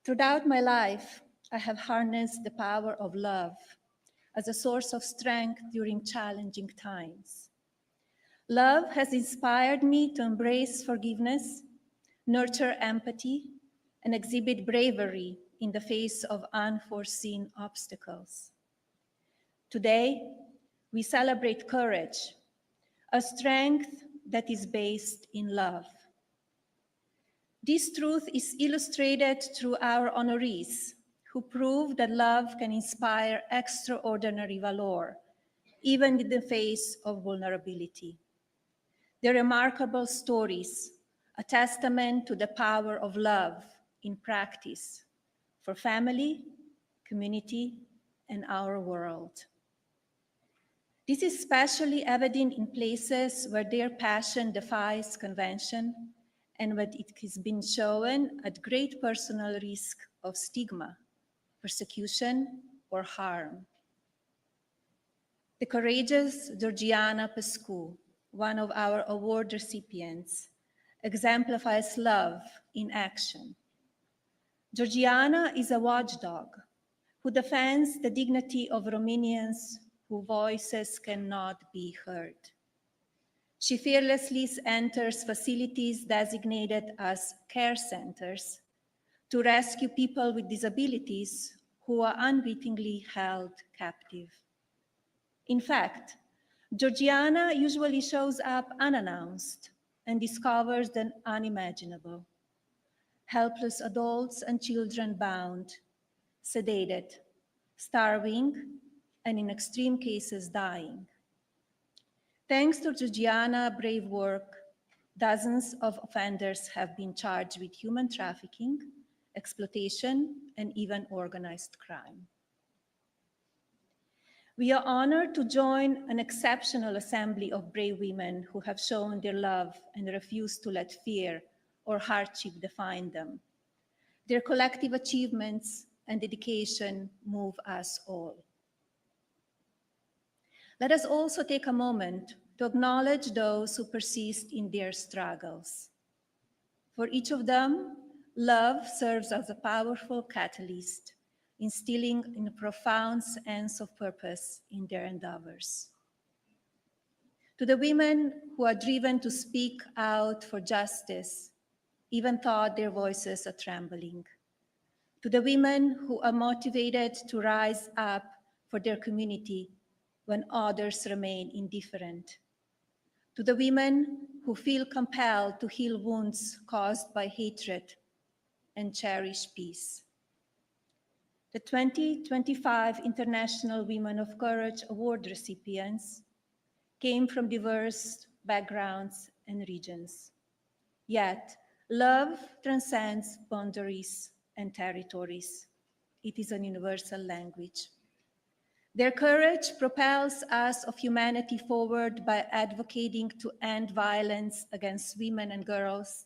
Throughout my life, I have harnessed the power of love as a source of strength during challenging times. Love has inspired me to embrace forgiveness, nurture empathy, and exhibit bravery in the face of unforeseen obstacles. Today, we celebrate courage, a strength that is based in love. This truth is illustrated through our honorees, who prove that love can inspire extraordinary valor, even in the face of vulnerability. Their remarkable stories, a testament to the power of love in practice for family, community, and our world. This is especially evident in places where their passion defies convention and where it has been shown at great personal risk of stigma, persecution, or harm. The courageous Georgiana Pescu one of our award recipients, exemplifies love in action. Georgiana is a watchdog who defends the dignity of Romanians whose voices cannot be heard. She fearlessly enters facilities designated as care centers to rescue people with disabilities who are unwittingly held captive. In fact, Georgiana usually shows up unannounced and discovers the unimaginable. Helpless adults and children bound, sedated, starving, and in extreme cases dying. Thanks to Georgiana's brave work, dozens of offenders have been charged with human trafficking, exploitation, and even organized crime. We are honored to join an exceptional assembly of brave women who have shown their love and refuse to let fear or hardship define them. Their collective achievements and dedication move us all. Let us also take a moment to acknowledge those who persist in their struggles. For each of them, love serves as a powerful catalyst, instilling a profound sense of purpose in their endeavors. To the women who are driven to speak out for justice, even though their voices are trembling. To the women who are motivated to rise up for their community when others remain indifferent. To the women who feel compelled to heal wounds caused by hatred and cherish peace. The 2025 International Women of Courage Award recipients came from diverse backgrounds and regions. Yet, love transcends boundaries and territories. It is a universal language. Their courage propels us of humanity forward by advocating to end violence against women and girls,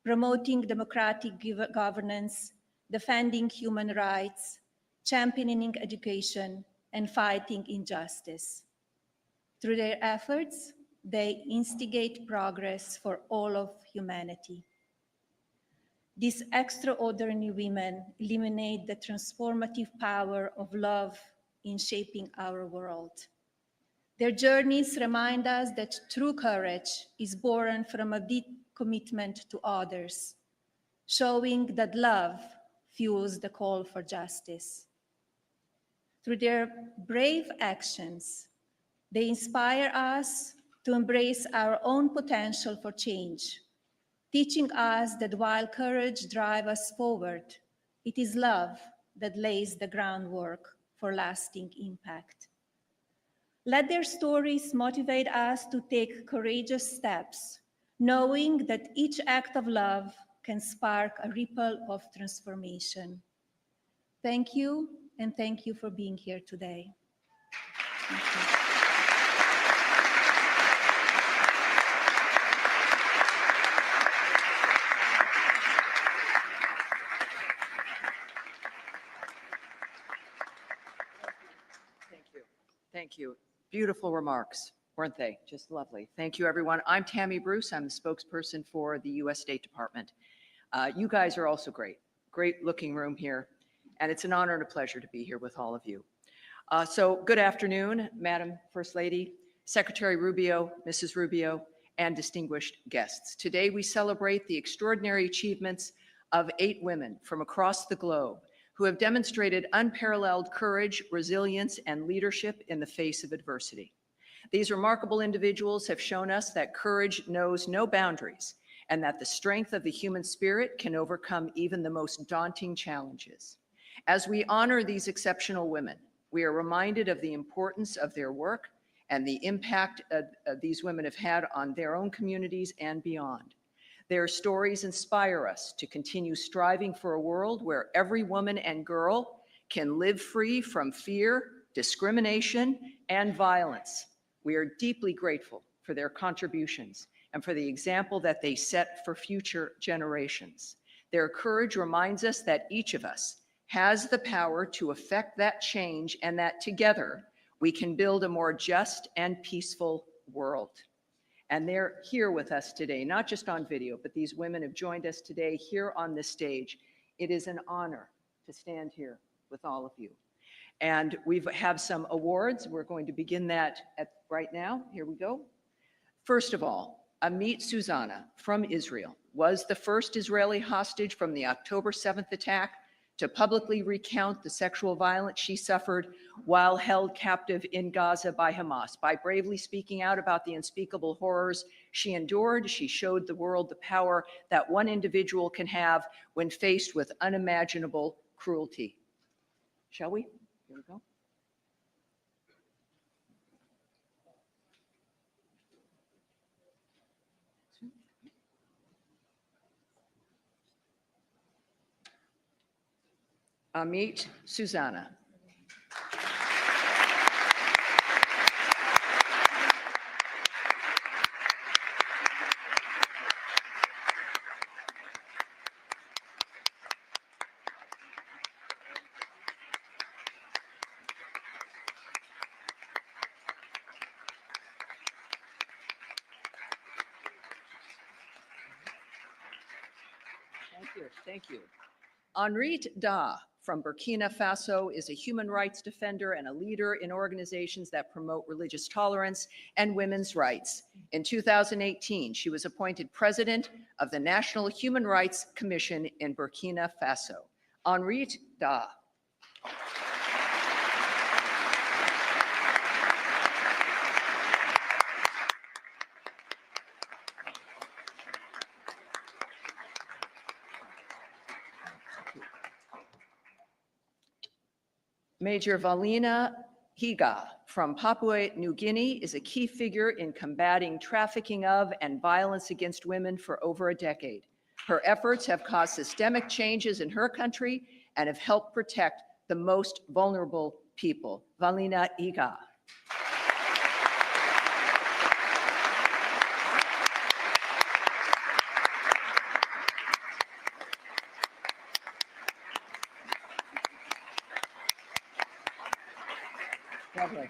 promoting democratic governance, defending human rights, championing education, and fighting injustice. Through their efforts, they instigate progress for all of humanity. These extraordinary women illuminate the transformative power of love in shaping our world. Their journeys remind us that true courage is born from a deep commitment to others, showing that love fuels the call for justice. Through their brave actions, they inspire us to embrace our own potential for change, teaching us that while courage drives us forward, it is love that lays the groundwork for lasting impact. Let their stories motivate us to take courageous steps, knowing that each act of love can spark a ripple of transformation. Thank you, and thank you for being here today. Thank you.
Thank you. Beautiful remarks, weren't they? Just lovely. Thank you, everyone. I'm Tammy Bruce. I'm the spokesperson for the U.S. State Department. You guys are also great. Great looking room here. And it's an honor and a pleasure to be here with all of you. So good afternoon, Madam First Lady, Secretary Rubio, Mrs. Rubio, and distinguished guests. Today we celebrate the extraordinary achievements of 8 women from across the globe who have demonstrated unparalleled courage, resilience, and leadership in the face of adversity. These remarkable individuals have shown us that courage knows no boundaries and that the strength of the human spirit can overcome even the most daunting challenges. As we honor these exceptional women, we are reminded of the importance of their work and the impact these women have had on their own communities and beyond. Their stories inspire us to continue striving for a world where every woman and girl can live free from fear, discrimination, and violence. We are deeply grateful for their contributions and for the example that they set for future generations. Their courage reminds us that each of us has the power to effect that change and that together we can build a more just and peaceful world. And they're here with us today, not just on video, but these women have joined us today here on this stage. It is an honor to stand here with all of you. And we have some awards. We're going to begin that right now. Here we go. First of all, Amit Susanna from Israel was the first Israeli hostage from the October 7th attack to publicly recount the sexual violence she suffered while held captive in Gaza by Hamas. By bravely speaking out about the unspeakable horrors she endured, she showed the world the power that one individual can have when faced with unimaginable cruelty. Shall we? Here we go. Amit Susanna. Thank you. Thank you. Henriette Da from Burkina Faso is a human rights defender and a leader in organizations that promote religious tolerance and women's rights. In 2018, she was appointed president of the National Human Rights Commission in Burkina Faso. Henriette Da. Major Valina Higa from Papua New Guinea is a key figure in combating trafficking of and violence against women for over a decade. Her efforts have caused systemic changes in her country and have helped protect the most vulnerable people. Valina Higa. Lovely.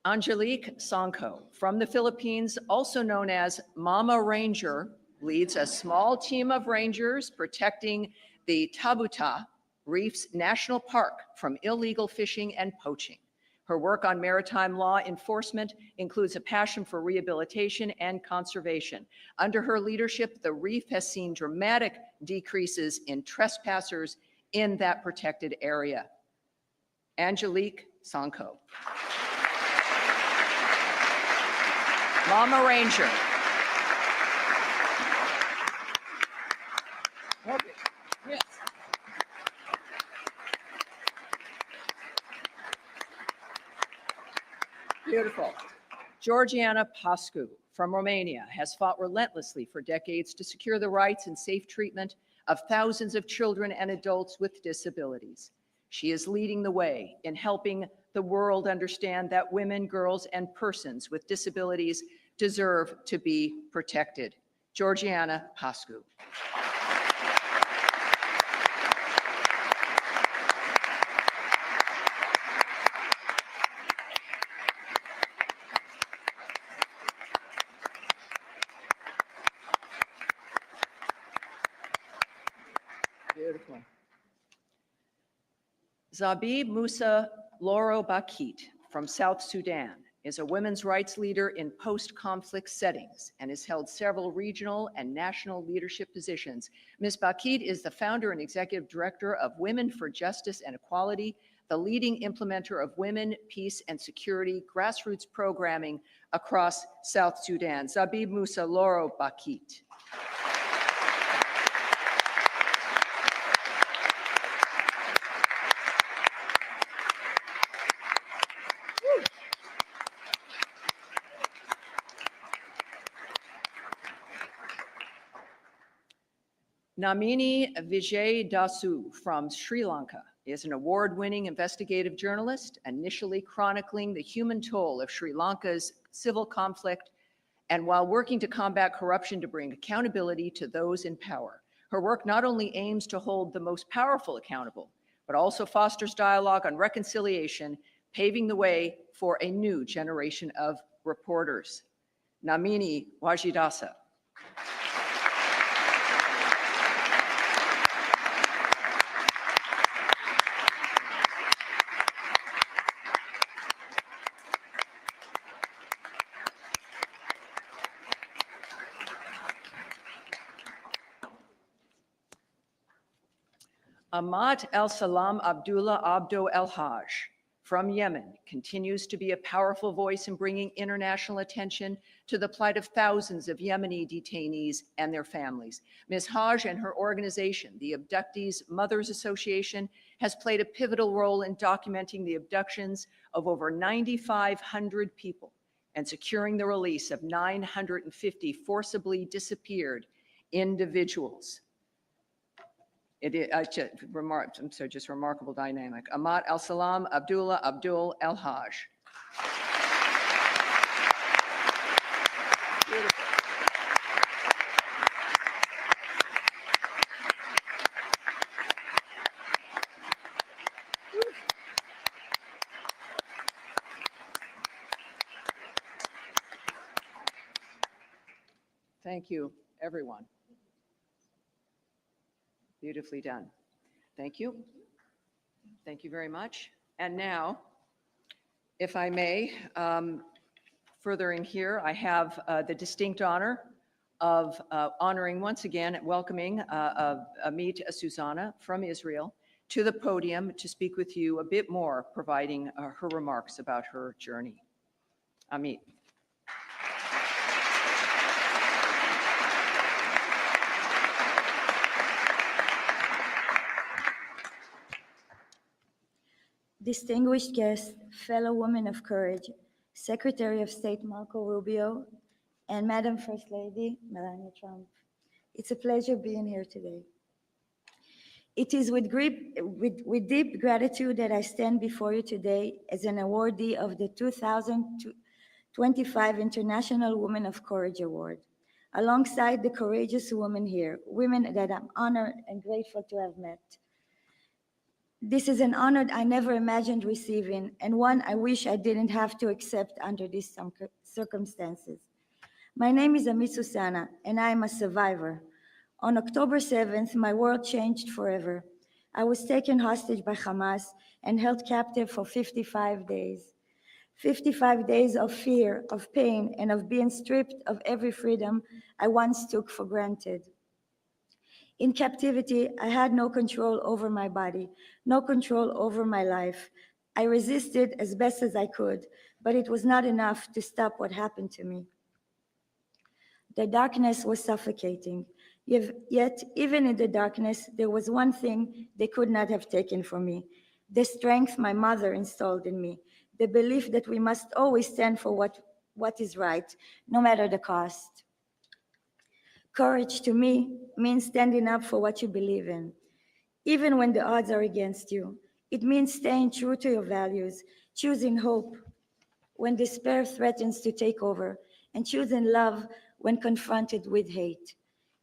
Angelique Sanko from the Philippines, also known as Mama Ranger, leads a small team of rangers protecting the Tabuta Reefs National Park from illegal fishing and poaching. Her work on maritime law enforcement includes a passion for rehabilitation and conservation. Under her leadership, the reef has seen dramatic decreases in trespassers in that protected area. Angelique Sanko. Mama Ranger. Okay. Yes. Beautiful. Georgiana Pascu from Romania has fought relentlessly for decades to secure the rights and safe treatment of thousands of children and adults with disabilities. She is leading the way in helping the world understand that women, girls, and persons with disabilities deserve to be protected. Georgiana Pascu. Beautiful. Zabib Musa Loro Bakit from South Sudan is a women's rights leader in post-conflict settings and has held several regional and national leadership positions. Ms. Bakit is the founder and executive director of Women for Justice and Equality, the leading implementer of women, peace, and security grassroots programming across South Sudan. Zabib Musa Loro Bakit. Namini Vijay Dasu from Sri Lanka is an award-winning investigative journalist, initially chronicling the human toll of Sri Lanka's civil conflict, and while working to combat corruption to bring accountability to those in power. Her work not only aims to hold the most powerful accountable, but also fosters dialogue on reconciliation, paving the way for a new generation of reporters. Namini Wajidasa. Ahmad El-Salam Abdullah Abdo El-Haj from Yemen continues to be a powerful voice in bringing international attention to the plight of thousands of Yemeni detainees and their families. Ms. Haj and her organization, the Abductees Mothers Association, has played a pivotal role in documenting the abductions of over 9,500 people and securing the release of 950 forcibly disappeared individuals. It is just remarkable dynamic. Ahmad El-Salam Abdullah Abdul El-Haj. Thank you, everyone. Beautifully done. Thank you. Thank you very much. And now, if I may, furthering here, I have the distinct honor of honoring once again and welcoming Amit Susanna from Israel to the podium to speak with you a bit more, providing her remarks about her journey. Amit.
Distinguished guests, fellow women of courage, Secretary of State Marco Rubio, and Madam First Lady Melania Trump. It's a pleasure being here today. It is with deep gratitude that I stand before you today as an awardee of the 2025 International Women of Courage Award, alongside the courageous women here, women that I'm honored and grateful to have met. This is an honor I never imagined receiving, and one I wish I didn't have to accept under these circumstances. My name is Amit Susanna, and I am a survivor. On October 7th, my world changed forever. I was taken hostage by Hamas and held captive for 55 days. 55 days of fear, of pain, and of being stripped of every freedom I once took for granted. In captivity, I had no control over my body, no control over my life. I resisted as best as I could, but it was not enough to stop what happened to me. The darkness was suffocating, yet even in the darkness, there was one thing they could not have taken from me: the strength my mother installed in me, the belief that we must always stand for what is right, no matter the cost. Courage to me means standing up for what you believe in, even when the odds are against you. It means staying true to your values, choosing hope when despair threatens to take over, and choosing love when confronted with hate.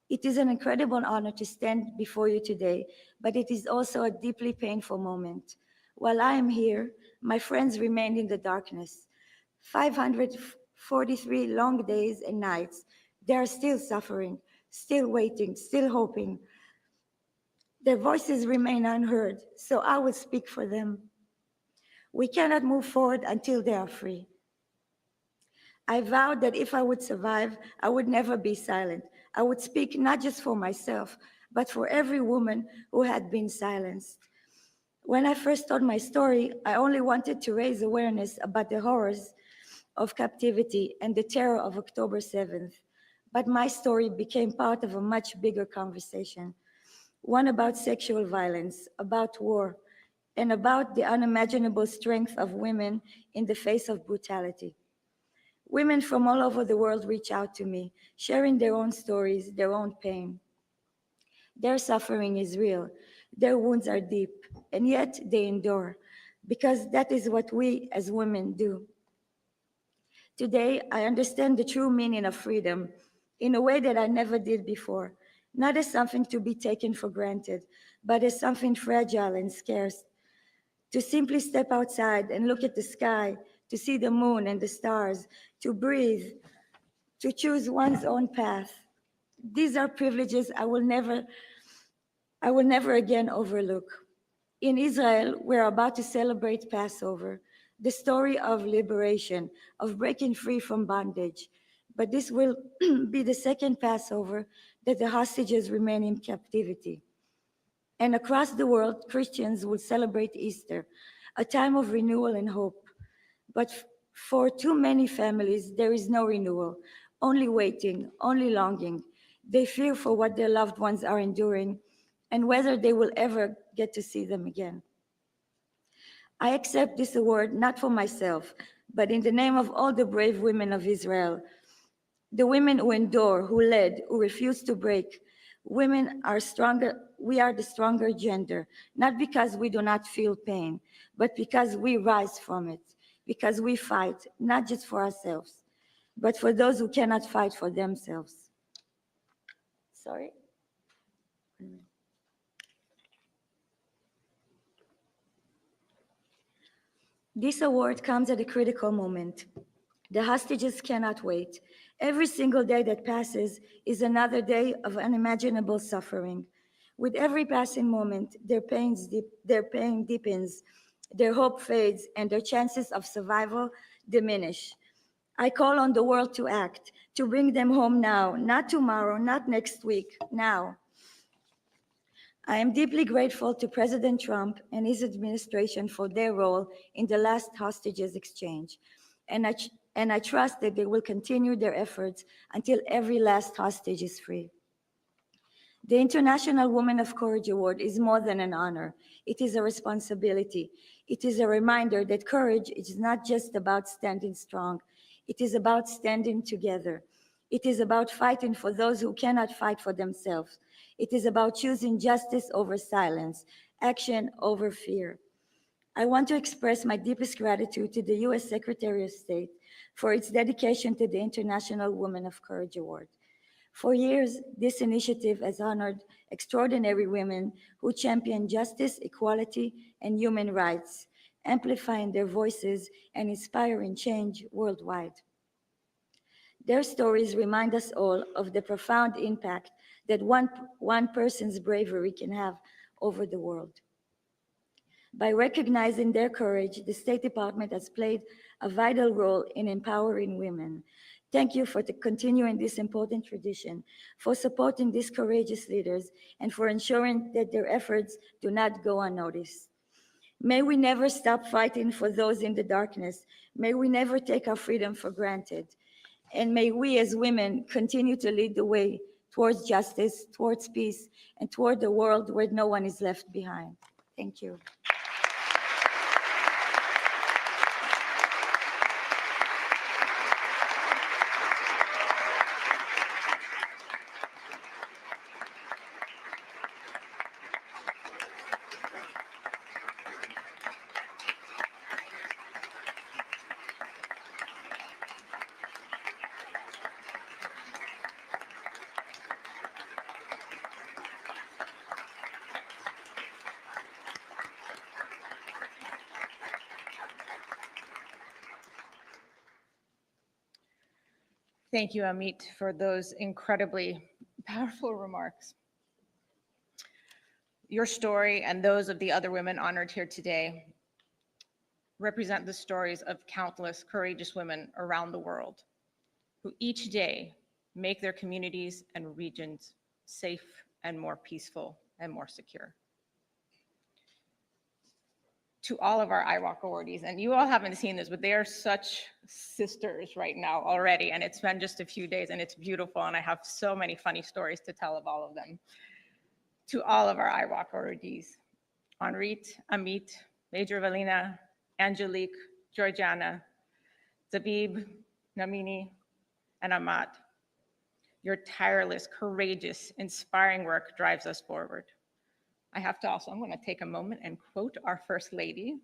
It is an incredible honor to stand before you today, but it is also a deeply painful moment. While I am here, my friends remain in the darkness. 543 long days and nights, they are still suffering, still waiting, still hoping. Their voices remain unheard, so I will speak for them. We cannot move forward until they are free. I vowed that if I would survive, I would never be silent. I would speak not just for myself, but for every woman who had been silenced. When I first told my story, I only wanted to raise awareness about the horrors of captivity and the terror of October 7th. But my story became part of a much bigger conversation, one about sexual violence, about war, and about the unimaginable strength of women in the face of brutality. Women from all over the world reach out to me, sharing their own stories, their own pain. Their suffering is real, their wounds are deep, and yet they endure, because that is what we as women do. Today, I understand the true meaning of freedom in a way that I never did before, not as something to be taken for granted, but as something fragile and scarce. To simply step outside and look at the sky, to see the moon and the stars, to breathe, to choose one's own path. These are privileges I will never again overlook. In Israel, we're about to celebrate Passover, the story of liberation, of breaking free from bondage. But this will be the second Passover that the hostages remain in captivity. And across the world, Christians will celebrate Easter, a time of renewal and hope. But for too many families, there is no renewal, only waiting, only longing. They fear for what their loved ones are enduring and whether they will ever get to see them again. I accept this award not for myself, but in the name of all the brave women of Israel, the women who endure, who led, who refuse to break. Women are stronger, we are the stronger gender, not because we do not feel pain, but because we rise from it, because we fight, not just for ourselves, but for those who cannot fight for themselves. Sorry. This award comes at a critical moment. The hostages cannot wait. Every single day that passes is another day of unimaginable suffering. With every passing moment, their pain deepens, their hope fades, and their chances of survival diminish. I call on the world to act, to bring them home now, not tomorrow, not next week, now. I am deeply grateful to President Trump and his administration for their role in the last hostages exchange. And I trust that they will continue their efforts until every last hostage is free. The International Woman of Courage Award is more than an honor. It is a responsibility. It is a reminder that courage is not just about standing strong. It is about standing together. It is about fighting for those who cannot fight for themselves. It is about choosing justice over silence, action over fear. I want to express my deepest gratitude to the U.S. Secretary of State for its dedication to the International Woman of Courage Award. For years, this initiative has honored extraordinary women who champion justice, equality, and human rights, amplifying their voices and inspiring change worldwide. Their stories remind us all of the profound impact that one person's bravery can have over the world. By recognizing their courage, the State Department has played a vital role in empowering women. Thank you for continuing this important tradition, for supporting these courageous leaders, and for ensuring that their efforts do not go unnoticed. May we never stop fighting for those in the darkness. May we never take our freedom for granted. And may we as women continue to lead the way towards justice, towards peace, and toward a world where no one is left behind. Thank you.
Thank you, Amit, for those incredibly powerful remarks. Your story and those of the other women honored here today represent the stories of countless courageous women around the world who each day make their communities and regions safe and more peaceful and more secure. To all of our IWOC awardees, and you all haven't seen this, but they are such sisters right now already, and it's been just a few days, and it's beautiful, and I have so many funny stories to tell of all of them. To all of our IWOC awardees, Henrit, Amit, Major Valina, Angelique, Georgiana, Zabib, Namini, and Ahmad. Your tireless, courageous, inspiring work drives us forward. I have to also, I'm going to take a moment and quote our First Lady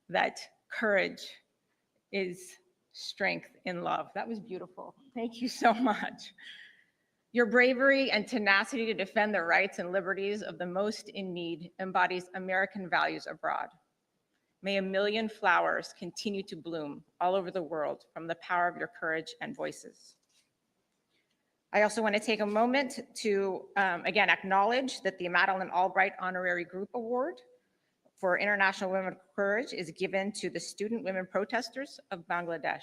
that courage is strength in love. That was beautiful. Thank you so much. Your bravery and tenacity to defend the rights and liberties of the most in need embodies American values abroad. May a million flowers continue to bloom all over the world from the power of your courage and voices. I also want to take a moment to, again, acknowledge that the Madeleine Albright Honorary Group Award for International Women of Courage is given to the student women protesters of Bangladesh.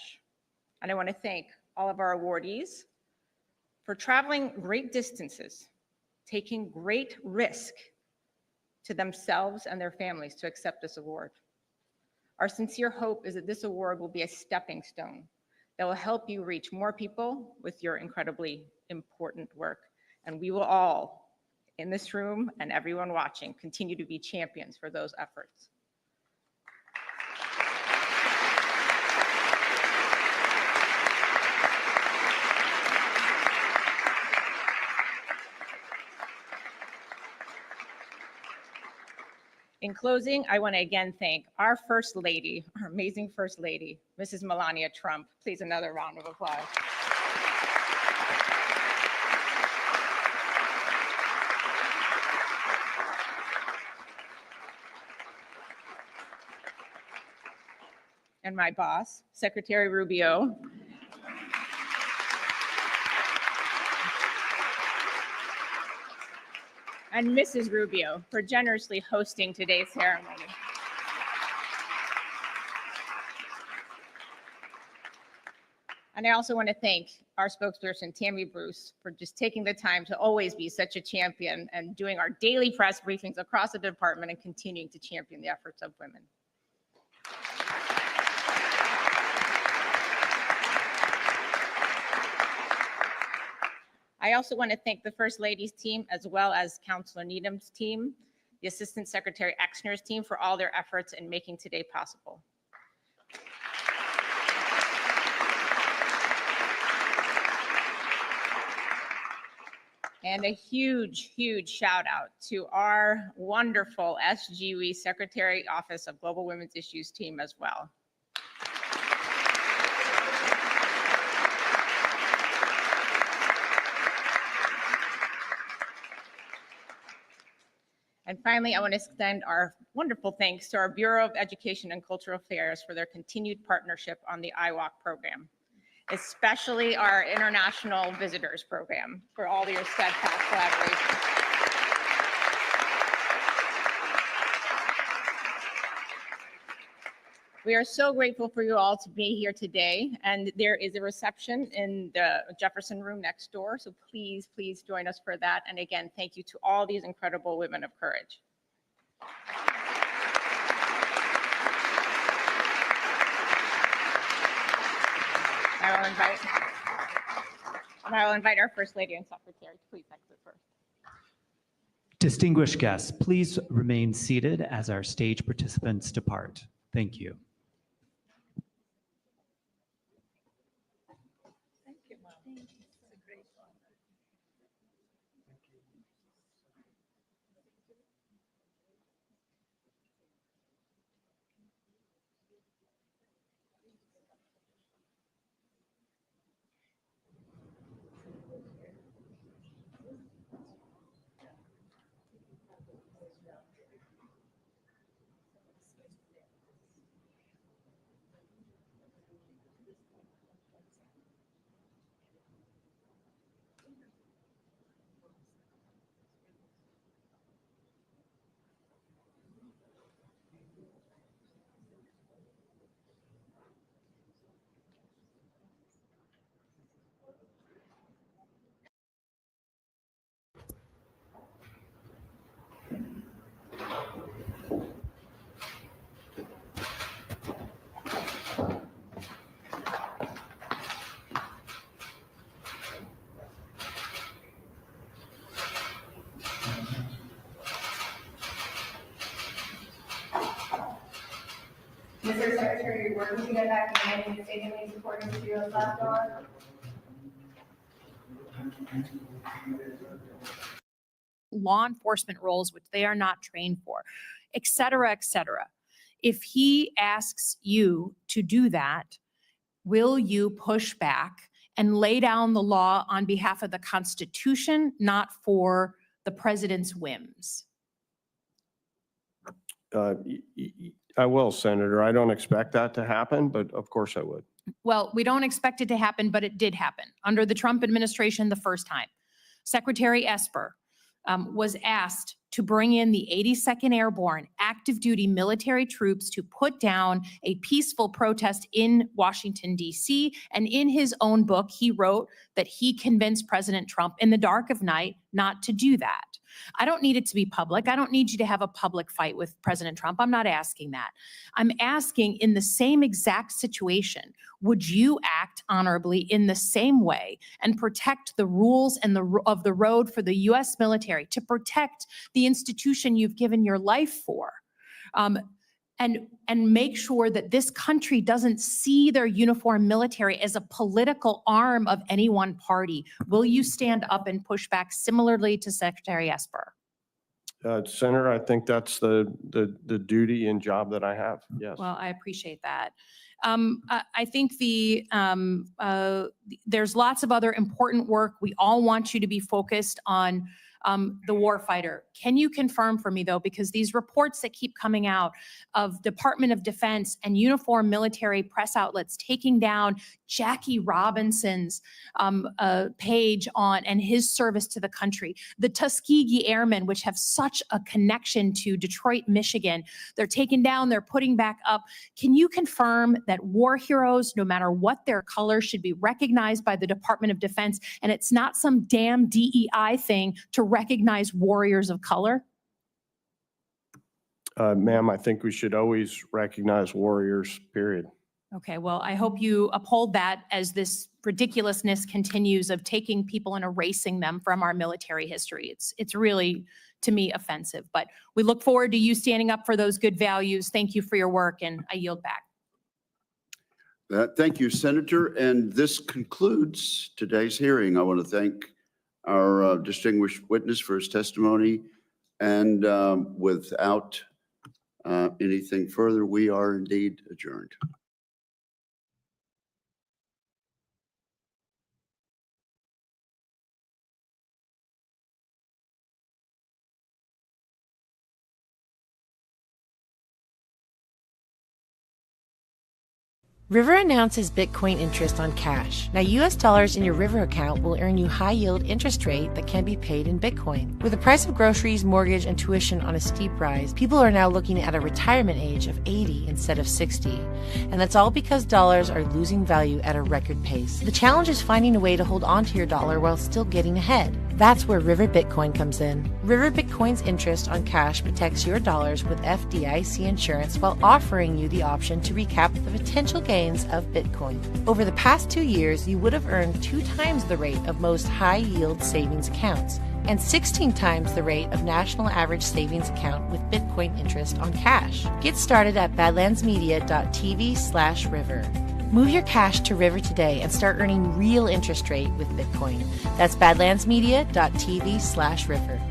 And I want to thank all of our awardees for traveling great distances, taking great risk to themselves and their families to accept this award. Our sincere hope is that this award will be a stepping stone that will help you reach more people with your incredibly important work. And we will all in this room and everyone watching continue to be champions for those efforts. In closing, I want to again thank our First Lady, our amazing First Lady, Mrs. Melania Trump. Please, another round of applause. And my boss, Secretary Rubio. And Mrs. Rubio for generously hosting today's ceremony. And I also want to thank our spokesperson, Tammy Bruce, for just taking the time to always be such a champion and doing our daily press briefings across the department and continuing to champion the efforts of women. I also want to thank the First Lady's team, as well as Councilor Needham's team, the Assistant Secretary Exner's team, for all their efforts in making today possible. And a huge, huge shout out to our wonderful SGWE Secretary Office of Global Women's Issues team as well. And finally, I want to extend our wonderful thanks to our Bureau of Education and Cultural Affairs for their continued partnership on the IWalk program, especially our International Visitors Program, for all your steadfast collaboration. We are so grateful for you all to be here today, and there is a reception in the Jefferson room next door, so please, please join us for that. And again, thank you to all these incredible women of courage. I will invite our First Lady and Secretary to please exit first.
Distinguished guests, please remain seated as our stage participants depart. Thank you.
Thank you, Mom. It's a great honor.
Mr. Secretary, you're working to get back to managing the statement according to your last door.
Law enforcement roles, which they are not trained for, et cetera, et cetera. If he asks you to do that, will you push back and lay down the law on behalf of the Constitution, not for the president's whims?
I will, Senator. I don't expect that to happen, but of course I would.
Well, we don't expect it to happen, but it did happen under the Trump administration the first time. Secretary Esper was asked to bring in the 82nd Airborne active duty military troops to put down a peaceful protest in Washington, D.C. And in his own book, he wrote that he convinced President Trump in the dark of night not to do that. I don't need it to be public. I don't need you to have a public fight with President Trump. I'm not asking that. I'm asking, in the same exact situation, would you act honorably in the same way and protect the rules and of the road for the U.S. military, to protect the institution you've given your life for, and make sure that this country doesn't see their uniformed military as a political arm of any one party? Will you stand up and push back similarly to Secretary Esper?
Senator, I think that's the duty and job that I have. Yes.
Well, I appreciate that. I think there's lots of other important work. We all want you to be focused on the warfighter. Can you confirm for me, though, because these reports that keep coming out of Department of Defense and uniformed military press outlets taking down Jackie Robinson's page on and his service to the country, the Tuskegee Airmen, which have such a connection to Detroit, Michigan, they're taken down, they're putting back up. Can you confirm that war heroes, no matter what their color, should be recognized by the Department of Defense, and it's not some damn DEI thing to recognize warriors of color?
Ma'am, I think we should always recognize warriors, period.
Okay, well, I hope you uphold that as this ridiculousness continues of taking people and erasing them from our military history. It's really, to me, offensive. But we look forward to you standing up for those good values. Thank you for your work, and I yield back.
Thank you, Senator. And this concludes today's hearing. I want to thank our distinguished witness for his testimony. And without anything further, we are indeed adjourned.
River announces Bitcoin interest on cash. Now, US dollars in your River account will earn you high-yield interest rate that can be paid in Bitcoin. With the price of groceries, mortgage, and tuition on a steep rise, people are now looking at a retirement age of 80 instead of 60. And that's all because dollars are losing value at a record pace. The challenge is finding a way to hold on to your dollar while still getting ahead. That's where River Bitcoin comes in. River Bitcoin's interest on cash protects your dollars with FDIC insurance while offering you the option to recap the potential gains of Bitcoin. Over the past 2 years, you would have earned 2 times the rate of most high-yield savings accounts and 16 times the rate of national average savings account with Bitcoin interest on cash. Get started at badlandsmedia.tv/river. Move your cash to River today and start earning real interest rate with Bitcoin. That's badlandsmedia.tv/river.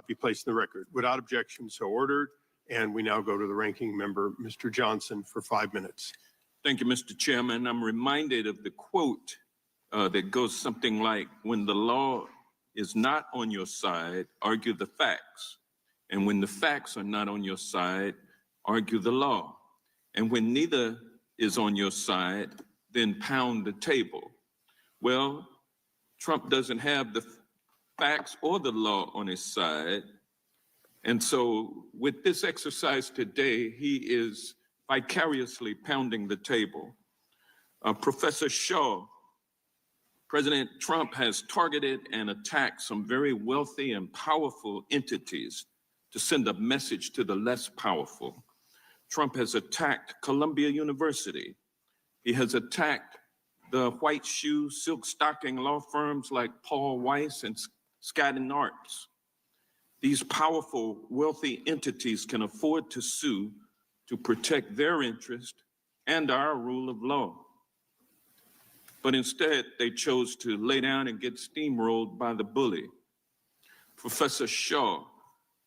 Be placed in the record. Without objection, so ordered. And we now go to the ranking member, Mr. Johnson, for 5 minutes.
Thank you, Mr. Chairman. I'm reminded of the quote that goes something like, when the law is not on your side, argue the facts. And when the facts are not on your side, argue the law. And when neither is on your side, then pound the table. Well, Trump doesn't have the facts or the law on his side. And so with this exercise today, he is vicariously pounding the table. Professor Shaw, President Trump has targeted and attacked some very wealthy and powerful entities to send a message to the less powerful. Trump has attacked Columbia University. He has attacked the white shoe, silk stocking law firms like Paul Weiss and Skadden Arps. These powerful, wealthy entities can afford to sue to protect their interest and our rule of law. But instead, they chose to lay down and get steamrolled by the bully. Professor Shaw,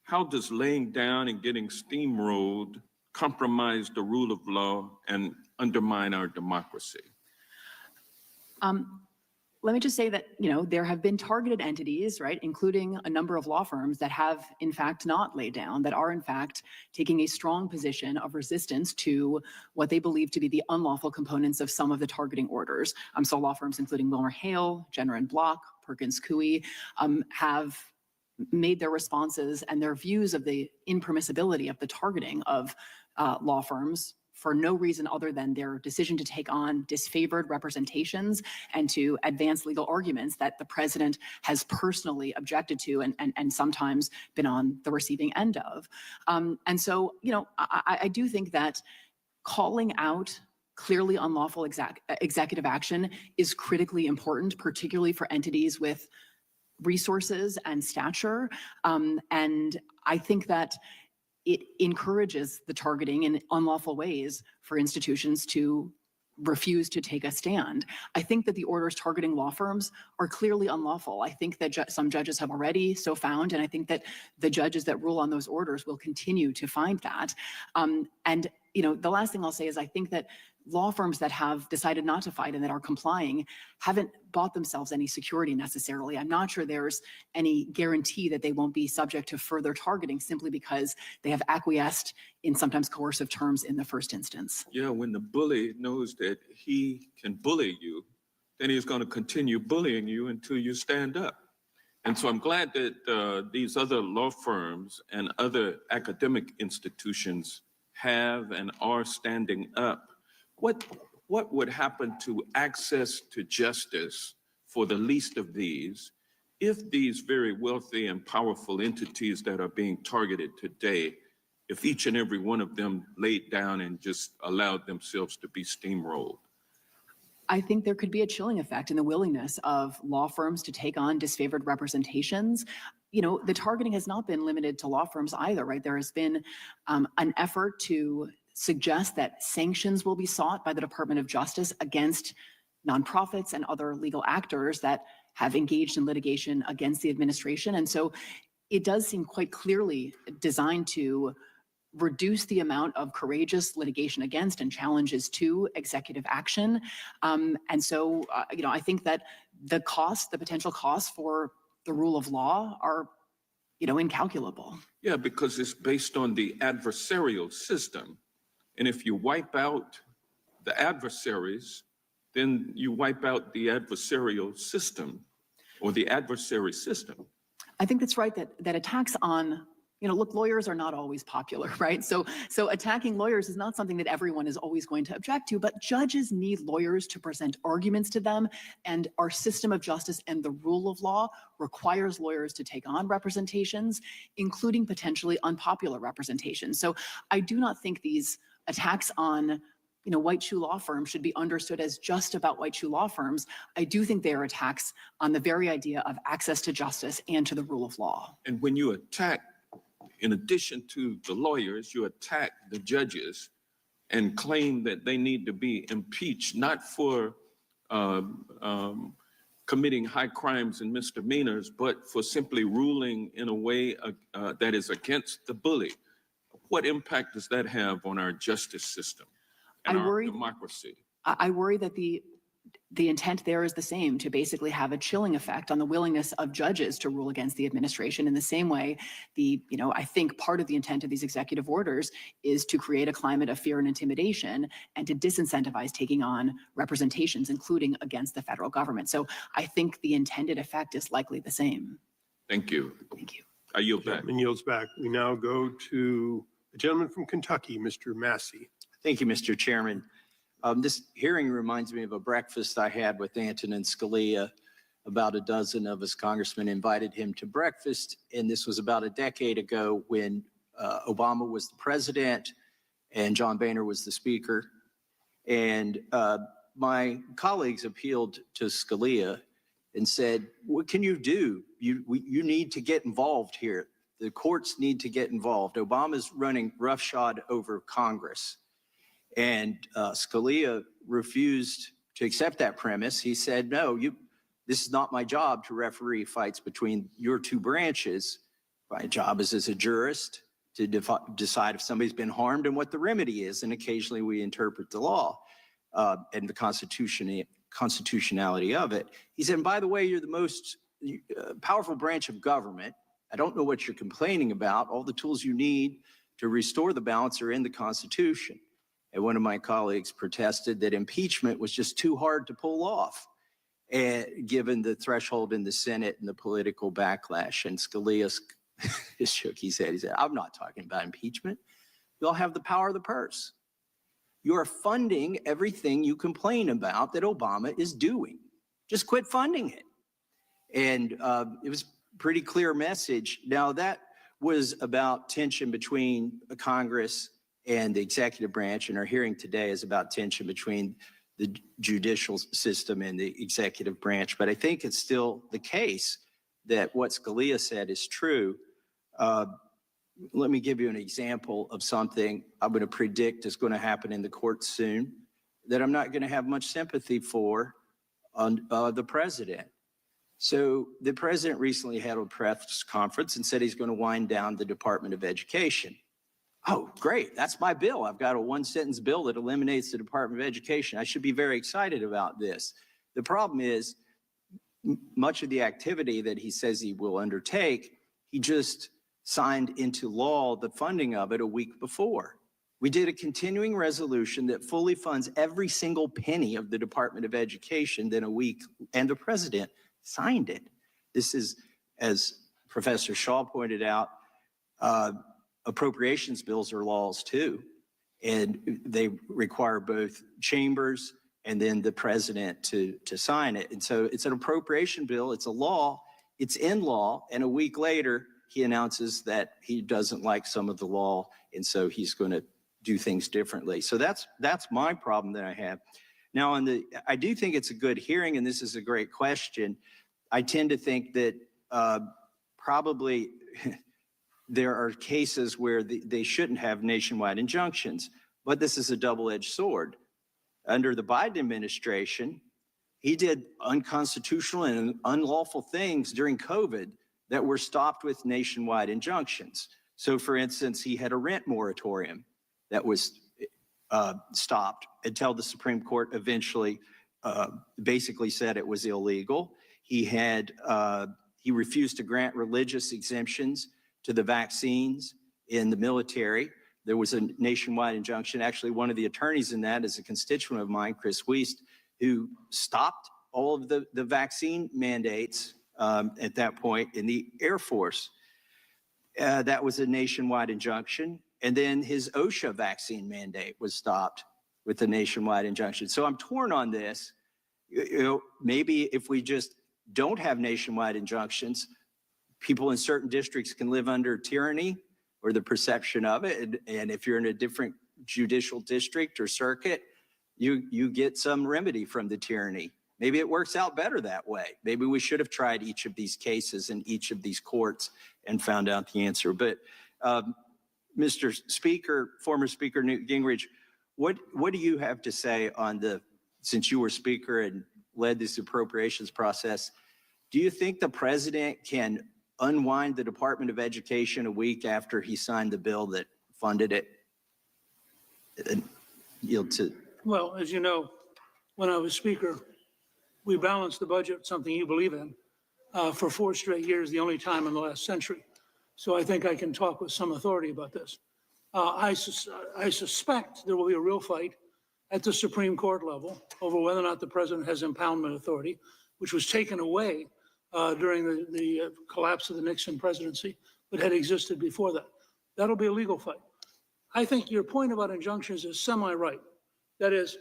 how does laying down and getting steamrolled compromise the rule of law and undermine our democracy?
let me just say that, there have been targeted entities, right, including a number of law firms that have in fact not laid down, that are in fact taking a strong position of resistance to what they believe to be the unlawful components of some of the targeting orders. So law firms including Wilmer Hale, Jenner and Block, Perkins Coie, have made their responses and their views of the impermissibility of the targeting of law firms for no reason other than their decision to take on disfavored representations and to advance legal arguments that the president has personally objected to and sometimes been on the receiving end of. And so, I do think that calling out clearly unlawful executive action is critically important, particularly for entities with resources and stature. And I think that it encourages the targeting in unlawful ways for institutions to refuse to take a stand. I think that the orders targeting law firms are clearly unlawful. I think that some judges have already so found, and I think that the judges that rule on those orders will continue to find that. And the last thing I'll say is I think that law firms that have decided not to fight and that are complying haven't bought themselves any security necessarily. I'm not sure there's any guarantee that they won't be subject to further targeting simply because they have acquiesced in sometimes coercive terms in the first instance.
Yeah, when the bully knows that he can bully you, then he's going to continue bullying you until you stand up. And so I'm glad that these other law firms and other academic institutions have and are standing up. What would happen to access to justice for the least of these if these very wealthy and powerful entities that are being targeted today, if each and every one of them laid down and just allowed themselves to be steamrolled?
I think there could be a chilling effect in the willingness of law firms to take on disfavored representations. The targeting has not been limited to law firms either, right? There has been an effort to suggest that sanctions will be sought by the Department of Justice against nonprofits and other legal actors that have engaged in litigation against the administration. And so it does seem quite clearly designed to reduce the amount of courageous litigation against and challenges to executive action. And so, I think that the potential costs for the rule of law are, incalculable.
Yeah, because it's based on the adversarial system. And if you wipe out the adversaries, then you wipe out the adversarial system or the adversary system.
I think that's right, that attacks on, look, lawyers are not always popular, right? So attacking lawyers is not something that everyone is always going to object to, but judges need lawyers to present arguments to them. And our system of justice and the rule of law requires lawyers to take on representations, including potentially unpopular representations. So I do not think these attacks on white shoe law firms should be understood as just about white shoe law firms. I do think they are attacks on the very idea of access to justice and to the rule of law.
And when you attack, in addition to the lawyers, you attack the judges and claim that they need to be impeached, not for committing high crimes and misdemeanors, but for simply ruling in a way that is against the bully. What impact does that have on our justice system and our democracy?
I worry that the intent there is the same, to basically have a chilling effect on the willingness of judges to rule against the administration. In the same way, I think part of the intent of these executive orders is to create a climate of fear and intimidation and to disincentivize taking on representations, including against the federal government. So I think the intended effect is likely the same.
Thank you.
Thank you.
I yield back.
And yields back. We now go to the gentleman from Kentucky, Mr. Massey.
Thank you, Mr. Chairman. This hearing reminds me of a breakfast I had with Antonin Scalia. About a dozen of us congressmen invited him to breakfast, and this was about a decade ago when Obama was the president and John Boehner was the speaker. And my colleagues appealed to Scalia and said, what can you do? You need to get involved here. The courts need to get involved. Obama's running roughshod over Congress. And Scalia refused to accept that premise. He said, no, this is not my job to referee fights between your two branches. My job is as a jurist to decide if somebody's been harmed and what the remedy is. And occasionally we interpret the law and the Constitution constitutionality of it. He said, and by the way, you're the most powerful branch of government. I don't know what you're complaining about. All the tools you need to restore the balance are in the Constitution. And one of my colleagues protested that impeachment was just too hard to pull off, given the threshold in the Senate and the political backlash. And Scalia just shook his head. He said, I'm not talking about impeachment. You all have the power of the purse. You are funding everything you complain about that Obama is doing. Just quit funding it. And it was a pretty clear message. Now, that was about tension between Congress and the executive branch, and our hearing today is about tension between the judicial system and the executive branch. But I think it's still the case that what Scalia said is true. Let me give you an example of something I'm going to predict is going to happen in the court soon that I'm not going to have much sympathy for on the president. So the president recently had a press conference and said he's going to wind down the Department of Education. Oh, great. That's my bill. I've got a one-sentence bill that eliminates the Department of Education. I should be very excited about this. The problem is much of the activity that he says he will undertake, he just signed into law the funding of it a week before. We did a continuing resolution that fully funds every single penny of the Department of Education then a week, and the president signed it. This is, as Professor Shaw pointed out, appropriations bills are laws too, and they require both chambers and then the president to sign it. And so it's an appropriation bill, it's a law, it's in law, and a week later, he announces that he doesn't like some of the law, and so he's going to do things differently. So that's my problem that I have. Now, I do think it's a good hearing, and this is a great question. I tend to think that probably there are cases where they shouldn't have nationwide injunctions, but this is a double-edged sword. Under the Biden administration, he did unconstitutional and unlawful things during COVID that were stopped with nationwide injunctions. So for instance, he had a rent moratorium that was stopped until the Supreme Court eventually basically said it was illegal. He refused to grant religious exemptions to the vaccines in the military. There was a nationwide injunction. Actually, one of the attorneys in that is a constituent of mine, Chris Wiest, who stopped all of the vaccine mandates at that point in the Air Force. That was a nationwide injunction. And then his OSHA vaccine mandate was stopped with a nationwide injunction. So I'm torn on this. Maybe if we just don't have nationwide injunctions, people in certain districts can live under tyranny or the perception of it. And if you're in a different judicial district or circuit, you get some remedy from the tyranny. Maybe it works out better that way. Maybe we should have tried each of these cases in each of these courts and found out the answer. But Mr. Speaker, former Speaker Newt Gingrich, what do you have to say on since you were Speaker and led this appropriations process, do you think the president can unwind the Department of Education a week after he signed the bill that funded it? And yield to.
Well, as you know, when I was Speaker, we balanced the budget, something you believe in, for 4 straight years, the only time in the last century. So I think I can talk with some authority about this. I suspect there will be a real fight at the Supreme Court level over whether or not the president has impoundment authority, which was taken away during the collapse of the Nixon presidency, but had existed before that. That'll be a legal fight. I think your point about injunctions is semi-right. That is,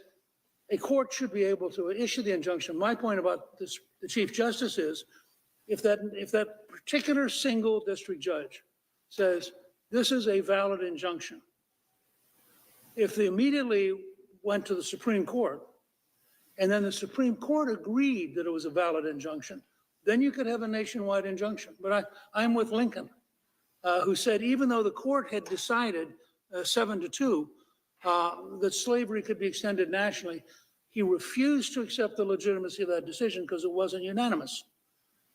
a court should be able to issue the injunction. My point about this, the Chief Justice, is if that particular single district judge says, this is a valid injunction, if they immediately went to the Supreme Court and then the Supreme Court agreed that it was a valid injunction, then you could have a nationwide injunction. But I'm with Lincoln, who said even though the court had decided 7-2 that slavery could be extended nationally, he refused to accept the legitimacy of that decision because it wasn't unanimous.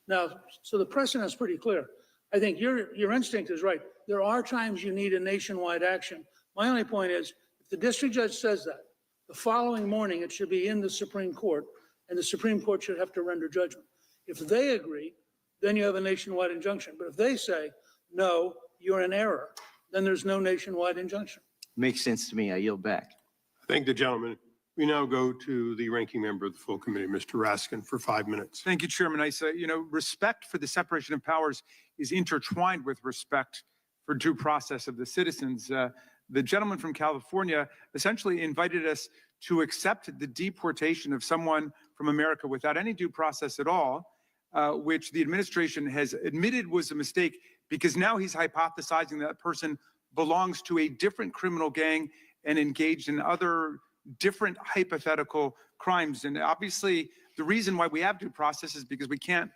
Now, so the precedent is pretty clear. I think your instinct is right. There are times you need a nationwide action. My only point is, if the district judge says that, the following morning it should be in the Supreme Court and the Supreme Court should have to render judgment. If they agree, then you have a nationwide injunction. But if they say, no, you're in error, then there's no nationwide injunction.
Makes sense to me. I yield back.
Thank the gentleman. We now go to the ranking member of the full committee, Mr. Raskin, for 5 minutes.
Thank you, Chairman. I say, respect for the separation of powers is intertwined with respect for due process of the citizens. The gentleman from California essentially invited us to accept the deportation of someone from America without any due process at all, which the administration has admitted was a mistake because now he's hypothesizing that person belongs to a different criminal gang and engaged in other different hypothetical crimes. And obviously, the reason why we have due process is because we can't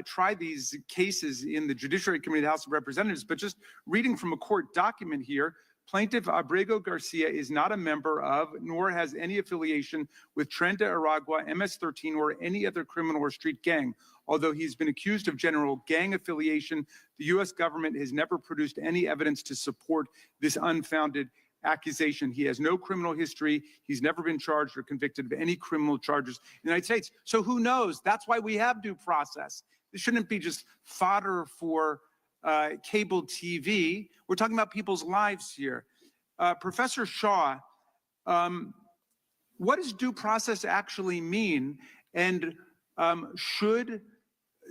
try these cases in the Judiciary Committee of the House of Representatives. But just reading from a court document here, Plaintiff Abrego Garcia is not a member of, nor has any affiliation with Trenta Aragua, MS-13, or any other criminal or street gang. Although he's been accused of general gang affiliation, the U.S. government has never produced any evidence to support this unfounded accusation. He has no criminal history. He's never been charged or convicted of any criminal charges in the United States. So who knows? That's why we have due process. This shouldn't be just fodder for cable TV. We're talking about people's lives here. Professor Shaw, what does due process actually mean? And should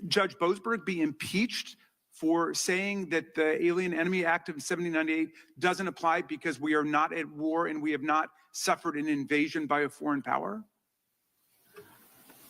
Judge Boasberg be impeached for saying that the Alien Enemy Act of 1798 doesn't apply because we are not at war and we have not suffered an invasion by a foreign power?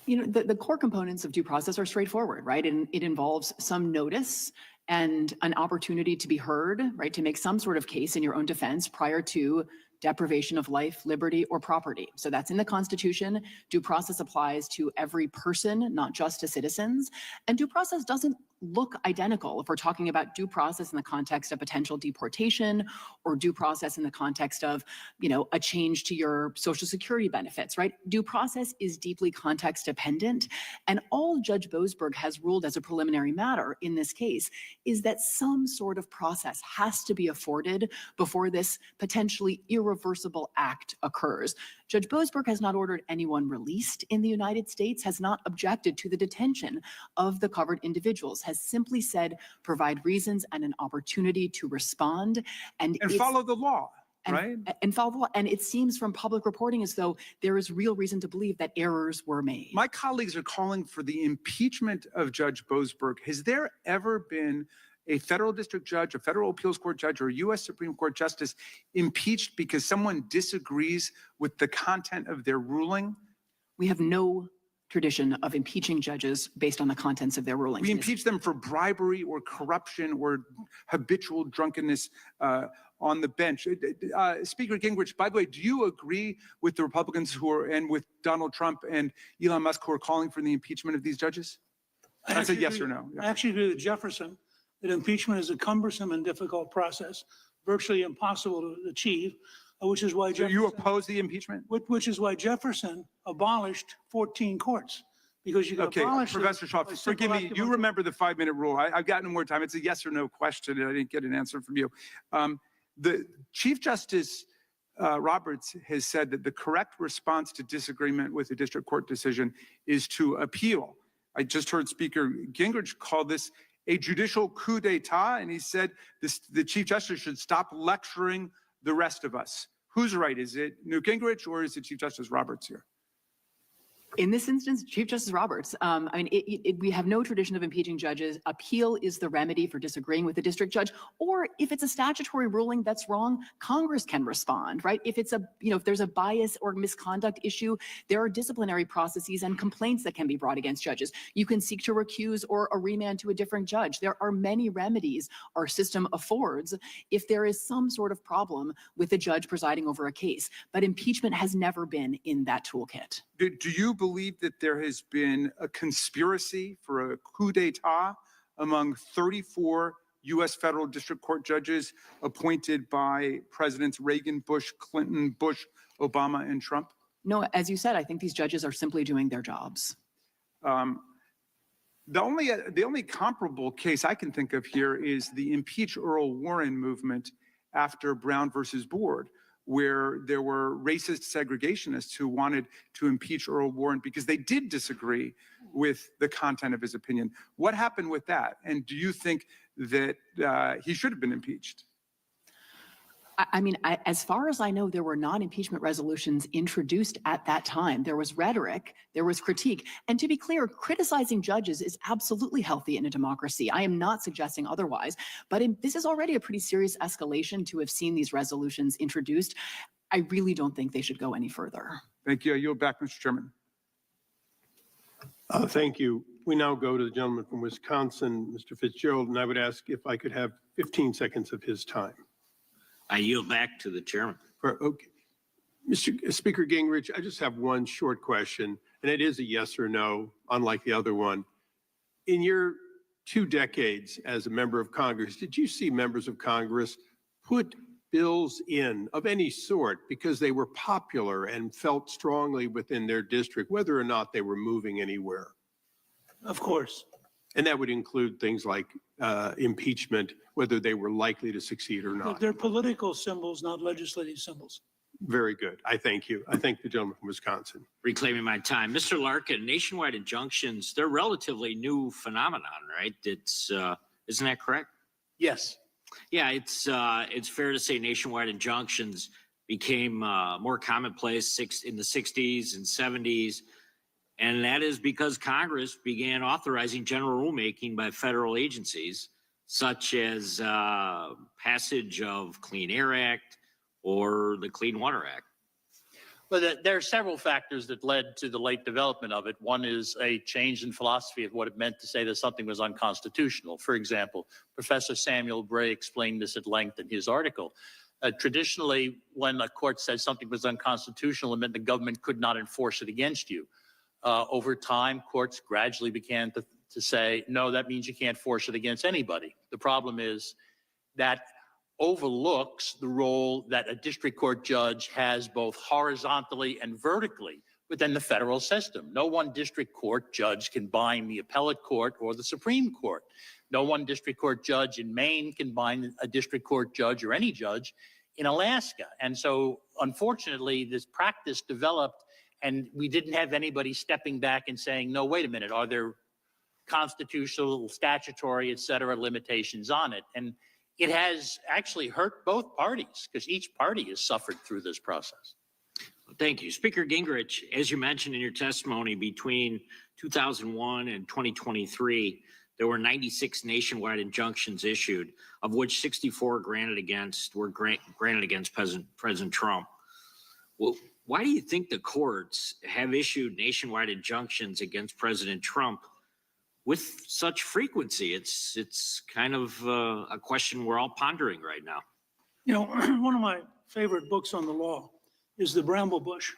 The core components of due process are straightforward, right? And it involves some notice and an opportunity to be heard, right? To make some sort of case in your own defense prior to deprivation of life, liberty, or property. So that's in the Constitution. Due process applies to every person, not just to citizens. And due process doesn't look identical if we're talking about due process in the context of potential deportation or due process in the context of, a change to your Social Security benefits, right? Due process is deeply context dependent. And all Judge Boasberg has ruled as a preliminary matter in this case is that some sort of process has to be afforded before this potentially irreversible act occurs. Judge Boasberg has not ordered anyone released in the United States, has not objected to the detention of the covered individuals, has simply said, provide reasons and an opportunity to respond. And
follow the law, right?
And follow the law. And it seems from public reporting as though there is real reason to believe that errors were made.
My colleagues are calling for the impeachment of Judge Boasberg. Has there ever been a federal district judge, a federal appeals court judge, or a U.S. Supreme Court justice impeached because someone disagrees with the content of their ruling?
We have no tradition of impeaching judges based on the contents of their rulings.
We impeach them for bribery or corruption or habitual drunkenness on the bench. Speaker Gingrich, by the way, do you agree with the Republicans and with Donald Trump and Elon Musk who are calling for the impeachment of these judges? That's a yes or no.
I actually agree with Jefferson that impeachment is a cumbersome and difficult process, virtually impossible to achieve, which is why Jefferson,
you oppose the impeachment?
Which is why Jefferson abolished 14 courts, because you can abolish.
Professor Shaw, forgive me, you remember the 5-minute rule. I've got no more time. It's a yes or no question, and I didn't get an answer from you. The Chief Justice Roberts has said that the correct response to disagreement with a district court decision is to appeal. I just heard Speaker Gingrich call this a judicial coup d'etat, and he said the Chief Justice should stop lecturing the rest of us. Who's right? Is it Newt Gingrich or is it Chief Justice Roberts here?
In this instance, Chief Justice Roberts, we have no tradition of impeaching judges. Appeal is the remedy for disagreeing with the district judge. Or if it's a statutory ruling that's wrong, Congress can respond, right? If it's if there's a bias or misconduct issue, there are disciplinary processes and complaints that can be brought against judges. You can seek to recuse or a remand to a different judge. There are many remedies our system affords if there is some sort of problem with the judge presiding over a case. But impeachment has never been in that toolkit.
Do you believe that there has been a conspiracy for a coup d'etat among 34 U.S. federal district court judges appointed by Presidents Reagan, Bush, Clinton, Bush, Obama, and Trump?
No, as you said, I think these judges are simply doing their jobs.
The only comparable case I can think of here is the impeach Earl Warren movement after Brown versus Board, where there were racist segregationists who wanted to impeach Earl Warren because they did disagree with the content of his opinion. What happened with that? And do you think that he should have been impeached?
I mean, as far as I know, there were non-impeachment resolutions introduced at that time. There was rhetoric, there was critique. And to be clear, criticizing judges is absolutely healthy in a democracy. I am not suggesting otherwise, but this is already a pretty serious escalation to have seen these resolutions introduced. I really don't think they should go any further.
Thank you. I yield back, Mr. Chairman.
Thank you. We now go to the gentleman from Wisconsin, Mr. Fitzgerald, and I would ask if I could have 15 seconds of his time.
I yield back to the chairman.
Okay. Mr. Speaker Gingrich, I just have one short question, and it is a yes or no, unlike the other one. In your 2 decades as a member of Congress, did you see members of Congress put bills in of any sort because they were popular and felt strongly within their district, whether or not they were moving anywhere?
Of course.
And that would include things like impeachment, whether they were likely to succeed or not.
They're political symbols, not legislative symbols.
Very good. I thank you. I thank the gentleman from Wisconsin.
Reclaiming my time. Mr. Larkin, nationwide injunctions, they're relatively new phenomenon, right? It's, isn't that correct?
Yes.
Yeah, it's fair to say nationwide injunctions became more commonplace in the 60s and 70s. And that is because Congress began authorizing general rulemaking by federal agencies, such as passage of Clean Air Act or the Clean Water Act.
Well, there are several factors that led to the late development of it. One is a change in philosophy of what it meant to say that something was unconstitutional. For example, Professor Samuel Bray explained this at length in his article. Traditionally, when a court said something was unconstitutional, it meant the government could not enforce it against you. Over time, courts gradually began to say, no, that means you can't force it against anybody. The problem is that overlooks the role that a district court judge has both horizontally and vertically within the federal system. No one district court judge can bind the appellate court or the Supreme Court. No one district court judge in Maine can bind a district court judge or any judge in Alaska. And so, unfortunately, this practice developed, and we didn't have anybody stepping back and saying, no, wait a minute, are there constitutional, statutory, et cetera, limitations on it? And it has actually hurt both parties because each party has suffered through this process.
Thank you. Speaker Gingrich, as you mentioned in your testimony, between 2001 and 2023, there were 96 nationwide injunctions issued, of which 64 were granted against President Trump. Well, why do you think the courts have issued nationwide injunctions against President Trump with such frequency? It's kind of a question we're all pondering right now.
You know, one of my favorite books on the law is The Bramble Bush,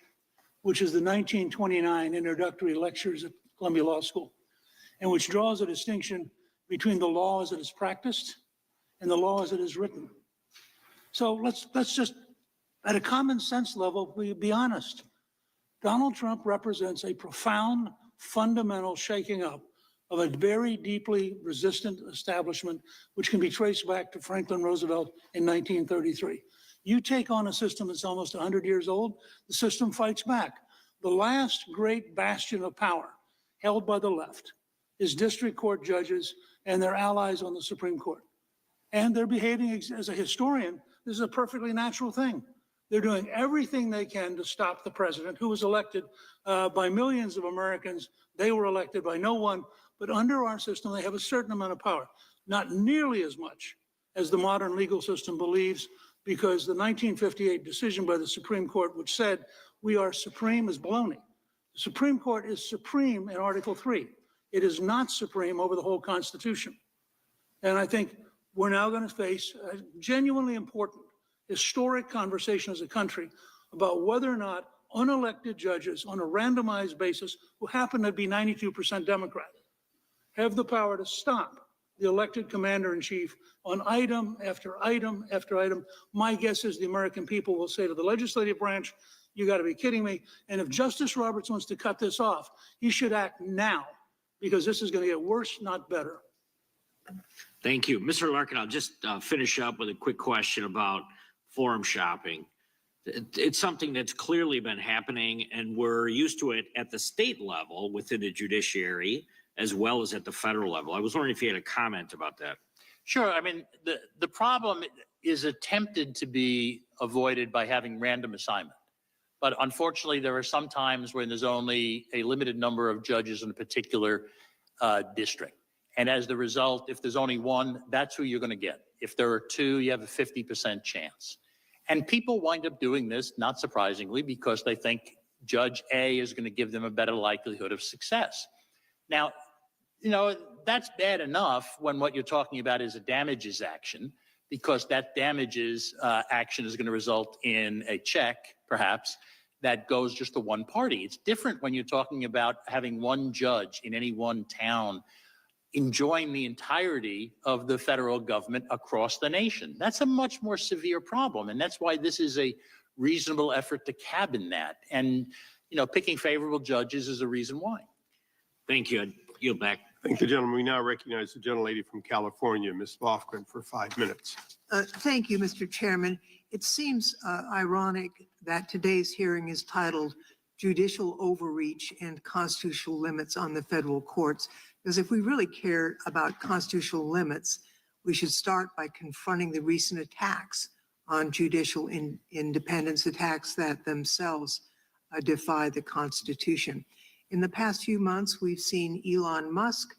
which is the 1929 introductory lectures at Columbia Law School, and which draws a distinction between the law as it is practiced and the law as it is written. So let's just, at a common sense level, we be honest. Donald Trump represents a profound, fundamental shaking up of a very deeply resistant establishment, which can be traced back to Franklin Roosevelt in 1933. You take on a system that's almost 100 years old, the system fights back. The last great bastion of power held by the left is district court judges and their allies on the Supreme Court. And they're behaving, as a historian, this is a perfectly natural thing. They're doing everything they can to stop the president, who was elected by millions of Americans. They were elected by no one. But under our system, they have a certain amount of power, not nearly as much as the modern legal system believes, because the 1958 decision by the Supreme Court, which said we are supreme, is baloney. The Supreme Court is supreme in Article 3. It is not supreme over the whole Constitution. And I think we're now going to face a genuinely important, historic conversation as a country about whether or not unelected judges on a randomized basis, who happen to be 92% Democrat, have the power to stop the elected commander-in-chief on item after item after item. My guess is the American people will say to the legislative branch, you got to be kidding me. And if Justice Roberts wants to cut this off, he should act now, because this is going to get worse, not better.
Thank you. Mr. Larkin, I'll just finish up with a quick question about forum shopping. It's something that's clearly been happening, and we're used to it at the state level within the judiciary as well as at the federal level. I was wondering if you had a comment about that.
Sure. I mean, the problem is attempted to be avoided by having random assignment. But unfortunately, there are some times when there's only a limited number of judges in a particular district. And as the result, if there's only one, that's who you're going to get. If there are two, you have a 50% chance. And people wind up doing this, not surprisingly, because they think Judge A is going to give them a better likelihood of success. Now, you know, that's bad enough when what you're talking about is a damages action, because that damages action is going to result in a check, perhaps, that goes just to one party. It's different when you're talking about having one judge in any one town enjoying the entirety of the federal government across the nation. That's a much more severe problem. And that's why this is a reasonable effort to cabin that. And, you know, picking favorable judges is a reason why.
Thank you. I yield back.
Thank the gentleman. We now recognize the gentlelady from California, Ms. Lofgren, for 5 minutes.
Thank you, Mr. Chairman. It seems ironic that today's hearing is titled Judicial Overreach and Constitutional Limits on the Federal Courts, because if we really care about constitutional limits, we should start by confronting the recent attacks on judicial independence, attacks that themselves defy the Constitution. In the past few months, we've seen Elon Musk,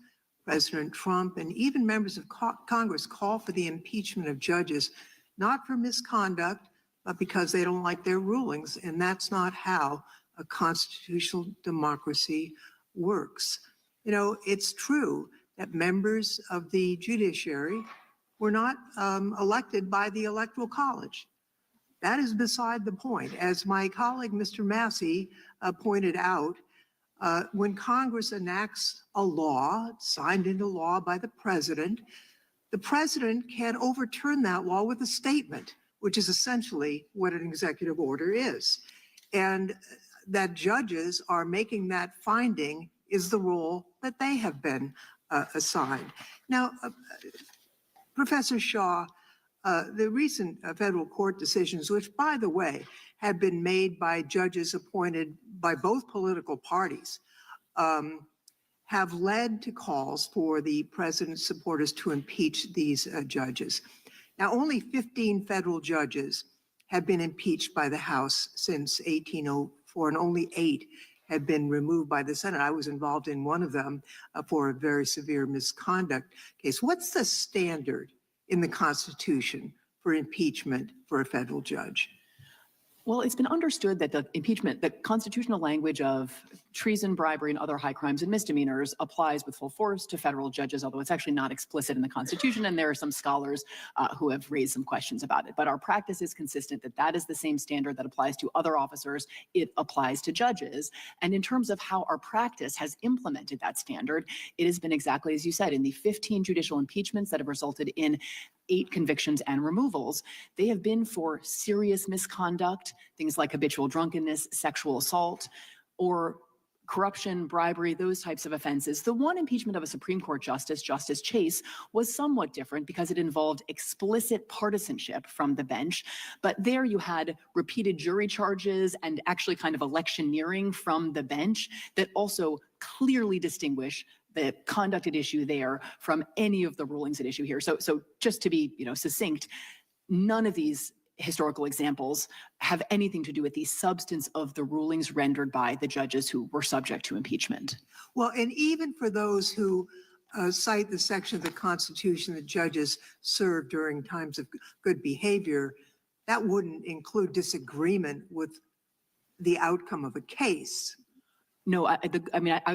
President Trump, and even members of Congress call for the impeachment of judges, not for misconduct, but because they don't like their rulings. And that's not how a constitutional democracy works. You know, it's true that members of the judiciary were not elected by the Electoral College. That is beside the point. As my colleague, Mr. Massey, pointed out, when Congress enacts a law, signed into law by the president can overturn that law with a statement, which is essentially what an executive order is. And that judges are making that finding is the role that they have been assigned. Now, Professor Shaw, the recent federal court decisions, which, by the way, have been made by judges appointed by both political parties, have led to calls for the president's supporters to impeach these judges. Now, only 15 federal judges have been impeached by the House since 1804, and only 8 have been removed by the Senate. I was involved in one of them for a very severe misconduct case. What's the standard in the Constitution for impeachment for a federal judge?
Well, it's been understood that the impeachment, the constitutional language of treason, bribery, and other high crimes and misdemeanors applies with full force to federal judges, although it's actually not explicit in the Constitution, and there are some scholars who have raised some questions about it. But our practice is consistent that that is the same standard that applies to other officers. It applies to judges. And in terms of how our practice has implemented that standard, it has been exactly as you said. In the 15 judicial impeachments that have resulted in 8 convictions and removals, they have been for serious misconduct, things like habitual drunkenness, sexual assault, or corruption, bribery, those types of offenses. The one impeachment of a Supreme Court justice, Justice Chase, was somewhat different because it involved explicit partisanship from the bench. But there you had repeated jury charges and actually kind of electioneering from the bench that also clearly distinguish the conduct at issue there from any of the rulings at issue here. So just to be, succinct, none of these historical examples have anything to do with the substance of the rulings rendered by the judges who were subject to impeachment.
Well, and even for those who cite the section of the Constitution that judges serve during times of good behavior, that wouldn't include disagreement with the outcome of a case.
No, I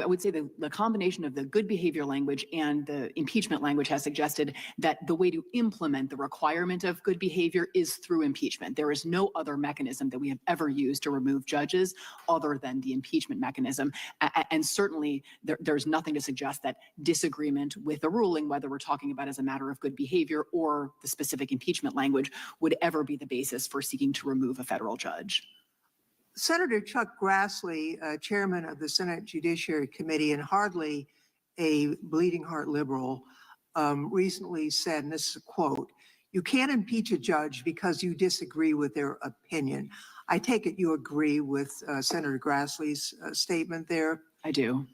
would say the combination of the good behavior language and the impeachment language has suggested that the way to implement the requirement of good behavior is through impeachment. There is no other mechanism that we have ever used to remove judges other than the impeachment mechanism. And certainly there's nothing to suggest that disagreement with the ruling, whether we're talking about as a matter of good behavior or the specific impeachment language, would ever be the basis for seeking to remove a federal judge.
Senator Chuck Grassley, chairman of the Senate Judiciary Committee and hardly a bleeding heart liberal, recently said, and this is a quote, You can't impeach a judge because you disagree with their opinion. I take it you agree with Senator Grassley's statement there?
I do.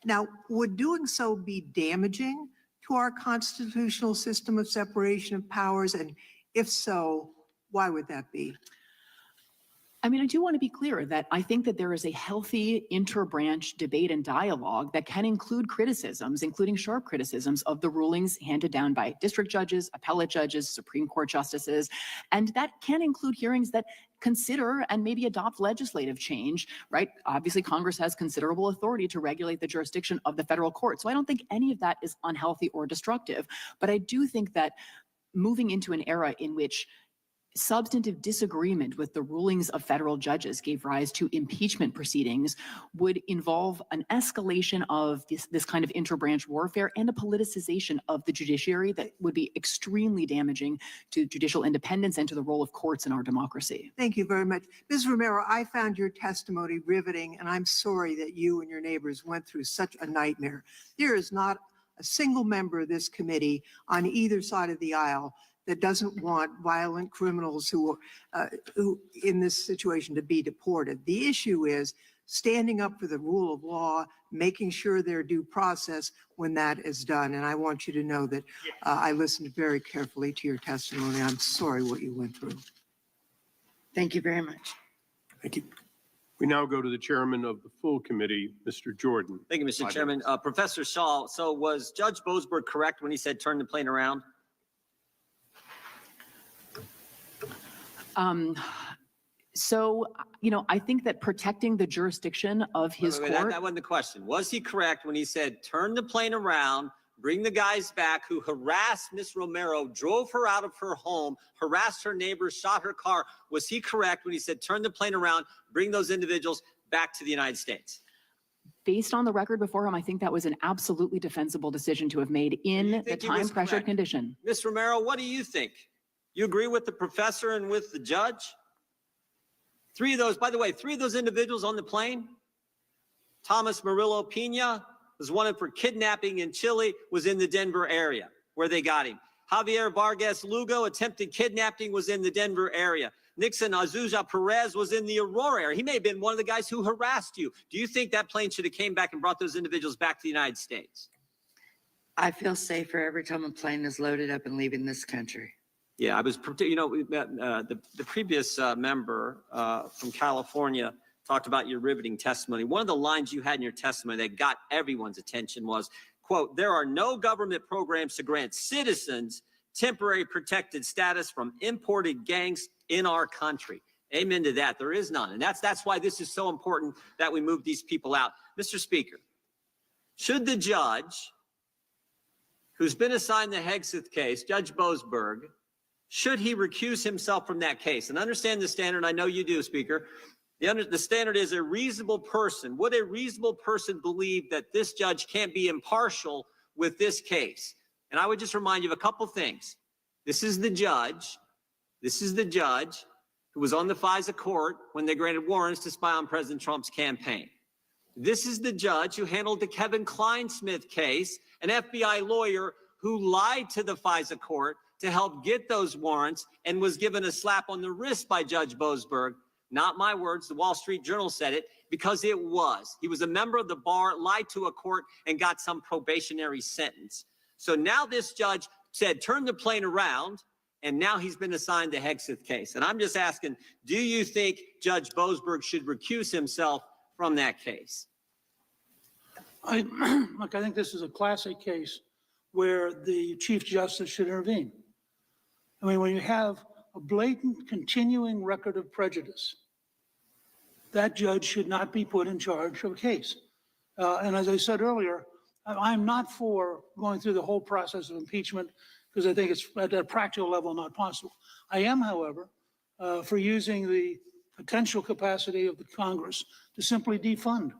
Now, would doing so be damaging to our constitutional system of separation of powers? And if so, why would that be?
I mean, I do want to be clear that I think that there is a healthy interbranch debate and dialogue that can include criticisms, including sharp criticisms of the rulings handed down by district judges, appellate judges, Supreme Court justices, and that can include hearings that consider and maybe adopt legislative change, right? Obviously, Congress has considerable authority to regulate the jurisdiction of the federal court. So I don't think any of that is unhealthy or destructive. But I do think that moving into an era in which substantive disagreement with the rulings of federal judges gave rise to impeachment proceedings would involve an escalation of this kind of interbranch warfare and a politicization of the judiciary that would be extremely damaging to judicial independence and to the role of courts in our democracy.
Thank you very much. Ms. Romero, I found your testimony riveting, and I'm sorry that you and your neighbors went through such a nightmare. There is not a single member of this committee on either side of the aisle that doesn't want violent criminals who in this situation to be deported. The issue is standing up for the rule of law, making sure their due process when that is done. And I want you to know that I listened very carefully to your testimony. I'm sorry what you went through.
Thank you very much.
Thank you. We now go to the chairman of the full committee, Mr. Jordan.
Thank you, Mr.
5
Chairman.
minutes.
Professor Shaw, so was Judge Boasberg correct when he said turn the plane around?
So, you know, I think that protecting the jurisdiction of his
Wait,
court.
that wasn't the question. Was he correct when he said turn the plane around, bring the guys back who harassed Ms. Romero, drove her out of her home, harassed her neighbors, shot her car? Was he correct when he said turn the plane around, bring those individuals back to the United States?
Based on the record before him, I think that was an absolutely defensible decision to have made in the
think he was
time-pressured
correct?
condition.
Ms. Romero, what do you think? You agree with the professor and with the judge? By the way, three of those individuals on the plane, Thomas Murillo Pena was wanted for kidnapping in Chile, was in the Denver area where they got him. Javier Vargas Lugo, attempted kidnapping, was in the Denver area. Nixon Azusa Perez was in the Aurora area. He may have been one of the guys who harassed you. Do you think that plane should have came back and brought those individuals back to the United States?
I feel safer every time a plane is loaded up and leaving this country.
Yeah, I was, you know, the previous member from California talked about your riveting testimony. One of the lines you had in your testimony that got everyone's attention was, quote, there are no government programs to grant citizens temporary protected status from imported gangs in our country. Amen to that. There is none. And that's why this is so important that we move these people out. Mr. Speaker, should the judge who's been assigned the Hegseth case, Judge Boasberg, should he recuse himself from that case? And understand the standard, I know you do, Speaker. The standard is a reasonable person. Would a reasonable person believe that this judge can't be impartial with this case? And I would just remind you of a couple things. This is the judge who was on the FISA court when they granted warrants to spy on President Trump's campaign. This is the judge who handled the Kevin Kleinsmith case, an FBI lawyer who lied to the FISA court to help get those warrants and was given a slap on the wrist by Judge Boasberg. Not my words, the Wall Street Journal said it, because it was. He was a member of the bar, lied to a court, and got some probationary sentence. So now this judge said, turn the plane around, and now he's been assigned the Hegseth case. And I'm just asking, do you think Judge Boasberg should recuse himself from that case?
I think this is a classic case where the Chief Justice should intervene. I mean, when you have a blatant continuing record of prejudice, that judge should not be put in charge of a case. And as I said earlier, I'm not for going through the whole process of impeachment because I think it's at a practical level not possible. I am, however, for using the potential capacity of the Congress to simply defund,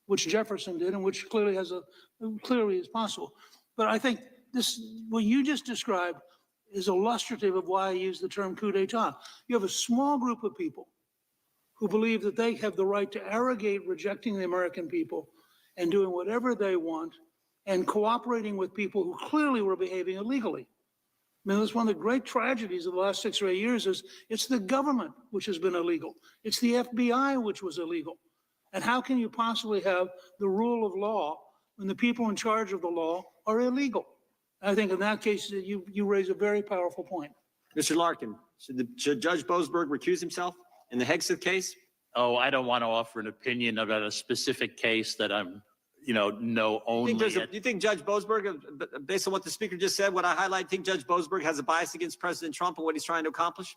which Jefferson did and which clearly is possible. But I think what you just described is illustrative of why I use the term coup d'etat. You have a small group of people who believe that they have the right to arrogate rejecting the American people and doing whatever they want and cooperating with people who clearly were behaving illegally. I mean, that's one of the great tragedies of the last 6 or 8 years is it's the government which has been illegal. It's the FBI which was illegal. And how can you possibly have the rule of law when the people in charge of the law are illegal? I think in that case, you raise a very powerful point.
Mr. Larkin, should Judge Boasberg recuse himself in the Hegseth case?
Oh, I don't want to offer an opinion about a specific case that I'm, know only.
Do you think Judge Boasberg, based on what the speaker just said, what I highlight, think Judge Boasberg has a bias against President Trump and what he's trying to accomplish?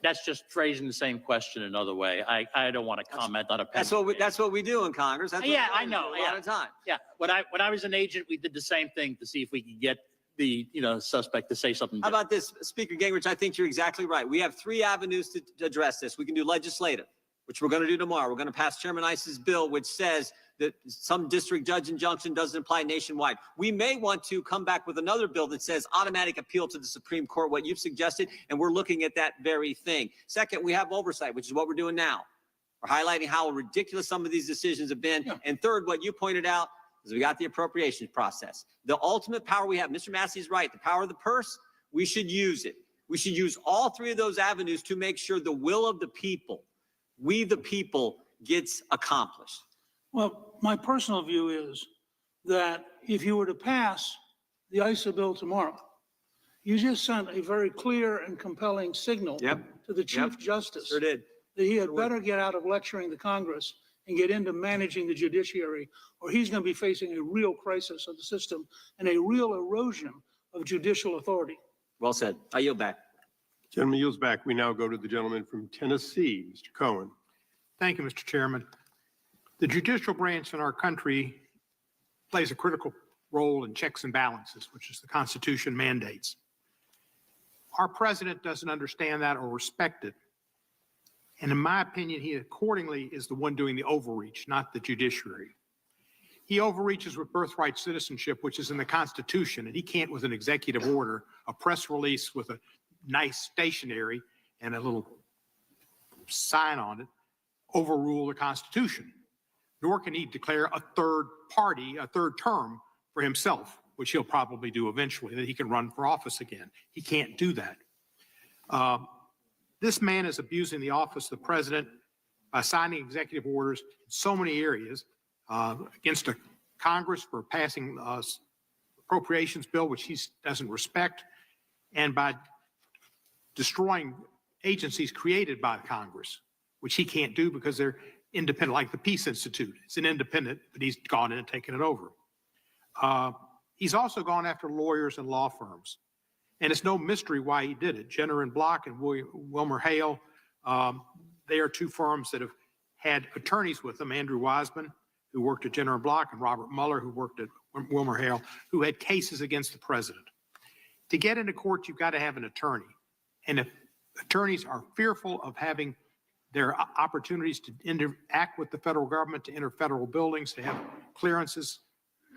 That's just phrasing the same question another way. I don't want to comment on a.
That's what we do in Congress. That's what
Yeah,
we
I know.
do a lot of time.
Yeah, when I was an agent, we did the same thing to see if we could get the, suspect to say something.
How about this, Speaker Gingrich? I think you're exactly right. We have 3 avenues to address this. We can do legislative, which we're going to do tomorrow. We're going to pass Chairman Iss's bill, which says that some district judge injunction doesn't apply nationwide. We may want to come back with another bill that says automatic appeal to the Supreme Court, what you've suggested, and we're looking at that very thing. Second, we have oversight, which is what we're doing now. We're highlighting how ridiculous some of these decisions have been. Yeah. And third, what you pointed out is we got the appropriations process. The ultimate power we have, Mr. Massey's right, the power of the purse, we should use it. We should use all 3 of those avenues to make sure the will of the people, we the people, gets accomplished.
Well, my personal view is that if you were to pass the ICYMI bill tomorrow, you just sent a very clear and compelling signal to the Chief Justice
Sure did.
that he had better get out of lecturing the Congress and get into managing the judiciary, or he's going to be facing a real crisis of the system and a real erosion of judicial authority.
Well said. I yield back.
Gentleman yields back. We now go to the gentleman from Tennessee, Mr. Cohen.
Thank you, Mr. Chairman. The judicial branch in our country plays a critical role in checks and balances, which is the Constitution mandates. Our president doesn't understand that or respect it. And in my opinion, he accordingly is the one doing the overreach, not the judiciary. He overreaches with birthright citizenship, which is in the Constitution, and he can't, with an executive order, a press release with a nice stationery and a little sign on it, overrule the Constitution. Nor can he declare a third party, a third term for himself, which he'll probably do eventually, that he can run for office again. He can't do that. This man is abusing the office of the president by signing executive orders in so many areas against a Congress for passing appropriations bill, which he doesn't respect, and by destroying agencies created by Congress, which he can't do because they're independent, like the Peace Institute. It's an independent, but he's gone in and taken it over. He's also gone after lawyers and law firms. And it's no mystery why he did it. Jenner and Block and Wilmer Hale, they are 2 firms that have had attorneys with them, Andrew Wiseman, who worked at Jenner and Block, and Robert Mueller, who worked at Wilmer Hale, who had cases against the president. To get into court, you've got to have an attorney. And if attorneys are fearful of having their opportunities to interact with the federal government, to enter federal buildings, to have clearances,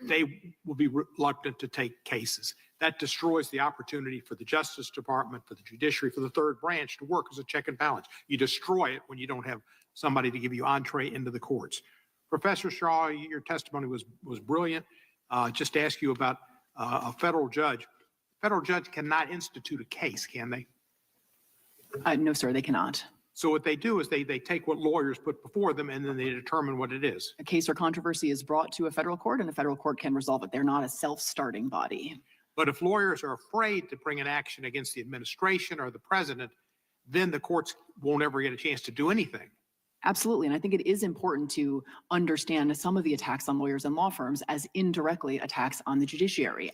they will be reluctant to take cases. That destroys the opportunity for the Justice Department, for the judiciary, for the third branch to work as a check and balance. You destroy it when you don't have somebody to give you entree into the courts. Professor Shaw, your testimony was brilliant. Just to ask you about a federal judge. Federal judge cannot institute a case, can they?
No, sir, they cannot.
So what they do is they take what lawyers put before them and then they determine what it is.
A case or controversy is brought to a federal court and a federal court can resolve it. They're not a self-starting body.
But if lawyers are afraid to bring an action against the administration or the president, then the courts won't ever get a chance to do anything.
Absolutely. And I think it is important to understand some of the attacks on lawyers and law firms as indirectly attacks on the judiciary,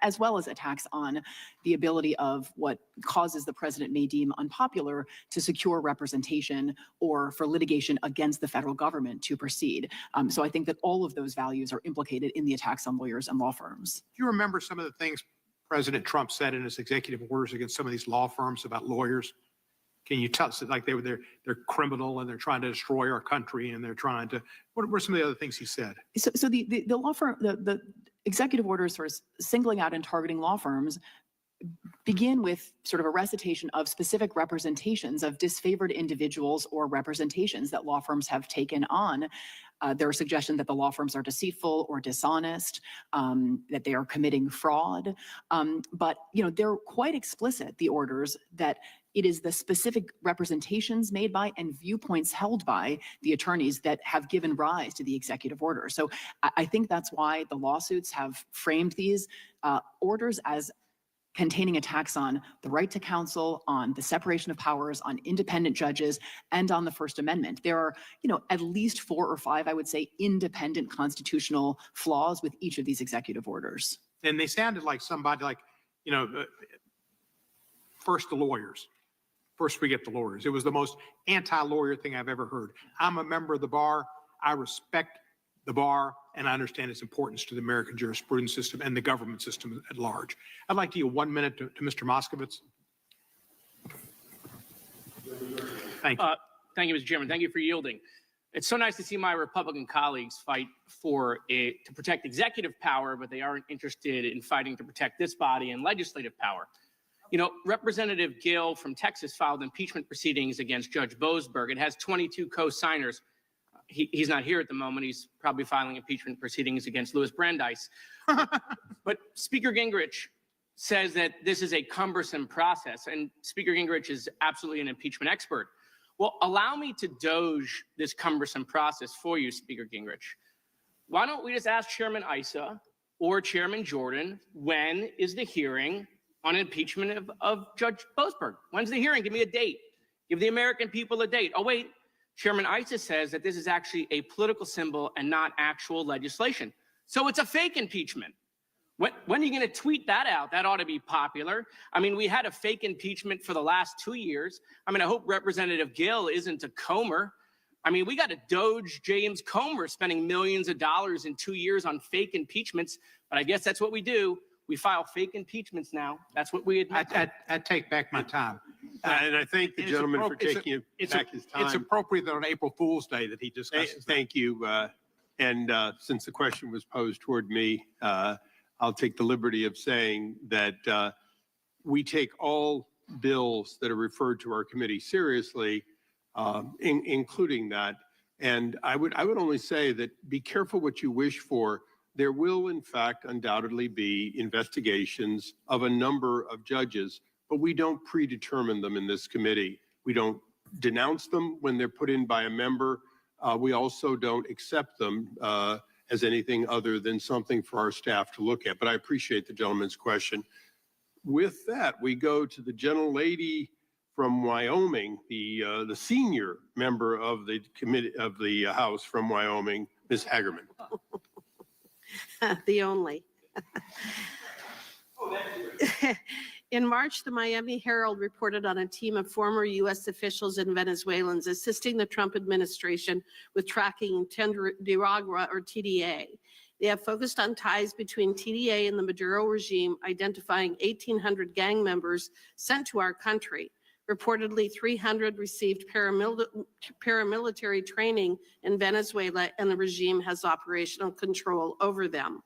as well as attacks on the ability of what causes the president may deem unpopular to secure representation or for litigation against the federal government to proceed. So I think that all of those values are implicated in the attacks on lawyers and law firms.
Do you remember some of the things President Trump said in his executive orders against some of these law firms about lawyers? Can you tell us, like they're criminal and they're trying to destroy our country and they're trying to, what were some of the other things he said?
So the law firm, the executive orders for singling out and targeting law firms begin with sort of a recitation of specific representations of disfavored individuals or representations that law firms have taken on. There are suggestions that the law firms are deceitful or dishonest, that they are committing fraud. But, they're quite explicit, the orders, that it is the specific representations made by and viewpoints held by the attorneys that have given rise to the executive order. So I think that's why the lawsuits have framed these orders as containing attacks on the right to counsel, on the separation of powers, on independent judges, and on the First Amendment. There are, at least 4 or 5, I would say, independent constitutional flaws with each of these executive orders.
And they sounded like somebody like, first the lawyers. First we get the lawyers. It was the most anti-lawyer thing I've ever heard. I'm a member of the bar. I respect the bar, and I understand its importance to the American jurisprudence system and the government system at large. I'd like to yield 1 minute to Mr. Moskowitz. Thank you.
Thank you, Mr. Chairman. Thank you for yielding. It's so nice to see my Republican colleagues fight to protect executive power, but they aren't interested in fighting to protect this body and legislative power. Representative Gill from Texas filed impeachment proceedings against Judge Boasberg. It has 22 co-signers. He's not here at the moment. He's probably filing impeachment proceedings against Louis Brandeis. But Speaker Gingrich says that this is a cumbersome process, and Speaker Gingrich is absolutely an impeachment expert. Well, allow me to doge this cumbersome process for you, Speaker Gingrich. Why don't we just ask Chairman Issa or Chairman Jordan, when is the hearing on impeachment of Judge Boasberg? When's the hearing? Give me a date. Give the American people a date. Oh, wait. Chairman Issa says that this is actually a political symbol and not actual legislation. So it's a fake impeachment. When are you going to tweet that out? That ought to be popular. I mean, we had a fake impeachment for the last 2 years. I mean, I hope Representative Gill isn't a Comer. I mean, we got to doge James Comer spending millions of dollars in 2 years on fake impeachments. But I guess that's what we do. We file fake impeachments now. That's what we admit.
I take back my time.
And I thank the gentleman for taking back his time.
It's appropriate that on April Fool's Day that he discusses that.
Thank you. And since the question was posed toward me, I'll take the liberty of saying that we take all bills that are referred to our committee seriously, including that. And I would only say that be careful what you wish for. There will, in fact, undoubtedly be investigations of a number of judges, but we don't predetermine them in this committee. We don't denounce them when they're put in by a member. We also don't accept them as anything other than something for our staff to look at. But I appreciate the gentleman's question. With that, we go to the gentlelady from Wyoming, the senior member of the committee of the House from Wyoming, Ms. Hagerman.
The only. In March, the Miami Herald reported on a team of former U.S. officials and Venezuelans assisting the Trump administration with tracking Tendagua or TDA. They have focused on ties between TDA and the Maduro regime, identifying 1,800 gang members sent to our country. Reportedly, 300 received paramilitary training in Venezuela, and the regime has operational control over them.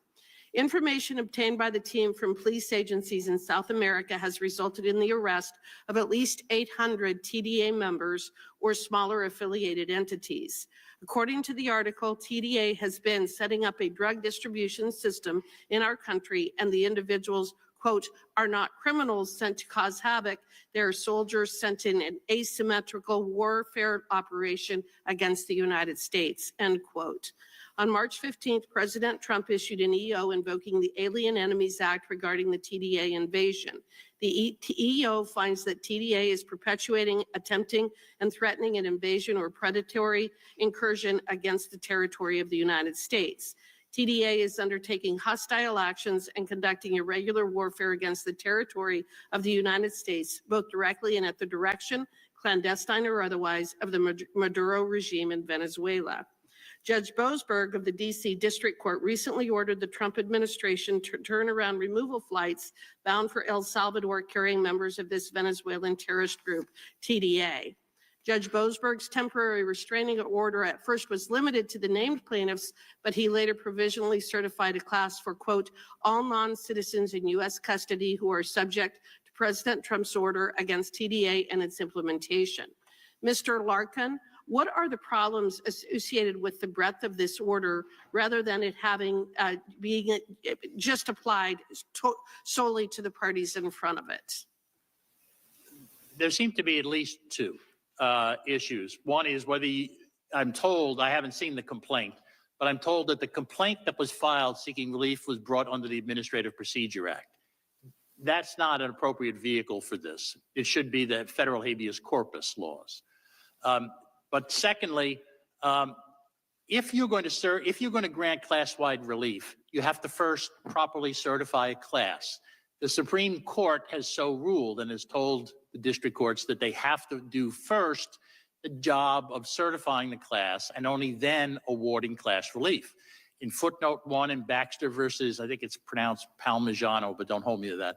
Information obtained by the team from police agencies in South America has resulted in the arrest of at least 800 TDA members or smaller affiliated entities. According to the article, TDA has been setting up a drug distribution system in our country, and the individuals, quote, are not criminals sent to cause havoc. They're soldiers sent in an asymmetrical warfare operation against the United States, end quote. On March 15th, President Trump issued an EO invoking the Alien Enemies Act regarding the TDA invasion. The EO finds that TDA is perpetuating, attempting, and threatening an invasion or predatory incursion against the territory of the United States. TDA is undertaking hostile actions and conducting irregular warfare against the territory of the United States, both directly and at the direction, clandestine or otherwise, of the Maduro regime in Venezuela. Judge Boasberg of the D.C. District Court recently ordered the Trump administration to turn around removal flights bound for El Salvador carrying members of this Venezuelan terrorist group, TDA. Judge Boasberg's temporary restraining order at first was limited to the named plaintiffs, but he later provisionally certified a class for, quote, all non-citizens in U.S. custody who are subject to President Trump's order against TDA and its implementation. Mr. Larkin, what are the problems associated with the breadth of this order rather than it having being just applied solely to the parties in front of it?
There seem to be at least two issues. One is whether I'm told, I haven't seen the complaint, but I'm told that the complaint that was filed seeking relief was brought under the Administrative Procedure Act. That's not an appropriate vehicle for this. It should be the federal habeas corpus laws. But secondly, if you're going to grant class-wide relief, you have to first properly certify a class. The Supreme Court has so ruled and has told the district courts that they have to do first the job of certifying the class and only then awarding class relief. In footnote 1 in Baxter versus, I think it's pronounced Palmigiano, but don't hold me to that,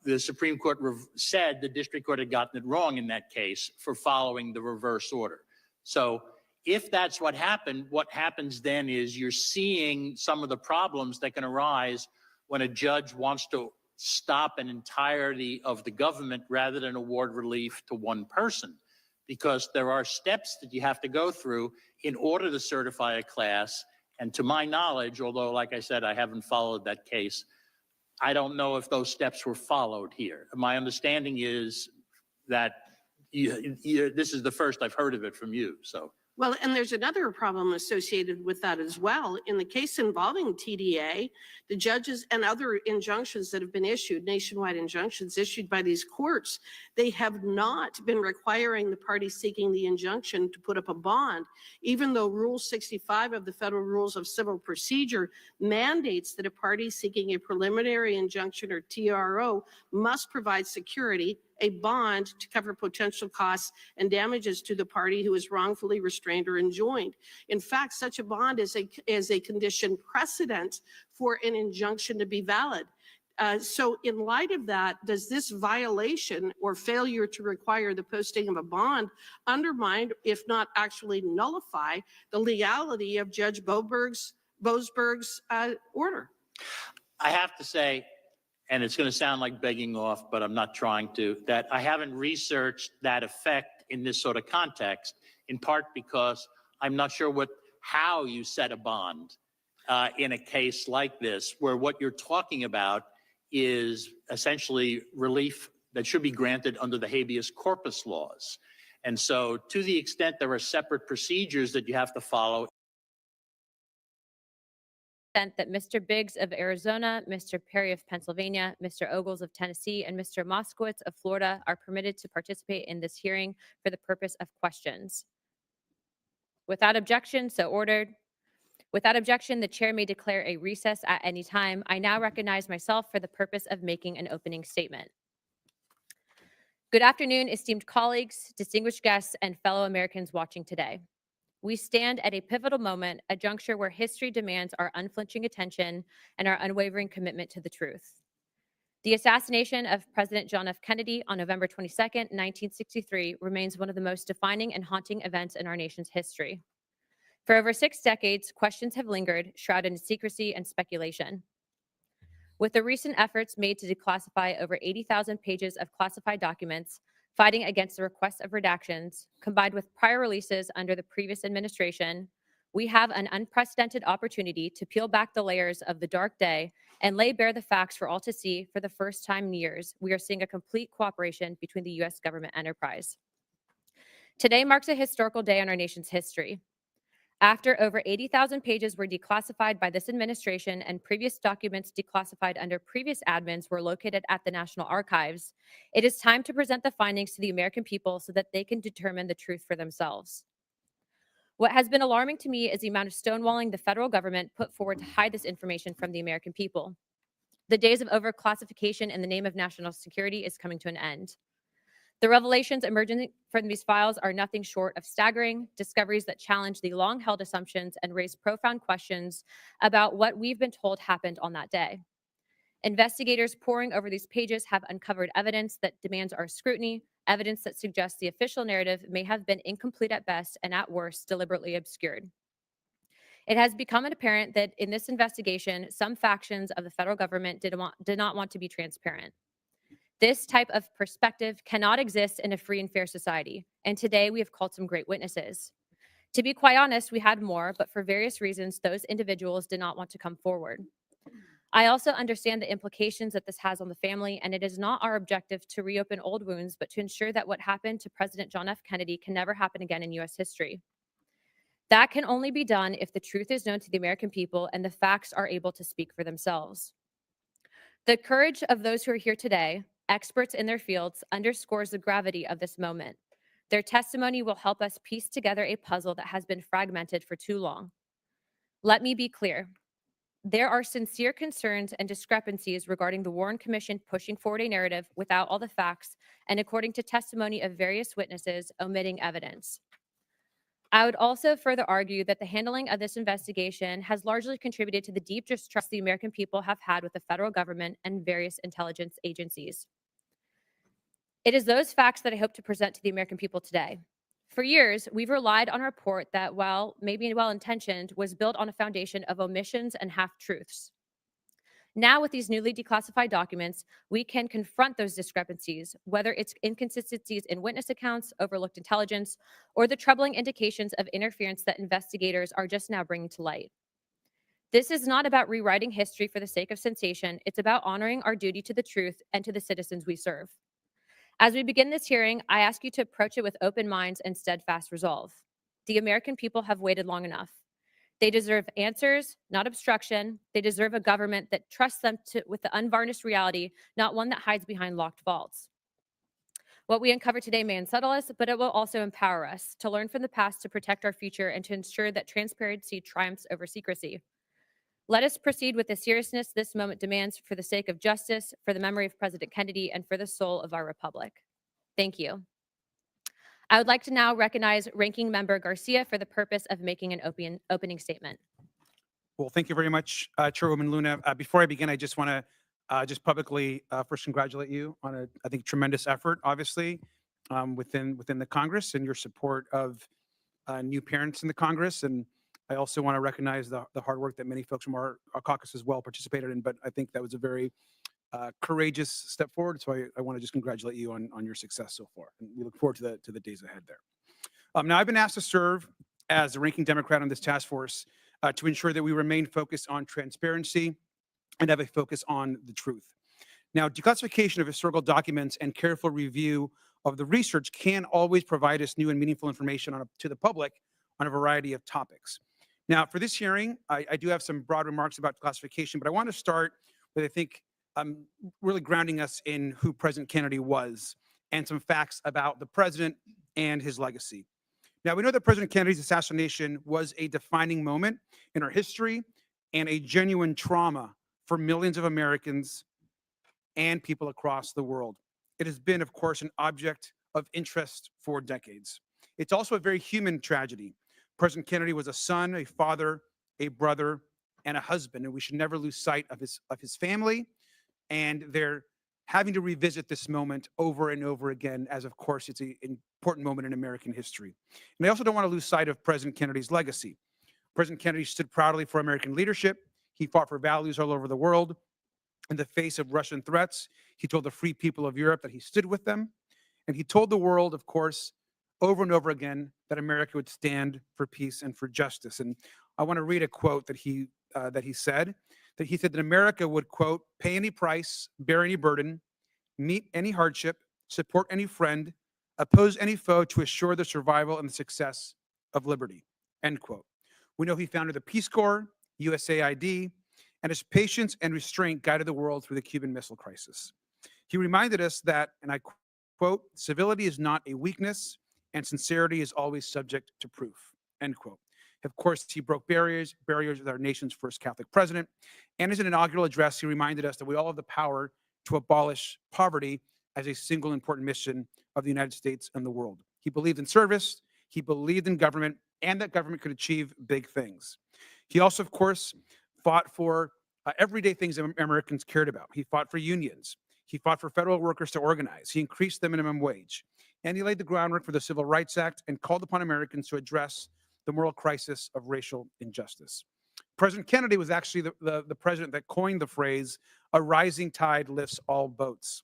the Supreme Court said the district court had gotten it wrong in that case for following the reverse order. So if that's what happens then is you're seeing some of the problems that can arise when a judge wants to stop an entirety of the government rather than award relief to one person, because there are steps that you have to go through in order to certify a class. And to my knowledge, although like I said, I haven't followed that case, I don't know if those steps were followed here. My understanding is that this is the first I've heard of it from you, so.
Well, and there's another problem associated with that as well. In the case involving TDA, the judges and other injunctions that have been issued, nationwide injunctions issued by these courts, they have not been requiring the party seeking the injunction to put up a bond, even though Rule 65 of the Federal Rules of Civil Procedure mandates that a party seeking a preliminary injunction or TRO must provide security, a bond to cover potential costs and damages to the party who is wrongfully restrained or enjoined. In fact, such a bond is a condition precedent for an injunction to be valid. So in light of that, does this violation or failure to require the posting of a bond undermine, if not actually nullify, the legality of Judge Boasberg's order?
I have to say, and it's going to sound like begging off, but I'm not trying to, that I haven't researched that effect in this sort of context, in part because I'm not sure how you set a bond in a case like this, where what you're talking about is essentially relief that should be granted under the habeas corpus laws. And so to the extent there are separate procedures that you have to follow,
that Mr. Biggs of Arizona, Mr. Perry of Pennsylvania, Mr. Ogles of Tennessee, and Mr. Moskowitz of Florida are permitted to participate in this hearing for the purpose of questions. Without objection, so ordered. Without objection, the chair may declare a recess at any time. I now recognize myself for the purpose of making an opening statement. Good afternoon, esteemed colleagues, distinguished guests, and fellow Americans watching today. We stand at a pivotal moment, a juncture where history demands our unflinching attention and our unwavering commitment to the truth. The assassination of President John F. Kennedy on November 22nd, 1963 remains one of the most defining and haunting events in our nation's history. For over 6 decades, questions have lingered, shrouded in secrecy and speculation. With the recent efforts made to declassify over 80,000 pages of classified documents, fighting against the request of redactions, combined with prior releases under the previous administration, we have an unprecedented opportunity to peel back the layers of the dark day and lay bare the facts for all to see. For the first time in years, we are seeing a complete cooperation between the U.S. government enterprise. Today marks a historical day in our nation's history. After over 80,000 pages were declassified by this administration and previous documents declassified under previous admins were located at the National Archives, it is time to present the findings to the American people so that they can determine the truth for themselves. What has been alarming to me is the amount of stonewalling the federal government put forward to hide this information from the American people. The days of overclassification in the name of national security is coming to an end. The revelations emerging from these files are nothing short of staggering, discoveries that challenge the long-held assumptions and raise profound questions about what we've been told happened on that day. Investigators poring over these pages have uncovered evidence that demands our scrutiny, evidence that suggests the official narrative may have been incomplete at best and at worst deliberately obscured. It has become apparent that in this investigation, some factions of the federal government did not want to be transparent. This type of perspective cannot exist in a free and fair society, and today we have called some great witnesses. To be quite honest, we had more, but for various reasons, those individuals did not want to come forward. I also understand the implications that this has on the family, and it is not our objective to reopen old wounds, but to ensure that what happened to President John F. Kennedy can never happen again in U.S. history. That can only be done if the truth is known to the American people and the facts are able to speak for themselves. The courage of those who are here today, experts in their fields, underscores the gravity of this moment. Their testimony will help us piece together a puzzle that has been fragmented for too long. Let me be clear. There are sincere concerns and discrepancies regarding the Warren Commission pushing forward a narrative without all the facts and, according to testimony of various witnesses, omitting evidence. I would also further argue that the handling of this investigation has largely contributed to the deep distrust the American people have had with the federal government and various intelligence agencies. It is those facts that I hope to present to the American people today. For years, we've relied on a report that, while maybe well-intentioned, was built on a foundation of omissions and half-truths. Now, with these newly declassified documents, we can confront those discrepancies, whether it's inconsistencies in witness accounts, overlooked intelligence, or the troubling indications of interference that investigators are just now bringing to light. This is not about rewriting history for the sake of sensation. It's about honoring our duty to the truth and to the citizens we serve. As we begin this hearing, I ask you to approach it with open minds and steadfast resolve. The American people have waited long enough. They deserve answers, not obstruction. They deserve a government that trusts them with the unvarnished reality, not one that hides behind locked vaults. What we uncover today may unsettle us, but it will also empower us to learn from the past, to protect our future, and to ensure that transparency triumphs over secrecy. Let us proceed with the seriousness this moment demands, for the sake of justice, for the memory of President Kennedy, and for the soul of our republic. Thank you. I would like to now recognize Ranking Member Garcia for the purpose of making an opening statement.
Well, thank you very much, Chairwoman Luna. Before I begin, I just want to just publicly first congratulate you on a, I think, tremendous effort, obviously, within the Congress, and your support of new parents in the Congress. And I also want to recognize the hard work that many folks from our caucus as well participated in. But I think that was a very courageous step forward. So I want to just congratulate you on your success so far. And we look forward to the days ahead there. Now, I've been asked to serve as the ranking Democrat on this task force to ensure that we remain focused on transparency and have a focus on the truth. Now, declassification of historical documents and careful review of the research can always provide us new and meaningful information to the public on a variety of topics. Now, for this hearing, I do have some broad remarks about classification, but I want to start with, I think, really grounding us in who President Kennedy was and some facts about the president and his legacy. Now, we know that President Kennedy's assassination was a defining moment in our history and a genuine trauma for millions of Americans and people across the world. It has been, of course, an object of interest for decades. It's also a very human tragedy. President Kennedy was a son, a father, a brother, and a husband, and we should never lose sight of his family. And they're having to revisit this moment over and over again, as of course it's an important moment in American history. And I also don't want to lose sight of President Kennedy's legacy. President Kennedy stood proudly for American leadership. He fought for values all over the world. In the face of Russian threats, he told the free people of Europe that he stood with them. And he told the world, of course, over and over again, that America would stand for peace and for justice. And I want to read a quote that he said that America would, quote, pay any price, bear any burden, meet any hardship, support any friend, oppose any foe to assure the survival and the success of liberty, end quote. We know he founded the Peace Corps, USAID, and his patience and restraint guided the world through the Cuban Missile Crisis. He reminded us that, and I quote, civility is not a weakness, and sincerity is always subject to proof, end quote. Of course, he broke barriers with our nation's first Catholic president. And as an inaugural address, he reminded us that we all have the power to abolish poverty as a single important mission of the United States and the world. He believed in service, he believed in government, and that government could achieve big things. He also, of course, fought for everyday things that Americans cared about. He fought for unions. He fought for federal workers to organize. He increased the minimum wage. and he laid the groundwork for the Civil Rights Act and called upon Americans to address the moral crisis of racial injustice. President Kennedy was actually the president that coined the phrase, "A rising tide lifts all boats."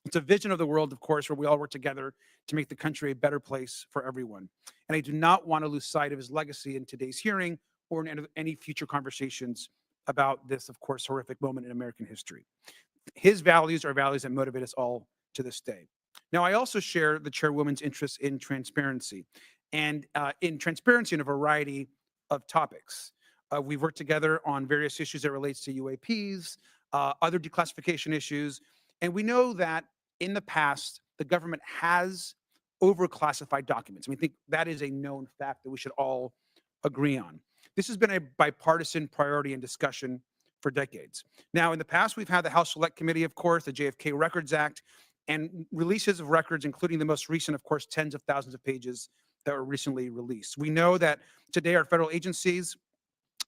It's a vision of the world, of course, where we all work together to make the country a better place for everyone. And I do not want to lose sight of his legacy in today's hearing or in any future conversations about this, of course, horrific moment in American history. His values are values that motivate us all to this day. Now, I also share the chairwoman's interest in transparency and in a variety of topics. We've worked together on various issues that relates to UAPs, other declassification issues, and we know that in the past, the government has overclassified documents. I think that is a known fact that we should all agree on. This has been a bipartisan priority and discussion for decades. Now, in the past, we've had the House Select Committee, of course, the JFK Records Act, and releases of records, including the most recent, of course, tens of thousands of pages that were recently released. We know that today our federal agencies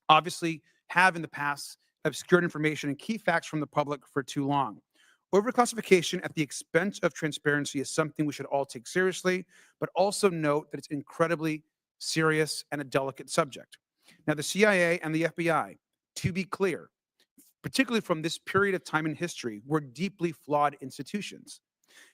obviously have in the past obscured information and key facts from the public for too long. Overclassification at the expense of transparency is something we should all take seriously, but also note that it's incredibly serious and a delicate subject. Now, the CIA and the FBI, to be clear, particularly from this period of time in history, were deeply flawed institutions.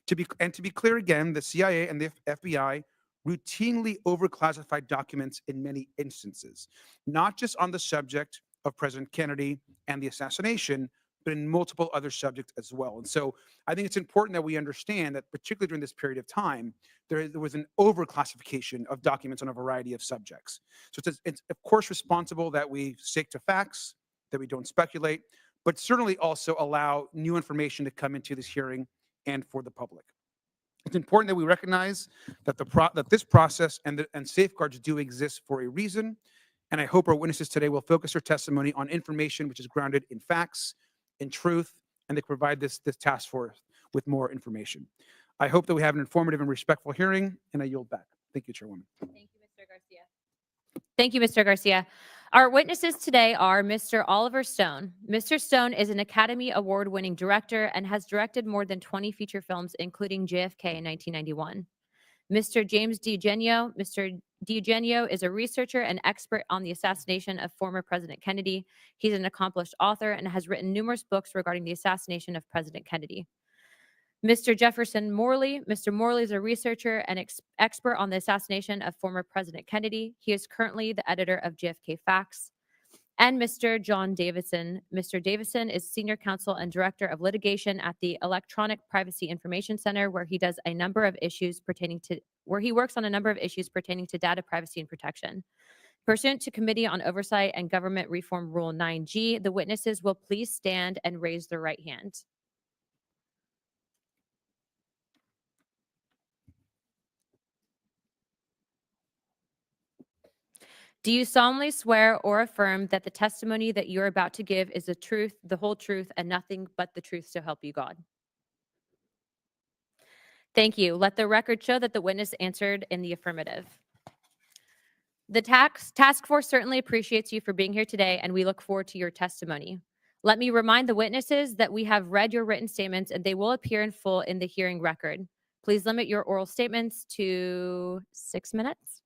To be clear again, the CIA and the FBI routinely overclassified documents in many instances, not just on the subject of President Kennedy and the assassination, but in multiple other subjects as well. And so I think it's important that we understand that, particularly during this period of time, there was an overclassification of documents on a variety of subjects. So it's of course responsible that we stick to facts, that we don't speculate, but certainly also allow new information to come into this hearing and for the public. It's important that we recognize that this process and safeguards do exist for a reason, and I hope our witnesses today will focus their testimony on information which is grounded in facts, in truth, and they provide this task force with more information. I hope that we have an informative and respectful hearing, and I yield back. Thank you, Chairwoman.
Thank you, Mr. Garcia. Thank you, Mr. Garcia. Our witnesses today are Mr. Oliver Stone. Mr. Stone is an Academy Award-winning director and has directed more than 20 feature films, including JFK in 1991. Mr. James DiEugenio. Mr. DiEugenio is a researcher and expert on the assassination of former President Kennedy. He's an accomplished author and has written numerous books regarding the assassination of President Kennedy. Mr. Jefferson Morley. Mr. Morley is a researcher and expert on the assassination of former President Kennedy. He is currently the editor of JFK Facts. And Mr. John Davison. Mr. Davison is senior counsel and director of litigation at the Electronic Privacy Information Center, where he works on a number of issues pertaining to data privacy and protection. Pursuant to Committee on Oversight and Government Reform Rule 9G, the witnesses will please stand and raise their right hand. Do you solemnly swear or affirm that the testimony that you're about to give is the truth, the whole truth, and nothing but the truth, so help you God? Thank you. Let the record show that the witness answered in the affirmative. The task force certainly appreciates you for being here today, and we look forward to your testimony. Let me remind the witnesses that we have read your written statements and they will appear in full in the hearing record. Please limit your oral statements to 6 minutes.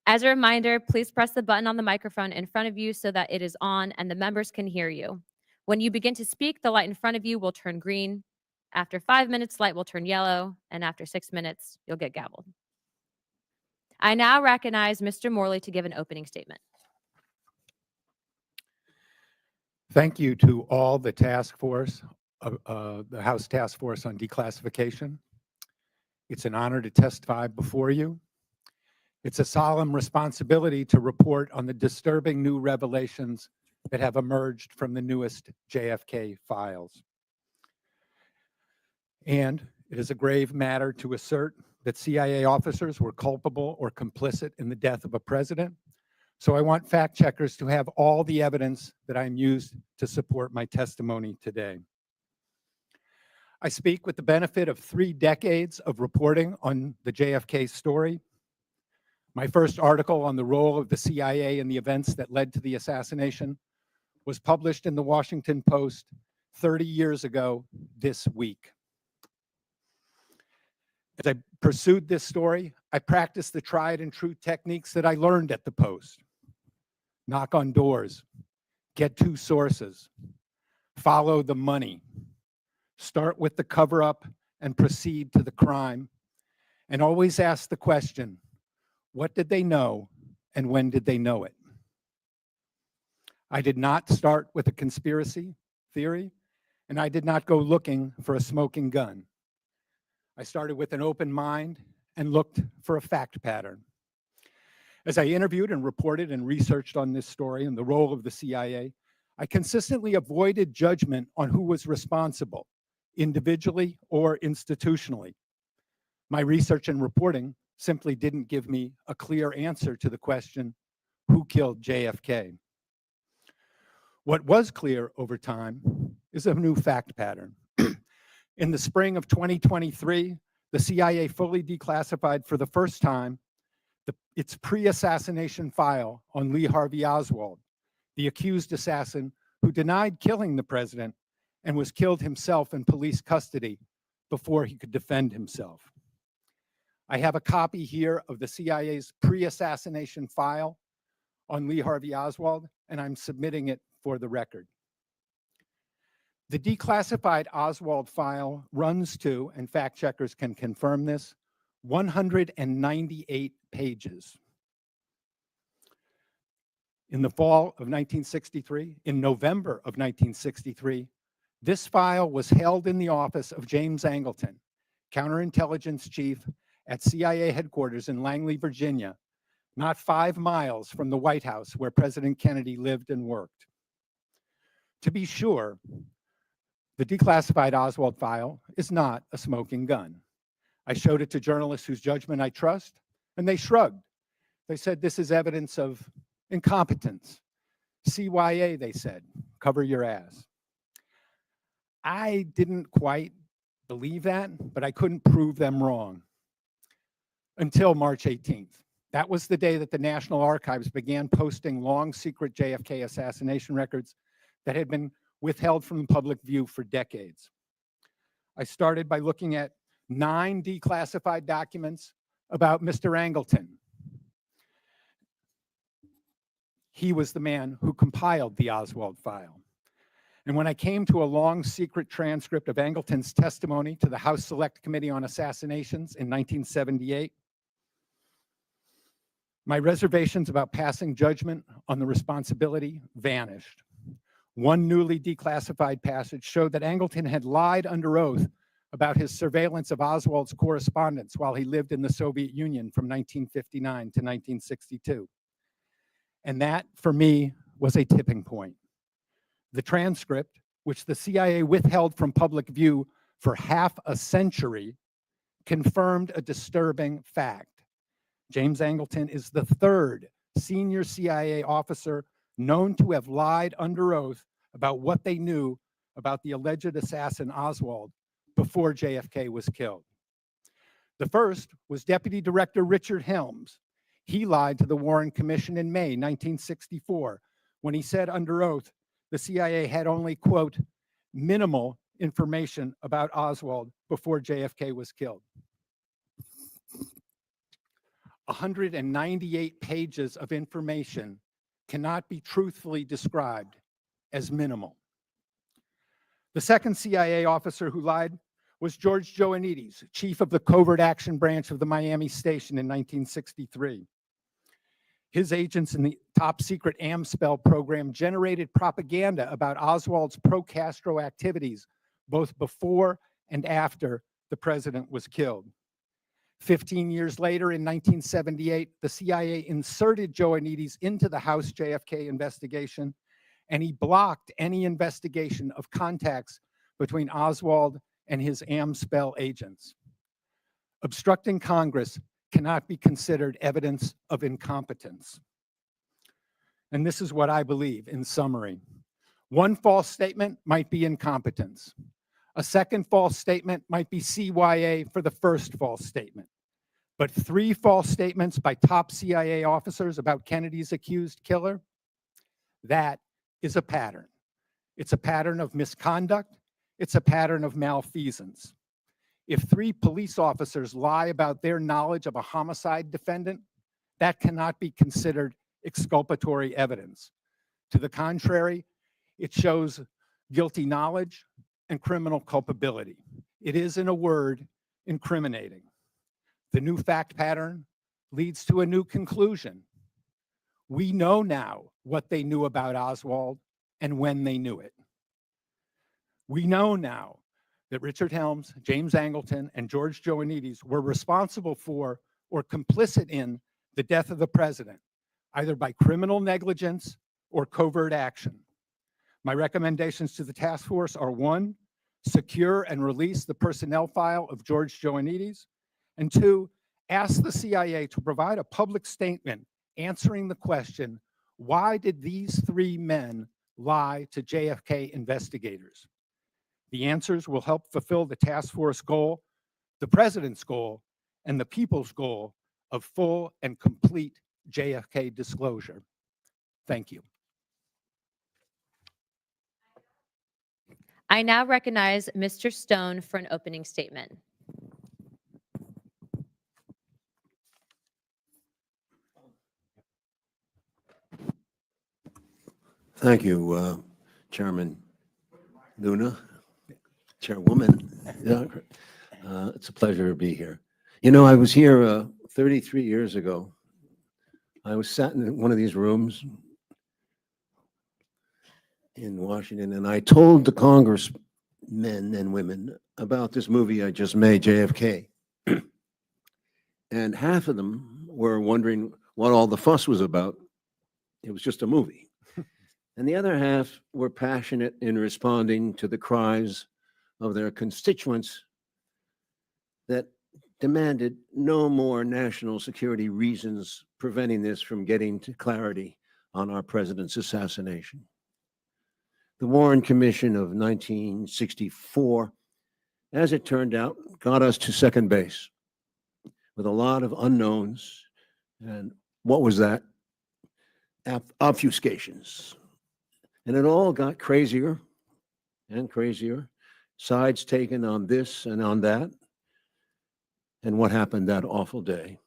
As a reminder, please press the button on the microphone in front of you so that it is on and the members can hear you. When you begin to speak, the light in front of you will turn green. After 5 minutes, light will turn yellow, and after 6 minutes, you'll get gavelled. I now recognize Mr. Morley to give an opening statement.
Thank you to all the task force, the House Task Force on Declassification. It's an honor to testify before you. It's a solemn responsibility to report on the disturbing new revelations that have emerged from the newest JFK files. And it is a grave matter to assert that CIA officers were culpable or complicit in the death of a president. So I want fact checkers to have all the evidence that I'm used to support my testimony today. I speak with the benefit of 3 decades of reporting on the JFK story. My first article on the role of the CIA in the events that led to the assassination was published in the Washington Post 30 years ago this week. As I pursued this story, I practiced the tried and true techniques that I learned at the Post. Knock on doors, get two sources, follow the money, start with the cover-up and proceed to the crime, and always ask the question, what did they know and when did they know it? I did not start with a conspiracy theory, and I did not go looking for a smoking gun. I started with an open mind and looked for a fact pattern. As I interviewed and reported and researched on this story and the role of the CIA, I consistently avoided judgment on who was responsible, individually or institutionally. My research and reporting simply didn't give me a clear answer to the question, who killed JFK? What was clear over time is a new fact pattern. In the spring of 2023, the CIA fully declassified for the first time its pre-assassination file on Lee Harvey Oswald, the accused assassin who denied killing the president and was killed himself in police custody before he could defend himself. I have a copy here of the CIA's pre-assassination file on Lee Harvey Oswald, and I'm submitting it for the record. The declassified Oswald file runs to, and fact checkers can confirm this, 198 pages. In the fall of 1963, in November of 1963, this file was held in the office of James Angleton, counterintelligence chief at CIA headquarters in Langley, Virginia, not 5 miles from the White House where President Kennedy lived and worked. To be sure, the declassified Oswald file is not a smoking gun. I showed it to journalists whose judgment I trust, and they shrugged. They said, this is evidence of incompetence. CYA, they said, cover your ass. I didn't quite believe that, but I couldn't prove them wrong until March 18th. That was the day that the National Archives began posting long secret JFK assassination records that had been withheld from public view for decades. I started by looking at 9 declassified documents about Mr. Angleton. He was the man who compiled the Oswald file. And when I came to a long secret transcript of Angleton's testimony to the House Select Committee on Assassinations in 1978, my reservations about passing judgment on the responsibility vanished. One newly declassified passage showed that Angleton had lied under oath about his surveillance of Oswald's correspondence while he lived in the Soviet Union from 1959 to 1962. And that, for me, was a tipping point. The transcript, which the CIA withheld from public view for half a century, confirmed a disturbing fact. James Angleton is the 3rd senior CIA officer known to have lied under oath about what they knew about the alleged assassin Oswald before JFK was killed. The first was Deputy Director Richard Helms. He lied to the Warren Commission in May 1964 when he said under oath the CIA had only, quote, minimal information about Oswald before JFK was killed. 198 pages of information cannot be truthfully described as minimal. The second CIA officer who lied was George Joannides, chief of the Covert Action Branch of the Miami Station in 1963. His agents in the top secret AMSPEL program generated propaganda about Oswald's pro-Castro activities both before and after the president was killed. 15 years later, in 1978, the CIA inserted Joannides into the House JFK investigation, and he blocked any investigation of contacts between Oswald and his AMSPEL agents. Obstructing Congress cannot be considered evidence of incompetence. And this is what I believe in summary. One false statement might be incompetence. A second false statement might be CYA for the first false statement. But 3 false statements by top CIA officers about Kennedy's accused killer, that is a pattern. It's a pattern of misconduct. It's a pattern of malfeasance. If 3 police officers lie about their knowledge of a homicide defendant, that cannot be considered exculpatory evidence. To the contrary, it shows guilty knowledge and criminal culpability. It is, in a word, incriminating. The new fact pattern leads to a new conclusion. We know now what they knew about Oswald and when they knew it. We know now that Richard Helms, James Angleton, and George Joannides were responsible for or complicit in the death of the president, either by criminal negligence or covert action. My recommendations to the task force are: 1, secure and release the personnel file of George Joannides, and 2, ask the CIA to provide a public statement answering the question, why did these 3 men lie to JFK investigators? The answers will help fulfill the task force goal, the president's goal, and the people's goal of full and complete JFK disclosure. Thank you.
I now recognize Mr. Stone for an opening statement.
Thank you, Chairman Luna, Chairwoman. Yeah, it's a pleasure to be here. You know, I was here 33 years ago. I was sat in one of these rooms in Washington, and I told the congressmen and women about this movie I just made, JFK. And half of them were wondering what all the fuss was about. It was just a movie. And the other half were passionate in responding to the cries of their constituents that demanded no more national security reasons preventing this from getting to clarity on our president's assassination. The Warren Commission of 1964, as it turned out, got us to second base with a lot of unknowns. And what was that? Obfuscations. And it all got crazier and crazier, sides taken on this and on that. And what happened that awful day?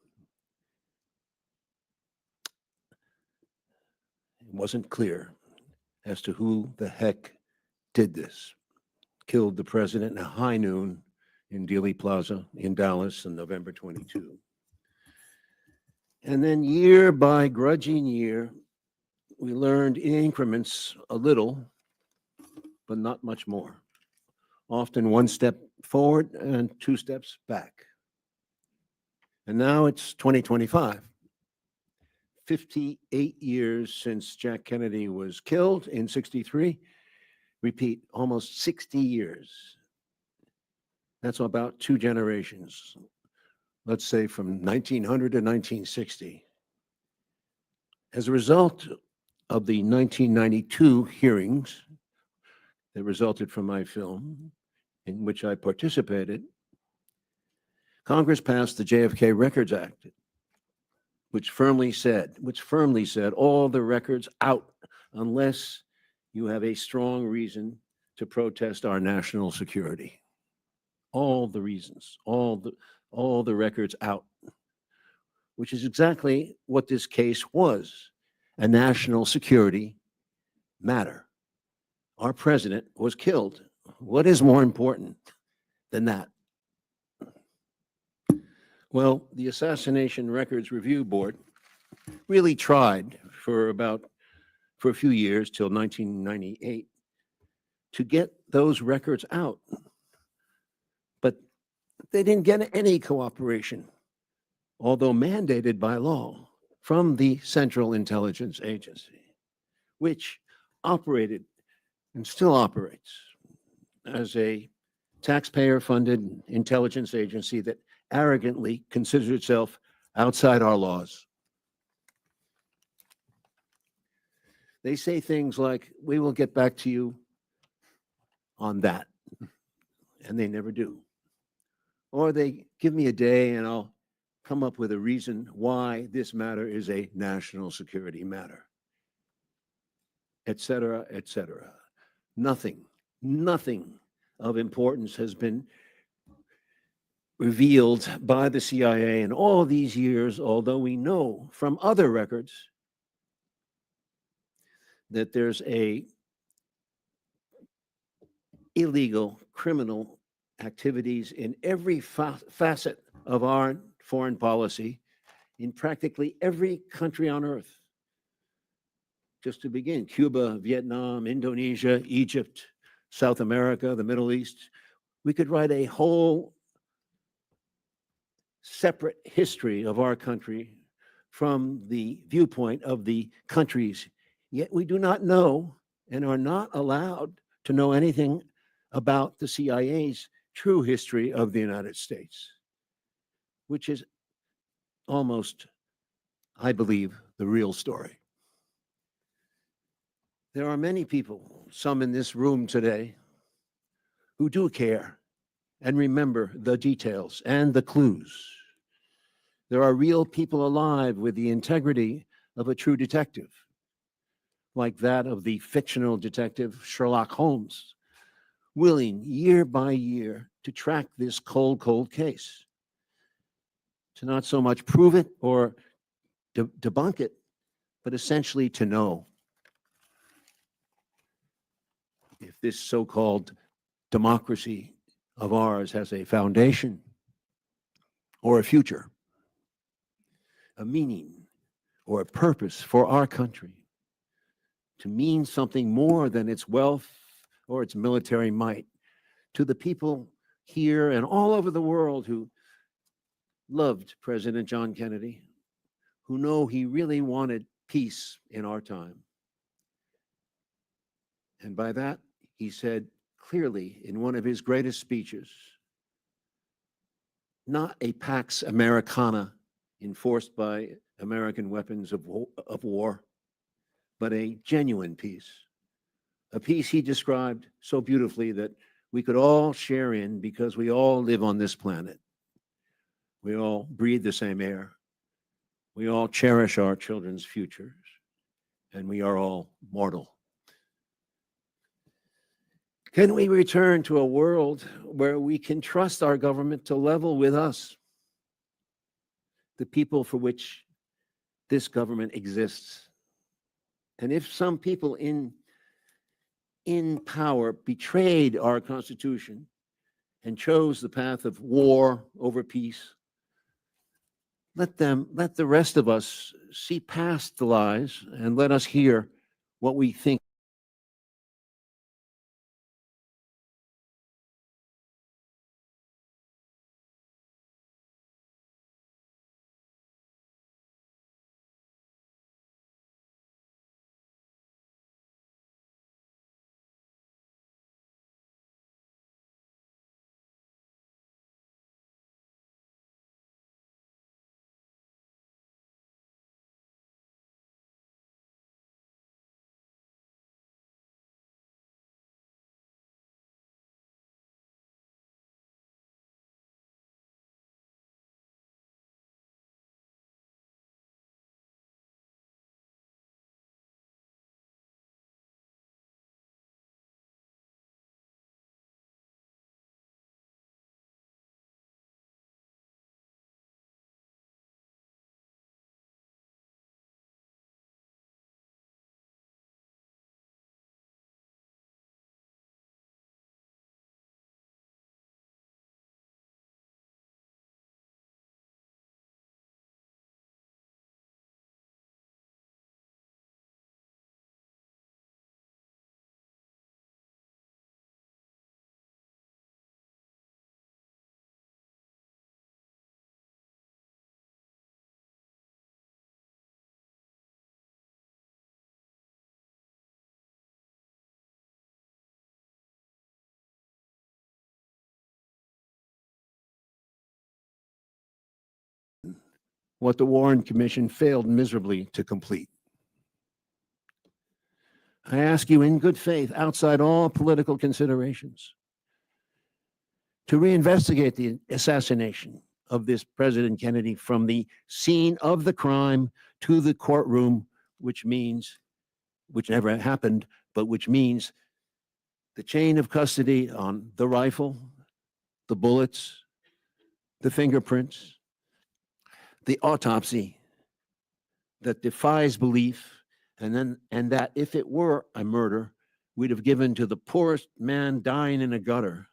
It wasn't clear as to who the heck did this. Killed the president at high noon in Dealey Plaza in Dallas on November 22. And then year by grudging year, we learned in increments a little, but not much more. Often 1 step forward and 2 steps back. And now it's 2025. 58 years since Jack Kennedy was killed in 63. Repeat, almost 60 years. That's about 2 generations. Let's say from 1900 to 1960. As a result of the 1992 hearings that resulted from my film, in which I participated, Congress passed the JFK Records Act, which firmly said all the records out unless you have a strong reason to protest our national security. All the reasons, all the records out, which is exactly what this case was, a national security matter. Our president was killed. What is more important than that? Well, the Assassination Records Review Board really tried for a few years till 1998 to get those records out. But they didn't get any cooperation, although mandated by law, from the Central Intelligence Agency, which operated and still operates as a taxpayer-funded intelligence agency that arrogantly considers itself outside our laws. They say things like, we will get back to you on that, and they never do. Or they give me a day and I'll come up with a reason why this matter is a national security matter, et cetera, et cetera. Nothing of importance has been revealed by the CIA in all these years, although we know from other records that there's a illegal criminal activities in every facet of our foreign policy in practically every country on earth. Just to begin, Cuba, Vietnam, Indonesia, Egypt, South America, the Middle East. We could write a whole separate history of our country from the viewpoint of the countries. Yet we do not know and are not allowed to know anything about the CIA's true history of the United States, which is almost, I believe, the real story. There are many people, some in this room today, who do care and remember the details and the clues. There are real people alive with the integrity of a true detective, like that of the fictional detective Sherlock Holmes, willing year by year to track this cold, cold case, to not so much prove it or debunk it, but essentially to know if this so-called democracy of ours has a foundation or a future, a meaning or a purpose for our country, to mean something more than its wealth or its military might, to the people here and all over the world who loved President John Kennedy, who know he really wanted peace in our time. And by that, he said clearly in one of his greatest speeches, not a Pax Americana enforced by American weapons of war, but a genuine peace. A peace he described so beautifully that we could all share in because we all live on this planet. We all breathe the same air. We all cherish our children's futures, and we are all mortal. Can we return to a world where we can trust our government to level with us, the people for which this government exists? And if some people in power betrayed our Constitution and chose the path of war over peace, let the rest of us see past the lies and let us hear what we think. What the Warren Commission failed miserably to complete. I ask you in good faith, outside all political considerations, to reinvestigate the assassination of this President Kennedy from the scene of the crime to the courtroom, which never happened, but which means the chain of custody on the rifle, the bullets, the fingerprints, the autopsy that defies belief, and that if it were a murder, we'd have given to the poorest man dying in a gutter.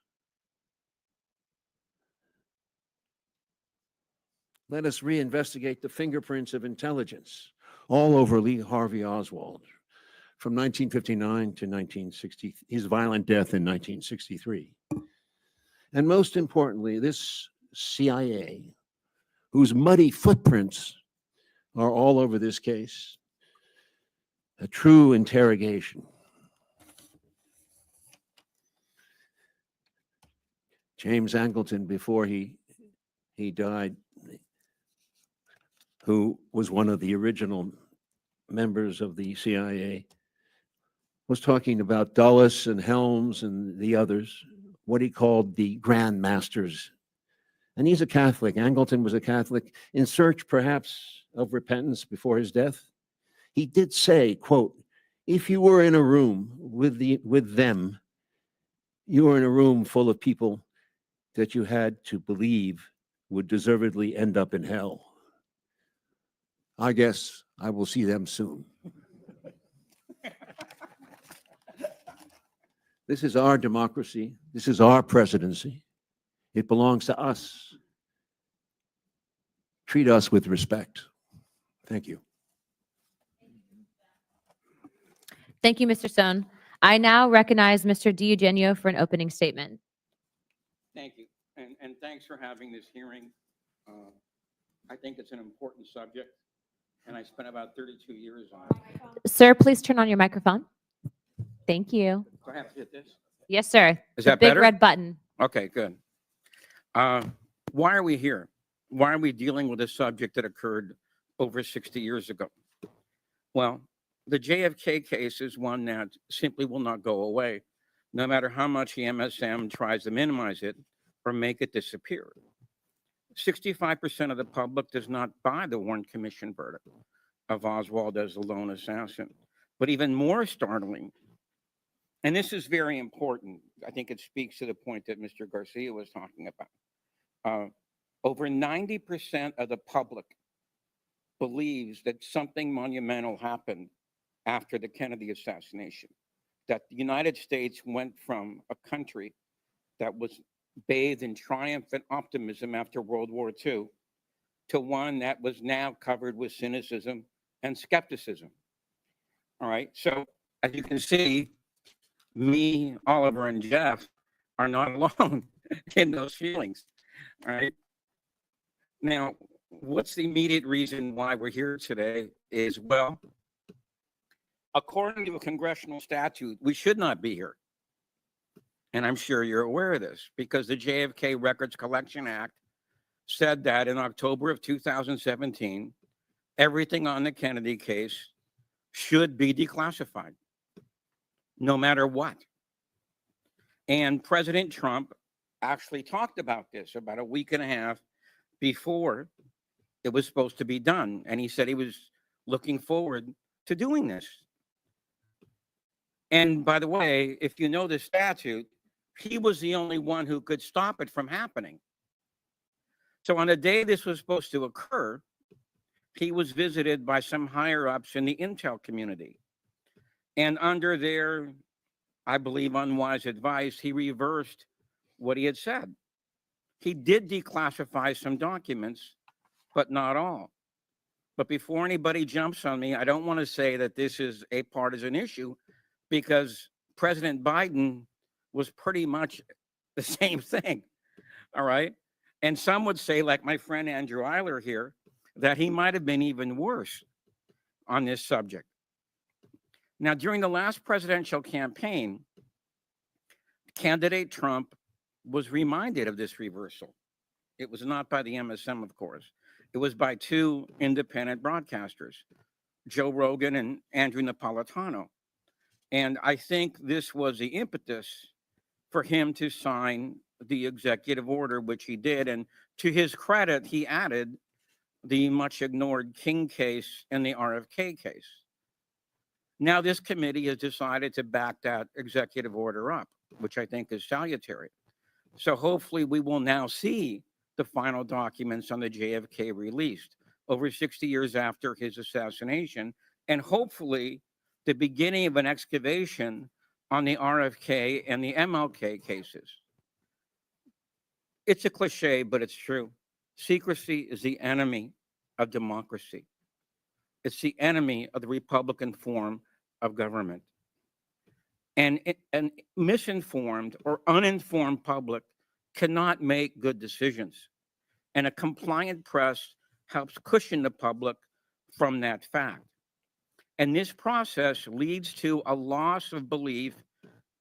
Let us reinvestigate the fingerprints of intelligence all over Lee Harvey Oswald from 1959 to 1960, his violent death in 1963. And most importantly, this CIA, whose muddy footprints are all over this case, a true interrogation. James Angleton, before he died, who was one of the original members of the CIA, was talking about Dulles and Helms and the others, what he called the Grand Masters. And he's a Catholic. Angleton was a Catholic in search, perhaps, of repentance before his death. He did say, quote, if you were in a room with them, you were in a room full of people that you had to believe would deservedly end up in hell. I guess I will see them soon. This is our democracy. This is our presidency. It belongs to us. Treat us with respect. Thank you.
Thank you, Mr. Stone. I now recognize Mr. DiEugenio for an opening statement.
Thank you. And thanks for having this hearing. I think it's an important subject, and I spent about 32 years on it.
Sir, please turn on your microphone. Thank you.
Do I have to hit this?
Yes, sir.
Is
The
that
big
better?
red button.
Okay, good. Why are we here? Why are we dealing with a subject that occurred over 60 years ago? Well, the JFK case is one that simply will not go away, no matter how much the MSM tries to minimize it or make it disappear. 65% of the public does not buy the Warren Commission verdict of Oswald as the lone assassin. But even more startling, and this is very important, I think it speaks to the point that Mr. Garcia was talking about. Over 90% of the public believes that something monumental happened after the Kennedy assassination, that the United States went from a country that was bathed in triumphant optimism after World War II to one that was now covered with cynicism and skepticism. All right, so as you can see, me, Oliver, and Jeff are not alone in those feelings. All right. Now, what's the immediate reason why we're here today is, well, according to a congressional statute, we should not be here. And I'm sure you're aware of this because the JFK Records Collection Act said that in October of 2017, everything on the Kennedy case should be declassified, no matter what. And President Trump actually talked about this about a week and a half before it was supposed to be done. And he said he was looking forward to doing this. And by the way, if you know the statute, he was the only one who could stop it from happening. So on the day this was supposed to occur, he was visited by some higher ups in the Int'l community. And under their, I believe, unwise advice, he reversed what he had said. He did declassify some documents, but not all. But before anybody jumps on me, I don't want to say that this is a partisan issue because President Biden was pretty much the same thing, all right? And some would say, like my friend Andrew Eiler here, that he might have been even worse on this subject. Now, during the last presidential campaign, candidate Trump was reminded of this reversal. It was not by the MSM, of course. It was by two independent broadcasters, Joe Rogan and Andrew Napolitano. And I think this was the impetus for him to sign the executive order, which he did. And to his credit, he added the much ignored King case and the RFK case. Now this committee has decided to back that executive order up, which I think is salutary. So hopefully we will now see the final documents on the JFK released over 60 years after his assassination, and hopefully the beginning of an excavation on the RFK and the MLK cases. It's a cliche, but it's true. Secrecy is the enemy of democracy. It's the enemy of the Republican form of government. And an misinformed or uninformed public cannot make good decisions. And a compliant press helps cushion the public from that fact. And this process leads to a loss of belief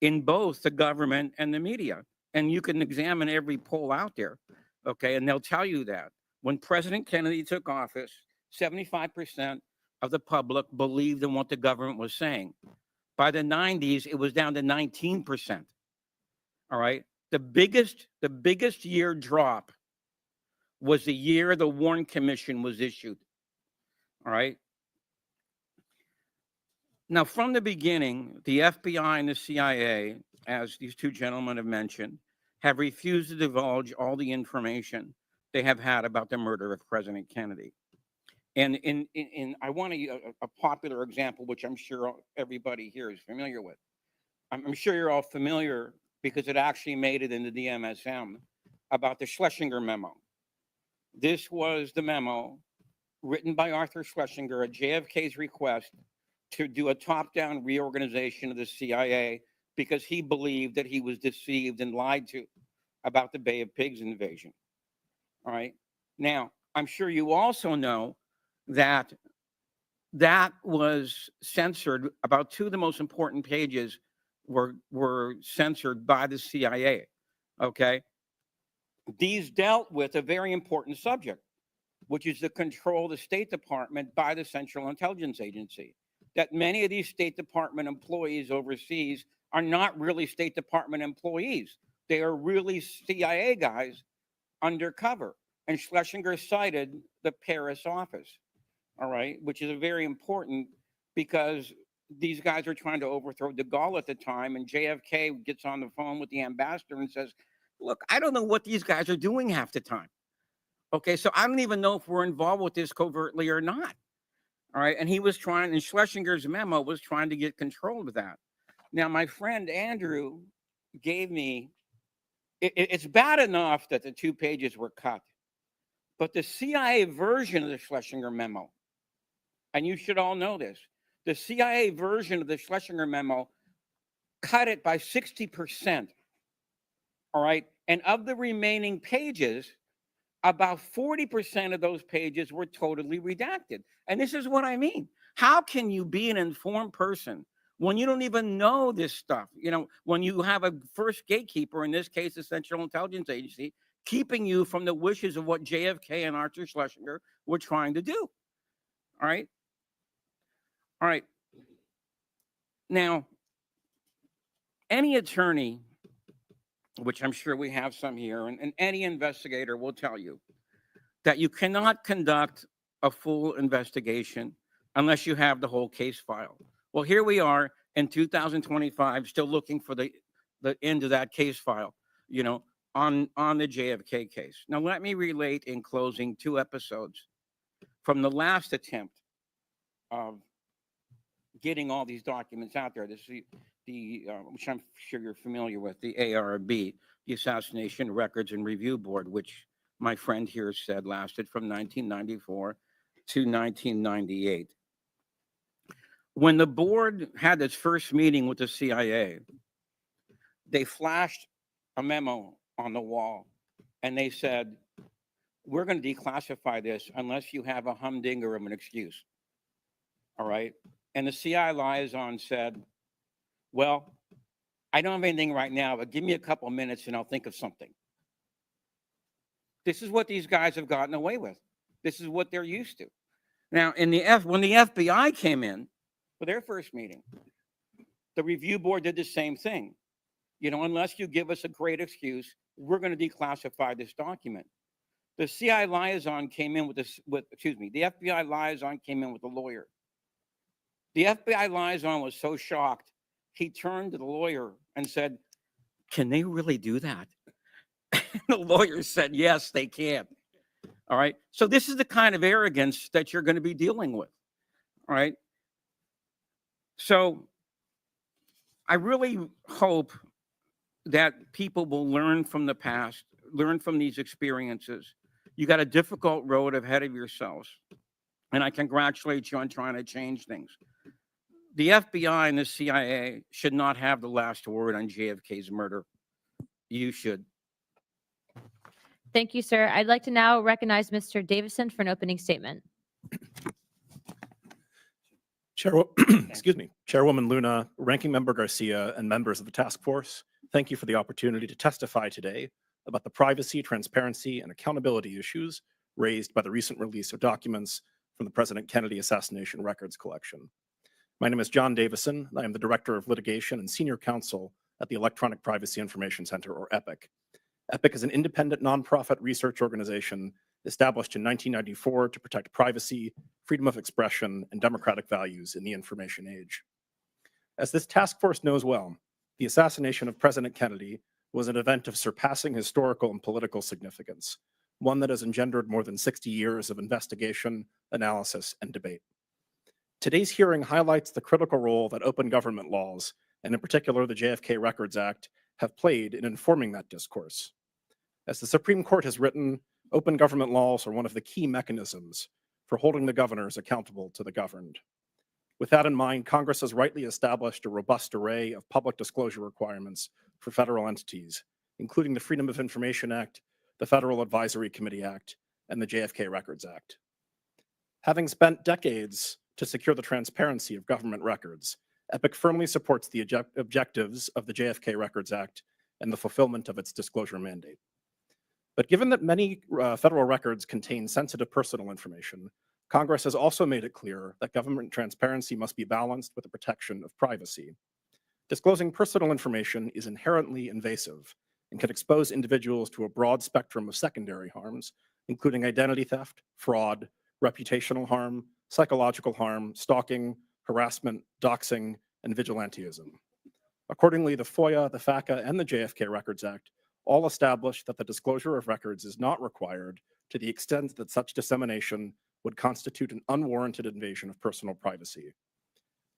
in both the government and the media. And you can examine every poll out there, okay? And they'll tell you that. When President Kennedy took office, 75% of the public believed in what the government was saying. By the 90s, it was down to 19%. All right? The biggest year drop was the year the Warren Commission was issued. All right? Now, from the beginning, the FBI and the CIA, as these two gentlemen have mentioned, have refused to divulge all the information they have had about the murder of President Kennedy. And I want a popular example, which I'm sure everybody here is familiar with. I'm sure you're all familiar because it actually made it into the MSM about the Schlesinger memo. This was the memo written by Arthur Schlesinger at JFK's request to do a top-down reorganization of the CIA because he believed that he was deceived and lied to about the Bay of Pigs invasion. All right. Now, I'm sure you also know that that was censored. About two of the most important pages were censored by the CIA. Okay. These dealt with a very important subject, which is the control of the State Department by the Central Intelligence Agency. That many of these State Department employees overseas are not really State Department employees. They are really CIA guys undercover. And Schlesinger cited the Paris office, all right, which is a very important because these guys are trying to overthrow de Gaulle at the time. And JFK gets on the phone with the ambassador and says, look, I don't know what these guys are doing half the time. Okay, so I don't even know if we're involved with this covertly or not. All right, and he was trying, and Schlesinger's memo was trying to get control of that. Now, my friend Andrew gave me, it's bad enough that the 2 pages were cut, but the CIA version of the Schlesinger memo, and you should all know this, the CIA version of the Schlesinger memo cut it by 60%. All right, and of the remaining pages, about 40% of those pages were totally redacted. And this is what I mean. How can you be an informed person when you don't even know this stuff? You know, when you have a first gatekeeper, in this case, the Central Intelligence Agency, keeping you from the wishes of what JFK and Arthur Schlesinger were trying to do. All right. All right. Now, any attorney, which I'm sure we have some here, and any investigator will tell you that you cannot conduct a full investigation unless you have the whole case file. Well, here we are in 2025, still looking for the end of that case file, you know, on the JFK case. Now, let me relate in closing 2 episodes from the last attempt of getting all these documents out there. This is which I'm sure you're familiar with, the ARB, the Assassination Records and Review Board, which my friend here said lasted from 1994 to 1998. When the board had its first meeting with the CIA, they flashed a memo on the wall and they said, we're going to declassify this unless you have a humdinger of an excuse. All right. And the CIA liaison said, well, I don't have anything right now, but give me a couple of minutes and I'll think of something. This is what these guys have gotten away with. This is what they're used to. Now, when the FBI came in for their first meeting, the review board did the same thing. You know, unless you give us a great excuse, we're going to declassify this document. The CIA liaison came in the FBI liaison came in with a lawyer. The FBI liaison was so shocked, he turned to the lawyer and said, can they really do that? The lawyers said, yes, they can. All right. So this is the kind of arrogance that you're going to be dealing with. All right. So I really hope that people will learn from the past, learn from these experiences. You got a difficult road ahead of yourselves. And I congratulate you on trying to change things. The FBI and the CIA should not have the last word on JFK's murder. You should.
Thank you, sir. I'd like to now recognize Mr. Davison for an opening statement.
Excuse me, Chairwoman Luna, Ranking Member Garcia, and members of the task force, thank you for the opportunity to testify today about the privacy, transparency, and accountability issues raised by the recent release of documents from the President Kennedy assassination records collection. My name is John Davison, and I am the Director of Litigation and Senior Counsel at the Electronic Privacy Information Center, or EPIC. EPIC is an independent nonprofit research organization established in 1994 to protect privacy, freedom of expression, and democratic values in the information age. As this task force knows well, the assassination of President Kennedy was an event of surpassing historical and political significance, one that has engendered more than 60 years of investigation, analysis, and debate. Today's hearing highlights the critical role that open government laws, and in particular the JFK Records Act, have played in informing that discourse. As the Supreme Court has written, open government laws are one of the key mechanisms for holding the governors accountable to the governed. With that in mind, Congress has rightly established a robust array of public disclosure requirements for federal entities, including the Freedom of Information Act, the Federal Advisory Committee Act, and the JFK Records Act. Having spent decades to secure the transparency of government records, EPIC firmly supports the objectives of the JFK Records Act and the fulfillment of its disclosure mandate. But given that many federal records contain sensitive personal information, Congress has also made it clear that government transparency must be balanced with the protection of privacy. Disclosing personal information is inherently invasive and can expose individuals to a broad spectrum of secondary harms, including identity theft, fraud, reputational harm, psychological harm, stalking, harassment, doxing, and vigilantism. Accordingly, the FOIA, the FACA, and the JFK Records Act all establish that the disclosure of records is not required to the extent that such dissemination would constitute an unwarranted invasion of personal privacy.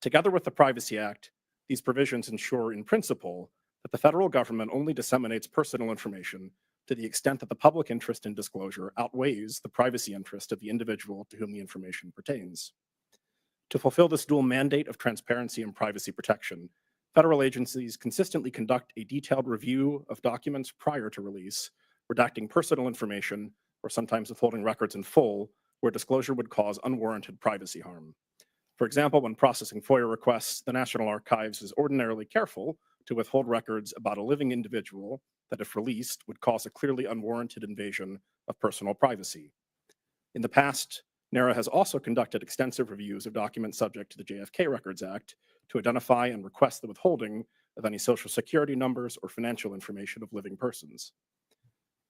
Together with the Privacy Act, these provisions ensure in principle that the federal government only disseminates personal information to the extent that the public interest in disclosure outweighs the privacy interest of the individual to whom the information pertains. To fulfill this dual mandate of transparency and privacy protection, federal agencies consistently conduct a detailed review of documents prior to release, redacting personal information or sometimes withholding records in full where disclosure would cause unwarranted privacy harm. For example, when processing FOIA requests, the National Archives is ordinarily careful to withhold records about a living individual that, if released, would cause a clearly unwarranted invasion of personal privacy. In the past, NARA has also conducted extensive reviews of documents subject to the JFK Records Act to identify and request the withholding of any social security numbers or financial information of living persons.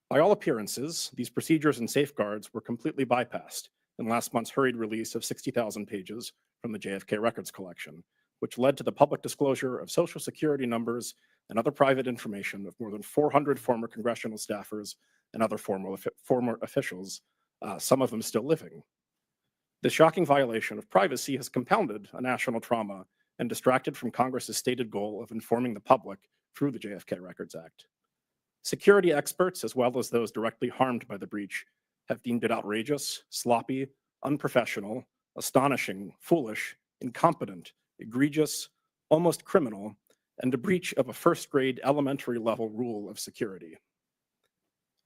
By all appearances, these procedures and safeguards were completely bypassed in last month's hurried release of 60,000 pages from the JFK Records collection, which led to the public disclosure of social security numbers and other private information of more than 400 former congressional staffers and other former officials, some of them still living. This shocking violation of privacy has compounded a national trauma and distracted from Congress's stated goal of informing the public through the JFK Records Act. Security experts, as well as those directly harmed by the breach, have deemed it outrageous, sloppy, unprofessional, astonishing, foolish, incompetent, egregious, almost criminal, and a breach of a first-grade elementary level rule of security.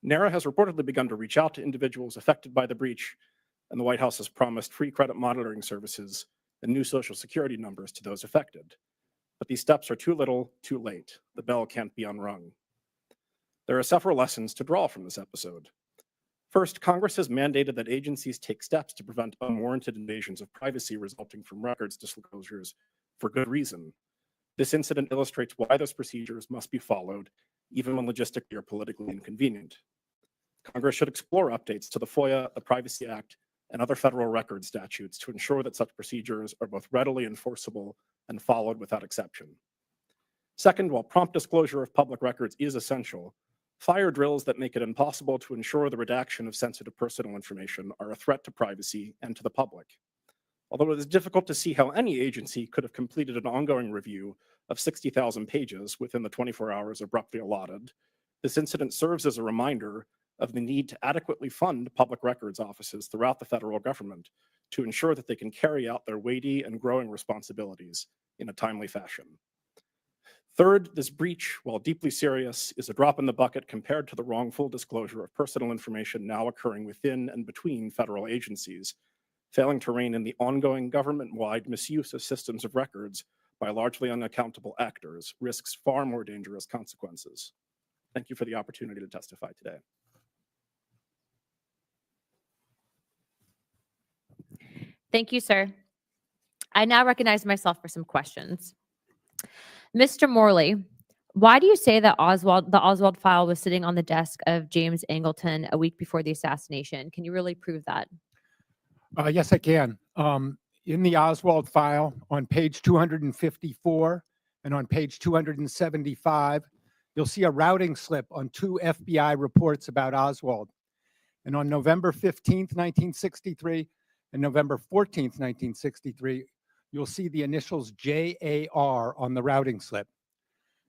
NARA has reportedly begun to reach out to individuals affected by the breach, and the White House has promised free credit monitoring services and new social security numbers to those affected. But these steps are too little, too late. The bell can't be unrung. There are several lessons to draw from this episode. First, Congress has mandated that agencies take steps to prevent unwarranted invasions of privacy resulting from records disclosures for good reason. This incident illustrates why those procedures must be followed, even when logistically or politically inconvenient. Congress should explore updates to the FOIA, the Privacy Act, and other federal record statutes to ensure that such procedures are both readily enforceable and followed without exception. Second, while prompt disclosure of public records is essential, Fire drills that make it impossible to ensure the redaction of sensitive personal information are a threat to privacy and to the public. Although it is difficult to see how any agency could have completed an ongoing review of 60,000 pages within the 24 hours abruptly allotted, this incident serves as a reminder of the need to adequately fund public records offices throughout the federal government to ensure that they can carry out their weighty and growing responsibilities in a timely fashion. Third, this breach, while deeply serious, is a drop in the bucket compared to the wrongful disclosure of personal information now occurring within and between federal agencies, failing to rein in the ongoing government-wide misuse of systems of records by largely unaccountable actors risks far more dangerous consequences. Thank you for the opportunity to testify today.
Thank you, sir. I now recognize myself for some questions. Mr. Morley, why do you say that the Oswald file was sitting on the desk of James Angleton a week before the assassination? Can you really prove that?
Yes, I can. In the Oswald file on page 254 and on page 275, you'll see a routing slip on 2 FBI reports about Oswald. And on November 15th, 1963 and November 14th, 1963, you'll see the initials JAR on the routing slip.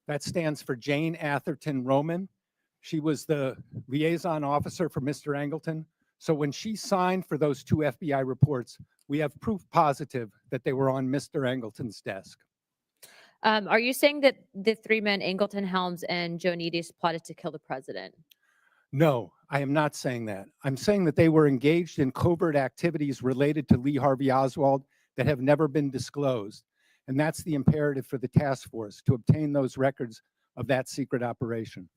That stands for Jane Atherton Roman. She was the liaison officer for Mr. Angleton. So when she signed for those 2 FBI reports, we have proof positive that they were on Mr. Angleton's desk.
Are you saying that the 3 men, Angleton, Helms, and Joanides, plotted to kill the president?
No, I am not saying that. I'm saying that they were engaged in covert activities related to Lee Harvey Oswald that have never been disclosed. And that's the imperative for the task force, to obtain those records of that secret operation.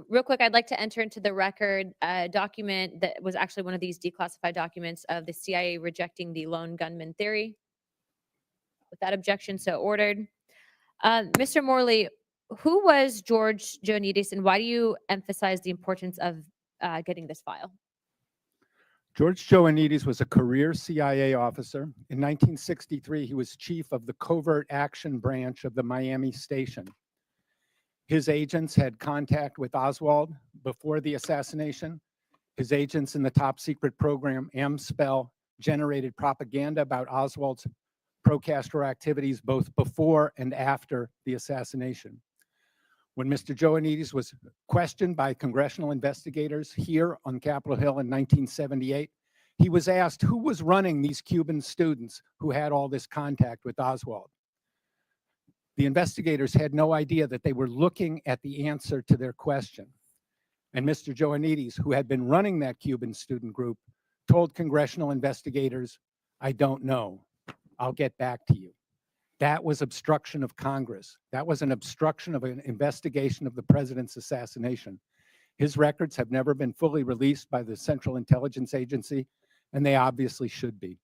Real quick, I'd like to enter into the record a document that was actually one of these declassified documents of the CIA rejecting the lone gunman theory. With that objection so ordered. Mr. Morley, who was George Joanides, and why do you emphasize the importance of getting this file?
George Joanides was a career CIA officer. In 1963, he was chief of the Covert Action Branch of the Miami station. His agents had contact with Oswald before the assassination. His agents in the top secret program, AMSPEL, generated propaganda about Oswald's pro-Castro activities both before and after the assassination. When Mr. Joanides was questioned by congressional investigators here on Capitol Hill in 1978, he was asked who was running these Cuban students who had all this contact with Oswald. The investigators had no idea that they were looking at the answer to their question. And Mr. Joanides, who had been running that Cuban student group, told congressional investigators, "I don't know. I'll get back to you." That was obstruction of Congress. That was an obstruction of an investigation of the president's assassination. His records have never been fully released by the Central Intelligence Agency, and they obviously should be.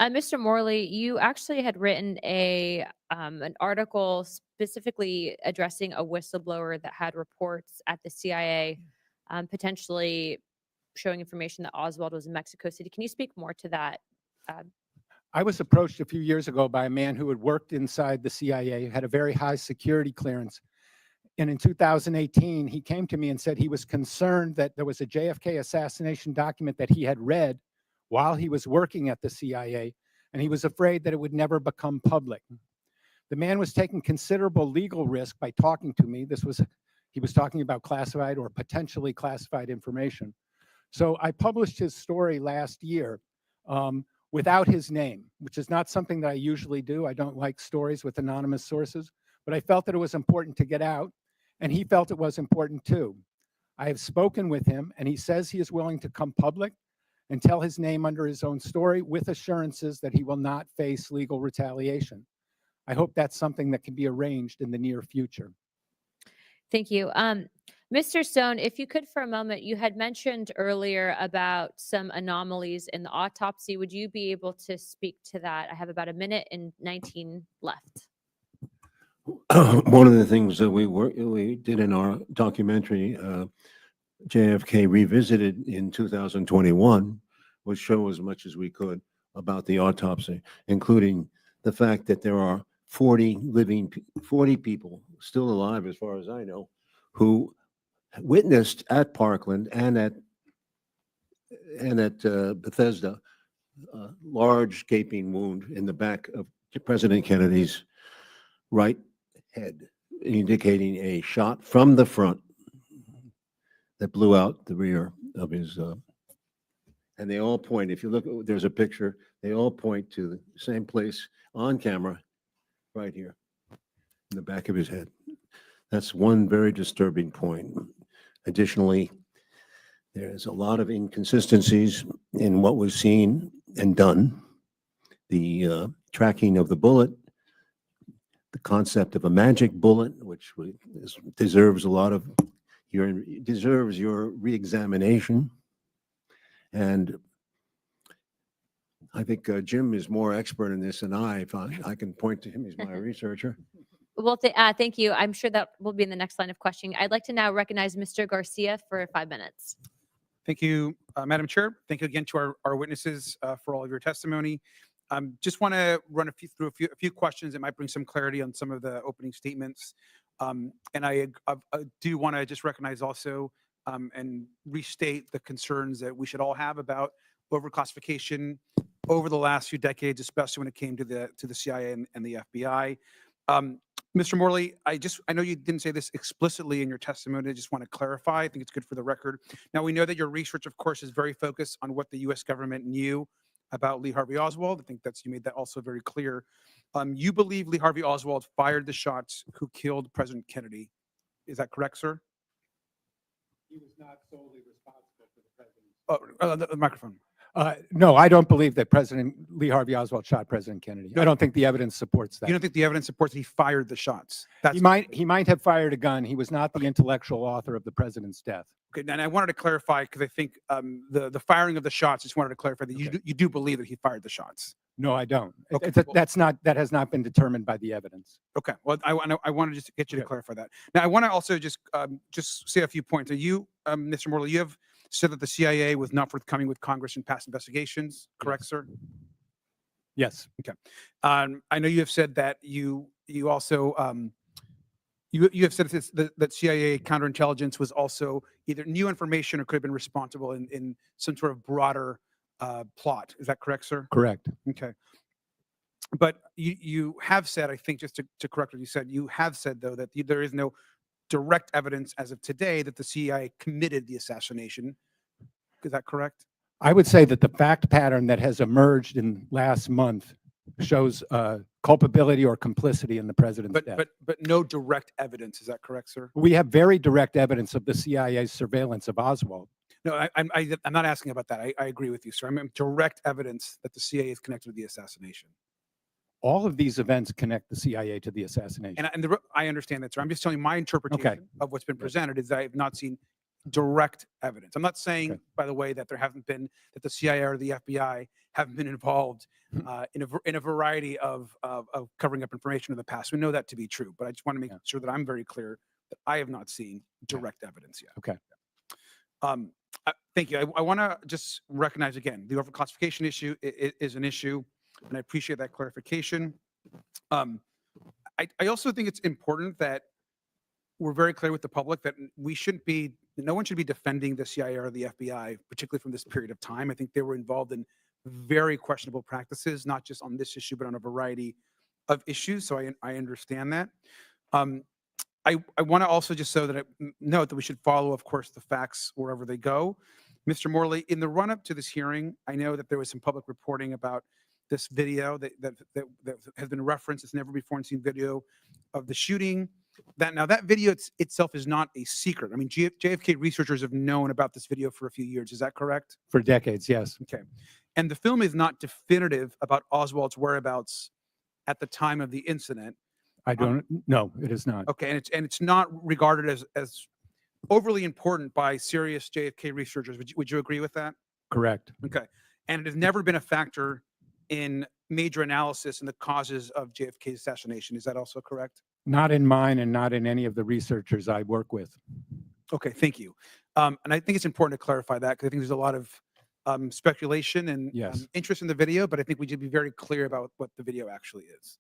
Mr. Morley, you actually had written an article specifically addressing a whistleblower that had reports at the CIA, potentially showing information that Oswald was in Mexico City. Can you speak more to that?
I was approached a few years ago by a man who had worked inside the CIA, had a very high security clearance. And in 2018, he came to me and said he was concerned that there was a JFK assassination document that he had read while he was working at the CIA, and he was afraid that it would never become public. The man was taking considerable legal risk by talking to me. He was talking about classified or potentially classified information. So I published his story last year without his name, which is not something that I usually do. I don't like stories with anonymous sources, but I felt that it was important to get out, and he felt it was important too. I have spoken with him, and he says he is willing to come public and tell his name under his own story with assurances that he will not face legal retaliation. I hope that's something that can be arranged in the near future.
Thank you. Mr. Stone, if you could for a moment, you had mentioned earlier about some anomalies in the autopsy. Would you be able to speak to that? I have about 1 minute and 19 left.
One of the things that we did in our documentary, JFK Revisited in 2021, was show as much as we could about the autopsy, including the fact that there are 40 people still alive, as far as I know, who witnessed at Parkland and at Bethesda, a large gaping wound in the back of President Kennedy's right head, indicating a shot from the front that blew out the rear of his. And they all point, if you look, there's a picture, they all point to the same place on camera, right here, in the back of his head. That's one very disturbing point. Additionally, there's a lot of inconsistencies in what was seen and done. The tracking of the bullet, the concept of a magic bullet, which deserves a lot of deserves your reexamination. And I think Jim is more expert in this than I. If I can point to him, he's my researcher.
Well, thank you. I'm sure that will be in the next line of questioning. I'd like to now recognize Mr. Garcia for 5 minutes.
Thank you, Madam Chair. Thank you again to our witnesses for all of your testimony. Just want to run through a few questions that might bring some clarity on some of the opening statements. And I do want to just recognize also and restate the concerns that we should all have about overclassification over the last few decades, especially when it came to the CIA and the FBI. Mr. Morley, I know you didn't say this explicitly in your testimony. I just want to clarify. I think it's good for the record. Now, we know that your research, of course, is very focused on what the U.S. government knew about Lee Harvey Oswald. I think you made that also very clear. You believe Lee Harvey Oswald fired the shots who killed President Kennedy. Is that correct, sir?
He was not solely responsible for the president.
The microphone.
No, I don't believe that President Lee Harvey Oswald shot President Kennedy. I don't think the evidence supports that.
You don't think the evidence supports that he fired the shots?
He might have fired a gun. He was not the intellectual author of the president's death.
Okay, and I wanted to clarify because I think the firing of the shots. Just wanted to clarify that you do believe that he fired the shots.
No, I don't.
Okay,
That has not been determined by the evidence.
Okay, well, I wanted just to get you to clarify that. Now, I want to also just say a few points. Are you, Mr. Morley, you have said that the CIA was not forthcoming with Congress in past investigations, correct, sir?
Yes.
Okay. I know you have said that you also you have said that CIA counterintelligence was also either new information or could have been responsible in some sort of broader plot. Is that correct, sir?
Correct.
Okay. But you have said, I think, just to correct what you said, you have said, though, that there is no direct evidence as of today that the CIA committed the assassination. Is that correct?
I would say that the fact pattern that has emerged in last month shows culpability or complicity in the president's death.
But no direct evidence. Is that correct, sir?
We have very direct evidence of the CIA's surveillance of Oswald.
No, I'm not asking about that. I agree with you, sir. I mean direct evidence that the CIA is connected to the assassination.
All of these events connect the CIA to the assassination.
And I understand that, sir. I'm just telling you my interpretation of what's been presented is that I have not seen direct evidence. I'm not saying, by the way, that that the CIA or the FBI haven't been involved in a variety of covering up information in the past. We know that to be true, but I just want to make sure that I'm very clear that I have not seen direct evidence yet.
Okay.
Thank you. I want to just recognize again, the overclassification issue is an issue, and I appreciate that clarification. I also think it's important that we're very clear with the public that no one should be defending the CIA or the FBI, particularly from this period of time. I think they were involved in very questionable practices, not just on this issue, but on a variety of issues. So I understand that. I want to also just note that we should follow, of course, the facts wherever they go. Mr. Morley, in the run-up to this hearing, I know that there was some public reporting about this video that has been referenced. It's never before seen video of the shooting. That video itself is not a secret. I mean, JFK researchers have known about this video for a few years. Is that correct?
For decades, yes.
Okay. And the film is not definitive about Oswald's whereabouts at the time of the incident.
I don't know. It is not.
Okay, and it's not regarded as overly important by serious JFK researchers. Would you agree with that?
Correct.
Okay, and it has never been a factor in major analysis in the causes of JFK's assassination. Is that also correct?
Not in mine and not in any of the researchers I work with.
Okay, thank you. And I think it's important to clarify that because I think there's a lot of speculation and interest in the video, but I think we should be very clear about what the video actually is.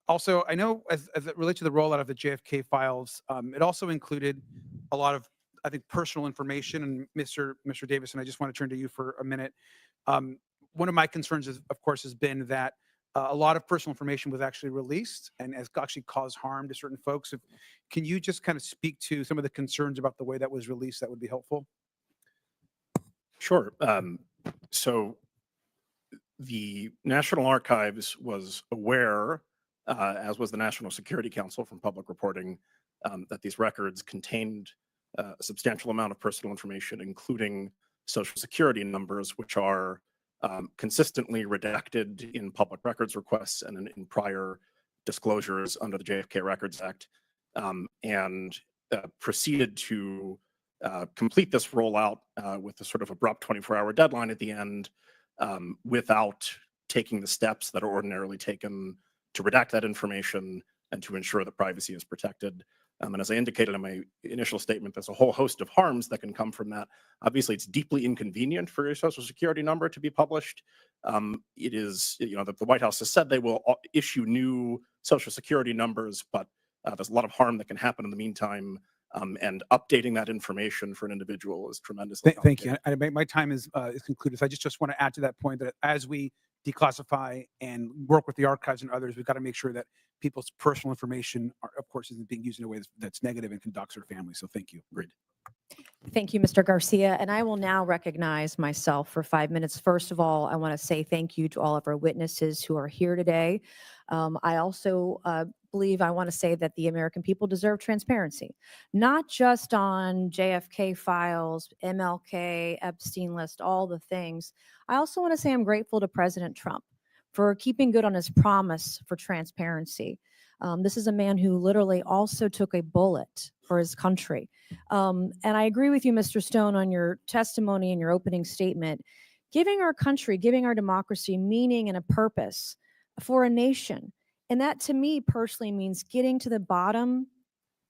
Also, I know as it relates to the rollout of the JFK files, it also included a lot of, I think, personal information. And Mr. Davison, I just want to turn to you for a minute. One of my concerns, is, of course, has been that a lot of personal information was actually released and has actually caused harm to certain folks. Can you just kind of speak to some of the concerns about the way that was released? That would be helpful.
Sure. So the National Archives was aware, as was the National Security Council from public reporting, that these records contained a substantial amount of personal information, including Social Security numbers, which are consistently redacted in public records requests and in prior disclosures under the JFK Records Act, and proceeded to complete this rollout with a sort of abrupt 24-hour deadline at the end, without taking the steps that are ordinarily taken to redact that information and to ensure that privacy is protected. And as I indicated in my initial statement, there's a whole host of harms that can come from that. Obviously, it's deeply inconvenient for your Social Security number to be published. It is, the White House has said they will issue new Social Security numbers, but there's a lot of harm that can happen in the meantime. And updating that information for an individual is tremendously
Thank you. My time is concluded. So I just want to add to that point that as we declassify and work with the archives and others, we've got to make sure that people's personal information, of course, isn't being used in a way that's negative and can dox their family. So thank you.
Great.
Thank you, Mr. Garcia. And I will now recognize myself for 5 minutes. First of all, I want to say thank you to all of our witnesses who are here today. I also believe I want to say that the American people deserve transparency, not just on JFK files, MLK, Epstein list, all the things. I also want to say I'm grateful to President Trump for keeping good on his promise for transparency. This is a man who literally also took a bullet for his country. And I agree with you, Mr. Stone, on your testimony and your opening statement. Giving our country, giving our democracy meaning and a purpose for a nation. And that to me personally means getting to the bottom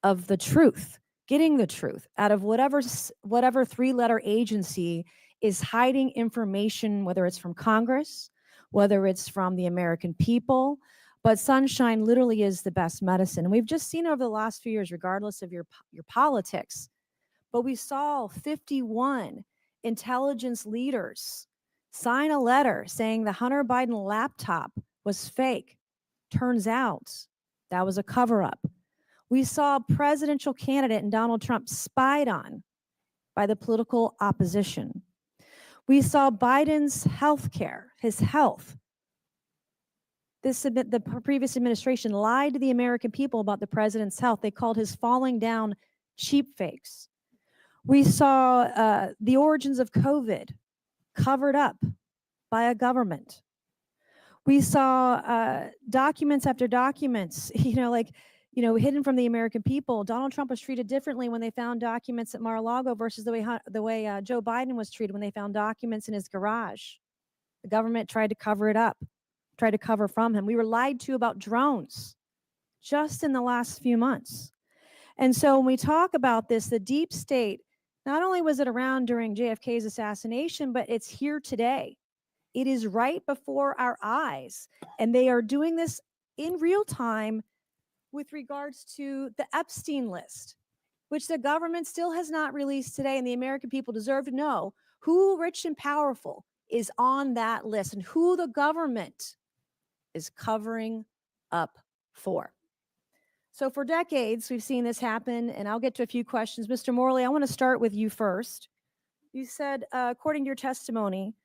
of the truth, getting the truth out of whatever three-letter agency is hiding information, whether it's from Congress, whether it's from the American people. But sunshine literally is the best medicine. And we've just seen over the last few years, regardless of your politics, but we saw 51 intelligence leaders sign a letter saying the Hunter Biden laptop was fake. Turns out that was a cover-up. We saw a presidential candidate and Donald Trump spied on by the political opposition. We saw Biden's health care, his health. The previous administration lied to the American people about the president's health. They called his falling down cheap fakes. We saw the origins of COVID covered up by a government. We saw documents after documents, hidden from the American people. Donald Trump was treated differently when they found documents at Mar-a-Lago versus the way Joe Biden was treated when they found documents in his garage. The government tried to cover it up, tried to cover from him. We were lied to about drones just in the last few months. And so when we talk about this, the deep state, not only was it around during JFK's assassination, but it's here today. It is right before our eyes. And they are doing this in real time with regards to the Epstein list, which the government still has not released today. And the American people deserve to know who rich and powerful is on that list and who the government is covering up for. So for decades, we've seen this happen, and I'll get to a few questions. Mr. Morley, I want to start with you first. You said, according to your testimony,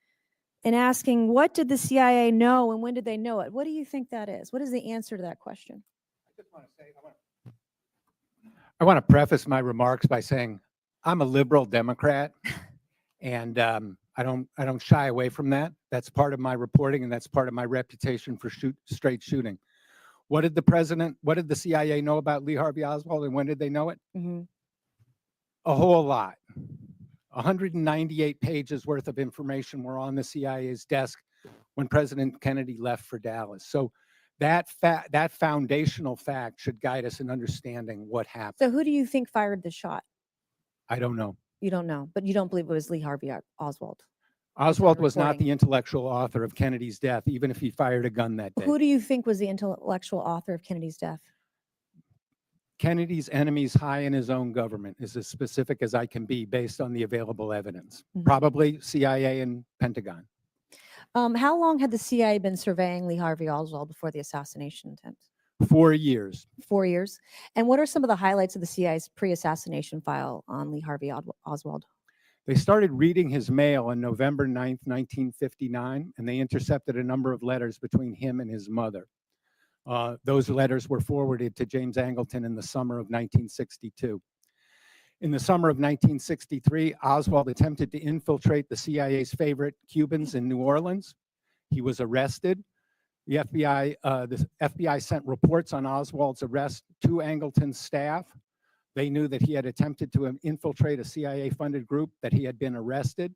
in asking, what did the CIA know and when did they know it? What do you think that is? What is the answer to that question?
I want to preface my remarks by saying I'm a liberal Democrat, and I don't shy away from that. That's part of my reporting, and that's part of my reputation for straight shooting. What did the CIA know about Lee Harvey Oswald, and when did they know it?
Mm-hmm.
A whole lot. 198 pages worth of information were on the CIA's desk when President Kennedy left for Dallas. So that foundational fact should guide us in understanding what happened.
So who do you think fired the shot?
I don't know.
You don't know, but you don't believe it was Lee Harvey Oswald.
Oswald was not
reporting.
the intellectual author of Kennedy's death, even if he fired a gun that day.
Who do you think was the intellectual author of Kennedy's death?
Kennedy's enemies high in his own government is as specific as I can be based on the available evidence.
Mhm.
Probably CIA and Pentagon.
How long had the CIA been surveying Lee Harvey Oswald before the assassination attempt?
4 years.
4 years. And what are some of the highlights of the CIA's pre-assassination file on Lee Harvey Oswald?
They started reading his mail on November 9th, 1959, and they intercepted a number of letters between him and his mother. Those letters were forwarded to James Angleton in the summer of 1962. In the summer of 1963, Oswald attempted to infiltrate the CIA's favorite Cubans in New Orleans. He was arrested. The FBI sent reports on Oswald's arrest to Angleton's staff. They knew that he had attempted to infiltrate a CIA-funded group, that he had been arrested.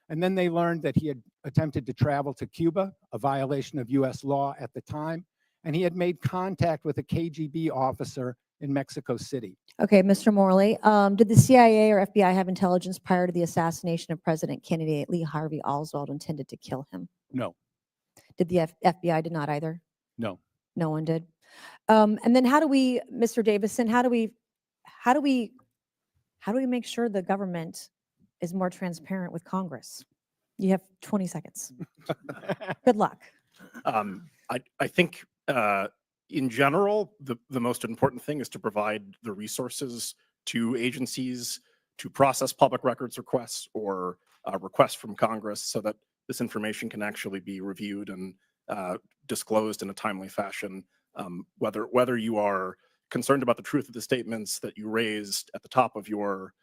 And then they learned that he had attempted to travel to Cuba, a violation of US law at the time, and he had made contact with a KGB officer in Mexico City.
Okay, Mr. Morley, did the CIA or FBI have intelligence prior to the assassination of President Kennedy that Lee Harvey Oswald intended to kill him?
No,
Did the FBI did not either?
no.
No one did. And then how do we, Mr. Davison, how do we make sure the government is more transparent with Congress? You have 20 seconds. Good luck.
I think in general, the most important thing is to provide the resources to agencies to process public records requests or requests from Congress so that this information can actually be reviewed and disclosed in a timely fashion. Whether you are concerned about the truth of the statements that you raised at the top of your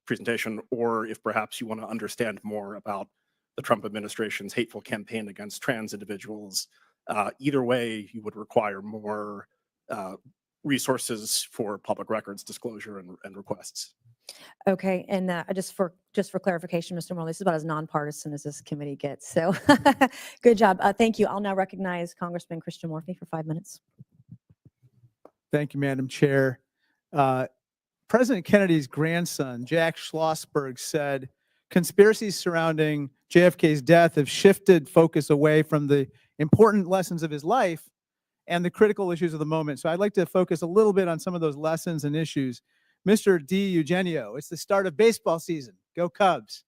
presentation, or if perhaps you want to understand more about the Trump administration's hateful campaign against trans individuals, either way, you would require more resources for public records disclosure and requests.
Okay, and just for clarification, Mr. Morley, this is about as nonpartisan as this committee gets. So good job. Thank you. I'll now recognize Congressman Christian Morphy for 5 minutes.
Thank you, Madam Chair. President Kennedy's grandson, Jack Schlossberg, said conspiracies surrounding JFK's death have shifted focus away from the important lessons of his life and the critical issues of the moment. So I'd like to focus a little bit on some of those lessons and issues. Mr. D. Eugenio, it's the start of baseball season. Go Cubs.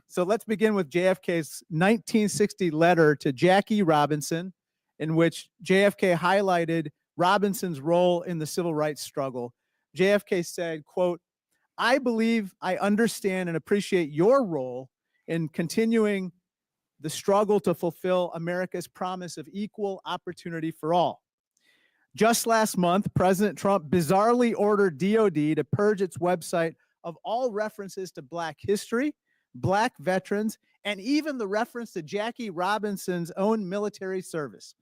So let's begin with JFK's 1960 letter to Jackie Robinson, in which JFK highlighted Robinson's role in the civil rights struggle. JFK said, quote, "I believe I understand and appreciate your role in continuing the struggle to fulfill America's promise of equal opportunity for all. Just last month, President Trump bizarrely ordered DOD to purge its website of all references to Black history, Black veterans, and even the reference to Jackie Robinson's own military service.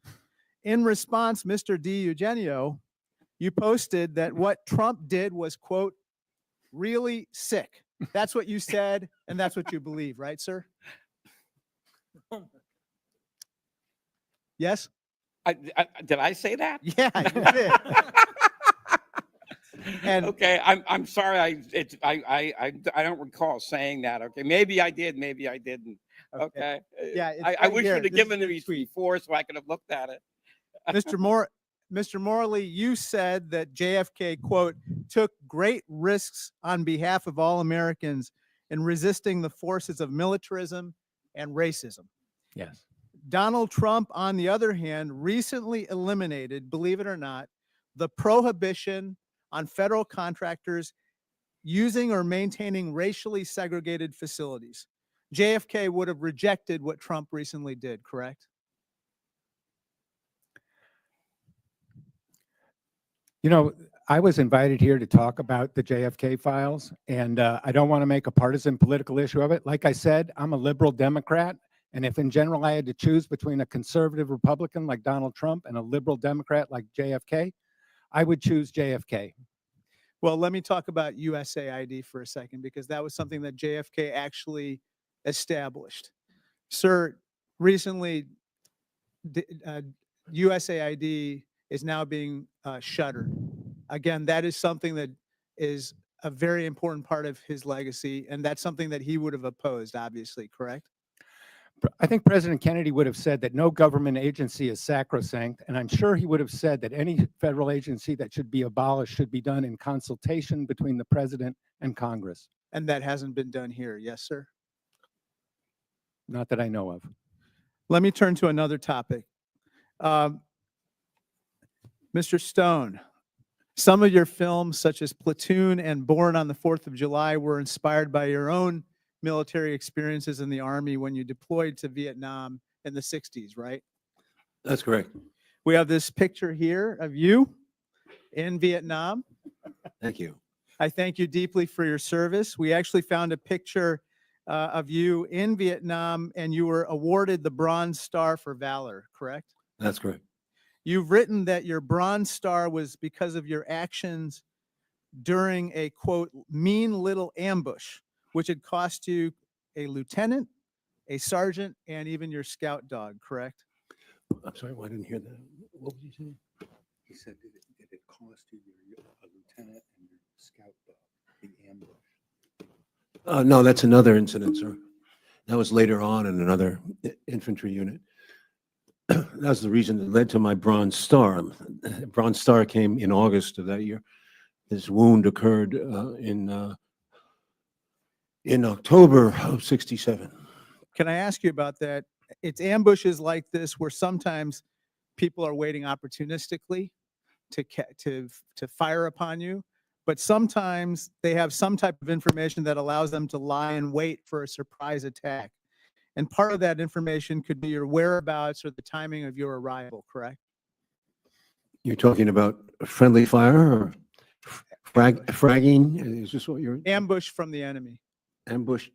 In response, Mr. D. Eugenio, you posted that what Trump did was, quote, really sick. That's what you said, and that's what you believe, right, sir? Yes?
Did I say that?
Yeah, you did. And
okay, I'm sorry. I don't recall saying that. Okay, maybe I did, maybe I didn't. Okay.
Yeah, it's
I
right
wish
here.
you'd have
This is
given
the
me
tweet.
before so I could have looked at it.
Mr. Morley, you said that JFK, quote, took great risks on behalf of all Americans in resisting the forces of militarism and racism.
Yes.
Donald Trump, on the other hand, recently eliminated, believe it or not, the prohibition on federal contractors using or maintaining racially segregated facilities. JFK would have rejected what Trump recently did, correct?
You know, I was invited here to talk about the JFK files, and I don't want to make a partisan political issue of it. Like I said, I'm a liberal Democrat, and if in general I had to choose between a conservative Republican like Donald Trump and a liberal Democrat like JFK, I would choose JFK.
Well, let me talk about USAID for a second, because that was something that JFK actually established. Sir, recently, USAID is now being shuttered. Again, that is something that is a very important part of his legacy, and that's something that he would have opposed, obviously, correct?
I think President Kennedy would have said that no government agency is sacrosanct, and I'm sure he would have said that any federal agency that should be abolished should be done in consultation between the president and Congress.
And that hasn't been done here, yes, sir?
Not that I know of.
Let me turn to another topic. Mr. Stone, some of your films, such as Platoon and Born on the 4th of July, were inspired by your own military experiences in the Army when you deployed to Vietnam in the 60s, right?
That's correct.
We have this picture here of you in Vietnam.
Thank you.
I thank you deeply for your service. We actually found a picture of you in Vietnam, and you were awarded the Bronze Star for Valor, correct?
That's correct.
You've written that your Bronze Star was because of your actions during a, quote, mean little ambush, which had cost you a lieutenant, a sergeant, and even your scout dog, correct?
I'm sorry, I didn't hear that. What was he saying?
He said that it cost you a lieutenant and your scout dog, the ambush.
No, that's another incident, sir. That was later on in another infantry unit. That was the reason that led to my Bronze Star. Bronze Star came in August of that year. This wound occurred in October of '67.
Can I ask you about that? It's ambushes like this where sometimes people are waiting opportunistically to fire upon you, but sometimes they have some type of information that allows them to lie in wait for a surprise attack. And part of that information could be your whereabouts or the timing of your arrival, correct?
You're talking about friendly fire or fragging? Is this what you're
Ambush from the enemy.
ambushed,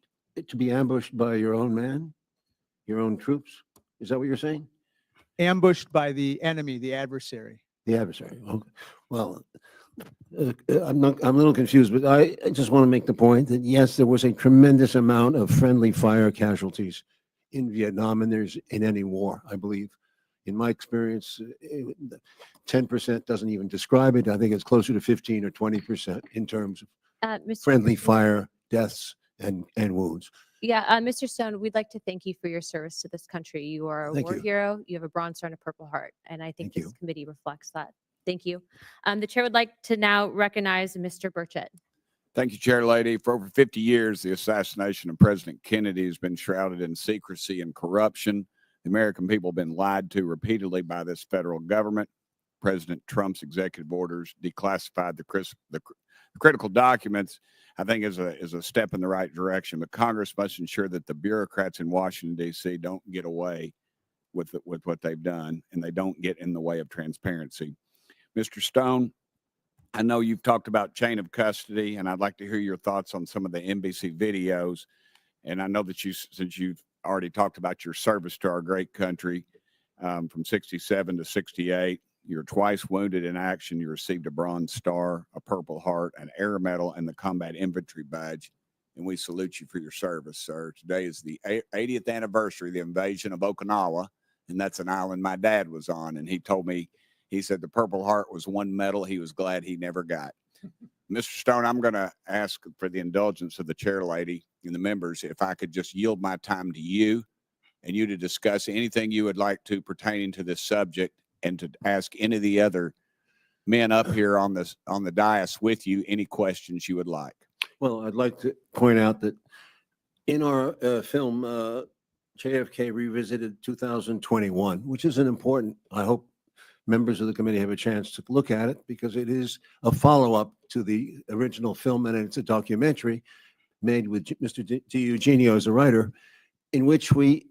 to be ambushed by your own man, your own troops? Is that what you're saying?
Ambushed by the enemy, the adversary.
The adversary. Okay. Well, I'm a little confused, but I just want to make the point that yes, there was a tremendous amount of friendly fire casualties in Vietnam, and there's in any war, I believe. In my experience, 10% doesn't even describe it. I think it's closer to 15 or 20% in terms of
Mr.
friendly fire deaths and wounds.
Yeah, Mr. Stone, we'd like to thank you for your service to this country. You are a
Thank
war
you.
hero. You have a Bronze Star and a Purple Heart, and I think
Thank
this
you.
committee reflects that. Thank you. The chair would like to now recognize Mr. Burchett.
Thank you, Chair Lady. For over 50 years, the assassination of President Kennedy has been shrouded in secrecy and corruption. The American people have been lied to repeatedly by this federal government. President Trump's executive orders declassified the critical documents, I think is a step in the right direction. But Congress must ensure that the bureaucrats in Washington, D.C. don't get away with what they've done, and they don't get in the way of transparency. Mr. Stone, I know you've talked about chain of custody, and I'd like to hear your thoughts on some of the NBC videos. And I know that since you've already talked about your service to our great country from 67 to 68, you were twice wounded in action. You received a Bronze Star, a Purple Heart, an Air Medal, and the Combat Infantry Badge. And we salute you for your service, sir. Today is the 80th anniversary of the invasion of Okinawa, and that's an island my dad was on. And he told me, he said the Purple Heart was one medal he was glad he never got. Mr. Stone, I'm going to ask for the indulgence of the chair lady and the members if I could just yield my time to you and you to discuss anything you would like to pertaining to this subject, and to ask any of the other men up here on the dais with you any questions you would like.
Well, I'd like to point out that in our film, JFK Revisited 2021, which is an important, I hope members of the committee have a chance to look at it, because it is a follow-up to the original film, and it's a documentary made with Mr. DiEugenio as a writer, in which we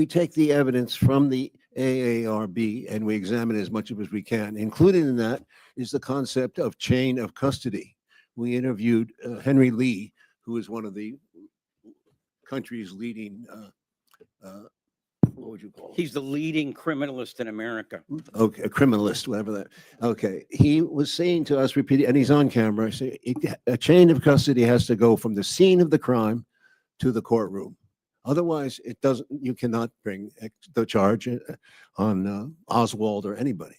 take the evidence from the AARB and we examine as much of it as we can. Included in that is the concept of chain of custody. We interviewed Henry Lee, who is one of the country's leading, what would you call him?
He's the leading criminalist in America.
Okay, a criminalist, whatever that. Okay, he was saying to us repeatedly, and he's on camera, a chain of custody has to go from the scene of the crime to the courtroom. Otherwise, it doesn't. You cannot bring the charge on Oswald or anybody.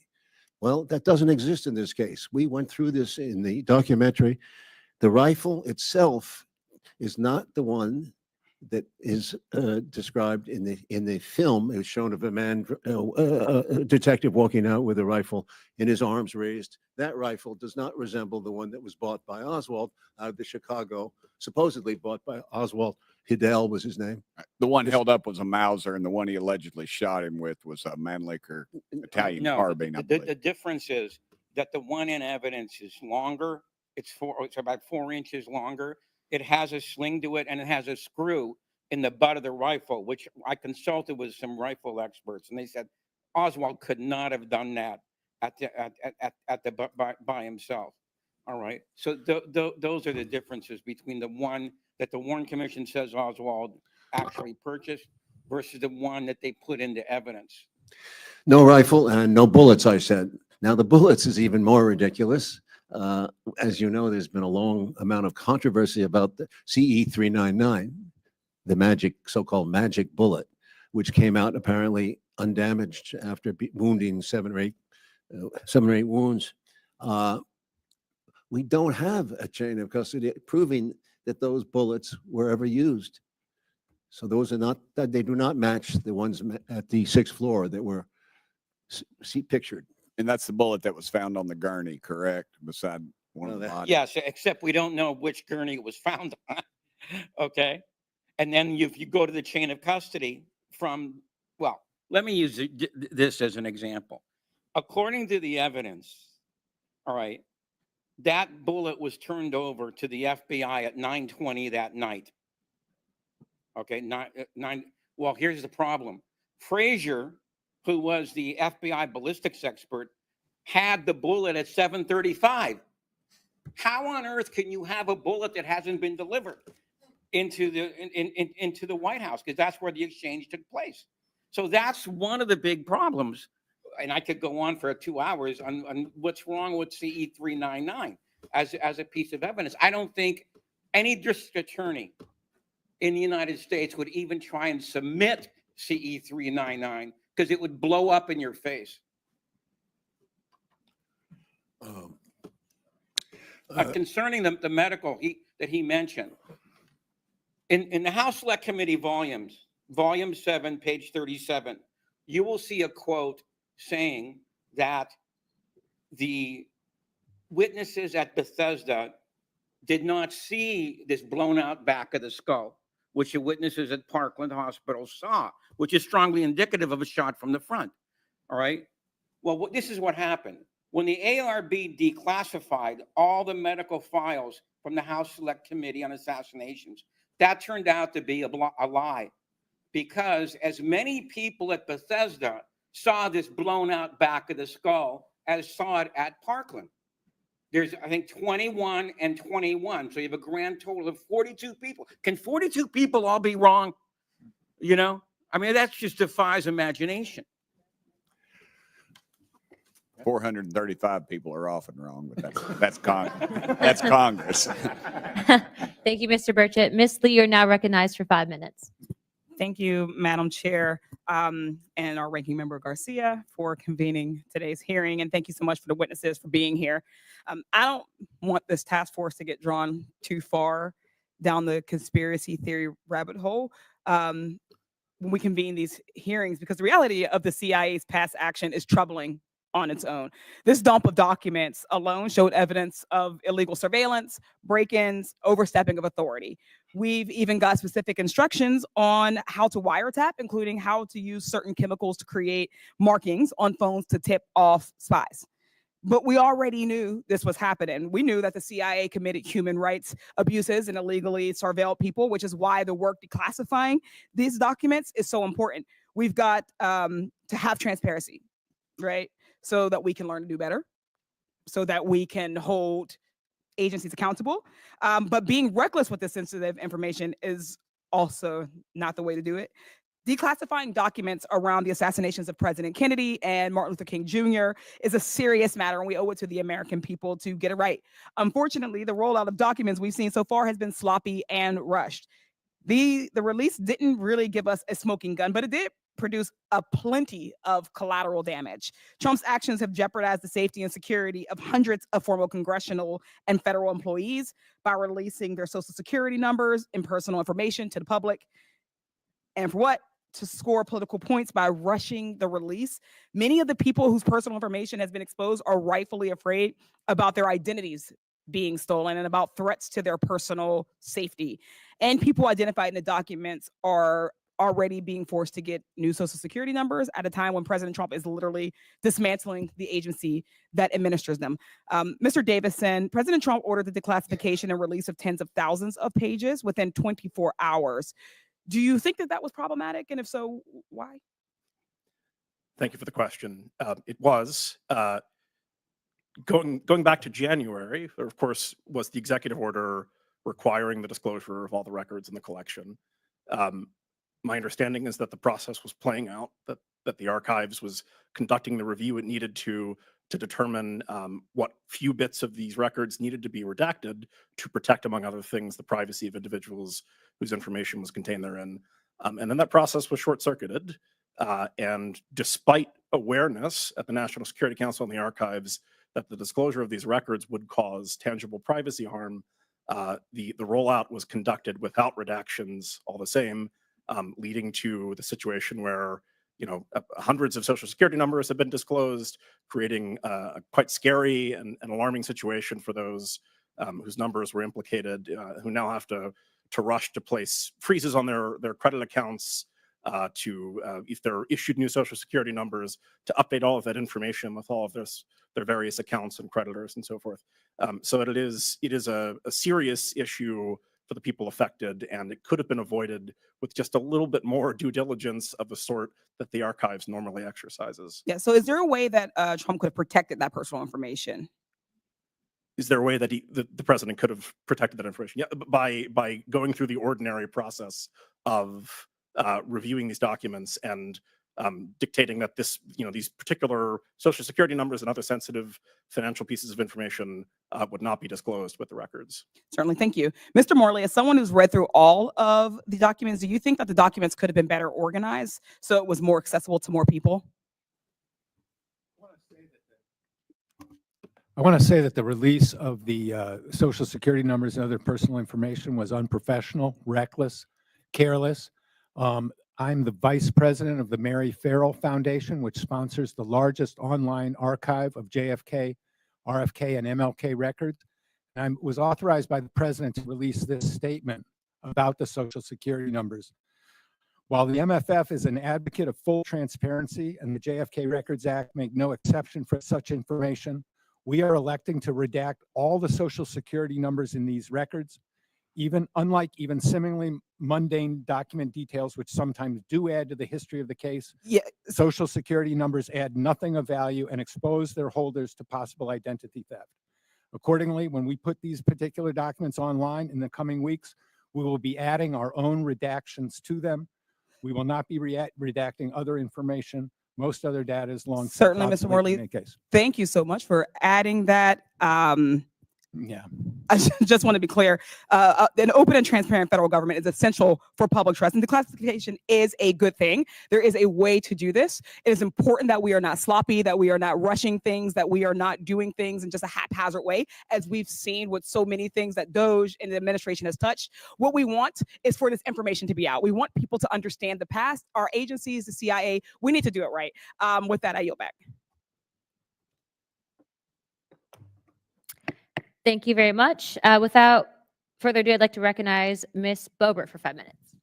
Well, that doesn't exist in this case. We went through this in the documentary. The rifle itself is not the one that is described in the film. It was shown of a man, a detective walking out with a rifle in his arms raised. That rifle does not resemble the one that was bought by Oswald out of the Chicago, supposedly bought by Oswald. Hidell was his name.
The one held up was a Mauser, and the one he allegedly shot him with was a Mannlicher Italian
No,
carbine. I believe.
the difference is that the one in evidence is longer. It's about 4 inches longer. It has a sling to it, and it has a screw in the butt of the rifle, which I consulted with some rifle experts, and they said Oswald could not have done that by himself. All right, so those are the differences between the one that the Warren Commission says Oswald actually purchased versus the one that they put into evidence.
No rifle and no bullets, I said. Now, the bullets is even more ridiculous. As you know, there's been a long amount of controversy about the CE-399, the so-called magic bullet, which came out apparently undamaged after wounding 7 or 8 wounds. We don't have a chain of custody proving that those bullets were ever used. So those are not, they do not match the ones at the 6th floor that were pictured.
And that's the bullet that was found on the gurney, correct? Beside one of the bodies.
Yes, except we don't know which gurney it was found on. Okay. And then if you go to the chain of custody from, well, let me use this as an example. According to the evidence, all right, that bullet was turned over to the FBI at 9:20 that night. Okay, well, here's the problem. Frazier, who was the FBI ballistics expert, had the bullet at 7:35. How on earth can you have a bullet that hasn't been delivered into the White House? Because that's where the exchange took place. So that's one of the big problems. And I could go on for 2 hours on what's wrong with CE-399 as a piece of evidence. I don't think any district attorney in the United States would even try and submit CE-399 because it would blow up in your face. Concerning the medical that he mentioned, in the House Select Committee volumes, volume 7, page 37, you will see a quote saying that the witnesses at Bethesda did not see this blown out back of the skull, which the witnesses at Parkland Hospital saw, which is strongly indicative of a shot from the front. All right. Well, this is what happened. When the ARB declassified all the medical files from the House Select Committee on Assassinations, that turned out to be a lie, because as many people at Bethesda saw this blown out back of the skull as saw it at Parkland. There's, I think, 21 and 21. So you have a grand total of 42 people. Can 42 people all be wrong? You know, I mean, that just defies imagination.
435 people are often wrong, but that's That's Congress.
Thank you, Mr. Burchett. Ms. Lee, you're now recognized for 5 minutes.
Thank you, Madam Chair, and our Ranking Member Garcia for convening today's hearing. And thank you so much for the witnesses for being here. I don't want this task force to get drawn too far down the conspiracy theory rabbit hole when we convene these hearings, because the reality of the CIA's past action is troubling on its own. This dump of documents alone showed evidence of illegal surveillance, break-ins, overstepping of authority. We've even got specific instructions on how to wiretap, including how to use certain chemicals to create markings on phones to tip off spies. But we already knew this was happening. We knew that the CIA committed human rights abuses and illegally surveilled people, which is why the work declassifying these documents is so important. We've got to have transparency, right? So that we can learn to do better, so that we can hold agencies accountable. But being reckless with this sensitive information is also not the way to do it. Declassifying documents around the assassinations of President Kennedy and Martin Luther King Jr. is a serious matter, and we owe it to the American people to get it right. Unfortunately, the rollout of documents we've seen so far has been sloppy and rushed. The release didn't really give us a smoking gun, but it did produce a plenty of collateral damage. Trump's actions have jeopardized the safety and security of hundreds of former congressional and federal employees by releasing their social security numbers and personal information to the public. And for what? To score political points by rushing the release. Many of the people whose personal information has been exposed are rightfully afraid about their identities being stolen and about threats to their personal safety. And people identified in the documents are already being forced to get new social security numbers at a time when President Trump is literally dismantling the agency that administers them. Mr. Davison, President Trump ordered the declassification and release of tens of thousands of pages within 24 hours. Do you think that that was problematic? And if so, why?
Thank you for the question. It was. Going back to January, there, of course, was the executive order requiring the disclosure of all the records in the collection. My understanding is that the process was playing out, that the archives was conducting the review it needed to determine what few bits of these records needed to be redacted to protect, among other things, the privacy of individuals whose information was contained therein. And then that process was short-circuited. And despite awareness at the National Security Council and the archives that the disclosure of these records would cause tangible privacy harm, the rollout was conducted without redactions all the same, leading to the situation where hundreds of social security numbers have been disclosed, creating a quite scary and alarming situation for those whose numbers were implicated, who now have to rush to place freezes on their credit accounts, if they're issued new social security numbers, to update all of that information with all of their various accounts and creditors and so forth. So that it is a serious issue for the people affected, and it could have been avoided with just a little bit more due diligence of the sort that the archives normally exercises.
Yeah. So is there a way that Trump could have protected that personal information?
Is there a way that the president could have protected that information? Yeah, by going through the ordinary process of reviewing these documents and dictating that these particular social security numbers and other sensitive financial pieces of information would not be disclosed with the records.
Certainly, thank you. Mr. Morley, as someone who's read through all of the documents, do you think that the documents could have been better organized so it was more accessible to more people?
I want to say that the release of the social security numbers and other personal information was unprofessional, reckless, careless. I'm the vice president of the Mary Farrell Foundation, which sponsors the largest online archive of JFK, RFK, and MLK records. And I was authorized by the president to release this statement about the social security numbers. While the MFF is an advocate of full transparency and the JFK Records Act make no exception for such information, we are electing to redact all the social security numbers in these records, unlike seemingly mundane document details, which sometimes do add to the history of the case.
Yeah.
Social security numbers add nothing of value and expose their holders to possible identity theft. Accordingly, when we put these particular documents online in the coming weeks, we will be adding our own redactions to them. We will not be redacting other information. Most other data is long.
Certainly, Mr. Morley. Thank you so much for adding that.
Yeah.
I just want to be clear. An open and transparent federal government is essential for public trust, and declassification is a good thing. There is a way to do this. It is important that we are not sloppy, that we are not rushing things, that we are not doing things in just a haphazard way, as we've seen with so many things that DOJ and the administration has touched. What we want is for this information to be out. We want people to understand the past, our agencies, the CIA. We need to do it right. With that, I yield back.
Thank you very much. Without further ado, I'd like to recognize Ms. Boebert for 5 minutes.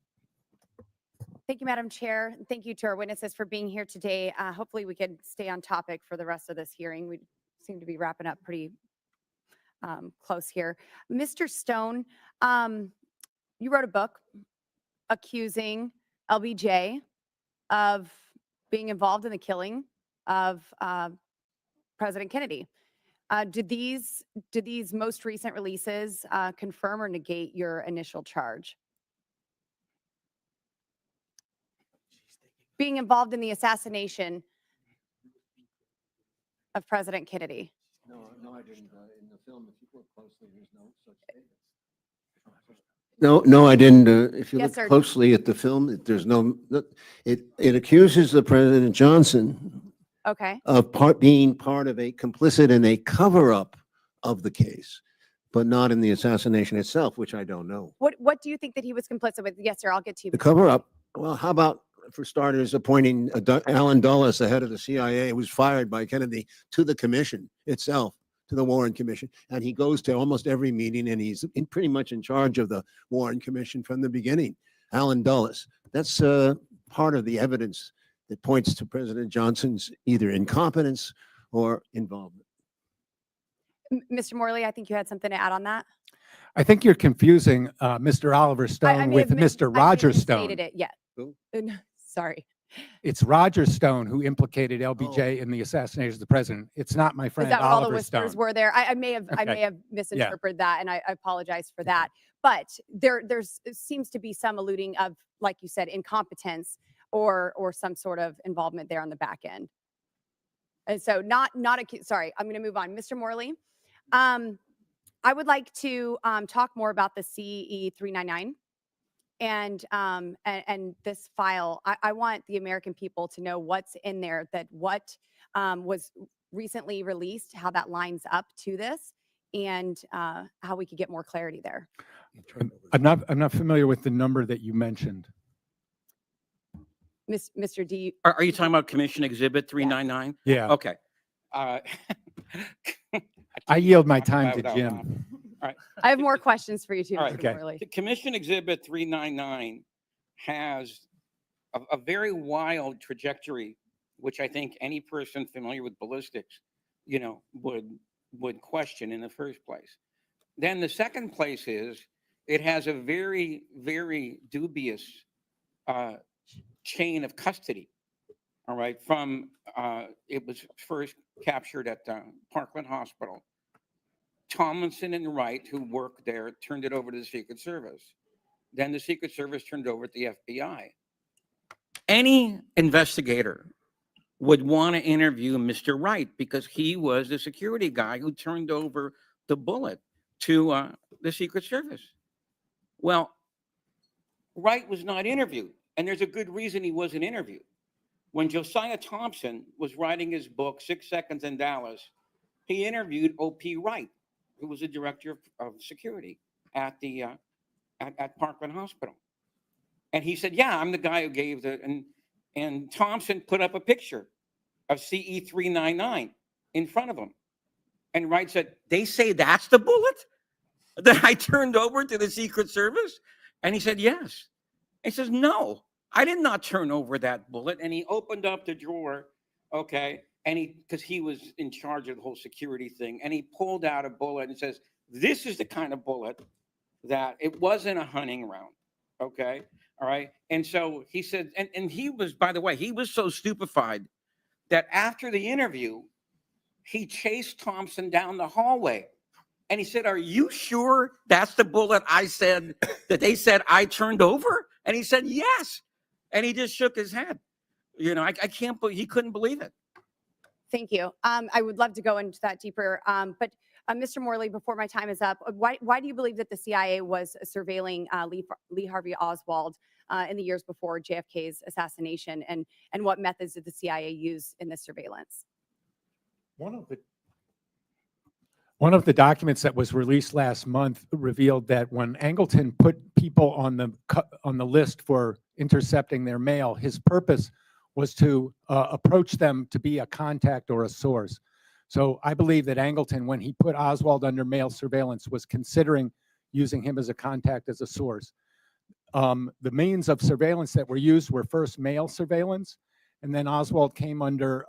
Thank you, Madam Chair. Thank you to our witnesses for being here today. Hopefully we can stay on topic for the rest of this hearing. We seem to be wrapping up pretty close here. Mr. Stone, you wrote a book accusing LBJ of being involved in the killing of President Kennedy. Did these most recent releases confirm or negate your initial charge? Being involved in the assassination of President Kennedy.
No, I didn't. In the film, if you look closely, there's no such statement. No, I didn't. If you
Yes,
look
sir.
closely at the film, there's it accuses the President Johnson
Okay.
of being part of a complicit in a cover-up of the case, but not in the assassination itself, which I don't know.
What do you think that he was complicit with? Yes, sir. I'll get to you.
The
Mr.
cover-up, well, how about, for starters, appointing Alan Dulles, the head of the CIA, who was fired by Kennedy, to the commission itself, to the Warren Commission. And he goes to almost every meeting, and he's pretty much in charge of the Warren Commission from the beginning. Alan Dulles. That's part of the evidence that points to President Johnson's either incompetence or involvement.
Mr. Morley, I think you had something to add on that.
I think you're confusing Mr. Oliver Stone
may
with
have
Mr.
I may
Roger
have
Stone.
misstated it. Yeah.
Who?
Sorry.
It's Roger Stone who implicated LBJ in the assassination of the president. It's not my
Is
friend
that what all the
Oliver
whispers
Stone.
were there? I may have
Okay.
misinterpreted that, and I apologize for that. But there's it seems to be some alluding of, like you said, incompetence or some sort of involvement there on the back end. And so not sorry, I'm going to move on. Mr. Morley, I would like to talk more about the CE 399 and this file. I want the American people to know what's in there, that what was recently released, how that lines up to this, and how we could get more clarity there.
I'm not familiar with the number that you mentioned.
Mr. D.
Are you talking about Commission Exhibit 399?
Yeah.
Okay.
I yield my time to
Without
Jim.
laughing. All right.
I have more questions for you too,
All right.
Mr.
Okay.
Morley.
The Commission Exhibit 399 has a very wild trajectory, which I think any person familiar with ballistics, would question in the first place. Then the second place is it has a very, very dubious chain of custody. All right, from it was first captured at Parkland Hospital. Tomlinson and Wright, who worked there, turned it over to the Secret Service. Then the Secret Service turned over to the FBI. Any investigator would want to interview Mr. Wright because he was the security guy who turned over the bullet to the Secret Service. Well, Wright was not interviewed, and there's a good reason he wasn't interviewed. When Josiah Thompson was writing his book, 6 Seconds in Dallas, he interviewed O.P. Wright, who was the director of security at the at Parkland Hospital. And he said, yeah, I'm the guy who gave and Thompson put up a picture of CE 399 in front of him. And Wright said, they say that's the bullet that I turned over to the Secret Service? And he said, yes. He says, no, I did not turn over that bullet. And he opened up the drawer, okay, and because he was in charge of the whole security thing, and he pulled out a bullet and says, this is the kind of bullet that it wasn't a hunting round, okay, all right? And so he said, and he was, by the way, he was so stupefied that after the interview, he chased Thompson down the hallway. And he said, are you sure that's the bullet I said, that they said I turned over? And he said, yes. And he just shook his head. I can't believe, he couldn't believe it.
Thank you. I would love to go into that deeper. But Mr. Morley, before my time is up, why do you believe that the CIA was surveilling Lee Harvey Oswald in the years before JFK's assassination? And what methods did the CIA use in this surveillance?
One of the documents that was released last month revealed that when Angleton put people on the list for intercepting their mail, his purpose was to approach them to be a contact or a source. So I believe that Angleton, when he put Oswald under mail surveillance, was considering using him as a contact, as a source. The means of surveillance that were used were first mail surveillance, and then Oswald came under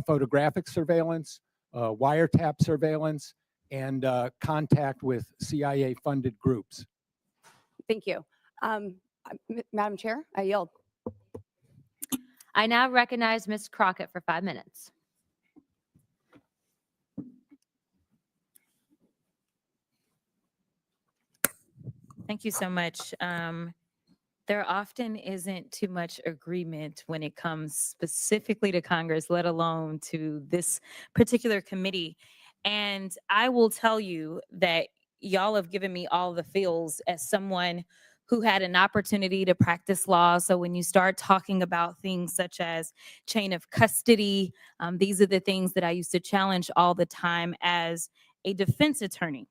photographic surveillance, wiretap surveillance, and contact with CIA-funded groups.
Thank you. Madam Chair, I yield.
I now recognize Ms. Crockett for 5 minutes.
Thank you so much. There often isn't too much agreement when it comes specifically to Congress, let alone to this particular committee. And I will tell you that y'all have given me all the feels as someone who had an opportunity to practice law. So when you start talking about things such as chain of custody, these are the things that I used to challenge all the time as a defense attorney.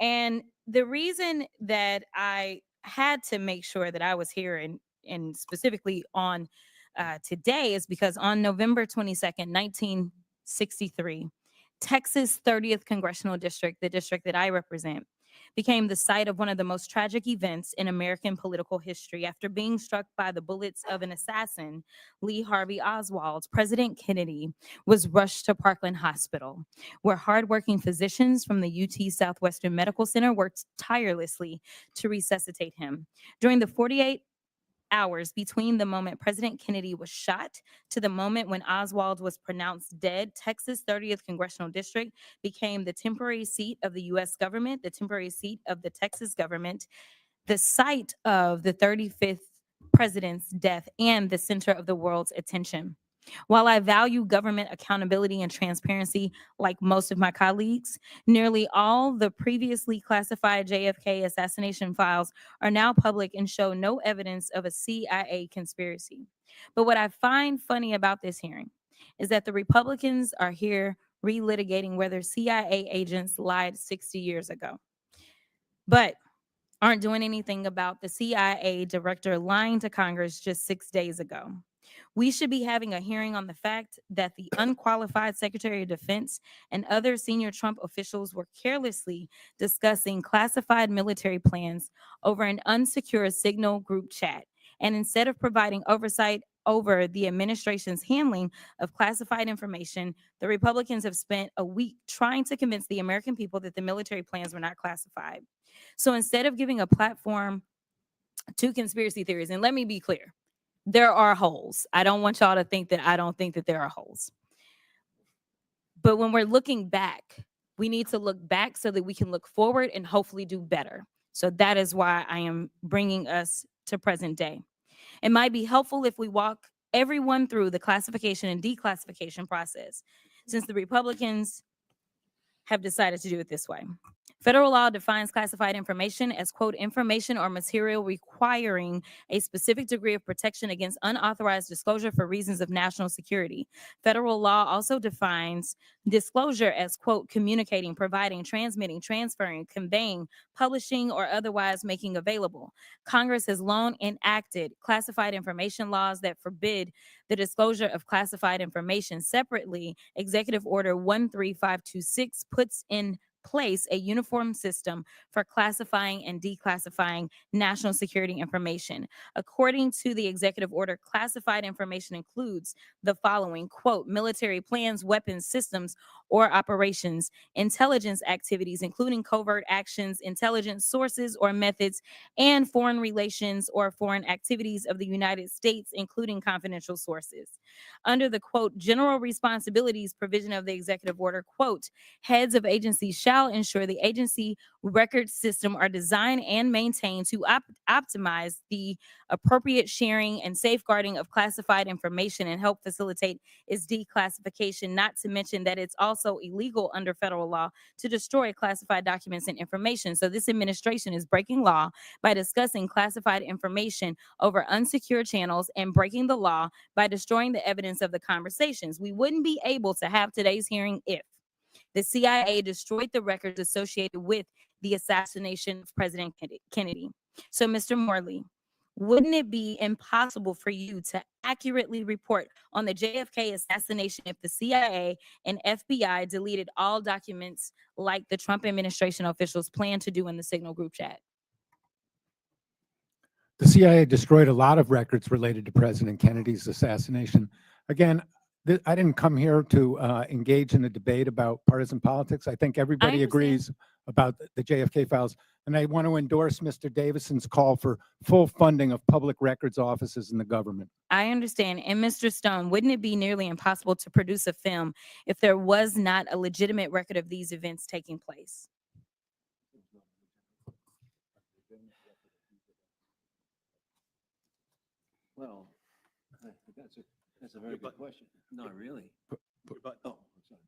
And the reason that I had to make sure that I was here and specifically on today is because on November 22nd, 1963, Texas 30th Congressional District, the district that I represent, became the site of one of the most tragic events in American political history. After being struck by the bullets of an assassin, Lee Harvey Oswald, President Kennedy was rushed to Parkland Hospital, where hardworking physicians from the UT Southwestern Medical Center worked tirelessly to resuscitate him. During the 48 hours between the moment President Kennedy was shot to the moment when Oswald was pronounced dead, Texas 30th Congressional District became the temporary seat of the U.S. government, the temporary seat of the Texas government, the site of the 35th president's death, and the center of the world's attention. While I value government accountability and transparency like most of my colleagues, nearly all the previously classified JFK assassination files are now public and show no evidence of a CIA conspiracy. But what I find funny about this hearing is that the Republicans are here relitigating whether CIA agents lied 60 years ago, but aren't doing anything about the CIA director lying to Congress just 6 days ago. We should be having a hearing on the fact that the unqualified Secretary of Defense and other senior Trump officials were carelessly discussing classified military plans over an unsecured Signal group chat. And instead of providing oversight over the administration's handling of classified information, the Republicans have spent a week trying to convince the American people that the military plans were not classified. So instead of giving a platform to conspiracy theories, and let me be clear, there are holes. I don't want y'all to think that I don't think that there are holes. But when we're looking back, we need to look back so that we can look forward and hopefully do better. So that is why I am bringing us to present day. It might be helpful if we walk everyone through the classification and declassification process, since the Republicans have decided to do it this way. Federal law defines classified information as, quote, information or material requiring a specific degree of protection against unauthorized disclosure for reasons of national security. Federal law also defines disclosure as, quote, communicating, providing, transmitting, transferring, conveying, publishing, or otherwise making available. Congress has long enacted classified information laws that forbid the disclosure of classified information. Separately, Executive Order 13526 puts in place a uniform system for classifying and declassifying national security information. According to the executive order, classified information includes the following, quote, military plans, weapons, systems, or operations, intelligence activities, including covert actions, intelligence sources or methods, and foreign relations or foreign activities of the United States, including confidential sources. Under the, quote, general responsibilities provision of the executive order, quote, heads of agencies shall ensure the agency record system are designed and maintained to optimize the appropriate sharing and safeguarding of classified information and help facilitate its declassification, not to mention that it's also illegal under federal law to destroy classified documents and information. So this administration is breaking law by discussing classified information over unsecured channels and breaking the law by destroying the evidence of the conversations. We wouldn't be able to have today's hearing if the CIA destroyed the records associated with the assassination of President Kennedy. So, Mr. Morley, wouldn't it be impossible for you to accurately report on the JFK assassination if the CIA and FBI deleted all documents like the Trump administration officials plan to do in the Signal group chat?
The CIA destroyed a lot of records related to President Kennedy's assassination. Again, I didn't come here to engage in a debate about partisan politics. I think everybody agrees about the JFK files. And I want to endorse Mr. Davison's call for full funding of public records offices in the government.
I understand. And Mr. Stone, wouldn't it be nearly impossible to produce a film if there was not a legitimate record of these events taking place?
Well, that's a very good question. Not really. Oh, sorry.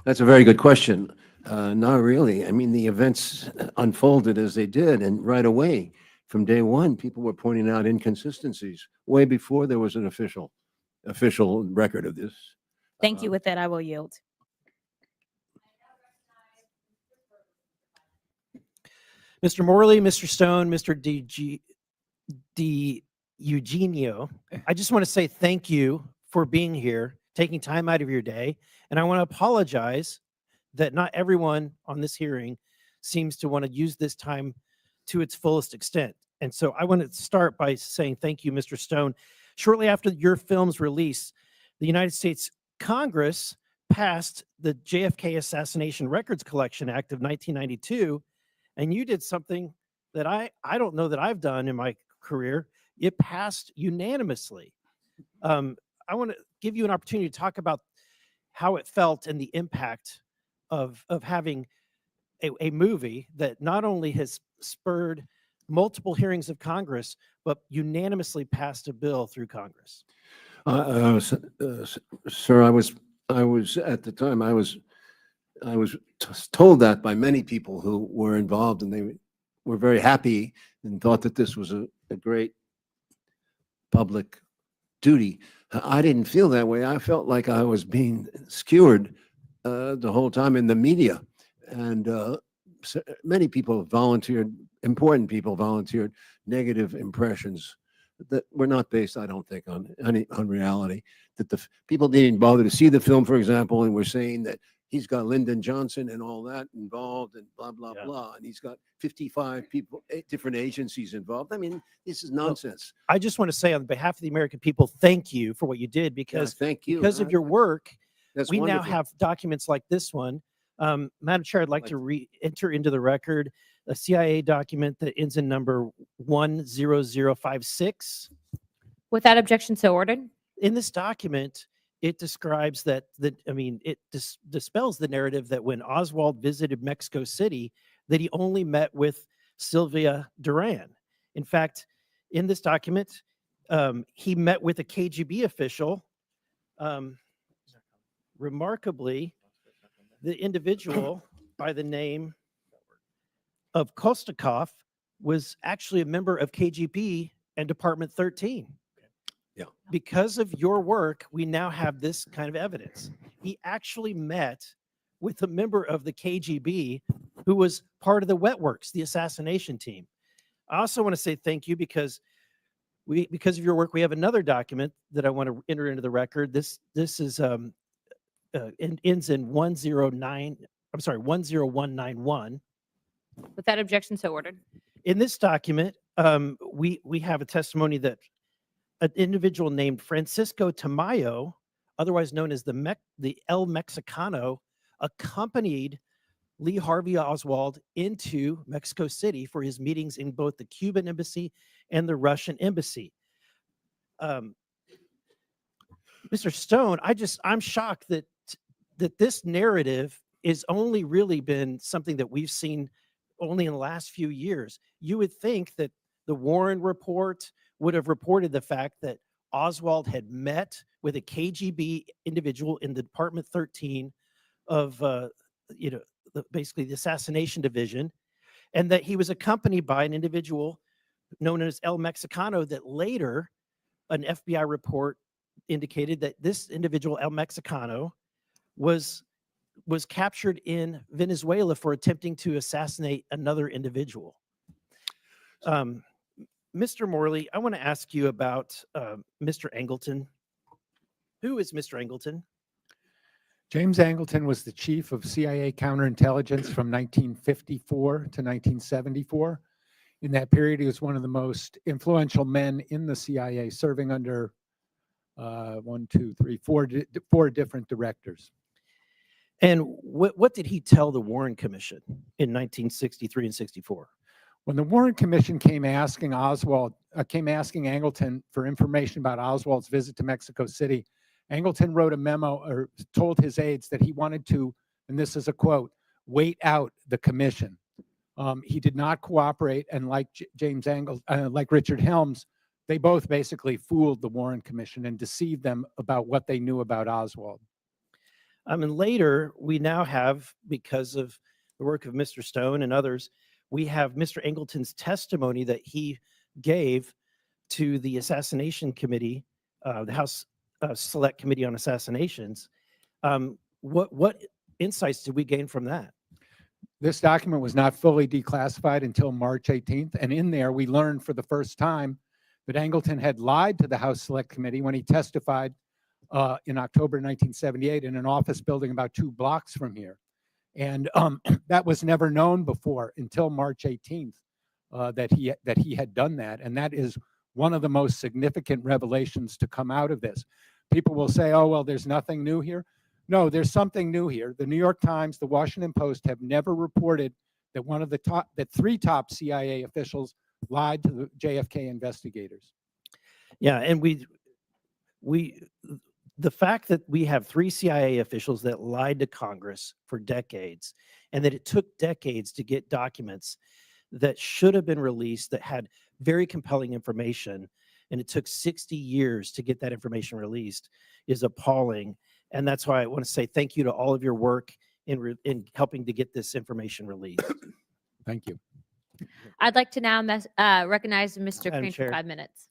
That's a very good question. Not really. I mean, the events unfolded as they did, and right away, from day one, people were pointing out inconsistencies way before there was an official record of this.
Thank you. With that, I will yield.
Mr. Morley, Mr. Stone, Mr. Eugenio, I just want to say thank you for being here, taking time out of your day. And I want to apologize that not everyone on this hearing seems to want to use this time to its fullest extent. And so I want to start by saying thank you, Mr. Stone. Shortly after your film's release, the United States Congress passed the JFK Assassination Records Collection Act of 1992, and you did something that I don't know that I've done in my career. It passed unanimously. I want to give you an opportunity to talk about how it felt and the impact of having a movie that not only has spurred multiple hearings of Congress, but unanimously passed a bill through Congress.
Sir, I was at the time, I was told that by many people who were involved, and they were very happy and thought that this was a great public duty. I didn't feel that way. I felt like I was being skewered the whole time in the media, and many people volunteered, important people volunteered negative impressions that were not based, I don't think, on reality. That the people didn't bother to see the film, for example, and were saying that he's got Lyndon Johnson and all that involved and blah, blah, blah. And he's got 55 people, 8 different agencies involved. I mean, this is nonsense.
I just want to say on behalf of the American people, thank you for what you did, because
thank you.
because of your work,
That's
we now
wonderful.
have documents like this one. Madam Chair, I'd like to enter into the record a CIA document that ends in number 10056.
Without objection, so ordered.
In this document, it describes that it dispels the narrative that when Oswald visited Mexico City, that he only met with Sylvia Duran. In fact, in this document, he met with a KGB official. Remarkably, the individual by the name of Kostakov was actually a member of KGB and Department 13.
Yeah.
Because of your work, we now have this kind of evidence. He actually met with a member of the KGB who was part of the Wet Works, the assassination team. I also want to say thank you because of your work, we have another document that I want to enter into the record. This is ends in 10191.
Without objection, so ordered.
In this document, we have a testimony that an individual named Francisco Tamayo, otherwise known as the El Mexicano, accompanied Lee Harvey Oswald into Mexico City for his meetings in both the Cuban embassy and the Russian embassy. Mr. Stone, I'm shocked that this narrative is only really been something that we've seen only in the last few years. You would think that the Warren report would have reported the fact that Oswald had met with a KGB individual in the Department 13 of, basically the assassination division, and that he was accompanied by an individual known as El Mexicano, that later an FBI report indicated that this individual, El Mexicano, was captured in Venezuela for attempting to assassinate another individual. Mr. Morley, I want to ask you about Mr. Angleton. Who is Mr. Angleton?
James Angleton was the chief of CIA counterintelligence from 1954 to 1974. In that period, he was one of the most influential men in the CIA, serving under four different directors.
And what did he tell the Warren Commission in 1963 and 64?
When the Warren Commission came asking Angleton for information about Oswald's visit to Mexico City, Angleton wrote a memo or told his aides that he wanted to, and this is a quote, wait out the commission. He did not cooperate, and like like Richard Helms, they both basically fooled the Warren Commission and deceived them about what they knew about Oswald.
And later, we now have, because of the work of Mr. Stone and others, we have Mr. Angleton's testimony that he gave to the Assassination Committee, the House Select Committee on Assassinations. What insights did we gain from that?
This document was not fully declassified until March 18th. And in there, we learned for the first time that Angleton had lied to the House Select Committee when he testified in October 1978 in an office building about 2 blocks from here. And that was never known before until March 18th that he had done that. And that is one of the most significant revelations to come out of this. People will say, oh, well, there's nothing new here. No, there's something new here. The New York Times, the Washington Post have never reported that 3 top CIA officials lied to the JFK investigators.
Yeah, and the fact that we have 3 CIA officials that lied to Congress for decades, and that it took decades to get documents that should have been released that had very compelling information, and it took 60 years to get that information released, is appalling. And that's why I want to say thank you to all of your work in helping to get this information released.
Thank you.
I'd like to now recognize Mr.
Madam
Crane for
Chair.
5 minutes.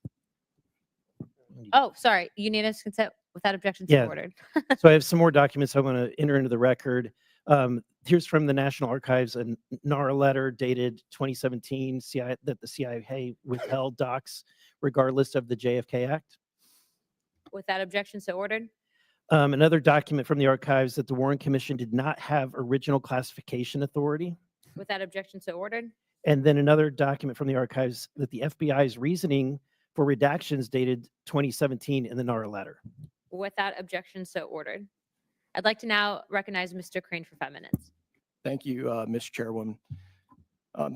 Oh, sorry. Unanimous consent without objection,
Yeah.
so ordered.
So I have some more documents I want to enter into the record. Here's from the National Archives, a NARA letter dated 2017 that the CIA withheld docs regardless of the JFK Act.
Without objection, so ordered.
Another document from the archives that the Warren Commission did not have original classification authority.
Without objection, so ordered.
And then another document from the archives that the FBI's reasoning for redactions dated 2017 in the NARA letter.
Without objection, so ordered. I'd like to now recognize Mr. Crane for 5 minutes.
Thank you, Ms. Chairwoman.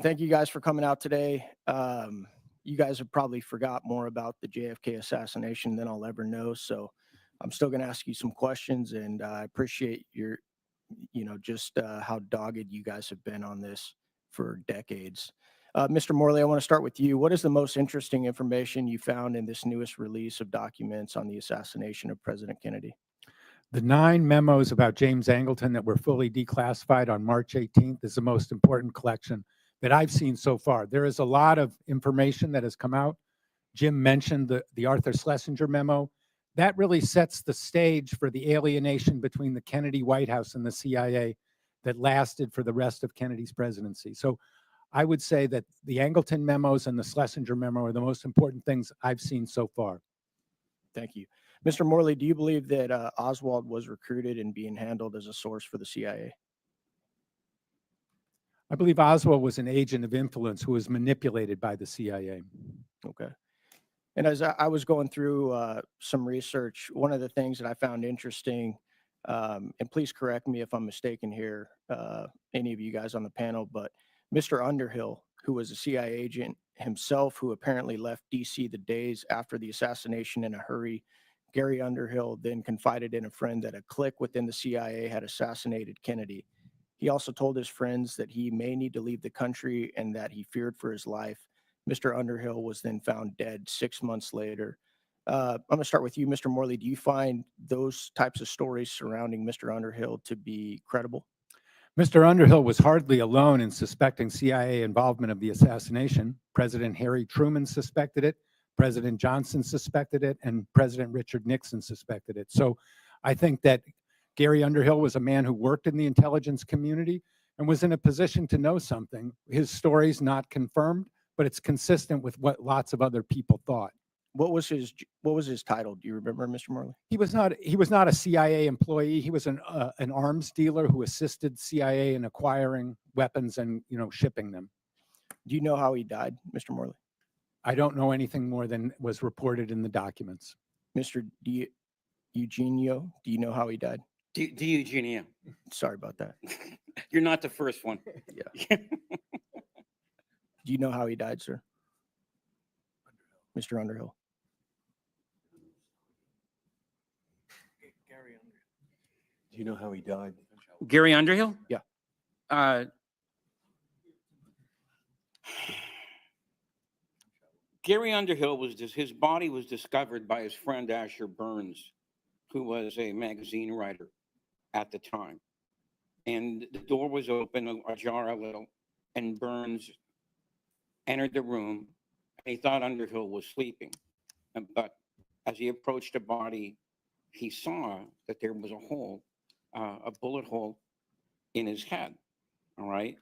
Thank you guys for coming out today. You guys have probably forgot more about the JFK assassination than I'll ever know. So I'm still going to ask you some questions, and I appreciate your, just how dogged you guys have been on this for decades. Mr. Morley, I want to start with you. What is the most interesting information you found in this newest release of documents on the assassination of President Kennedy?
The 9 memos about James Angleton that were fully declassified on March 18th is the most important collection that I've seen so far. There is a lot of information that has come out. Jim mentioned the Arthur Schlesinger memo. That really sets the stage for the alienation between the Kennedy White House and the CIA that lasted for the rest of Kennedy's presidency. So I would say that the Angleton memos and the Schlesinger memo are the most important things I've seen so far.
Thank you. Mr. Morley, do you believe that Oswald was recruited and being handled as a source for the CIA?
I believe Oswald was an agent of influence who was manipulated by the CIA.
Okay. And as I was going through some research, one of the things that I found interesting, and please correct me if I'm mistaken here, any of you guys on the panel, but Mr. Underhill, who was a CIA agent himself, who apparently left DC the days after the assassination in a hurry. Gary Underhill then confided in a friend that a clique within the CIA had assassinated Kennedy. He also told his friends that he may need to leave the country and that he feared for his life. Mr. Underhill was then found dead 6 months later. I'm going to start with you, Mr. Morley. Do you find those types of stories surrounding Mr. Underhill to be credible?
Mr. Underhill was hardly alone in suspecting CIA involvement of the assassination. President Harry Truman suspected it, President Johnson suspected it, and President Richard Nixon suspected it. So I think that Gary Underhill was a man who worked in the intelligence community and was in a position to know something. His story's not confirmed, but it's consistent with what lots of other people thought.
What was his title? Do you remember, Mr. Morley?
He was not a CIA employee. He was an arms dealer who assisted CIA in acquiring weapons and shipping them.
Do you know how he died, Mr. Morley?
I don't know anything more than was reported in the documents.
Mr. Eugenio, do you know how he died?
Eugenio.
Sorry about that.
You're not the first one.
Yeah. Do you know how he died, sir? Mr. Underhill.
Do you know how he died?
Gary Underhill?
Yeah.
Gary Underhill his body was discovered by his friend Asher Burns, who was a magazine writer. at the time. And the door was open, ajar a little, and Burns entered the room. And he thought Underhill was sleeping. But as he approached the body, he saw that there was a hole, a bullet hole in his head. All right.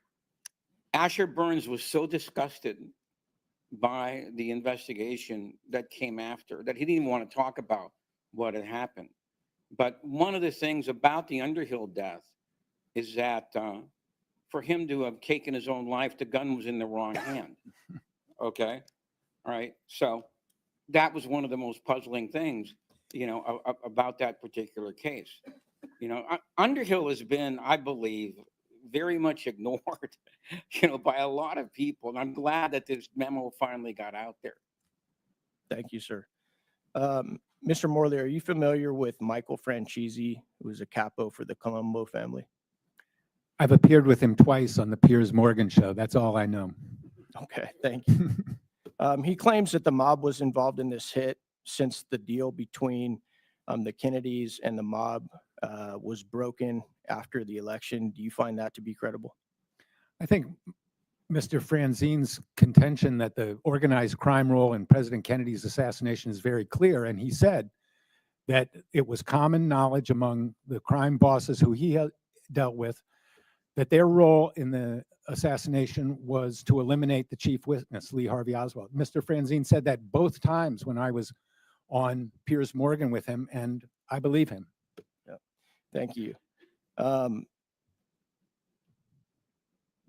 Asher Burns was so disgusted by the investigation that came after that he didn't even want to talk about what had happened. But one of the things about the Underhill death is that for him to have taken his own life, the gun was in the wrong hand. Okay. All right. So that was one of the most puzzling things, about that particular case. Underhill has been, I believe, very much ignored, by a lot of people. And I'm glad that this memo finally got out there.
Thank you, sir. Mr. Morley, are you familiar with Michael Franchese, who is a capo for the Colombo family?
I've appeared with him twice on the Piers Morgan show. That's all I know.
Okay, thank you. He claims that the mob was involved in this hit since the deal between the Kennedys and the mob was broken after the election. Do you find that to be credible?
I think Mr. Franzine's contention that the organized crime role in President Kennedy's assassination is very clear. And he said that it was common knowledge among the crime bosses who he had dealt with that their role in the assassination was to eliminate the chief witness, Lee Harvey Oswald. Mr. Franzine said that both times when I was on Piers Morgan with him, and I believe him.
Yep. Thank you.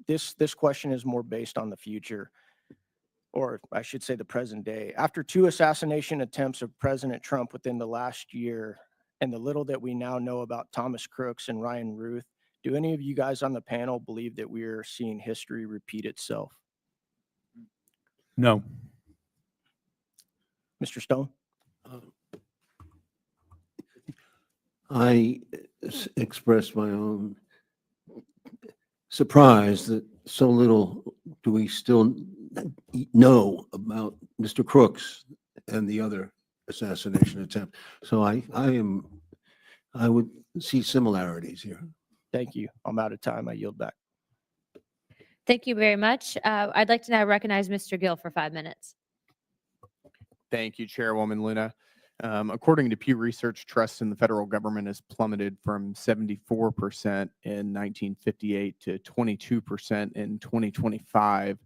This question is more based on the future, or I should say the present day. After 2 assassination attempts of President Trump within the last year, and the little that we now know about Thomas Crooks and Ryan Ruth, do any of you guys on the panel believe that we're seeing history repeat itself?
No.
Mr. Stone?
I expressed my own surprise that so little do we still know about Mr. Crooks and the other assassination attempt. So I would see similarities here.
Thank you. I'm out of time. I yield back.
Thank you very much. I'd like to now recognize Mr. Gill for 5 minutes.
Thank you, Chairwoman Luna. According to Pew Research, trust in the federal government has plummeted from 74% in 1958 to 22% in 2025.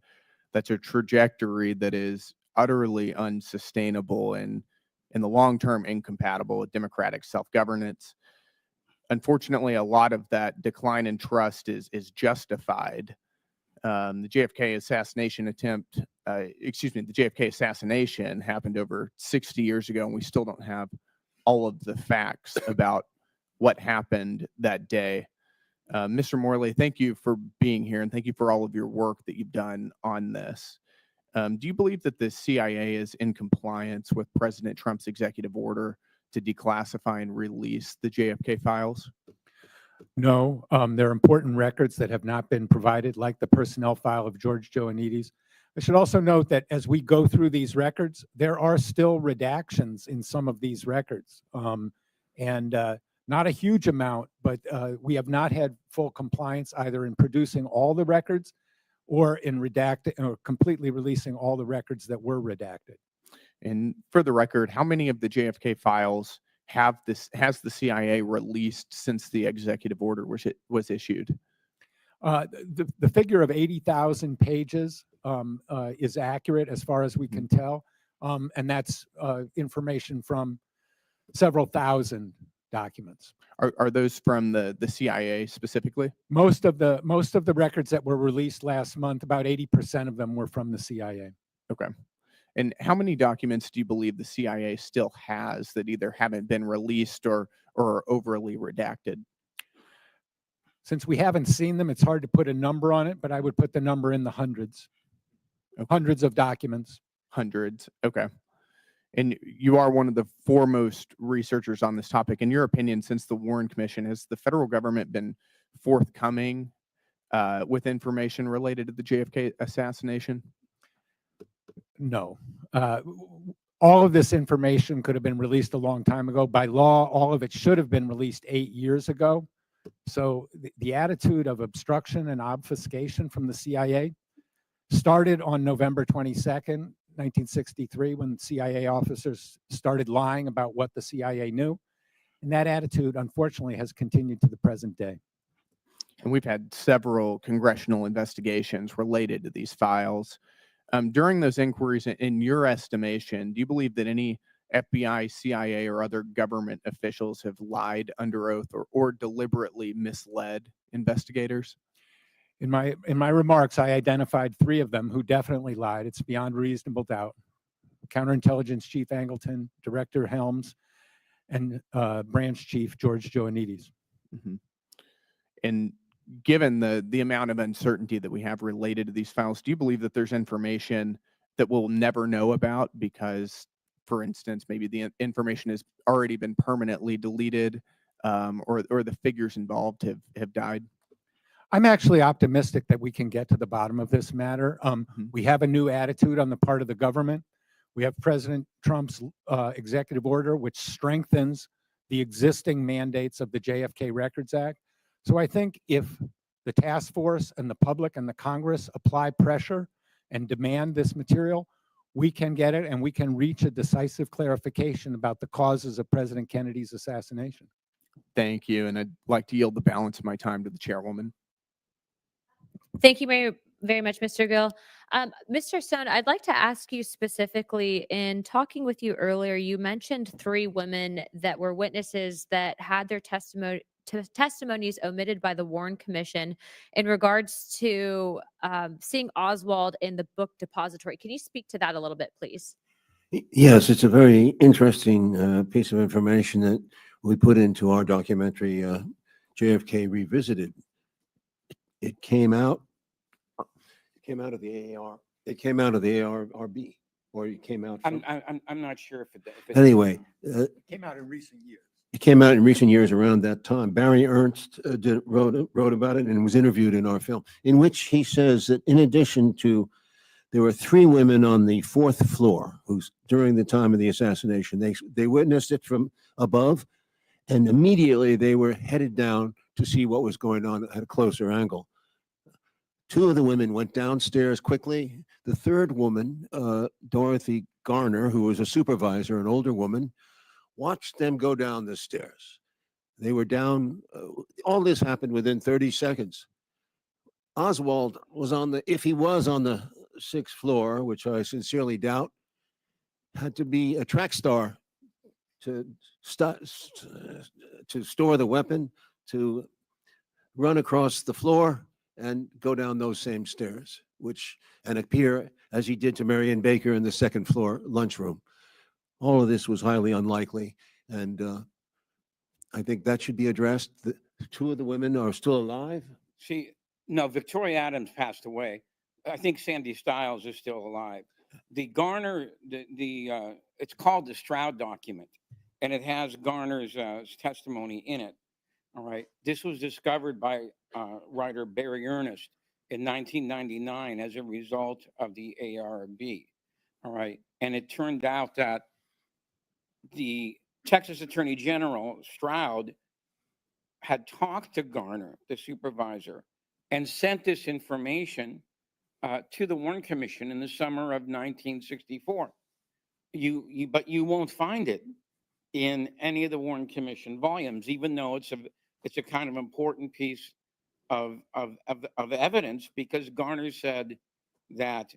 That's a trajectory that is utterly unsustainable and in the long term incompatible with democratic self-governance. Unfortunately, a lot of that decline in trust is justified. The JFK assassination the JFK assassination happened over 60 years ago, and we still don't have all of the facts about what happened that day. Mr. Morley, thank you for being here, and thank you for all of your work that you've done on this. Do you believe that the CIA is in compliance with President Trump's executive order to declassify and release the JFK files?
No, there are important records that have not been provided, like the personnel file of George Joannides. I should also note that as we go through these records, there are still redactions in some of these records, and not a huge amount, but we have not had full compliance either in producing all the records or in redacting or completely releasing all the records that were redacted.
And for the record, how many of the JFK files has the CIA released since the executive order was issued?
The figure of 80,000 pages is accurate as far as we can tell, and that's information from several thousand documents.
Are those from the CIA specifically?
Most of the records that were released last month, about 80% of them were from the CIA.
Okay. And how many documents do you believe the CIA still has that either haven't been released or are overly redacted?
Since we haven't seen them, it's hard to put a number on it, but I would put the number in the hundreds.
Okay.
Hundreds of documents.
Hundreds. Okay. And you are one of the foremost researchers on this topic. In your opinion, since the Warren Commission, has the federal government been forthcoming with information related to the JFK assassination?
No. All of this information could have been released a long time ago. By law, all of it should have been released 8 years ago. So the attitude of obstruction and obfuscation from the CIA started on November 22nd, 1963, when CIA officers started lying about what the CIA knew. And that attitude, unfortunately, has continued to the present day.
And we've had several congressional investigations related to these files. During those inquiries, in your estimation, do you believe that any FBI, CIA, or other government officials have lied under oath or deliberately misled investigators?
In my remarks, I identified 3 of them who definitely lied. It's beyond reasonable doubt. Counterintelligence Chief Angleton, Director Helms, and Branch Chief George Joannides.
Mm-hmm. And given the amount of uncertainty that we have related to these files, do you believe that there's information that we'll never know about because, for instance, maybe the information has already been permanently deleted, or the figures involved have died?
I'm actually optimistic that we can get to the bottom of this matter. We have a new attitude on the part of the government. We have President Trump's executive order, which strengthens the existing mandates of the JFK Records Act. So I think if the task force and the public and the Congress apply pressure and demand this material, we can get it and we can reach a decisive clarification about the causes of President Kennedy's assassination.
Thank you. And I'd like to yield the balance of my time to the chairwoman.
Thank you very, very much, Mr. Gill. Mr. Stone, I'd like to ask you specifically, in talking with you earlier, you mentioned 3 women that were witnesses that had their testimonies omitted by the Warren Commission in regards to seeing Oswald in the book depository. Can you speak to that a little bit, please?
Yes, it's a very interesting piece of information that we put into our documentary, JFK Revisited. It came out of the AR. It came out of the ARRB, or it came out from.
I'm not sure if it
Anyway,
It came out in recent years.
it came out in recent years around that time. Barry Ernst wrote about it and was interviewed in our film, in which he says that in addition to, there were 3 women on the 4th floor who, during the time of the assassination, they witnessed it from above, and immediately they were headed down to see what was going on at a closer angle. 2 of the women went downstairs quickly. The 3rd woman, Dorothy Garner, who was a supervisor, an older woman, watched them go down the stairs. They were down, all this happened within 30 seconds. Oswald was if he was on the 6th floor, which I sincerely doubt, had to be a track star to store the weapon, to run across the floor and go down those same stairs, and appear as he did to Marion Baker in the 2nd floor lunchroom. All of this was highly unlikely, and I think that should be addressed. 2 of the women are still alive.
No, Victoria Adams passed away. I think Sandy Stiles is still alive. The Garner, it's called the Stroud document, and it has Garner's testimony in it. All right. This was discovered by writer Barry Ernst in 1999 as a result of the ARB. All right. And it turned out that the Texas Attorney General, Stroud, had talked to Garner, the supervisor, and sent this information to the Warren Commission in the summer of 1964. But you won't find it in any of the Warren Commission volumes, even though it's a kind of important piece of evidence, because Garner said that,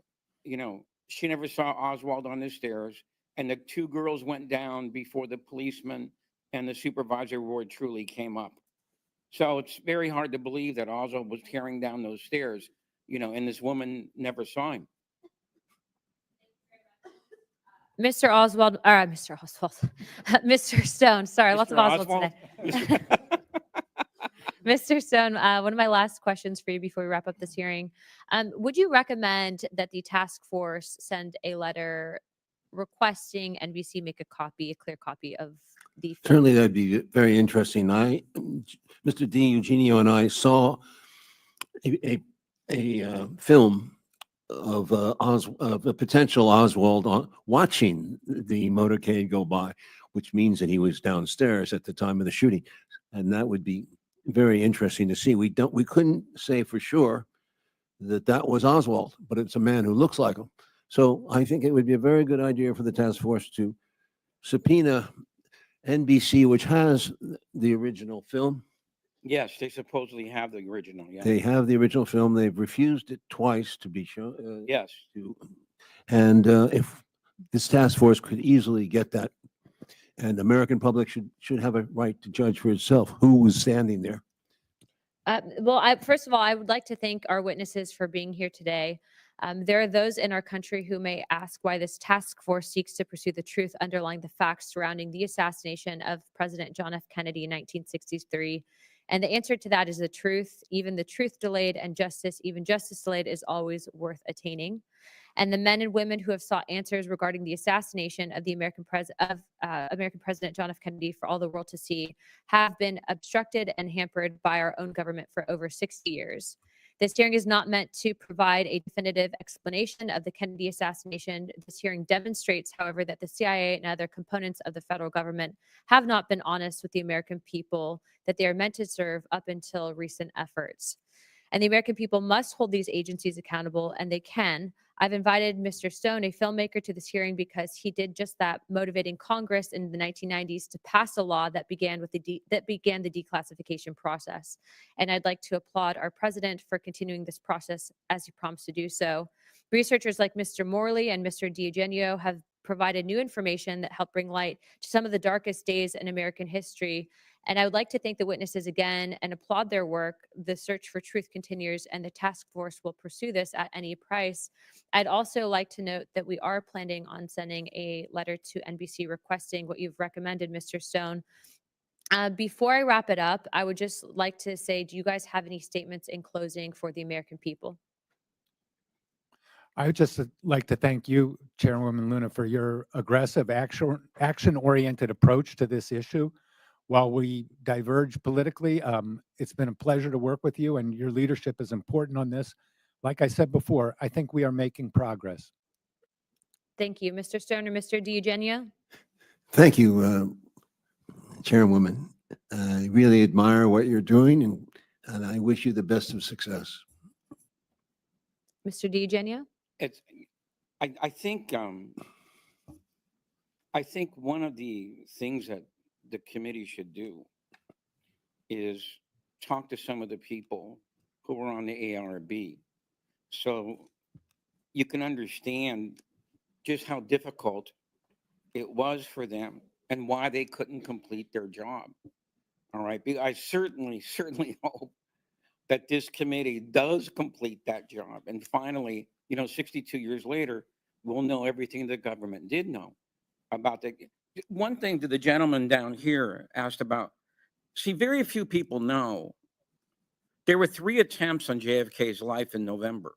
she never saw Oswald on the stairs, and the 2 girls went down before the policeman and the supervisor Roy Truly came up. So it's very hard to believe that Oswald was tearing down those stairs, and this woman never saw him.
Mr. Oswald, Mr. Stone, sorry, lots of Oswald today. Mr. Stone, one of my last questions for you before we wrap up this hearing. Would you recommend that the task force send a letter requesting NBC make a clear copy of the film?
Certainly, that'd be very interesting. Mr. D. Eugenio and I saw a film of a potential Oswald watching the motorcade go by, which means that he was downstairs at the time of the shooting, and that would be very interesting to see. We couldn't say for sure that that was Oswald, but it's a man who looks like him. So I think it would be a very good idea for the task force to subpoena NBC, which has the original film.
Yes, they supposedly have the original. Yeah.
They have the original film. They've refused it twice to be shown.
Yes.
And if this task force could easily get that, and the American public should have a right to judge for itself who was standing there.
First of all, I would like to thank our witnesses for being here today. There are those in our country who may ask why this task force seeks to pursue the truth underlying the facts surrounding the assassination of President John F. Kennedy in 1963. And the answer to that is the truth. Even the truth delayed and justice, even justice delayed, is always worth attaining. And the men and women who have sought answers regarding the assassination of the American President John F. Kennedy for all the world to see have been obstructed and hampered by our own government for over 60 years. This hearing is not meant to provide a definitive explanation of the Kennedy assassination. This hearing demonstrates, however, that the CIA and other components of the federal government have not been honest with the American people that they are meant to serve up until recent efforts. And the American people must hold these agencies accountable, and they can. I've invited Mr. Stone, a filmmaker, to this hearing because he did just that, motivating Congress in the 1990s to pass a law that began the declassification process. And I'd like to applaud our president for continuing this process as he promised to do so. Researchers like Mr. Morley and Mr. DiEugenio have provided new information that helped bring light to some of the darkest days in American history. And I would like to thank the witnesses again and applaud their work. The search for truth continues, and the task force will pursue this at any price. I'd also like to note that we are planning on sending a letter to NBC requesting what you've recommended, Mr. Stone. Before I wrap it up, I would just like to say, do you guys have any statements in closing for the American people?
I would just like to thank you, Chairwoman Luna, for your aggressive action-oriented approach to this issue. While we diverge politically, it's been a pleasure to work with you, and your leadership is important on this. Like I said before, I think we are making progress.
Thank you. Mr. Stone or Mr. DiEugenio?
Thank you, Chairwoman. I really admire what you're doing, and I wish you the best of success.
Mr. DiEugenio?
I think one of the things that the committee should do is talk to some of the people who were on the ARB, so you can understand just how difficult it was for them and why they couldn't complete their job. All right. I certainly hope that this committee does complete that job. And finally, 62 years later, we'll know everything the government did know about the. One thing that the gentleman down here asked about, see, very few people know there were 3 attempts on JFK's life in November.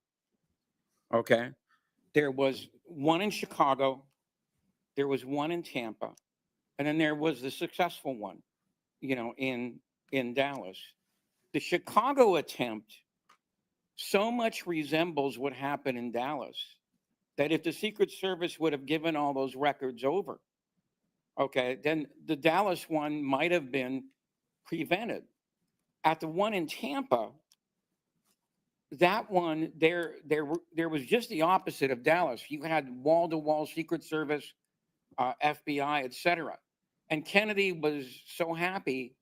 Okay. There was one in Chicago, there was one in Tampa, and then there was the successful one, in Dallas. The Chicago attempt so much resembles what happened in Dallas that if the Secret Service would have given all those records over, okay, then the Dallas one might have been prevented. At the one in Tampa, that one, there was just the opposite of Dallas. You had wall-to-wall Secret Service, FBI, etc. And Kennedy was so happy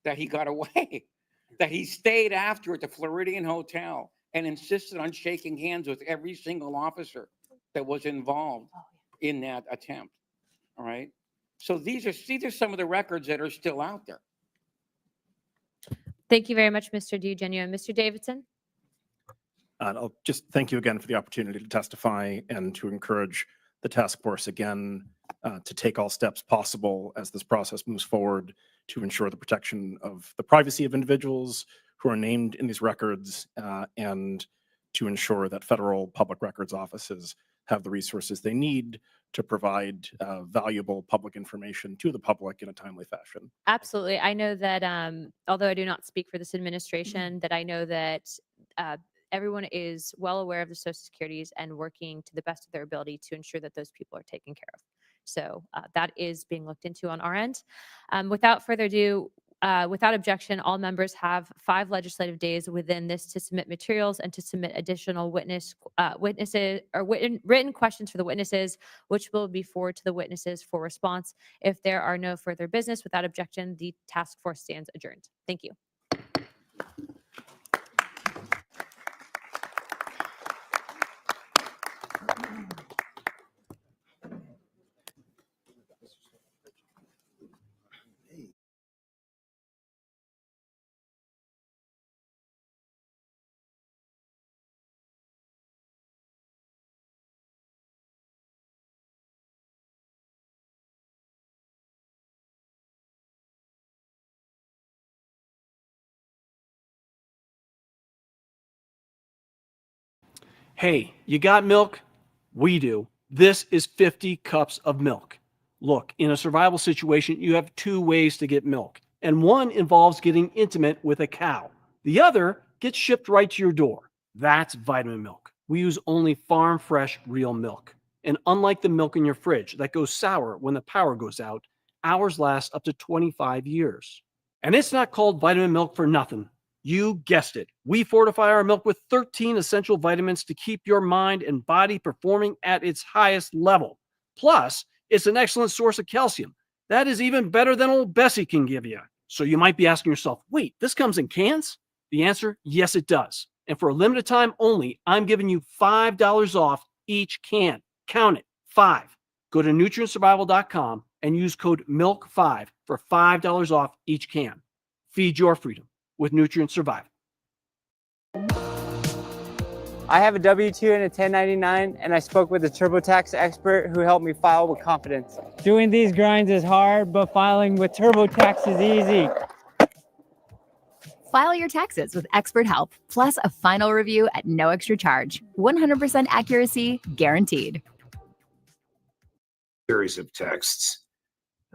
that he got away, that he stayed after at the Floridian Hotel and insisted on shaking hands with every single officer that was involved in that attempt. All right. So these are some of the records that are still out there.
Thank you very much, Mr. DiEugenio. Mr. Davidson?
I'll just thank you again for the opportunity to testify and to encourage the task force again to take all steps possible as this process moves forward to ensure the protection of the privacy of individuals who are named in these records and to ensure that federal public records offices have the resources they need to provide valuable public information to the public in a timely fashion.
Absolutely. I know that although I do not speak for this administration, that I know that everyone is well aware of the Social Securities and working to the best of their ability to ensure that those people are taken care of. So that is being looked into on our end. Without further ado, Without objection, all members have 5 legislative days within this to submit materials and to submit additional witnesses or written questions for the witnesses, which will be forwarded to the witnesses for response. If there are no further business, without objection, the task force stands adjourned. Thank you.
Hey, you got milk? We do. This is 50 cups of milk. Look, in a survival situation, you have 2 ways to get milk, and one involves getting intimate with a cow. The other gets shipped right to your door. That's vitamin milk. We use only farm fresh, real milk. And unlike the milk in your fridge that goes sour when the power goes out, ours last up to 25 years. And it's not called vitamin milk for nothing. You guessed it. We fortify our milk with 13 essential vitamins to keep your mind and body performing at its highest level. Plus, it's an excellent source of calcium. That is even better than old Bessie can give you. So you might be asking yourself, wait, this comes in cans? The answer, yes, it does. And for a limited time only, I'm giving you $5 off each can. Count it, 5. Go to nutrientsurvival.com and use code MILK5 for $5 off each can. Feed your freedom with Nutrient Survival.
I have a W-2 and a 1099, and I spoke with a TurboTax expert who helped me file with confidence. Doing these grinds is hard, but filing with TurboTax is easy.
File your taxes with expert help, plus a final review at no extra charge. 100% accuracy guaranteed.
Series of texts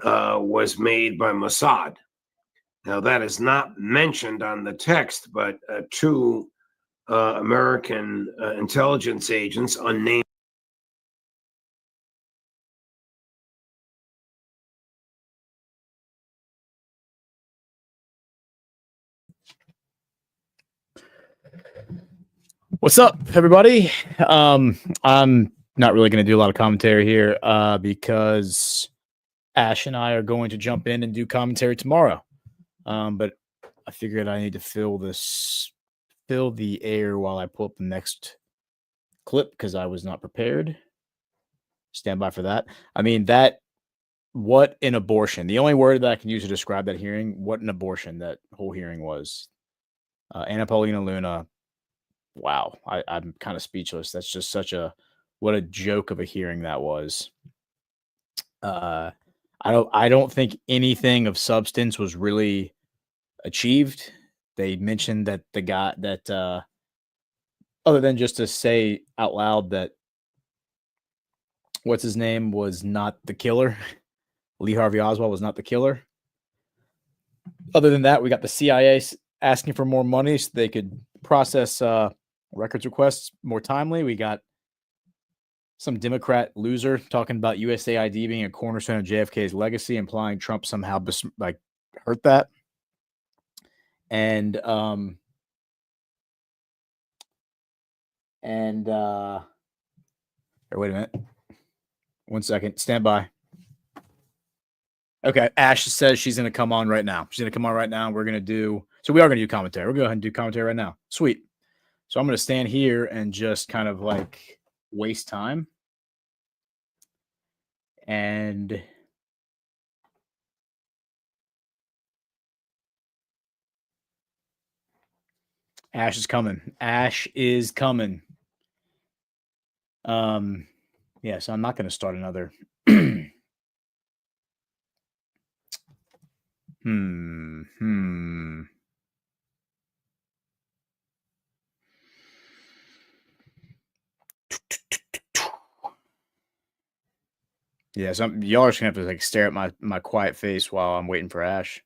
was made by Mossad. Now, that is not mentioned on the text, but 2 American intelligence agents, unnamed.
What's up, everybody? I'm not really going to do a lot of commentary here because Ashe and I are going to jump in and do commentary tomorrow. But I figured I need to fill the air while I pull up the next clip because I was not prepared. Stand by for that. I mean, what an abortion. The only word that I can use to describe that hearing, what an abortion that whole hearing was. Anna Paulina Luna, wow, I'm kind of speechless. That's just what a joke of a hearing that was. I don't think anything of substance was really achieved. They mentioned that the guy that other than just to say out loud that what's his name was not the killer. Lee Harvey Oswald was not the killer. Other than that, we got the CIA asking for more money so they could process records requests more timely. We got some Democrat loser talking about USAID being a cornerstone of JFK's legacy, implying Trump somehow hurt that. And wait a minute. 1 second. Stand by. Okay. Ashe says she's going to come on right now. She's going to come on right now. We are going to do commentary. We'll go ahead and do commentary right now. Sweet. So I'm going to stand here and just kind of like waste time. And Ashe is coming. Ashe is coming. Yeah, so I'm not going to start another. Yeah, so y'all are just gonna have to like stare at my quiet face while I'm waiting for Ashe.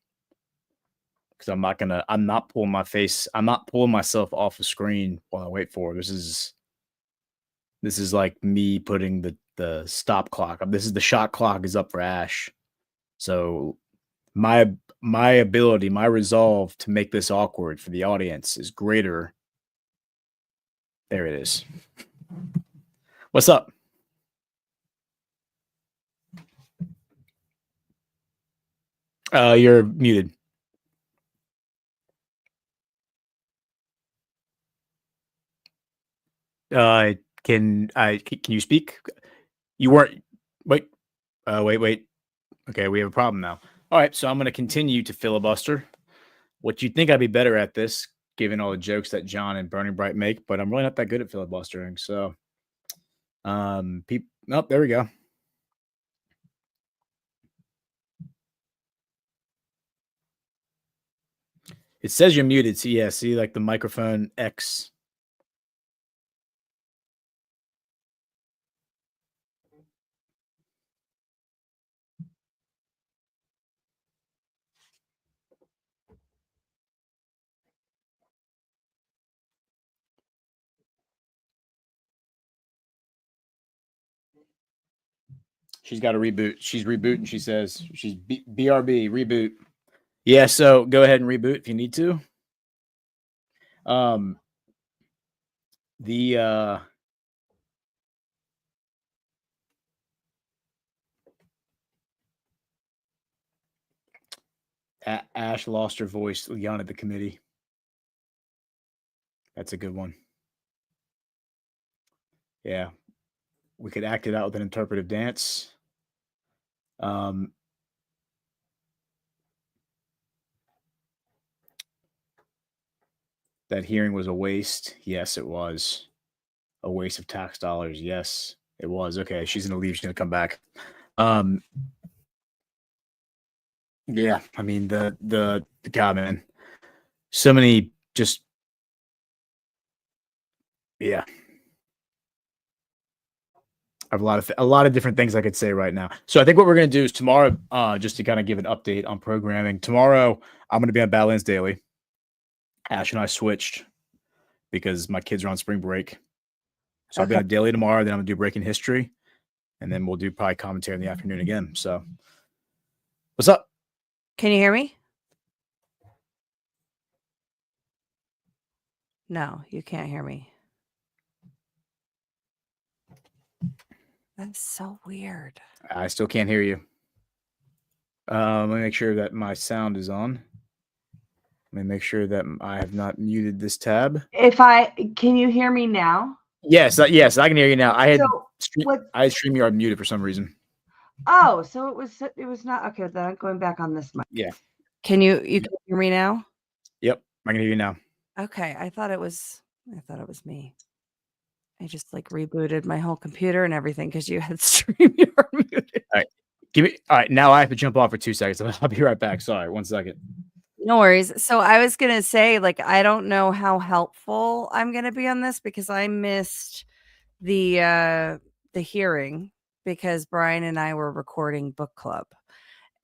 Because I'm not pulling myself off the screen while I wait for her. This is like me putting the stop clock. This is the shot clock is up for Ashe. So my ability, my resolve to make this awkward for the audience is greater. There it is. What's up? You're muted. Can you speak? You weren't. Wait. Wait. Okay, we have a problem now. All right, so I'm going to continue to filibuster. What you'd think I'd be better at this, given all the jokes that John and Burning Bright make, but I'm really not that good at filibustering. So, there we go. It says you're muted. So yeah, see like the microphone X. She's got to reboot. She's rebooting. She says she's BRB reboot. Yeah, so go ahead and reboot if you need to. Ashe lost her voice yelling at the committee. That's a good one. Yeah, we could act it out with an interpretive dance. That hearing was a waste. Yes, it was a waste of tax dollars. Yes, it was. Okay, she's gonna leave. She's gonna come back. Yeah, I mean the God, man, so many just yeah. I have a lot of different things I could say right now. So I think what we're gonna do is tomorrow, just to kind of give an update on programming. Tomorrow I'm gonna be on Badlands Daily. Ashe and I switched because my kids are on spring break. So I'll be on Daily tomorrow. Then I'm gonna do Breaking History, and then we'll do probably commentary in the afternoon again. So, what's up?
Can you hear me? No, you can't hear me. That's so weird.
I still can't hear you. Let me make sure that my sound is on. Let me make sure that I have not muted this tab.
Can you hear me now?
Yes, yes, I can hear you now. I had
So,
I had StreamYard muted for some reason.
Oh, so it was not okay. Then I'm going back on this mic.
Yeah.
Can you can hear me now?
Yep, I can hear you now.
Okay, I thought it was me. I just like rebooted my whole computer and everything because you had StreamYard muted.
All right, all right. Now I have to jump off for 2 seconds. I'll be right back. Sorry, 1 second.
No worries. So I was gonna say, like, I don't know how helpful I'm gonna be on this because I missed the hearing because Brian and I were recording book club.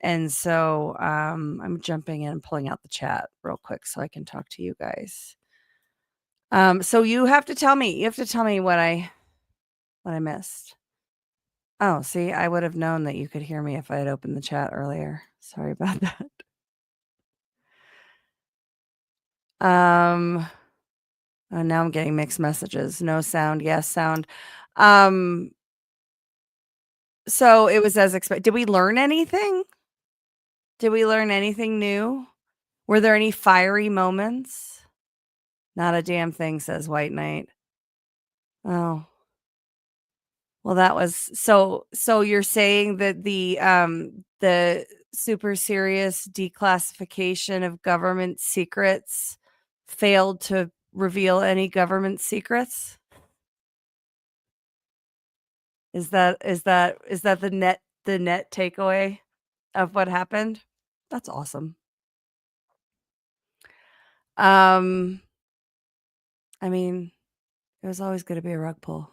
And so I'm jumping in and pulling out the chat real quick so I can talk to you guys. So you have to tell me what I missed. Oh, see, I would have known that you could hear me if I had opened the chat earlier. Sorry about that. Oh, now I'm getting mixed messages. No sound, yes sound. So it was as expected. Did we learn anything? Did we learn anything new? Were there any fiery moments? Not a damn thing, says White Knight. Oh. Well, that was so you're saying that the super serious declassification of government secrets failed to reveal any government secrets? Is that the net takeaway of what happened? That's awesome. I mean, it was always going to be a rug pull.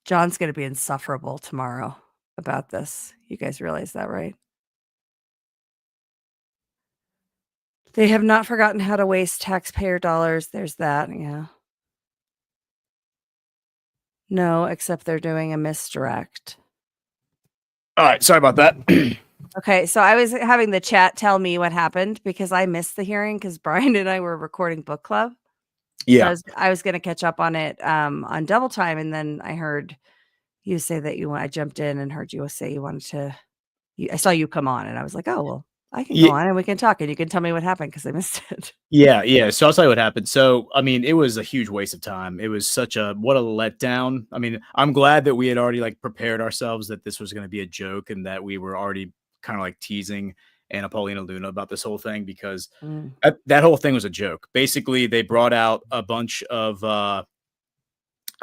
John's going to be insufferable tomorrow about this. You guys realize that, right? They have not forgotten how to waste taxpayer dollars. There's that. Yeah. No, except they're doing a misdirect.
All right, sorry about that.
Okay, so I was having the chat tell me what happened because I missed the hearing because Brian and I were recording book club. So
Yeah.
I was going to catch up on it on double time, and then I heard you say that I jumped in and heard you say you wanted to. I saw you come on, and I was like, oh well, I can go on and we can talk, and you can tell me what happened because I missed it.
Yeah. So I'll tell you what happened. So, I mean, it was a huge waste of time. It was what a letdown. I mean, I'm glad that we had already like prepared ourselves that this was going to be a joke and that we were already kind of like teasing Anna Paulina Luna about this whole thing because that whole thing was a joke. Basically, they brought out a bunch of, I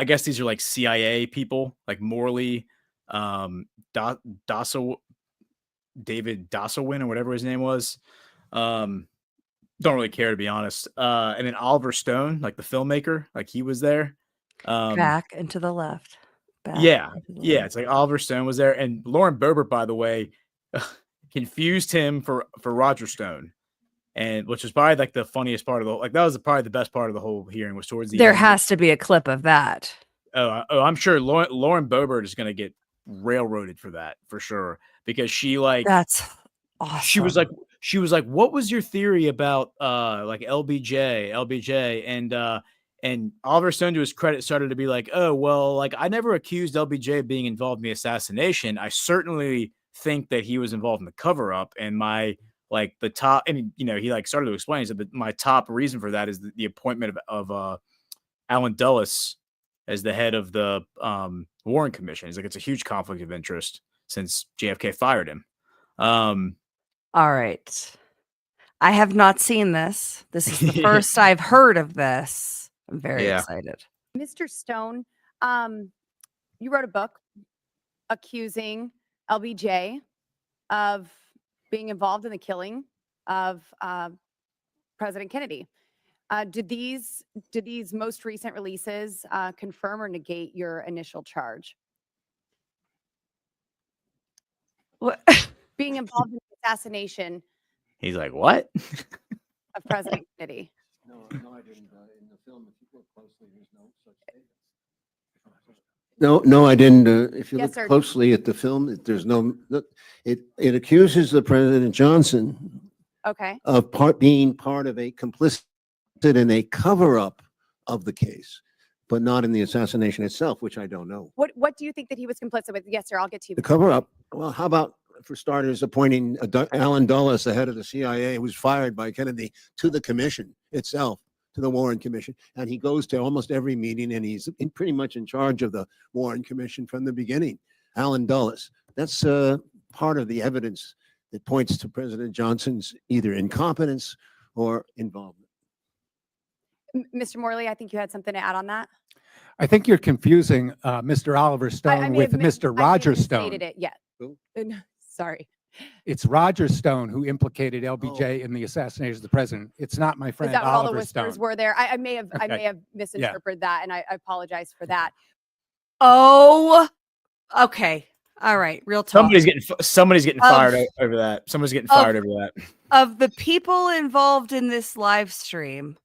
guess these are like CIA people, like Morley, David Dossowin or whatever his name was. Don't really care, to be honest. And then Oliver Stone, like the filmmaker, like he was there.
Back and to the left.
Yeah. It's like Oliver Stone was there, and Lauren Boebert, by the way, confused him for Roger Stone, and which was probably like the funniest part of the that was probably the best part of the whole hearing was towards the
There
end.
has to be a clip of that.
I'm sure Lauren Boebert is going to get railroaded for that for sure because she
that's awesome.
She was like, what was your theory about like LBJ and Oliver Stone, to his credit, started to be like, oh well, like I never accused LBJ of being involved in the assassination. I certainly think that he was involved in the cover up, and my like the top, and he like started to explain that my top reason for that is the appointment of Alan Dulles as the head of the Warren Commission. He's like, it's a huge conflict of interest since JFK fired him.
All right. I have not seen this. This is the first I've heard of this. I'm very excited.
Mr. Stone, you wrote a book accusing LBJ of being involved in the killing of President Kennedy. Did these most recent releases confirm or negate your initial charge?
What?
Being involved in the assassination
He's like, what?
of President Kennedy.
No, I didn't. In the film, if you look closely, there's no such statement. No, I didn't. If you
Yes,
look
sir.
closely at the film, there's no. It accuses the President Johnson
Okay.
of being part of a complicit in a cover-up of the case, but not in the assassination itself, which I don't know.
What do you think that he was complicit with? Yes, sir. I'll get to you.
The cover-up. Well, how about, for starters, appointing Alan Dulles, the head of the CIA, who was fired by Kennedy, to the commission itself, to the Warren Commission, and he goes to almost every meeting, and he's pretty much in charge of the Warren Commission from the beginning. Alan Dulles. That's part of the evidence that points to President Johnson's either incompetence or involvement.
Mr. Morley, I think you had something to add on that.
I think you're confusing Mr. Oliver Stone with Mr. Roger Stone.
Stated it yet. Sorry.
It's Roger Stone who implicated LBJ in the assassination of the president. It's not my
Is
friend
that what all the
Oliver
whispers
Stone.
were there? I may have
Okay.
misinterpreted that, and I apologize for that.
Oh, okay. All right. Real talk.
Somebody's getting fired over that. Someone's getting fired over that.
Of the people involved in this live stream,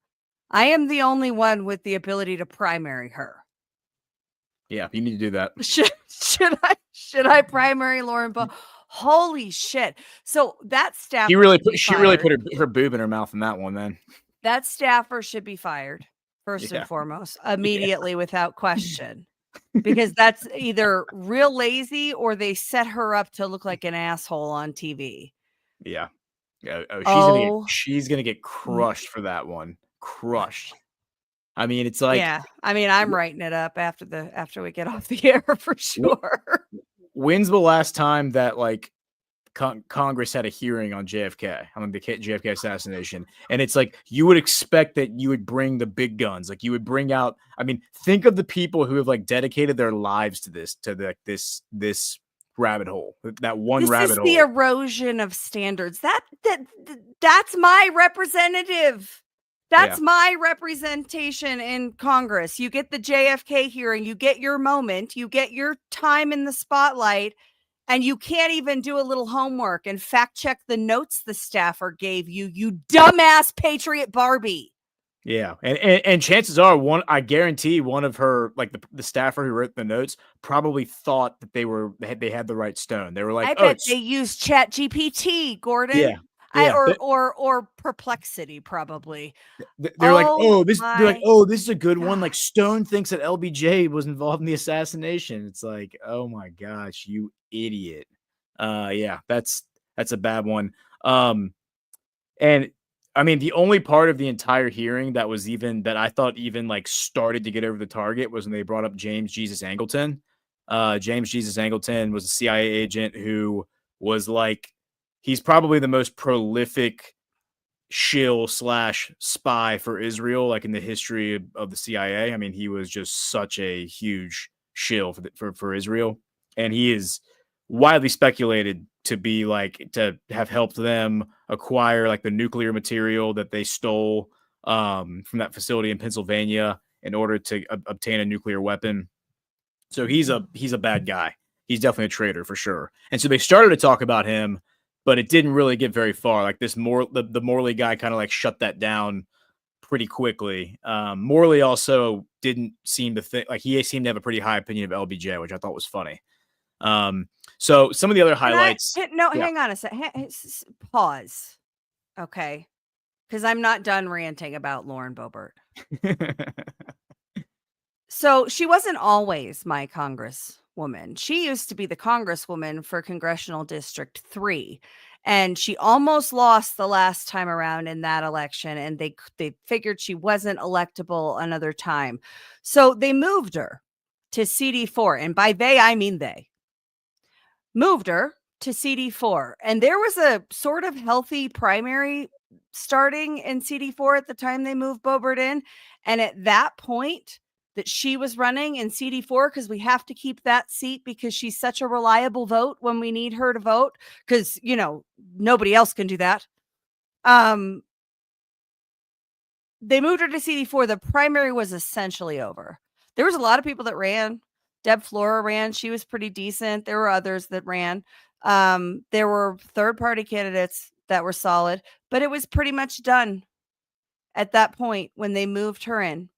I am the only one with the ability to primary her.
Yeah, you need to do that.
Should I primary Lauren Bo? Holy shit. So that staff
She really put her boob in her mouth in that one then.
that staffer should be fired first
Yeah.
and foremost, immediately without question. Because that's either real lazy or they set her up to look like an asshole on TV.
Yeah. Yeah. She's gonna get crushed for that one. Crushed. I mean, it's like,
yeah. I mean, I'm writing it up after we get off the air for sure.
when's the last time that like Congress had a hearing on JFK, on the JFK assassination? And it's like, you would expect that you would bring the big guns. Like you would bring out, I mean, think of the people who have like dedicated their lives to this rabbit hole, that one rabbit hole.
This is the erosion of standards. That's my representative. That's my representation in Congress. You get the JFK hearing, you get your moment, you get your time in the spotlight, and you can't even do a little homework and fact check the notes the staffer gave you, you dumbass Patriot Barbie.
Yeah, and chances are I guarantee one of her, like the staffer who wrote the notes, probably thought that they had the right stone. They were like,
I
oh,
bet they used Chat GPT, Gordon.
yeah, yeah.
Or Perplexity, probably.
They're like,
Oh
they're like,
my
oh, this is a good one. Like Stone thinks that LBJ was involved in the assassination. It's like, oh my gosh, you idiot. Yeah, that's a bad one. And I mean, the only part of the entire hearing that I thought even like started to get over the target was when they brought up James Jesus Angleton. James Jesus Angleton was a CIA agent who was like, he's probably the most prolific shill / spy for Israel, like in the history of the CIA. I mean, he was just such a huge shill for Israel, and he is widely speculated to be like to have helped them acquire like the nuclear material that they stole from that facility in Pennsylvania in order to obtain a nuclear weapon. So he's a bad guy. He's definitely a traitor for sure. And so they started to talk about him, but it didn't really get very far. Like the Morley guy kind of like shut that down pretty quickly. Morley also didn't seem to think, like he seemed to have a pretty high opinion of LBJ, which I thought was funny. So some of the other highlights.
Hang on a sec. Pause. Okay. Because I'm not done ranting about Lauren Boebert. So she wasn't always my congresswoman. She used to be the congresswoman for Congressional District 3. And she almost lost the last time around in that election. And they figured she wasn't electable another time. So they moved her to CD4. And by they, I mean they. Moved her to CD4. And there was a sort of healthy primary starting in CD4 at the time they moved Boebert in. And at that point that she was running in CD4, because we have to keep that seat because she's such a reliable vote when we need her to vote, because, you know, nobody else can do that. They moved her to CD4. The primary was essentially over. There was a lot of people that ran. Deb Flora ran. She was pretty decent. There were others that ran. There were third-party candidates that were solid, but it was pretty much done at that point when they moved her in.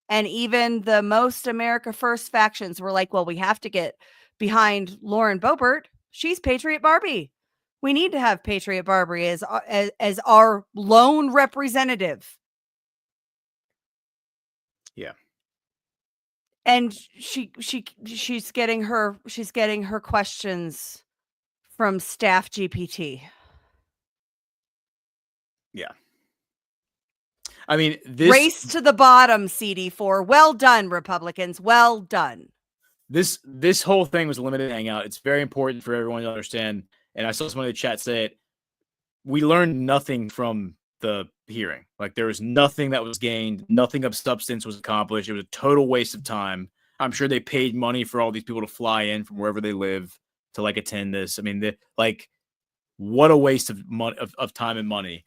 And even the most America First factions were like, well, we have to get behind Lauren Boebert. She's Patriot Barbie. We need to have Patriot Barbie as our lone representative.
Yeah.
And she's getting her questions from staff GPT.
Yeah. I mean, this
race to the bottom, CD4. Well done, Republicans. Well done.
This whole thing was a limited hangout. It's very important for everyone to understand. And I saw someone in the chat say it. We learned nothing from the hearing. Like there was nothing that was gained. Nothing of substance was accomplished. It was a total waste of time. I'm sure they paid money for all these people to fly in from wherever they live to like attend this. I mean, what a waste of money, of time and money.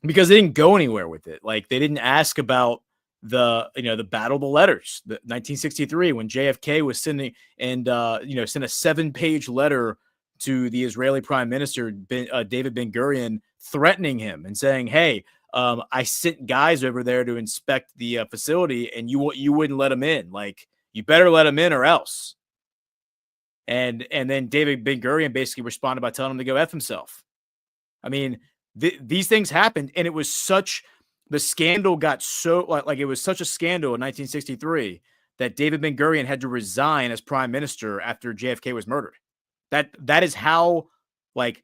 Because they didn't go anywhere with it. Like they didn't ask about the Battle of the Letters, the 1963, when JFK was sending and sent a 7-page letter to the Israeli Prime Minister David Ben-Gurion, threatening him and saying, "Hey, I sent guys over there to inspect the facility, and you wouldn't let them in. Like you better let them in or else." And then David Ben-Gurion basically responded by telling him to go F himself. I mean, these things happened, and it was the scandal got so like it was such a scandal in 1963 that David Ben-Gurion had to resign as prime minister after JFK was murdered. That is how like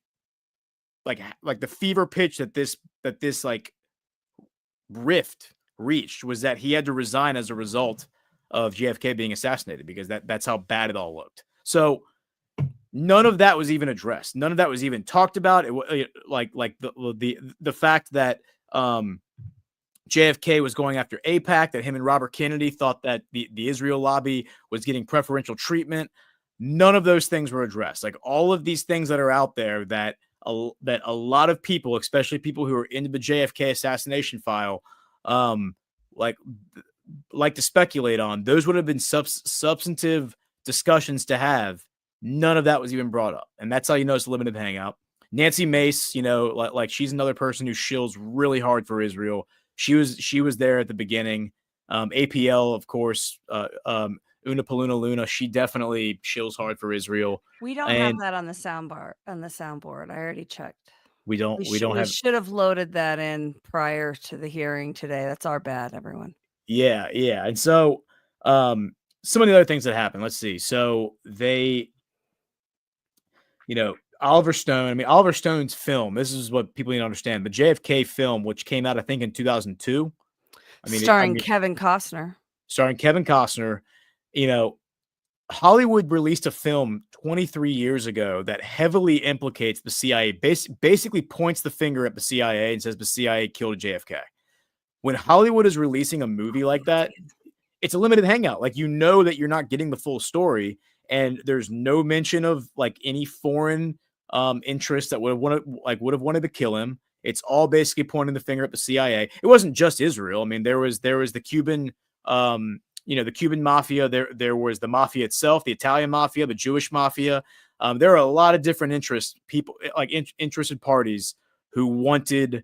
the fever pitch that this like rift reached, was that he had to resign as a result of JFK being assassinated, because that's how bad it all looked. So none of that was even addressed. None of that was even talked about. It like the fact that JFK was going after AIPAC, that him and Robert Kennedy thought that the Israel lobby was getting preferential treatment. None of those things were addressed. Like all of these things that are out there that a lot of people, especially people who are into the JFK assassination file, like to speculate on, those would have been substantive discussions to have. None of that was even brought up. And that's how you know it's a limited hangout. Nancy Mace, like she's another person who shills really hard for Israel. She was there at the beginning. APL, of course, Una Paluna Luna. She definitely shills hard for Israel.
We don't have that on the soundboard. I already checked.
We don't
We
have.
should have loaded that in prior to the hearing today. That's our bad, everyone.
Yeah. And so some of the other things that happened, let's see. So they, Oliver Stone, Oliver Stone's film, this is what people need to understand. The JFK film, which came out, I think, in 2002.
Starring Kevin Costner.
Starring Kevin Costner. Hollywood released a film 23 years ago that heavily implicates the CIA, basically points the finger at the CIA and says the CIA killed JFK. When Hollywood is releasing a movie like that, it's a limited hangout. Like, that you're not getting the full story, and there's no mention of like any foreign interest that would have wanted to kill him. It's all basically pointing the finger at the CIA. It wasn't just Israel. There was the Cuban the Cuban mafia, there was the mafia itself, the Italian mafia, the Jewish mafia. There are a lot of different interested parties who wanted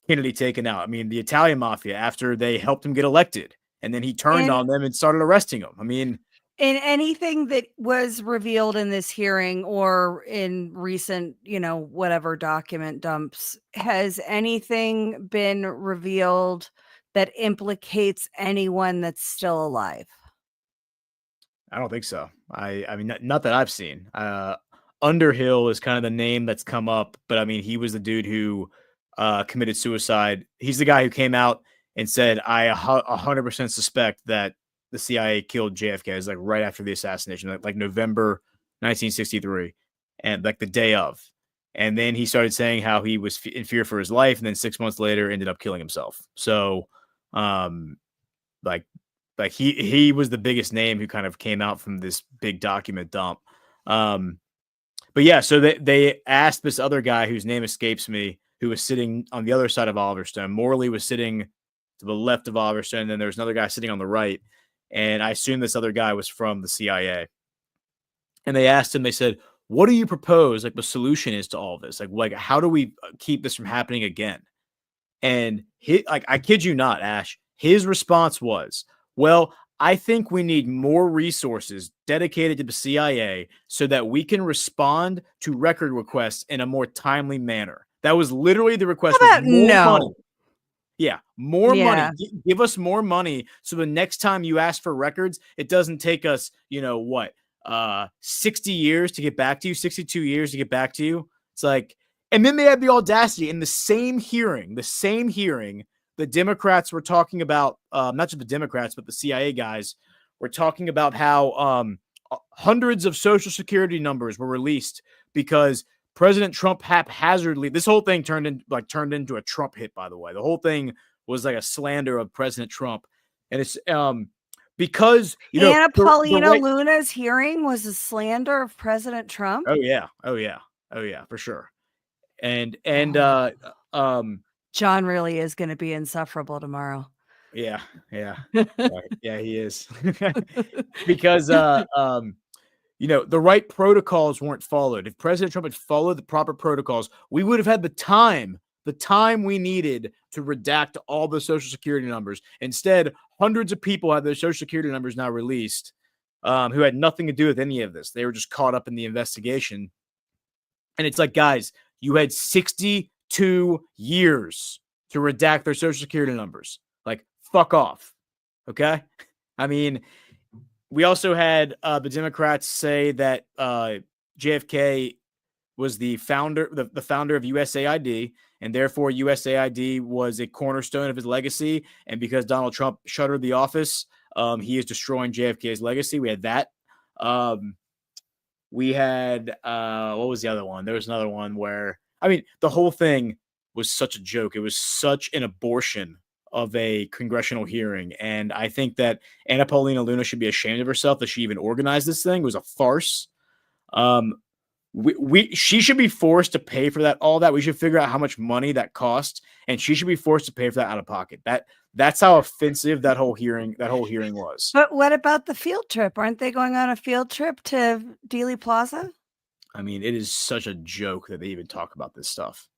Kennedy taken out. The Italian mafia, after they helped him get elected, and then he turned on them and started arresting them.
In anything that was revealed in this hearing or in recent, whatever document dumps, has anything been revealed that implicates anyone that's still alive?
I don't think so. Not that I've seen. Underhill is kind of the name that's come up, but he was the dude who committed suicide. He's the guy who came out and said, I 100% suspect that the CIA killed JFK. It was like right after the assassination, like November 1963, and like the day of. And then he started saying how he was in fear for his life, and then 6 months later ended up killing himself. So he was the biggest name who kind of came out from this big document dump. But yeah, so they asked this other guy whose name escapes me, who was sitting on the other side of Oliver Stone. Morley was sitting to the left of Oliver Stone, and then there was another guy sitting on the right. And I assume this other guy was from the CIA. And they asked him, they said, what do you propose? Like, the solution is to all of this? Like how do we keep this from happening again? And I kid you not, Ash, his response was, well, I think we need more resources dedicated to the CIA so that we can respond to record requests in a more timely manner. That was literally the request.
How about no?
Yeah, more money. Give us more money so the next time you ask for records, it doesn't take us, 60 years to get back to you, 62 years to get back to you. It's like, and then they had the audacity in the same hearing, the Democrats were talking about, not just the Democrats, but the CIA guys were talking about how hundreds of Social Security numbers were released because President Trump haphazardly, this whole thing turned into a Trump hit, by the way. The whole thing was like a slander of President Trump. And it's because,
Anna Paulina Luna's hearing was a slander of President Trump.
Oh yeah, for sure. And
John really is going to be insufferable tomorrow.
Yeah. Right. Yeah, he is. Because the right protocols weren't followed. If President Trump had followed the proper protocols, we would have had the time we needed to redact all the Social Security numbers. Instead, hundreds of people have their Social Security numbers now released who had nothing to do with any of this. They were just caught up in the investigation. And it's like, guys, you had 62 years to redact their Social Security numbers. Like, fuck off. Okay? We also had the Democrats say that JFK was the founder of USAID, and therefore USAID was a cornerstone of his legacy. And because Donald Trump shuttered the office, he is destroying JFK's legacy. We had that. We had what was the other one? There was another one where the whole thing was such a joke. It was such an abortion of a congressional hearing. And I think that Anna Paulina Luna should be ashamed of herself that she even organized this thing. It was a farce. She should be forced to pay for all that. We should figure out how much money that cost, and she should be forced to pay for that out of pocket. That's how offensive that whole hearing was.
But what about the field trip? Aren't they going on a field trip to Dealey Plaza?
It is such a joke that they even talk about this stuff.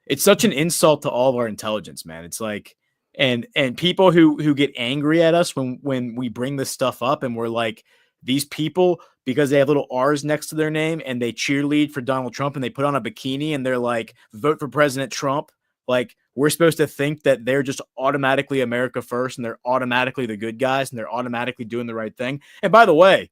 it's such an insult to all of our intelligence, man. It's like, and people who get angry at us when we bring this stuff up, and we're like, these people, because they have little R's next to their name and they cheerlead for Donald Trump and they put on a bikini and they're like, vote for President Trump. Like, we're supposed to think that they're just automatically America first and they're automatically the good guys and they're automatically doing the right thing. And by the way,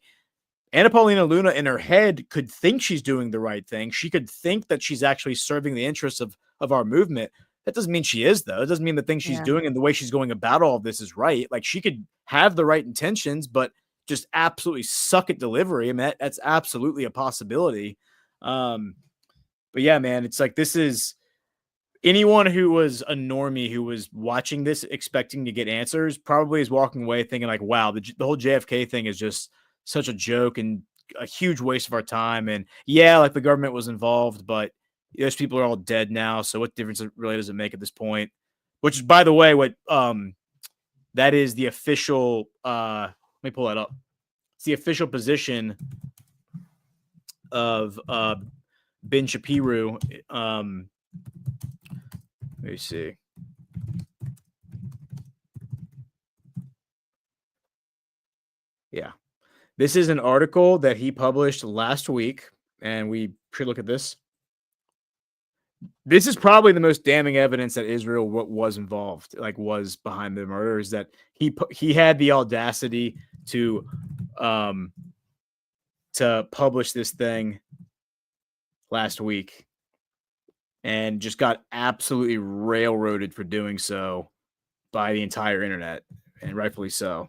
Anna Paulina Luna in her head could think she's doing the right thing. She could think that she's actually serving the interests of our movement. That doesn't mean she is, though. It doesn't mean the thing she's doing and the way she's going about all of this is right. Like, she could have the right intentions, but just absolutely suck at delivery. I mean, that's absolutely a possibility. But yeah, man, it's like, this is anyone who was a normie who was watching this expecting to get answers probably is walking away thinking like, wow, the whole JFK thing is just such a joke and a huge waste of our time. And yeah, like, the government was involved, but those people are all dead now. So what difference really does it make at this point? Which is, by the way, what that is the official let me pull that up. It's the official position of Ben Shapiro. Let me see. Yeah. This is an article that he published last week, and we should look at this. This is probably the most damning evidence that Israel was involved, like, was behind the murder, is that he had the audacity to publish this thing last week and just got absolutely railroaded for doing so by the entire internet, and rightfully so.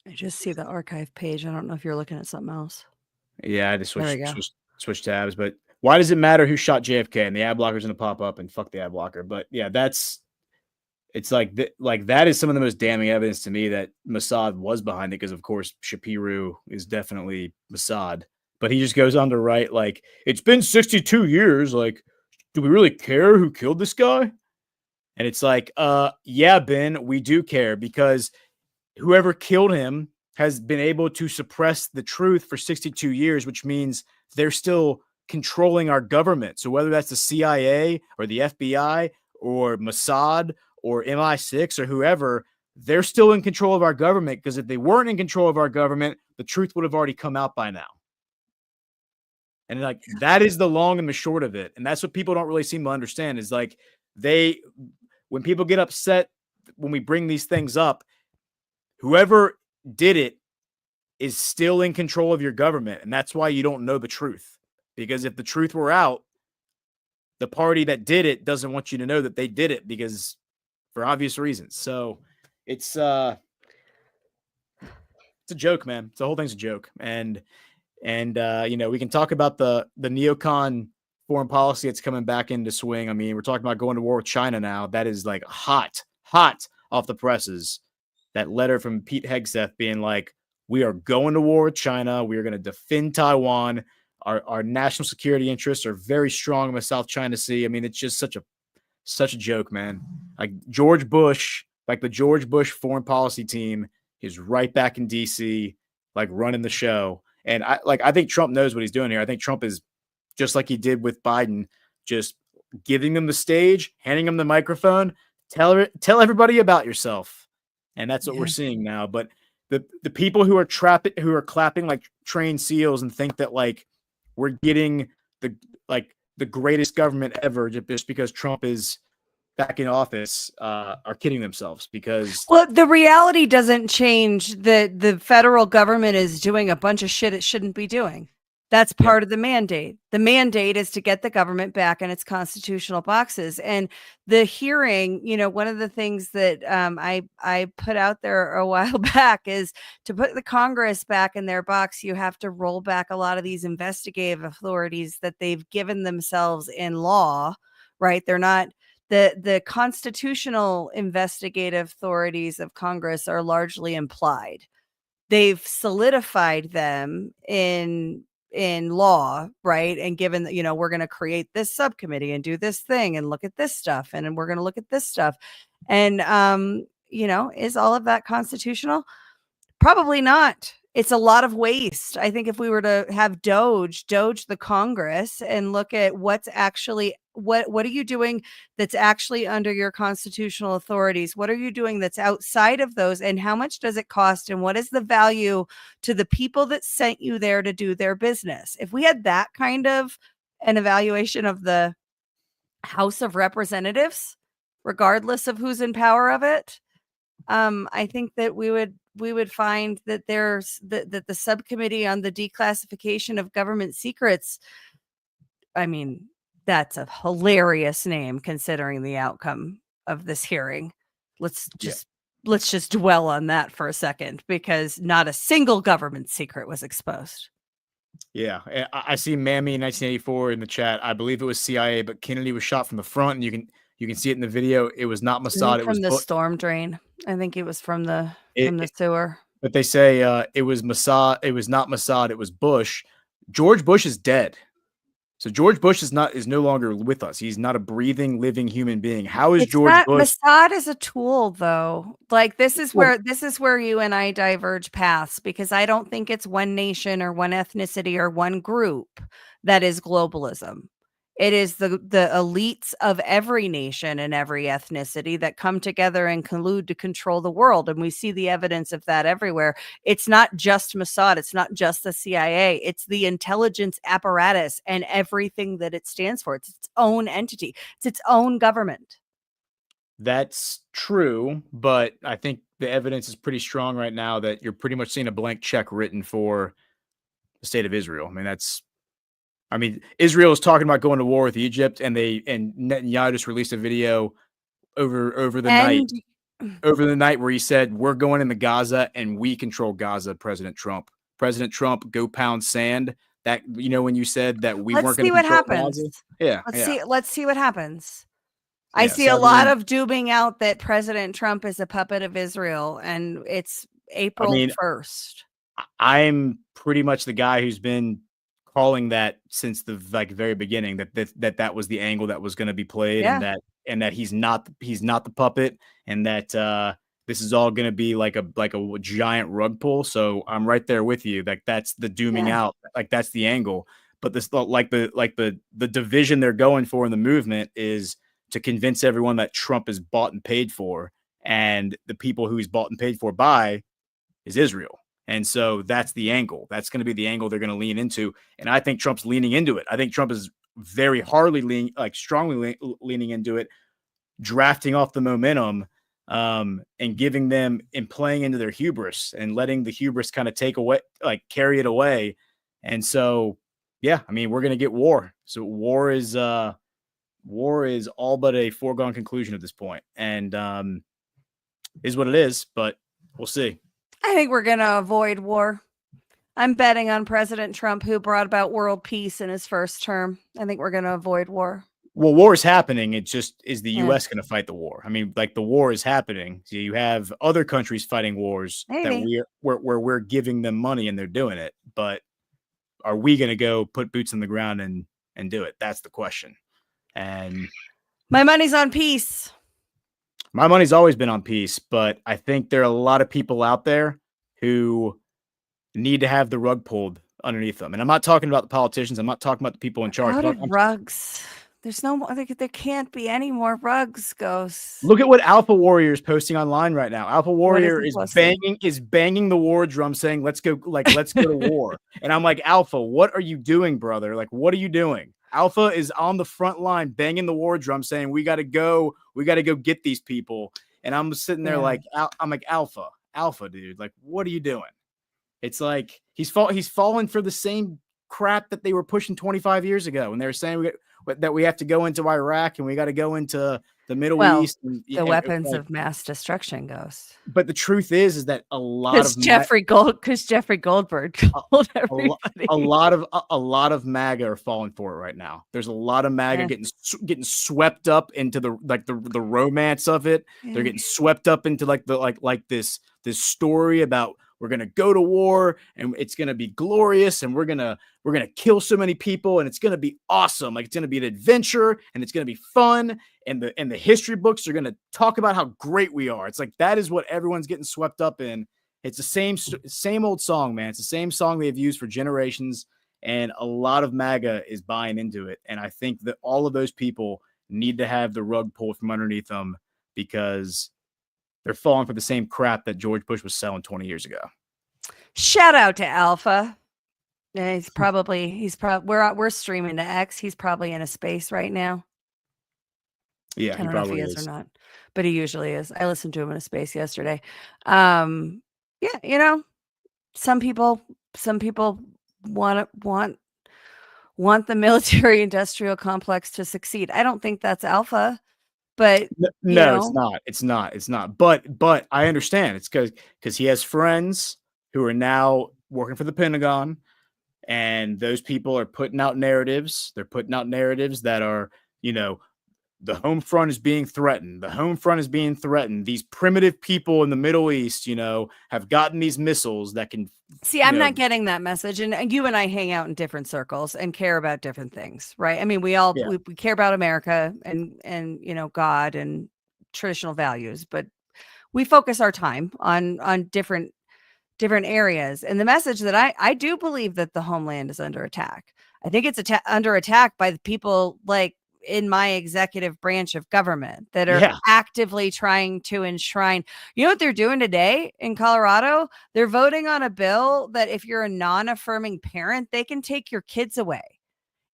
I just see the archive page. I don't know if you're looking at something else.
Yeah, I just
There we go.
switch tabs. But why does it matter who shot JFK? And the ad blocker's gonna pop up, and fuck the ad blocker. But yeah, it's like that is some of the most damning evidence to me that Mossad was behind it, because of course Shapiro is definitely Mossad. But he just goes on to write, like, it's been 62 years. Like, do we really care who killed this guy? And it's like, yeah, Ben, we do care, because whoever killed him has been able to suppress the truth for 62 years, which means they're still controlling our government. So whether that's the CIA or the FBI or Mossad or MI6 or whoever, they're still in control of our government, because if they weren't in control of our government, the truth would have already come out by now. And like, that is the long and the short of it. And that's what people don't really seem to understand, is like, when people get upset when we bring these things up, whoever did it is still in control of your government. And that's why you don't know the truth. Because if the truth were out, the party that did it doesn't want you to know that they did it, because for obvious reasons. So it's a joke, man. The whole thing's a joke. And we can talk about the neocon foreign policy that's coming back into swing. I mean, we're talking about going to war with China now. That is like hot off the presses. That letter from Pete Hegseth being like, we are going to war with China. We are going to defend Taiwan. Our national security interests are very strong in the South China Sea. I mean, it's just such a joke, man. Like, George Bush, like the George Bush foreign policy team is right back in DC, like, running the show. And I think Trump knows what he's doing here. I think Trump is, just like he did with Biden, just giving them the stage, handing them the microphone, tell everybody about yourself. And that's what we're seeing now. But the people who are clapping like trained seals and think that, like, we're getting the greatest government ever just because Trump is back in office are kidding themselves, because
the reality doesn't change that the federal government is doing a bunch of shit it shouldn't be doing. That's part of the mandate. The mandate is to get the government back in its constitutional boxes. And the hearing, one of the things that I put out there a while back is to put the Congress back in their box, you have to roll back a lot of these investigative authorities that they've given themselves in law, right? They're not the constitutional investigative authorities of Congress are largely implied. They've solidified them in law, right? And given that, we're going to create this subcommittee and do this thing and look at this stuff, and we're going to look at this stuff. And, is all of that constitutional? Probably not. it's a lot of waste. I think if we were to have Doge the Congress and look at what's actually what are you doing that's actually under your constitutional authorities? What are you doing that's outside of those? And how much does it cost? And what is the value to the people that sent you there to do their business? If we had that kind of an evaluation of the House of Representatives, regardless of who's in power of it, I think that we would find that that the subcommittee on the declassification of government secrets, I mean, that's a hilarious name considering the outcome of this hearing. Let's just dwell on that for a second, because not a single government secret was exposed.
Yeah, I see Mammy in 1984 in the chat. I believe it was CIA, but Kennedy was shot from the front, and you can see it in the video. It was not Mossad. It was
From the storm drain. I think it was from the sewer.
But they say it was Mossad. It was not Mossad. It was Bush. George Bush is dead. So George Bush is no longer with us. He's not a breathing, living human being. How is George Bush?
Mossad is a tool, though. Like this is where you and I diverge paths, because I don't think it's one nation or one ethnicity or one group that is globalism. It is the elites of every nation and every ethnicity that come together and collude to control the world. And we see the evidence of that everywhere. It's not just Mossad. It's not just the CIA. It's the intelligence apparatus and everything that it stands for. It's its own entity. It's its own government.
That's true, but I think the evidence is pretty strong right now that you're pretty much seeing a blank check written for the state of Israel. I mean, Israel is talking about going to war with Egypt, and Netanyahu just released a video over the night where he said, "We're going into Gaza and we control Gaza." President Trump, go pound sand. That, when you said that we weren't going to control Gaza. Yeah,
let's see what happens. I see a lot of dooming out that President Trump is a puppet of Israel, and it's April 1st.
I'm pretty much the guy who's been calling that since the very beginning, that was the angle that was going to be played, and that he's not the puppet, and that this is all going to be like a giant rug pull. So I'm right there with you. Like that's the dooming out. Like that's the angle. But this the division they're going for in the movement is to convince everyone that Trump is bought and paid for, and the people who he's bought and paid for by is Israel. And so that's the angle. That's going to be the angle they're going to lean into. And I think Trump's leaning into it. I think Trump is very hardly strongly leaning into it, drafting off the momentum, and giving them and playing into their hubris and letting the hubris kind of carry it away. And so, we're going to get war. So war is all but a foregone conclusion at this point, and is what it is, but we'll see.
I think we're going to avoid war. I'm betting on President Trump, who brought about world peace in his first term. I think we're going to avoid war.
Well, war is happening. It just is the U.S. going to fight the war. I mean, the war is happening. So you have other countries fighting wars that where we're giving them money and they're doing it. But are we going to go put boots on the ground and do it? That's the question. And
my money's on peace.
My money's always been on peace, but I think there are a lot of people out there who need to have the rug pulled underneath them. And I'm not talking about the politicians. I'm not talking about the people in charge.
Rugs. There's no more. There can't be any more rugs, Ghosts.
Look at what Alpha Warrior is posting online right now. Alpha Warrior is banging the war drum, saying, let's go to war. And I'm like, Alpha, what are you doing, brother? Like, what are you doing? Alpha is on the front line banging the war drum, saying we got to go get these people. And I'm sitting there I'm like, Alpha, dude, like, what are you doing? It's like he's falling for the same crap that they were pushing 25 years ago when they were saying that we have to go into Iraq and we got to go into the Middle East. And,
the weapons of mass destruction goes.
But the truth is that a lot of
Jeffrey Goldberg told everybody.
A lot of MAGA are falling for it right now. There's a lot of MAGA getting swept up into the romance of it. Yeah. They're getting swept up into this story about we're going to go to war and it's going to be glorious and we're going to kill so many people and it's going to be awesome. Like, it's going to be an adventure and it's going to be fun. And the history books are going to talk about how great we are. It's like, that is what everyone's getting swept up in. It's the same old song, man. It's the same song they've used for generations, and a lot of MAGA is buying into it. And I think that all of those people need to have the rug pulled from underneath them because they're falling for the same crap that George Bush was selling 20 years ago.
Shout out to Alpha. Yeah, we're streaming to X. He's probably in a space right now.
Yeah,
I
he
don't know if he
probably
is or
is.
not, but he usually is. I listened to him in a space yesterday. Yeah, some people want the military industrial complex to succeed. I don't think that's Alpha, but
No, it's not. It's not. But I understand. It's because he has friends who are now working for the Pentagon, and those people are putting out narratives. They're putting out narratives that are, the home front is being threatened. The home front is being threatened. These primitive people in the Middle East, have gotten these missiles that can
see. I'm not getting that message, and you and I hang out in different circles and care about different things, right? I mean, we care about America and God and traditional values, but we focus our time on different areas. And the message that I do believe that the homeland is under attack. I think it's under attack by the people like in my executive branch of government that are actively trying to enshrine. You know what they're doing today in Colorado? They're voting on a bill that if you're a non-affirming parent, they can take your kids away.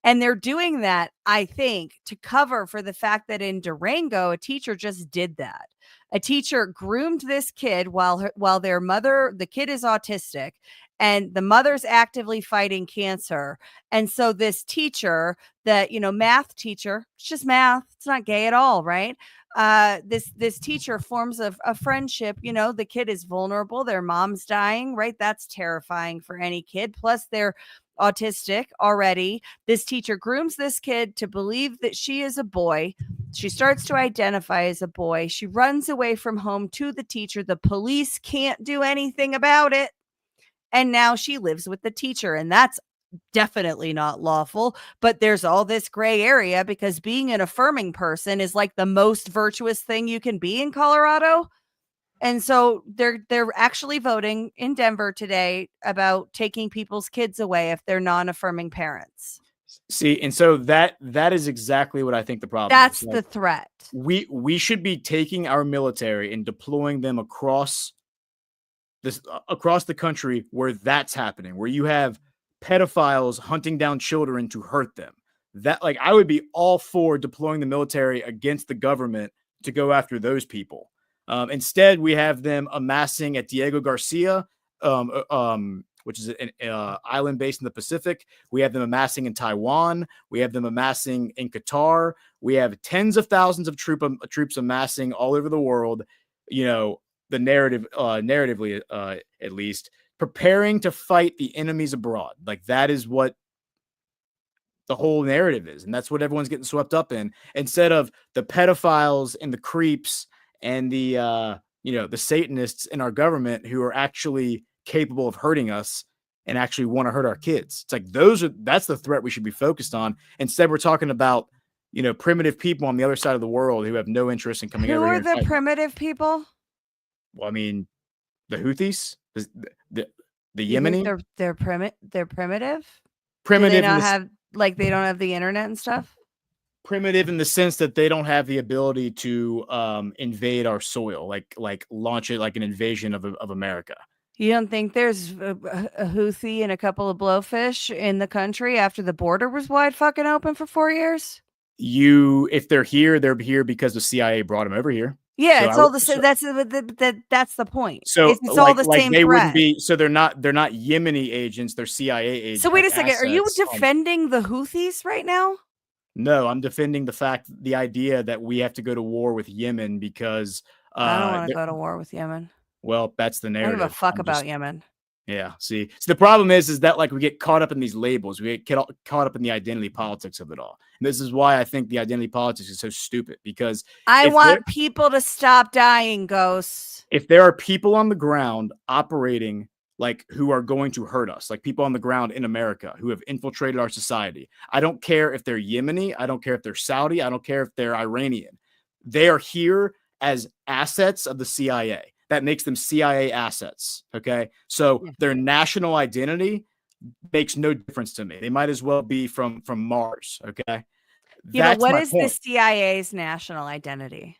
And they're doing that, I think, to cover for the fact that in Durango, a teacher just did that. A teacher groomed this kid while the kid is autistic, and the mother's actively fighting cancer. And so this teacher, math teacher, it's just math. It's not gay at all, right? This teacher forms a friendship. The kid is vulnerable. Their mom's dying, right? That's terrifying for any kid. Plus, they're autistic already. This teacher grooms this kid to believe that she is a boy. She starts to identify as a boy. She runs away from home to the teacher. The police can't do anything about it. And now she lives with the teacher. And that's definitely not lawful. But there's all this gray area because being an affirming person is like the most virtuous thing you can be in Colorado. And so they're actually voting in Denver today about taking people's kids away if they're non-affirming parents.
See, and so that is exactly what I think the problem
That's
is.
the threat.
We should be taking our military and deploying them across the country where that's happening, where you have pedophiles hunting down children to hurt them. That, I would be all for deploying the military against the government to go after those people. Instead, we have them amassing at Diego Garcia, which is an island based in the Pacific. We have them amassing in Taiwan. We have them amassing in Qatar. We have tens of thousands of troops amassing all over the world. The narratively, at least, preparing to fight the enemies abroad. That is what the whole narrative is, and that's what everyone's getting swept up in. Instead of the pedophiles and the creeps and the the Satanists in our government who are actually capable of hurting us and actually want to hurt our kids. It's that's the threat we should be focused on. Instead, we're talking about, primitive people on the other side of the world who have no interest in coming over here.
Who are the primitive people?
Well, I mean, the Houthis, the
You think
Yemeni.
they're primitive?
Primitive.
Do they not have they don't have the internet and stuff?
Primitive in the sense that they don't have the ability to invade our soil, like launch it like an invasion of America.
You don't think there's a Houthi and a couple of blowfish in the country after the border was wide fucking open for 4 years?
If they're here because the CIA brought them over here.
Yeah,
So
it's all the same. That's the point.
So
it's all the same
they wouldn't
threat.
be. So they're not Yemeni agents. They're CIA agents.
So wait a
with
second. Are you
assets on-
defending the Houthis right now?
No, I'm defending the idea that we have to go to war with Yemen because
I don't want to go to war with Yemen.
Well, that's the
I
narrative.
don't give a fuck
I'm
about
just-
Yemen.
Yeah. See, so the problem is that we get caught up in these labels. We get caught up in the identity politics of it all. And this is why I think the identity politics is so stupid, because
I want people to stop dying, ghosts.
if there are people on the ground operating who are going to hurt us, like people on the ground in America who have infiltrated our society, I don't care if they're Yemeni, I don't care if they're Saudi, I don't care if they're Iranian. They are here as assets of the CIA. that makes them CIA assets. Okay. So their national identity makes no difference to me. They might as well be from Mars. Okay.
Yeah, but what
my
is the
point.
CIA's national identity?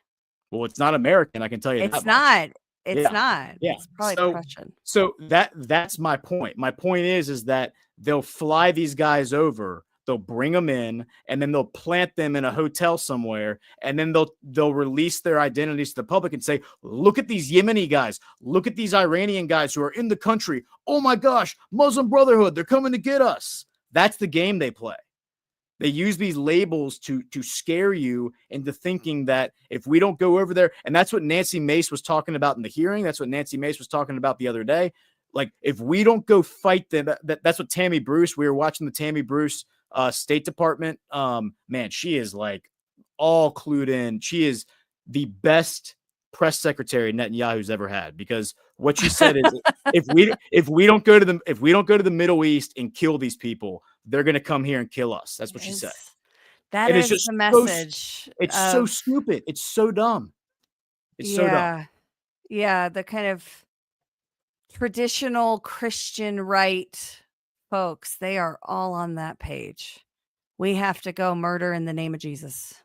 Well, it's not American. I can tell you
It's
that much.
not. It's
Yeah.
not.
Yeah.
It's probably
So,
Prussian.
so that's my point. My point is that they'll fly these guys over, they'll bring them in, and then they'll plant them in a hotel somewhere, and then they'll release their identities to the public and say, look at these Yemeni guys, look at these Iranian guys who are in the country. Oh my gosh, Muslim Brotherhood, they're coming to get us. That's the game they play. They use these labels to scare you into thinking that if we don't go over there, and that's what Nancy Mace was talking about in the hearing. That's what Nancy Mace was talking about the other day. Like, if we don't go fight them, that's what Tammy Bruce, we were watching the Tammy Bruce State Department. Man, she is like all clued in. She is the best press secretary Netanyahu's ever had, because what she said is if we don't go to the Middle East and kill these people, they're going to come here and kill us. That's what she said.
That
And
is
it's just
the message.
it's so stupid. It's so dumb. It's so dumb.
Yeah, the kind of traditional Christian right folks, they are all on that page. We have to go murder in the name of Jesus.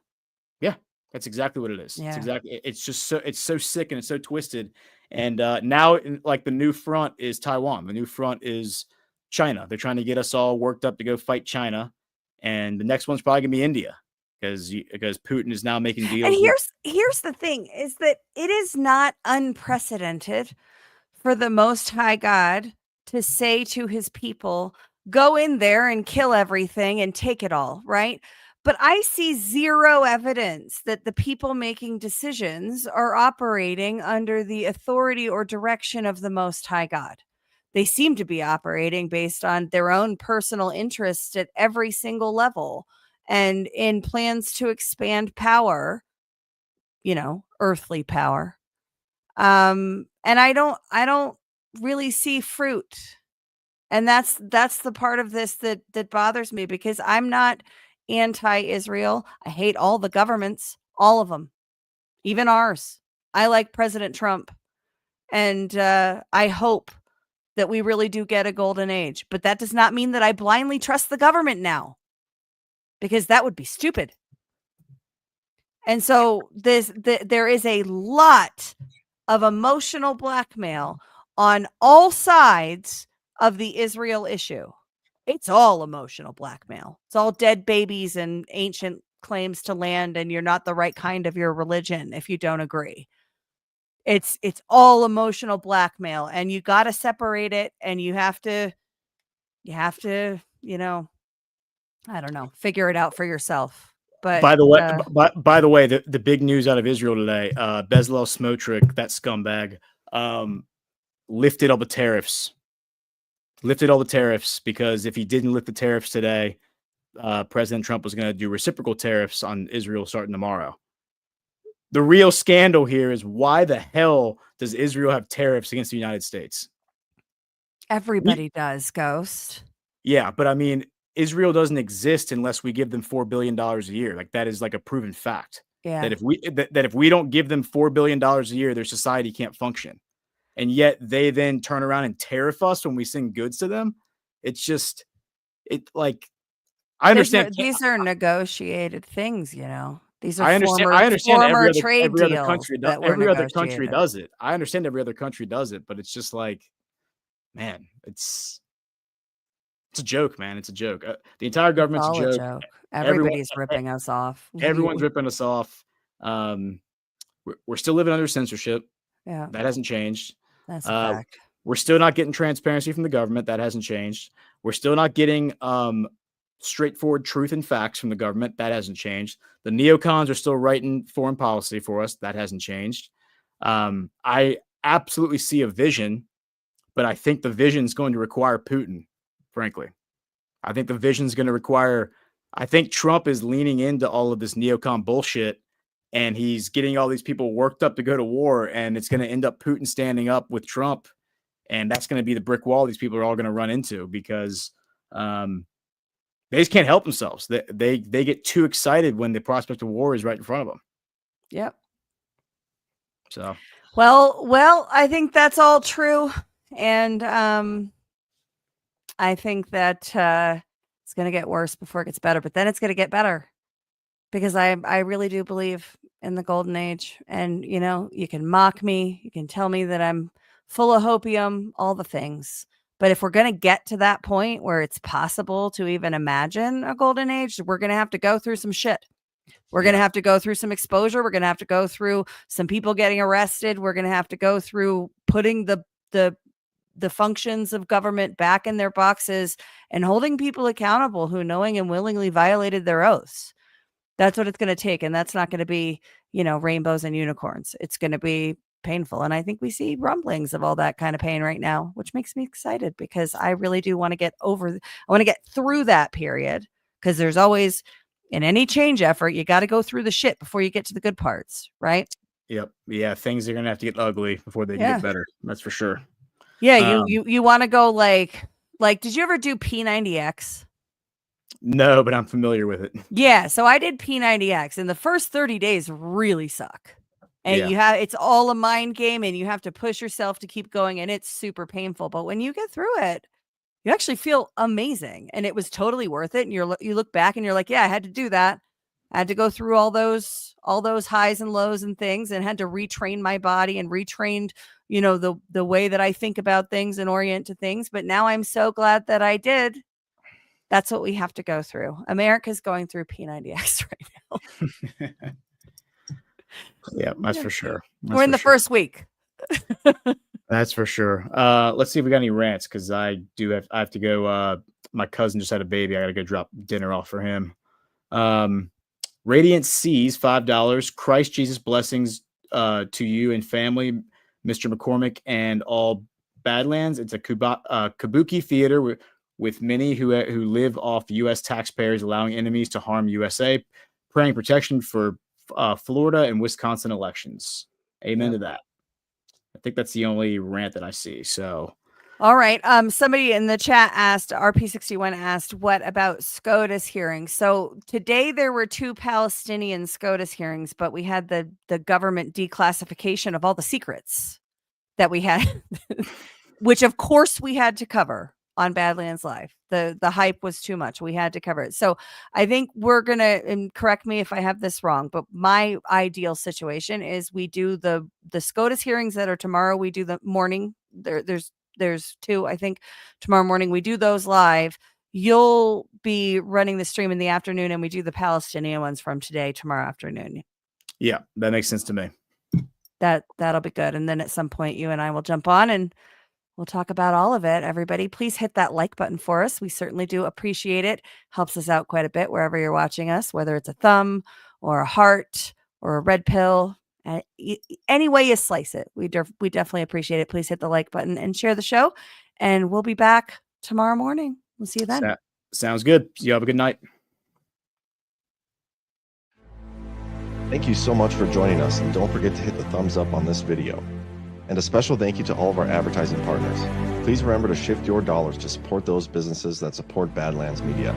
Yeah, that's exactly what it is.
Yeah.
It's exactly. It's just so sick and it's so twisted. And now, like, the new front is Taiwan. The new front is China. They're trying to get us all worked up to go fight China, and the next one's probably gonna be India, because Putin is now making deals.
And here's the thing, is that it is not unprecedented for the Most High God to say to his people, go in there and kill everything and take it all, right? But I see zero evidence that the people making decisions are operating under the authority or direction of the Most High God. They seem to be operating based on their own personal interests at every single level, and in plans to expand power, earthly power. And I don't really see fruit. And that's the part of this that bothers me, because I'm not anti-Israel. I hate all the governments, all of them, even ours. I like President Trump, and I hope that we really do get a golden age. But that does not mean that I blindly trust the government now, because that would be stupid. And so there is a lot of emotional blackmail on all sides of the Israel issue. It's all emotional blackmail. It's all dead babies and ancient claims to land, and you're not the right kind of your religion if you don't agree. It's all emotional blackmail, and you got to separate it, and you have to, I don't know, figure it out for yourself. But
by the way, the big news out of Israel today, Bezalel Smotrich, that scumbag, lifted all the tariffs. Because if he didn't lift the tariffs today, President Trump was going to do reciprocal tariffs on Israel starting tomorrow. The real scandal here is, why the hell does Israel have tariffs against the United States?
everybody does, Ghost.
Yeah, but I mean, Israel doesn't exist unless we give them $4 billion a year. Like, that is like a proven fact.
Yeah.
That if we don't give them $4 billion a year, their society can't function. And yet they then turn around and tariff us when we send goods to them. It's just, I understand.
These are negotiated things, you know. These are
I understand
former trade
every other
deals
country
that were
every other country
negotiated.
does it. I understand every other country does it, but it's just like, man, it's a joke, man. It's a joke. The entire government's
all
a
a
joke.
joke. Everybody's ripping us off.
Everyone's ripping us off. We're still living under censorship.
Yeah.
That hasn't changed.
That's a fact.
We're still not getting transparency from the government. That hasn't changed. We're still not getting straightforward truth and facts from the government. That hasn't changed. The neocons are still writing foreign policy for us. That hasn't changed. I absolutely see a vision, but I think the vision is going to require Putin, frankly. I think the vision is going to require, I think Trump is leaning into all of this neocon bullshit, and he's getting all these people worked up to go to war, and it's going to end up Putin standing up with Trump, and that's going to be the brick wall these people are all going to run into, because they just can't help themselves. They get too excited when the prospect of war is right in front of them.
Yep.
So
Well, I think that's all true. And I think that it's going to get worse before it gets better, but then it's going to get better because I really do believe in the golden age. And, you know, you can mock me, you can tell me that I'm full of hopium, all the things. But if we're going to get to that point where it's possible to even imagine a golden age, we're going to have to go through some shit. We're going to have to go through some exposure. We're going to have to go through some people getting arrested. We're going to have to go through putting the functions of government back in their boxes and holding people accountable who knowing and willingly violated their oaths. That's what it's going to take. And that's not going to be, you know, rainbows and unicorns. It's going to be painful. And I think we see rumblings of all that kind of pain right now, which makes me excited because I really do want to get I want to get through that period, because there's always, in any change effort, you got to go through the shit before you get to the good parts, right?
Yep. Yeah. Things are going to have to get ugly before they can
Yeah.
get better. That's for sure.
Yeah. You want to go like, did you ever do P90X?
No, but I'm familiar with it.
Yeah. So I did P90X, and the first 30 days really suck. And
Yeah.
it's all a mind game, and you have to push yourself to keep going, and it's super painful. But when you get through it, you actually feel amazing, and it was totally worth it. And you look back and you're like, yeah, I had to do that. I had to go through all those highs and lows and things, and had to retrain my body and retrained, you know, the way that I think about things and orient to things. But now I'm so glad that I did. That's what we have to go through. America's going through P90X right now.
Yeah, that's for sure.
We're in the first week.
That's for sure. Let's see if we got any rants, because I have to go. My cousin just had a baby. I got to go drop dinner off for him. Radiant Seas, $5. Christ Jesus blessings to you and family, Mr. McCormick, and all Badlands. It's a kabuki theater with many who live off U.S. taxpayers, allowing enemies to harm USA. Praying protection for Florida and Wisconsin elections. Amen to that. I think that's the only rant that I see. So,
all right. Somebody in the chat asked, RP61 asked, what about SCOTUS hearings? So today there were 2 Palestinian SCOTUS hearings, but we had the government declassification of all the secrets that we had, which of course we had to cover on Badlands Live. The hype was too much. We had to cover it. So I think we're going to, and correct me if I have this wrong, but my ideal situation is we do the SCOTUS hearings that are tomorrow. We do the morning. There's 2, I think, tomorrow morning. We do those live. You'll be running the stream in the afternoon, and we do the Palestinian ones from tomorrow afternoon.
yeah, that makes sense to me.
That'll be good. And then at some point you and I will jump on and we'll talk about all of it. Everybody, please hit that like button for us. We certainly do appreciate it. Helps us out quite a bit wherever you're watching us, whether it's a thumb or a heart or a red pill. Any way you slice it, we definitely appreciate it. Please hit the like button and share the show. And we'll be back tomorrow morning. We'll see you then.
Sounds good. You have a good night.
Thank you so much for joining us, and don't forget to hit the thumbs up on this video. And a special thank you to all of our advertising partners. Please remember to shift your dollars to support those businesses that support Badlands Media.